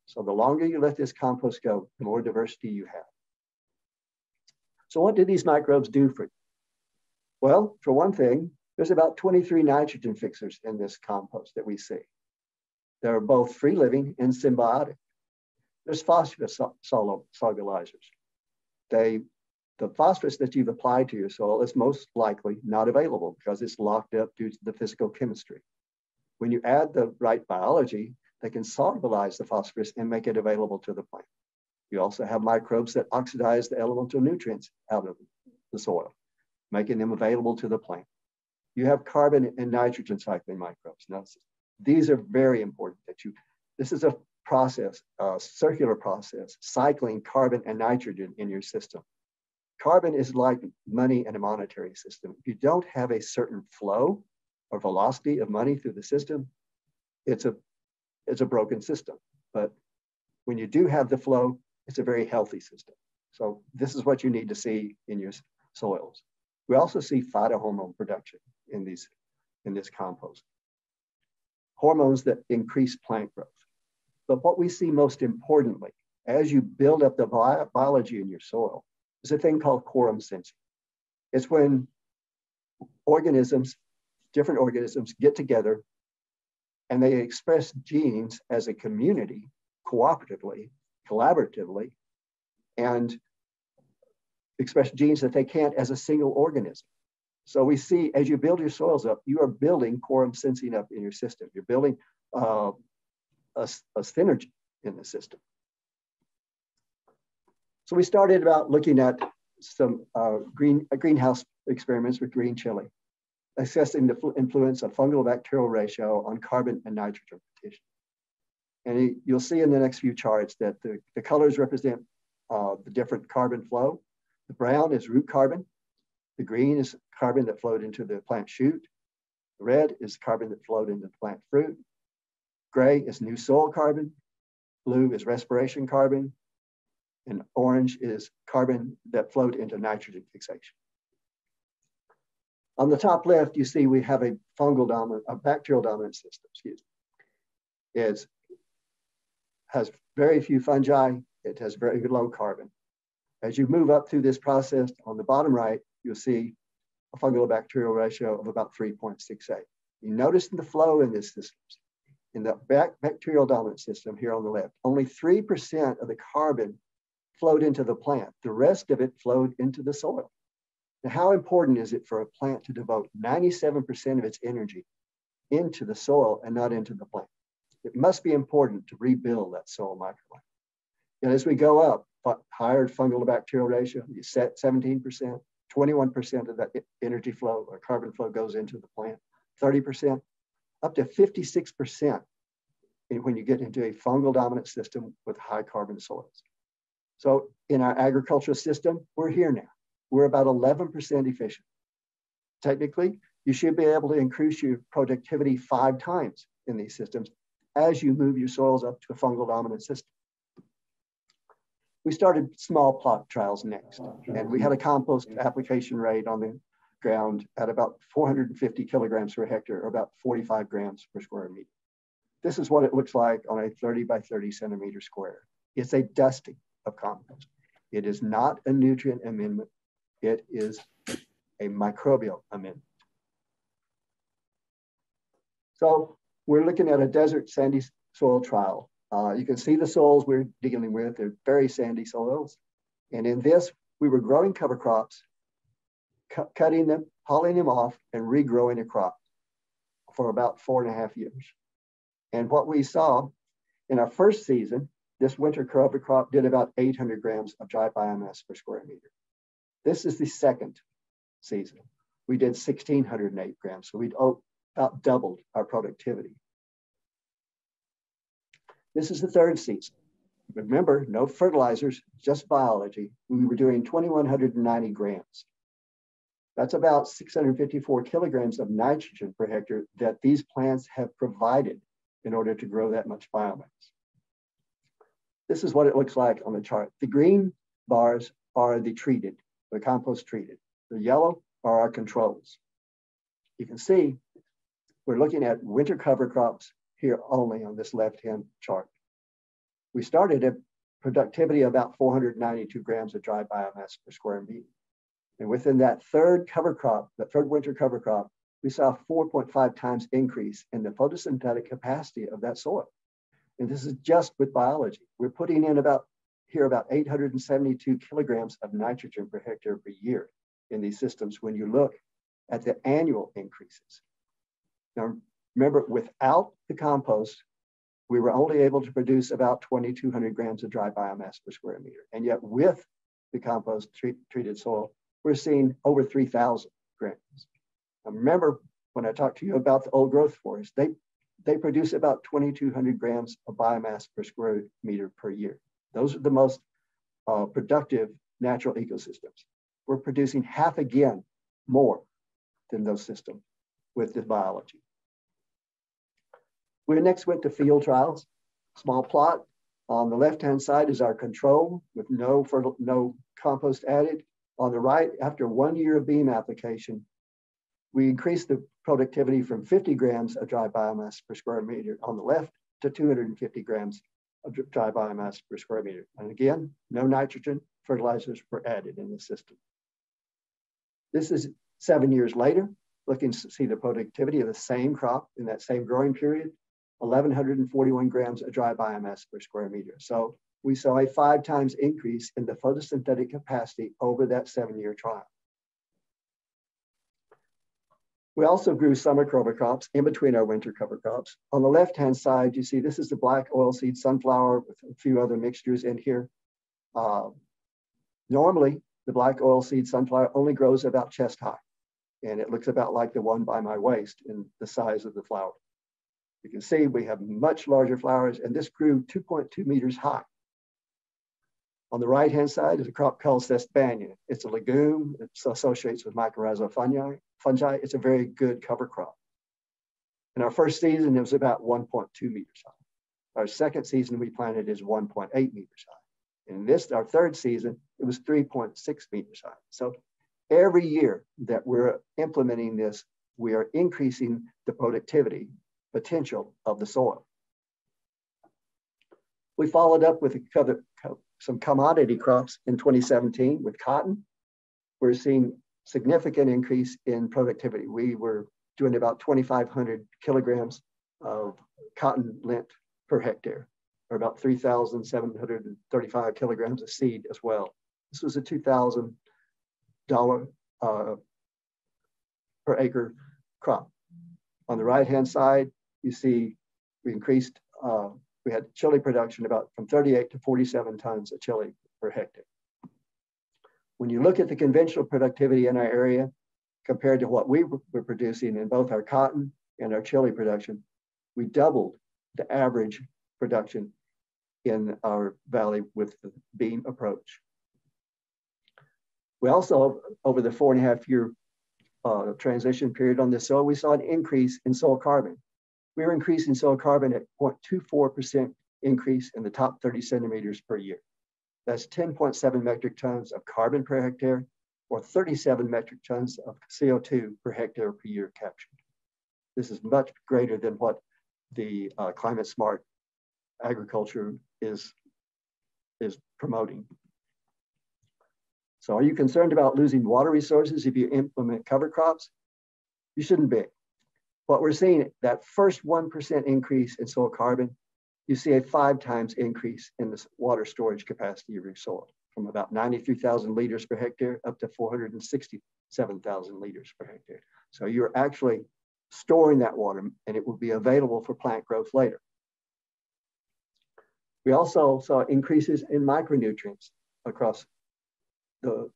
So the longer you let this compost go, the more diversity you have. So what do these microbes do for you? Well, for one thing, there's about 23 nitrogen fixers in this compost that we see. They're both free living and symbiotic. There's phosphorus solubilizers. The phosphorus that you've applied to your soil is most likely not available because it's locked up due to the physical chemistry. When you add the right biology, they can solubilize the phosphorus and make it available to the plant. You also have microbes that oxidize the elemental nutrients out of the soil, making them available to the plant. You have carbon and nitrogen cycling microbes. Now, these are very important to you. This is a process, a circular process, cycling carbon and nitrogen in your system. Carbon is like money in a monetary system. If you don't have a certain flow or velocity of money through the system, it's a broken system. But when you do have the flow, it's a very healthy system. So this is what you need to see in your soils. We also see phytohormone production in this compost. Hormones that increase plant growth. But what we see most importantly, as you build up the biology in your soil, is a thing called quorum sensing. It's when organisms, different organisms, get together and they express genes as a community, cooperatively, collaboratively, and express genes that they can't as a single organism. So we see, as you build your soils up, you are building quorum sensing up in your system. You're building a synergy in the system. So we started about looking at some greenhouse experiments with green chili, assessing the influence of fungal bacterial ratio on carbon and nitrogen partition. And you'll see in the next few charts that the colors represent the different carbon flow. The brown is root carbon. The green is carbon that flowed into the plant shoot. The red is carbon that flowed into the plant fruit. Gray is new soil carbon. Blue is respiration carbon. And orange is carbon that flowed into nitrogen fixation. On the top left, you see we have a fungal dominant, a bacterial dominant system, excuse me. It has very few fungi. It has very low carbon. As you move up through this process, on the bottom right, you'll see a fungal bacterial ratio of about 3.68. You notice in the flow in this system, in the bacterial dominant system here on the left, only 3% of the carbon flowed into the plant. The rest of it flowed into the soil. Now, how important is it for a plant to devote 97% of its energy into the soil and not into the plant? It must be important to rebuild that soil microbiome. And as we go up, higher fungal bacterial ratio, you set 17%, 21% of that energy flow or carbon flow goes into the plant, 30%, up to 56% when you get into a fungal dominant system with high carbon soils. So in our agricultural system, we're here now. We're about 11% efficient. Technically, you should be able to increase your productivity 5 times in these systems as you move your soils up to a fungal dominant system. We started small plot trials next, and we had a compost application rate on the ground at about 450 kilograms per hectare, or about 45 grams per square meter. This is what it looks like on a 30 by 30 centimeter square. It's a dusting of compost. It is not a nutrient amendment. It is a microbial amendment. So we're looking at a desert sandy soil trial. You can see the soils we're dealing with. They're very sandy soils. And in this, we were growing cover crops, cutting them, hauling them off, and regrowing a crop for about 4.5 years. And what we saw in our first season, this winter cover crop did about 800 grams of dry biomass per square meter. This is the second season. We did 1,608 grams, so we'd about doubled our productivity. This is the third season. Remember, no fertilizers, just biology. We were doing 2,190 grams. That's about 654 kilograms of nitrogen per hectare that these plants have provided in order to grow that much biomass. This is what it looks like on the chart. The green bars are the treated, the compost treated. The yellow are our controls. You can see we're looking at winter cover crops here only on this left-hand chart. We started at productivity of about 492 grams of dry biomass per square meter. And within that third cover crop, the third winter cover crop, we saw a 4.5 times increase in the photosynthetic capacity of that soil. And this is just with biology. We're putting in about 872 kilograms of nitrogen per hectare per year in these systems when you look at the annual increases. Now, remember, without the compost, we were only able to produce about 2,200 grams of dry biomass per square meter. And yet with the compost treated soil, we're seeing over 3,000 grams. Now remember, when I talked to you about the old growth forest, they produce about 2,200 grams of biomass per square meter per year. Those are the most productive natural ecosystems. We're producing half again more than those systems with this biology. We next went to field trials, small plot. On the left-hand side is our control with no compost added. On the right, after 1 year of beam application, we increased the productivity from 50 grams of dry biomass per square meter on the left to 250 grams of dry biomass per square meter. And again, no nitrogen fertilizers were added in the system. This is 7 years later, looking to see the productivity of the same crop in that same growing period, 1,141 grams of dry biomass per square meter. So we saw a 5 times increase in the photosynthetic capacity over that 7-year trial. We also grew summer cover crops in between our winter cover crops. On the left-hand side, you see this is the black oilseed sunflower with a few other mixtures in here. Normally, the black oilseed sunflower only grows about chest high, and it looks about like the one by my waist in the size of the flower. You can see we have much larger flowers, and this grew 2.2 meters high. On the right-hand side is a crop called Sesbania. It's a legume. It associates with mycorrhizal fungi. It's a very good cover crop. In our first season, it was about 1.2 meters high. Our second season we planted is 1.8 meters high. In this, our third season, it was 3.6 meters high. So every year that we're implementing this, we are increasing the productivity potential of the soil. We followed up with some commodity crops in 2017 with cotton. We're seeing significant increase in productivity. We were doing about 2,500 kilograms of cotton lint per hectare, or about 3,735 kilograms of seed as well. This was a $2,000 per acre crop. On the right-hand side, you see we increased, we had chili production about from 38 to 47 tons of chili per hectare. When you look at the conventional productivity in our area compared to what we were producing in both our cotton and our chili production, we doubled the average production in our valley with the beam approach. We also, over the 4.5-year transition period on this soil, we saw an increase in soil carbon. We were increasing soil carbon at 0.24% increase in the top 30 centimeters per year. That's 10.7 metric tons of carbon per hectare, or 37 metric tons of CO2 per hectare per year captured. This is much greater than what the climate smart agriculture is promoting. So are you concerned about losing water resources if you implement cover crops? You shouldn't be. What we're seeing, that first 1% increase in soil carbon, you see a 5 times increase in the water storage capacity of your soil, from about 93,000 liters per hectare up to 467,000 liters per hectare. So you're actually storing that water, and it will be available for plant growth later. We also saw increases in micronutrients across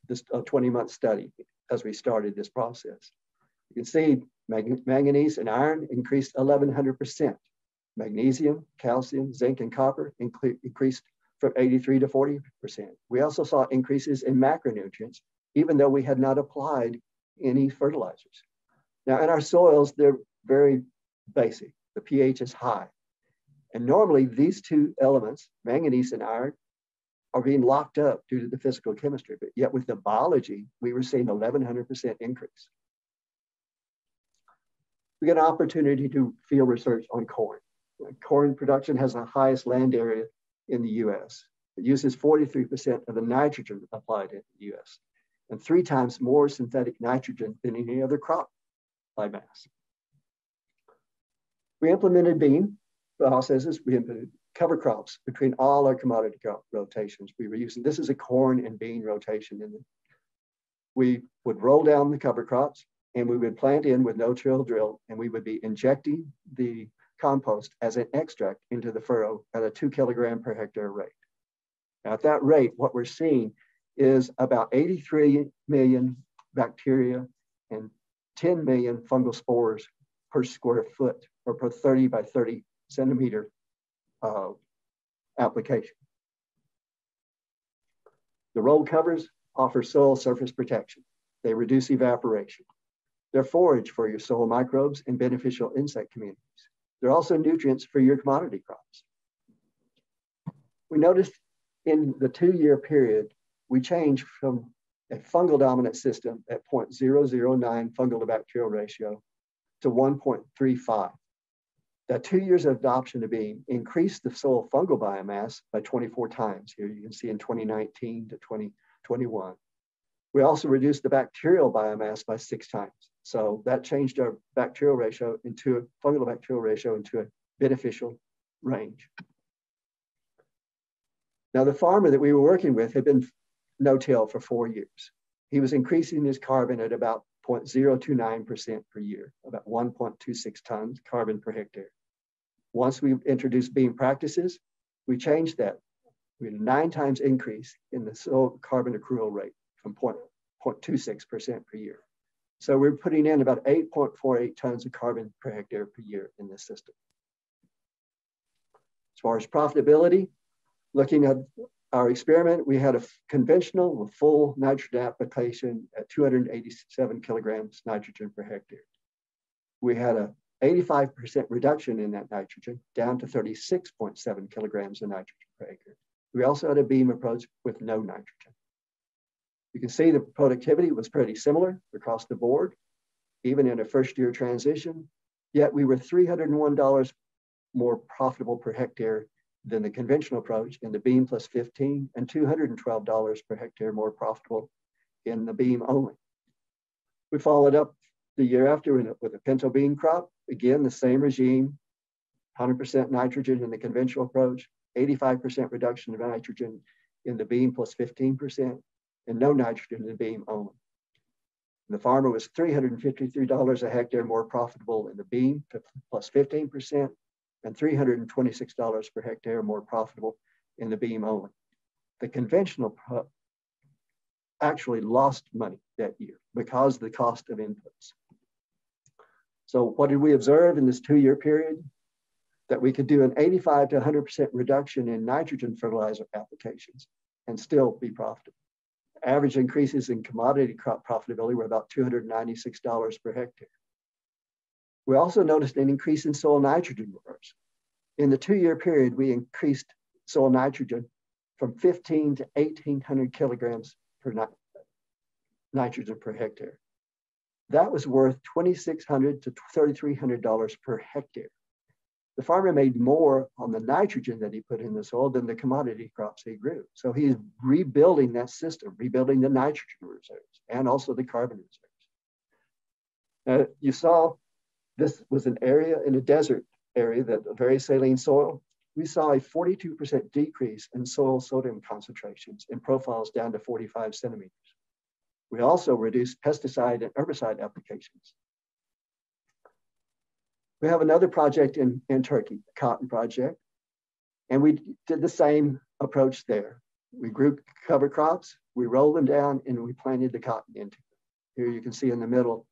this 20-month study as we started this process. You can see manganese and iron increased 1,100%. Magnesium, calcium, zinc, and copper increased from 83 to 40%. We also saw increases in macronutrients, even though we had not applied any fertilizers. Now, in our soils, they're very basic. The pH is high. And normally, these two elements, manganese and iron, are being locked up due to the physical chemistry. But yet with the biology, we were seeing 1,100% increase. We got an opportunity to do field research on corn. Corn production has the highest land area in the US. It uses 43% of the nitrogen applied in the US, and 3 times more synthetic nitrogen than any other crop by mass. We implemented beam processes. We implemented cover crops between all our commodity crop rotations. We were using, this is a corn and bean rotation. We would roll down the cover crops, and we would plant in with no-till drill, and we would be injecting the compost as an extract into the furrow at a 2 kilogram per hectare rate. Now, at that rate, what we're seeing is about 83 million bacteria and 10 million fungal spores per square foot or per 30 by 30 centimeter application. The roll covers offer soil surface protection. They reduce evaporation. They're forage for your soil microbes and beneficial insect communities. They're also nutrients for your commodity crops. We noticed in the 2-year period, we changed from a fungal dominant system at 0.009 fungal to bacterial ratio to 1.35. That 2 years of adoption of being increased the soil fungal biomass by 24 times. Here you can see in 2019 to 2021. We also reduced the bacterial biomass by 6 times. So that changed our bacterial ratio into a fungal bacterial ratio into a beneficial range. Now the farmer that we were working with had been no-till for 4 years. He was increasing his carbon at about 0.029% per year, about 1.26 tons carbon per hectare. Once we introduced beam practices, we changed that. We had a 9 times increase in the soil carbon accrual rate from 0.26% per year. So we're putting in about 8.48 tons of carbon per hectare per year in this system. As far as profitability, looking at our experiment, we had a conventional with full nitrogen application at 287 kilograms nitrogen per hectare. We had a 85% reduction in that nitrogen down to 36.7 kilograms of nitrogen per acre. We also had a beam approach with no nitrogen. You can see the productivity was pretty similar across the board, even in a first-year transition, yet we were $301 more profitable per hectare than the conventional approach in the beam plus 15 and $212 per hectare more profitable in the beam only. We followed up the year after with a pinto bean crop. Again, the same regime, 100% nitrogen in the conventional approach, 85% reduction of nitrogen in the beam plus 15%, and no nitrogen in the beam only. And the farmer was $353 a hectare more profitable in the beam plus 15%, and $326 per hectare more profitable in the beam only. The conventional actually lost money that year because of the cost of inputs. So what did we observe in this 2-year period? That we could do an 85 to 100% reduction in nitrogen fertilizer applications and still be profitable. Average increases in commodity crop profitability were about $296 per hectare. We also noticed an increase in soil nitrogen reserves. In the 2-year period, we increased soil nitrogen from 15 to 1,800 kilograms per nitrogen per hectare. That was worth $2,600 to $3,300 per hectare. The farmer made more on the nitrogen that he put in the soil than the commodity crops he grew. So he's rebuilding that system, rebuilding the nitrogen reserves and also the carbon reserves. You saw this was an area in a desert area that a very saline soil. We saw a 42% decrease in soil sodium concentrations in profiles down to 45 centimeters. We also reduced pesticide and herbicide applications. We have another project in Turkey, the cotton project, and we did the same approach there. We grew cover crops, we rolled them down, and we planted the cotton into them. Here you can see in the middle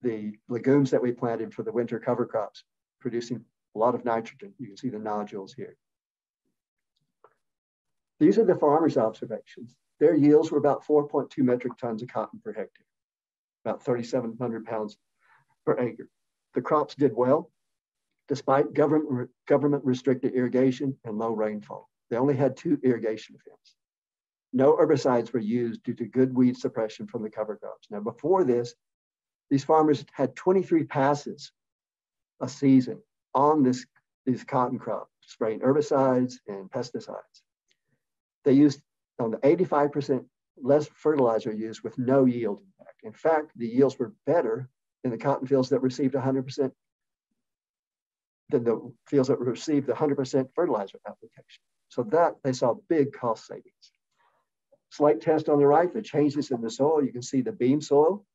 the legumes that we planted for the winter cover crops, producing a lot of nitrogen. You can see the nodules here. These are the farmers' observations. Their yields were about 4.2 metric tons of cotton per hectare, about 3,700 pounds per acre. The crops did well, despite government restricted irrigation and low rainfall. They only had 2 irrigation events. No herbicides were used due to good weed suppression from the cover crops. Now, before this, these farmers had 23 passes a season on these cotton crops, spraying herbicides and pesticides. They used on the 85% less fertilizer used with no yield impact. In fact, the yields were better in the cotton fields that received 100% than the fields that received the 100% fertilizer application. So that they saw big cost savings. Slate test on the right, the changes in the soil. You can see the beam soil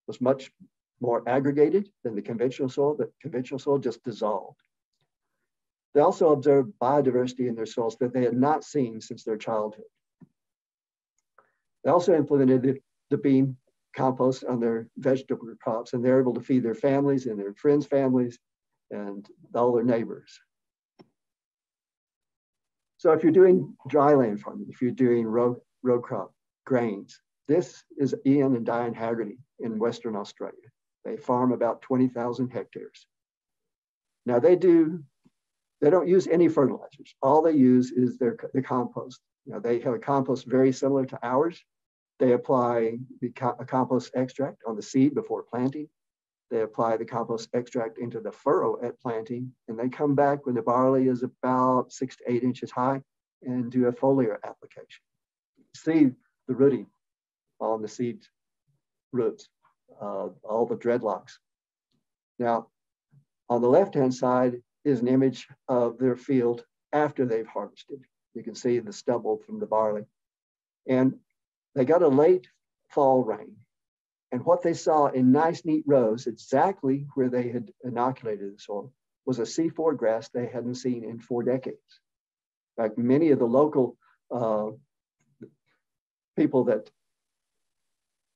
was much more aggregated than the conventional soil. The conventional soil just dissolved. They also observed biodiversity in their soils that they had not seen since their childhood. They also implemented the beam compost on their vegetable crops, and they're able to feed their families and their friends' families and all their neighbors. So if you're doing dry land farming, if you're doing row crop grains, this is Ian and Diane Haggerty in Western Australia. They farm about 20,000 hectares. Now they don't use any fertilizers. All they use is the compost. Now they have a compost very similar to ours. They apply a compost extract on the seed before planting. They apply the compost extract into the furrow at planting, and they come back when the barley is about 6 to 8 inches high and do a foliar application. See the rooting on the seed roots, all the dreadlocks. Now, on the left-hand side is an image of their field after they've harvested. You can see the stubble from the barley. And they got a late fall rain. And what they saw in nice, neat rows, exactly where they had inoculated the soil, was a C4 grass they hadn't seen in 4 decades. In fact, many of the local people that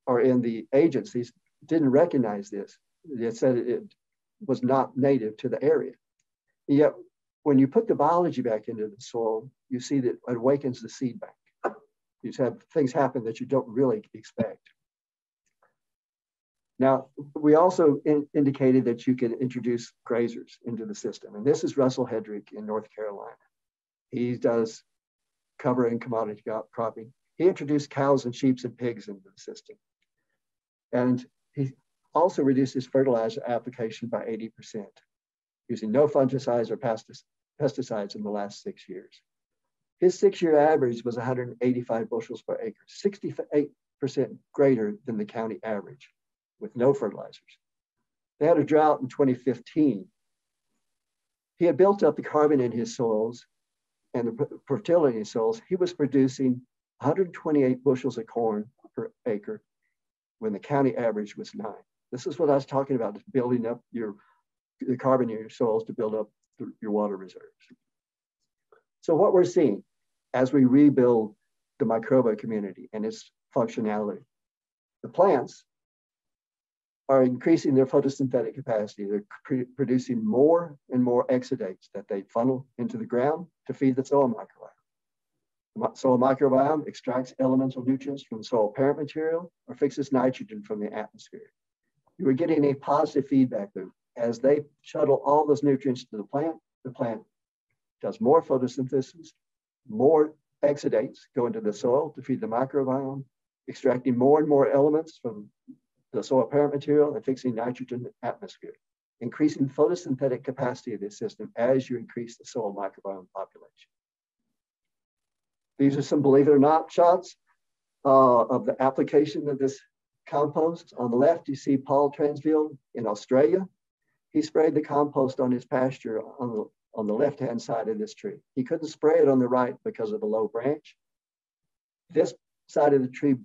are in the agencies didn't recognize this. They said it was not native to the area. And yet, when you put the biology back into the soil, you see that it awakens the seed bank. You just have things happen that you don't really expect. Now, we also indicated that you could introduce grazers into the system. And this is Russell Hedrick in North Carolina. He does cover and commodity cropping. He introduced cows and sheep and pigs into the system. And he also reduced his fertilizer application by 80%, using no fungicides or pesticides in the last 6 years. His 6-year average was 185 bushels per acre, 68% greater than the county average, with no fertilizers. They had a drought in 2015. He had built up the carbon in his soils and the fertility in his soils. He was producing 128 bushels of corn per acre when the county average was 9. This is what I was talking about, is building up the carbon in your soils to build up your water reserves. So what we're seeing as we rebuild the microbial community and its functionality, the plants are increasing their photosynthetic capacity. They're producing more and more exudates that they funnel into the ground to feed the soil microbiome. The soil microbiome extracts elemental nutrients from the soil parent material or fixes nitrogen from the atmosphere. You are getting a positive feedback loop. As they shuttle all those nutrients to the plant does more photosynthesis, more exudates go into the soil to feed the microbiome, extracting more and more elements from the soil parent material and fixing nitrogen in the atmosphere, increasing photosynthetic capacity of this system as you increase the soil microbiome population. These are some, believe it or not, shots of the application of this compost. On the left, you see Paul Transfield in Australia. He sprayed the compost on his pasture on the left-hand side of this tree. He couldn't spray it on the right because of the low branch. This side of the tree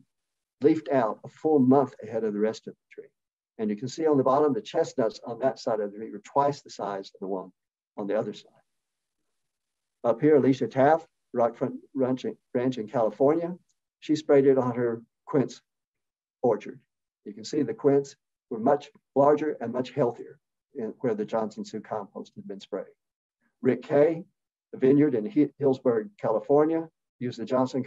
leafed out a full month ahead of the rest of the tree. And you can see on the bottom, the chestnuts on that side of the tree were twice the size of the one on the other side. Up here, Alicia Taft, Rockfront Ranch in California, she sprayed it on her quince orchard. You can see the quince were much larger and much healthier where the Johnson Sioux compost had been sprayed. Rick Kay, a vineyard in Hillsburg, California, used the Johnson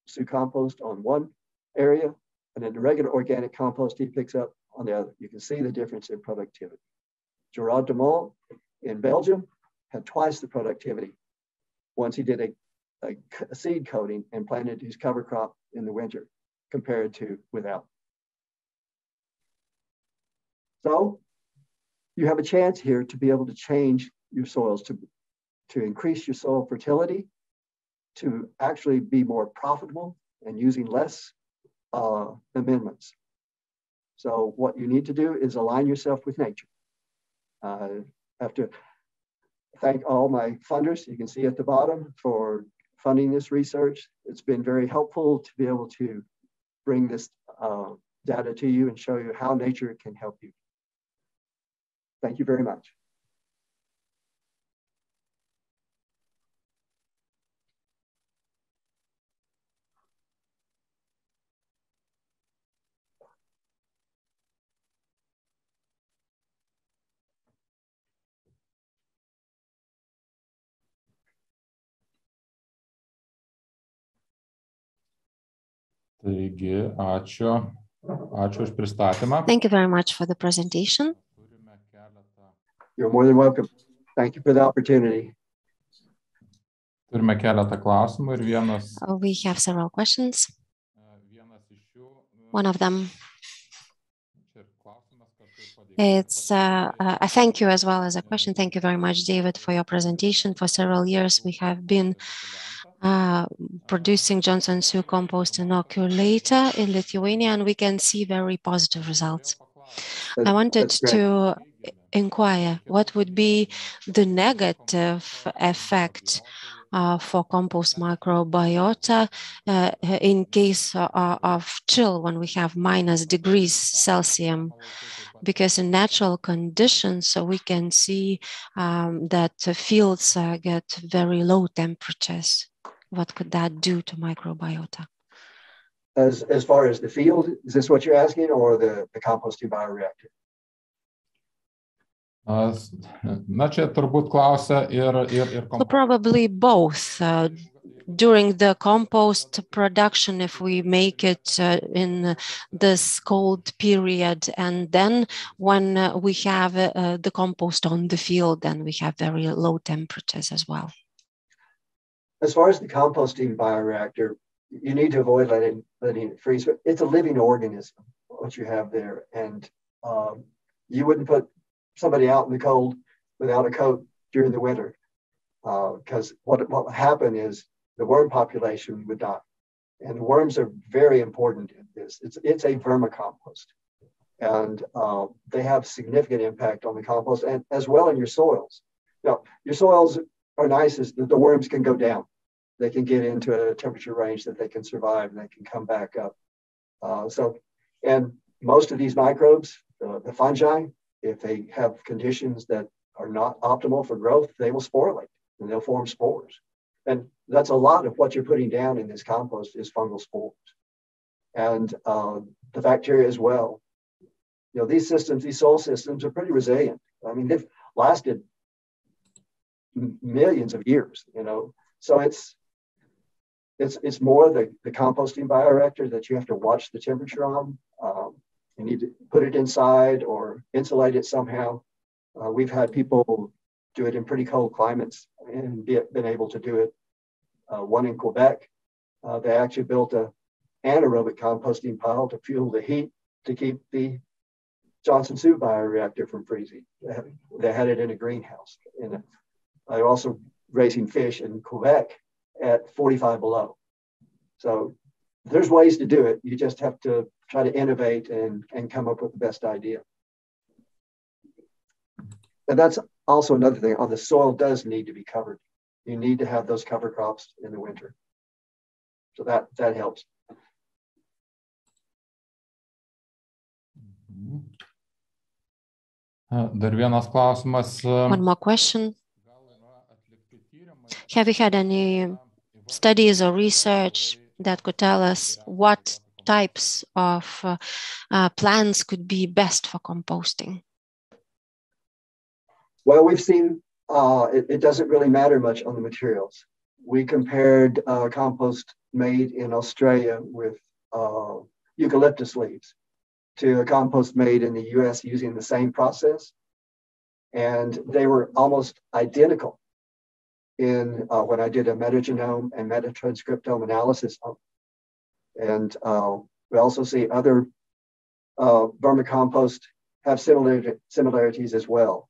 Sioux compost on one area, and then the regular organic compost he picks up on the other. You can see the difference in productivity. Gerard de Mol in Belgium had twice the productivity once he did a seed coating and planted his cover crop in the winter compared to without. So you have a chance here to be able to change your soils, to increase your soil fertility, to actually be more profitable and using less amendments. So what you need to do is align yourself with nature. I have to thank all my funders, you can see at the bottom, for funding this research. It's been very helpful to be able to bring this data to you and show you how nature can help you. Thank you very much. Taigi, ačiū. Ačiū už pristatymą. Thank you very much for the presentation. You're more than welcome. Thank you for the opportunity. Turime keletą klausimų ir vienas. We have several questions. One of them, it's a thank you as well as a question. Thank you very much, David, for your presentation. For several years, we have been producing Johnson Sioux compost inoculator in Lithuania, and we can see very positive results. I wanted to inquire what would be the negative effect for compost microbiota in case of chill when we have -degrees Celsius, because in natural conditions, so we can see that fields get very low temperatures. What could that do to microbiota? As far as the field, is this what you're asking, or the composting bioreactor? Na, čia turbūt klausia ir So probably both. During the compost production, if we make it in this cold period, and then when we have the compost on the field, then we have very low temperatures as well. As far as the composting bioreactor, you need to avoid letting it freeze. But it's a living organism, what you have there. And you wouldn't put somebody out in the cold without a coat during the winter, because what would happen is the worm population would die. And worms are very important in this. It's a vermicompost. And they have significant impact on the compost and as well in your soils. Now, your soils are nice as the worms can go down. They can get into a temperature range that they can survive and they can come back up. And most of these microbes, the fungi, if they have conditions that are not optimal for growth, they will sporulate and they'll form spores. And that's a lot of what you're putting down in this compost is fungal spores. And the bacteria as well. You know, these systems, these soil systems are pretty resilient. I mean, they've lasted millions of years, you know. So it's more the composting bioreactor that you have to watch the temperature on. You need to put it inside or insulate it somehow. We've had people do it in pretty cold climates and been able to do it. One in Quebec, they actually built an anaerobic composting pile to fuel the heat to keep the Johnson Sioux bioreactor from freezing. They had it in a greenhouse. And they're also raising fish in Quebec at 45 below. So there's ways to do it. You just have to try to innovate and come up with the best idea. And that's also another thing. The soil does need to be covered. You need to have those cover crops in the winter. So that helps. Dar vienas klausimas. One more question. Have you had any studies or research that could tell us what types of plants could be best for composting? Well, we've seen it doesn't really matter much on the materials. We compared compost made in Australia with eucalyptus leaves to a compost made in the US using the same process. And they were almost identical in when I did a metagenome and metatranscriptome analysis. And we also see other vermicompost have similarities as well.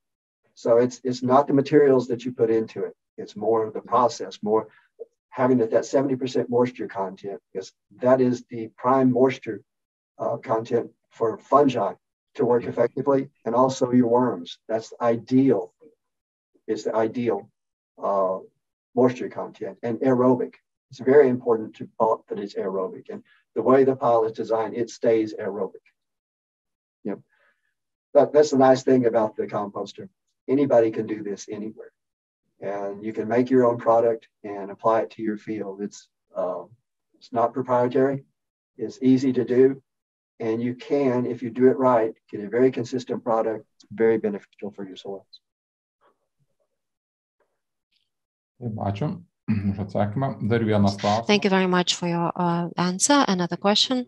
So it's not the materials that you put into it. It's more the process, more having that 70% moisture content, because that is the prime moisture content for fungi to work effectively, and also your worms. That's ideal. It's the ideal moisture content and aerobic. It's very important to that it's aerobic. And the way the pile is designed, it stays aerobic. You know, that's the nice thing about the composter. Anybody can do this anywhere. And you can make your own product and apply it to your field. It's not proprietary. It's easy to do. And you can, if you do it right, get a very consistent product. It's very beneficial for your soils. Ačiū. Thank you very much for your answer. Another question.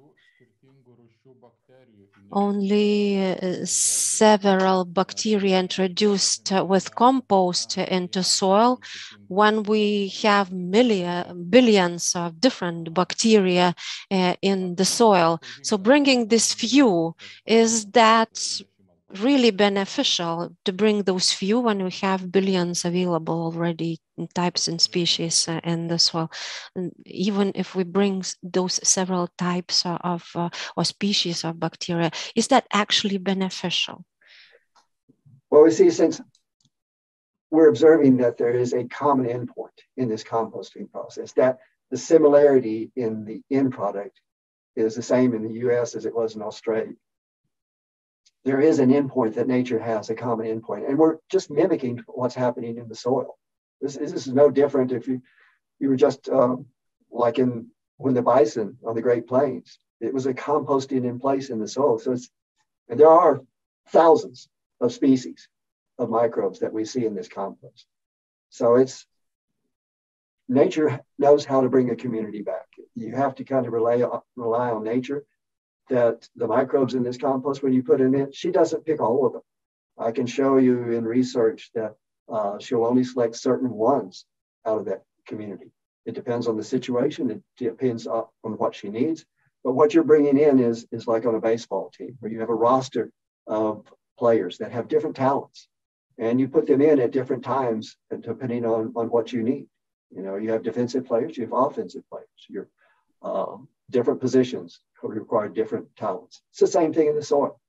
Only several bacteria introduced with compost into soil when we have billions of different bacteria in the soil. So bringing this few, is that really beneficial to bring those few when we have billions available already in types and species in the soil? And even if we bring those several types of or species of bacteria, is that actually beneficial? Well, we see, since we're observing that there is a common endpoint in this composting process, that the similarity in the end product is the same in the US as it was in Australia. There is an endpoint that nature has, a common endpoint, and we're just mimicking what's happening in the soil. This is no different if you were just like when the bison on the Great Plains, it was a composting in place in the soil. So and there are thousands of species of microbes that we see in this compost. So nature knows how to bring a community back. You have to kind of rely on nature, that the microbes in this compost, when you put them in, she doesn't pick all of them. I can show you in research that she'll only select certain ones out of that community. It depends on the situation. It depends on what she needs. But what you're bringing in is like on a baseball team, where you have a roster of players that have different talents, and you put them in at different times depending on what you need. You know, you have defensive players, you have offensive players. You're different positions require different talents. It's the same thing in the soil.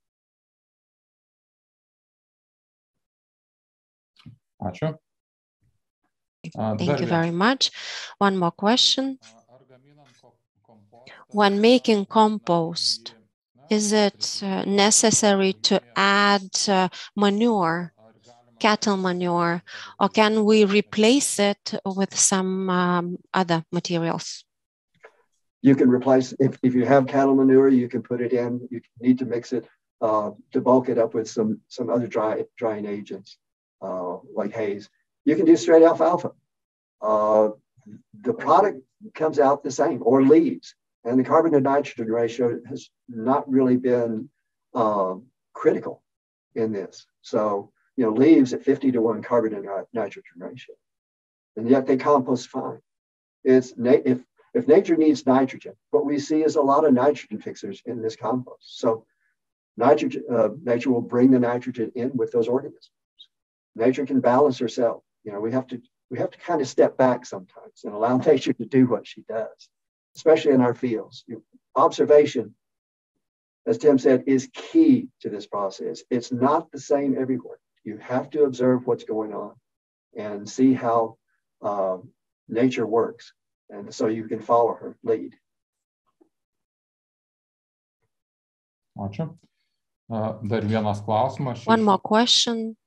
Thank you very much. One more question. When making compost, is it necessary to add manure, cattle manure, or can we replace it with some other materials? You can replace, if you have cattle manure, you can put it in. You need to mix it to bulk it up with some other drying agents like hays. You can do straight alfalfa. The product comes out the same, or leaves. And the carbon to nitrogen ratio has not really been critical in this. So, you know, leaves at 50-to-1 carbon to nitrogen ratio, and yet they compost fine. If nature needs nitrogen, what we see is a lot of nitrogen fixers in this compost. So nature will bring the nitrogen in with those organisms. Nature can balance herself. You know, we have to kind of step back sometimes and allow nature to do what she does, especially in our fields. Observation, as Tim said, is key to this process. It's not the same everywhere. You have to observe what's going on and see how nature works. And so you can follow her lead. One more question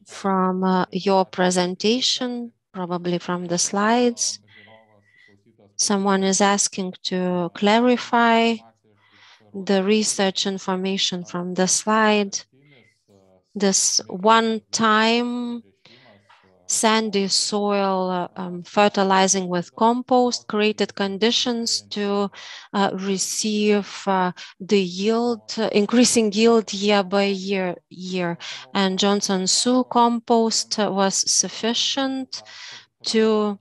from your presentation, probably from the slides. Someone is asking to clarify the research information from the slide. This one-time sandy soil fertilizing with compost created conditions to receive the yield, increasing yield year by year. And Johnson-Su compost was sufficient to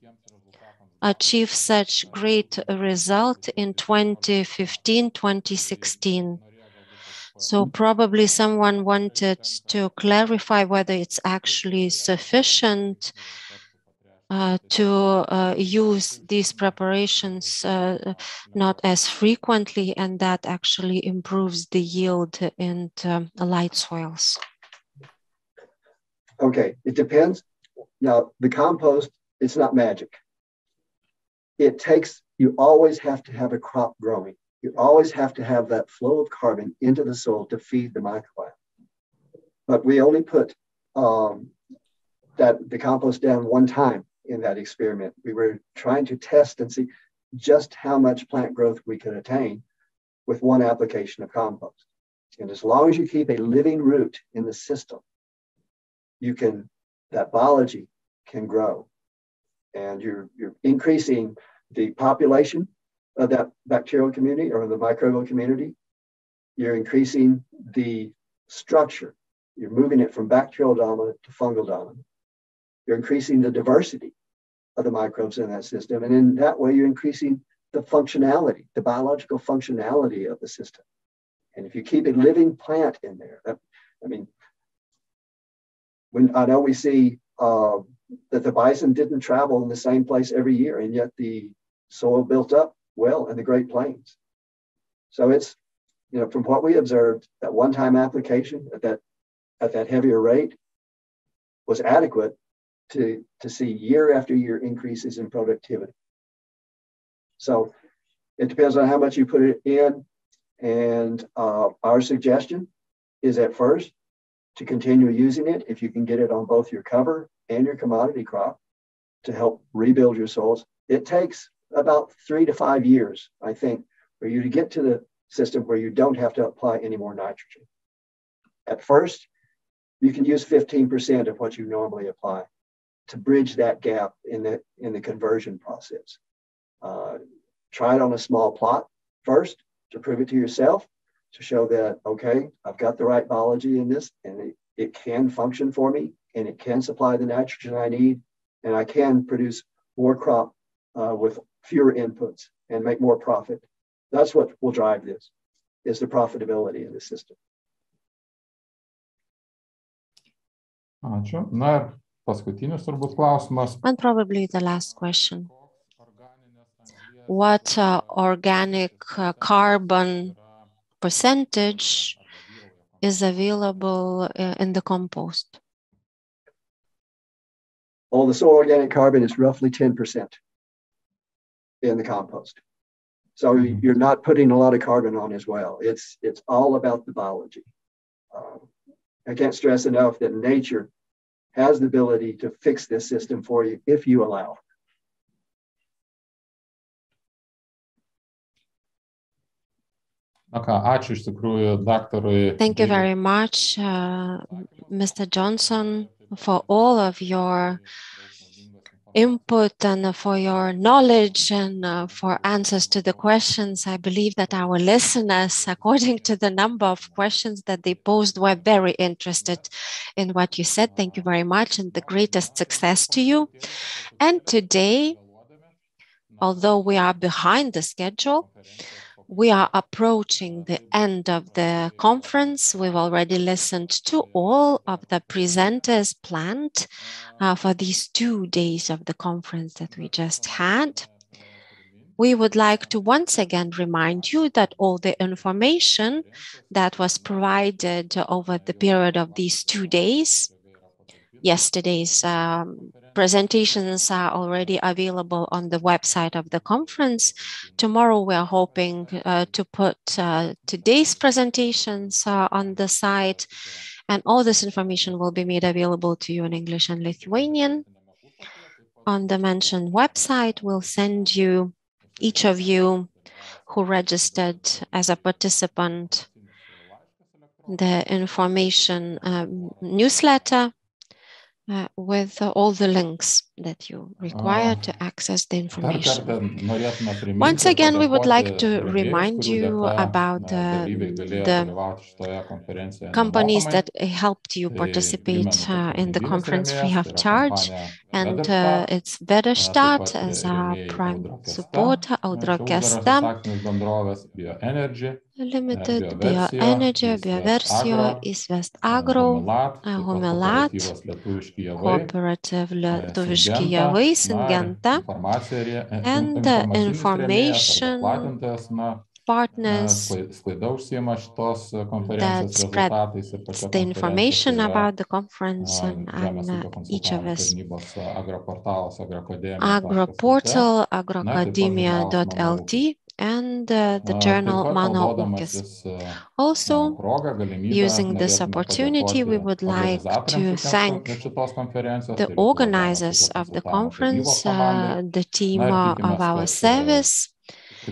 achieve such great result in 2015, 2016. So probably someone wanted to clarify whether it's actually sufficient to use these preparations not as frequently, and that actually improves the yield in light soils. Okay, it depends. Now, the compost, it's not magic. You always have to have a crop growing. You always have to have that flow of carbon into the soil to feed the microbiome. But we only put the compost down one time in that experiment. We were trying to test and see just how much plant growth we could attain with one application of compost. And as long as you keep a living root in the system, that biology can grow. And you're increasing the population of that bacterial community or the microbial community. You're increasing the structure. You're moving it from bacterial dominant to fungal dominant. You're increasing the diversity of the microbes in that system. And in that way, you're increasing the functionality, the biological functionality of the system. And if you keep a living plant in there, I know we see that the bison didn't travel in the same place every year, and yet the soil built up well in the Great Plains. So it's, from what we observed, that one-time application at that heavier rate was adequate to see year after year increases in productivity. So it depends on how much you put it in. And our suggestion is at first to continue using it if you can get it on both your cover and your commodity crop to help rebuild your soils. It takes about 3 to 5 years, I think, for you to get to the system where you don't have to apply any more nitrogen. At first, you can use 15% of what you normally apply to bridge that gap in the conversion process. Try it on a small plot first to prove it to yourself, to show that, okay, I've got the right biology in this and it can function for me and it can supply the nitrogen I need and I can produce more crop with fewer inputs and make more profit. That's what will drive this, is the profitability in the system. Ačiū. Na ir paskutinis turbūt klausimas. And probably the last question. What organic carbon percentage is available in the compost? All the soil organic carbon is roughly 10% in the compost. So you're not putting a lot of carbon on as well. It's all about the biology. I can't stress enough that nature has the ability to fix this system for you if you allow. Ačiū iš tikrųjų daktarui. Thank you very much, Mr. Johnson, for all of your input and for your knowledge and for answers to the questions. I believe that our listeners, according to the number of questions that they posed, were very interested in what you said. Thank you very much and the greatest success to you. And today, although we are behind the schedule, we are approaching the end of the conference. We've already listened to all of the presenters planned for these 2 days of the conference that we just had. We would like to once again remind you that all the information that was provided over the period of these 2 days, yesterday's presentations are already available on the website of the conference. Tomorrow, we are hoping to put today's presentations on the site, and all this information will be made available to you in English and Lithuanian. On the mentioned website, we'll send you, each of you who registered as a participant, the information newsletter with all the links that you require to access the information. Once again, we would like to remind you about the companies that helped you participate in the conference free of charge. And it's Vedestat as our prime supporter, Audrogesta Limited, Bioenergy, Bioversio, East Agro, Humilat, Cooperative Lietuviški Javai, Syngenta, and information partners that spread the information about the conference and each of us. Agro portal, agroacademia.lt, and the journal Mano Ūkis. Also, using this opportunity, we would like to thank the organizers of the conference, the team of our service,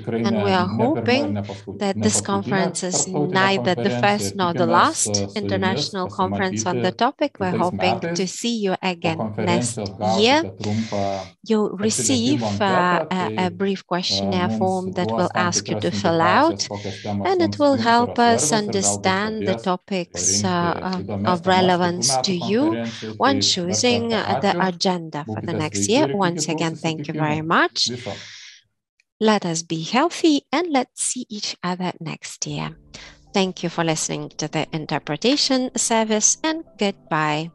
And we are hoping that this conference is neither the first nor the last international conference on the topic. We're hoping to see you again next year. You'll receive a brief questionnaire form that will ask you to fill out, and it will help us understand the topics of relevance to you when choosing the agenda for the next year. Once again, thank you very much. Let us be healthy and let's see each other next year. Thank you for listening to the interpretation service, and goodbye.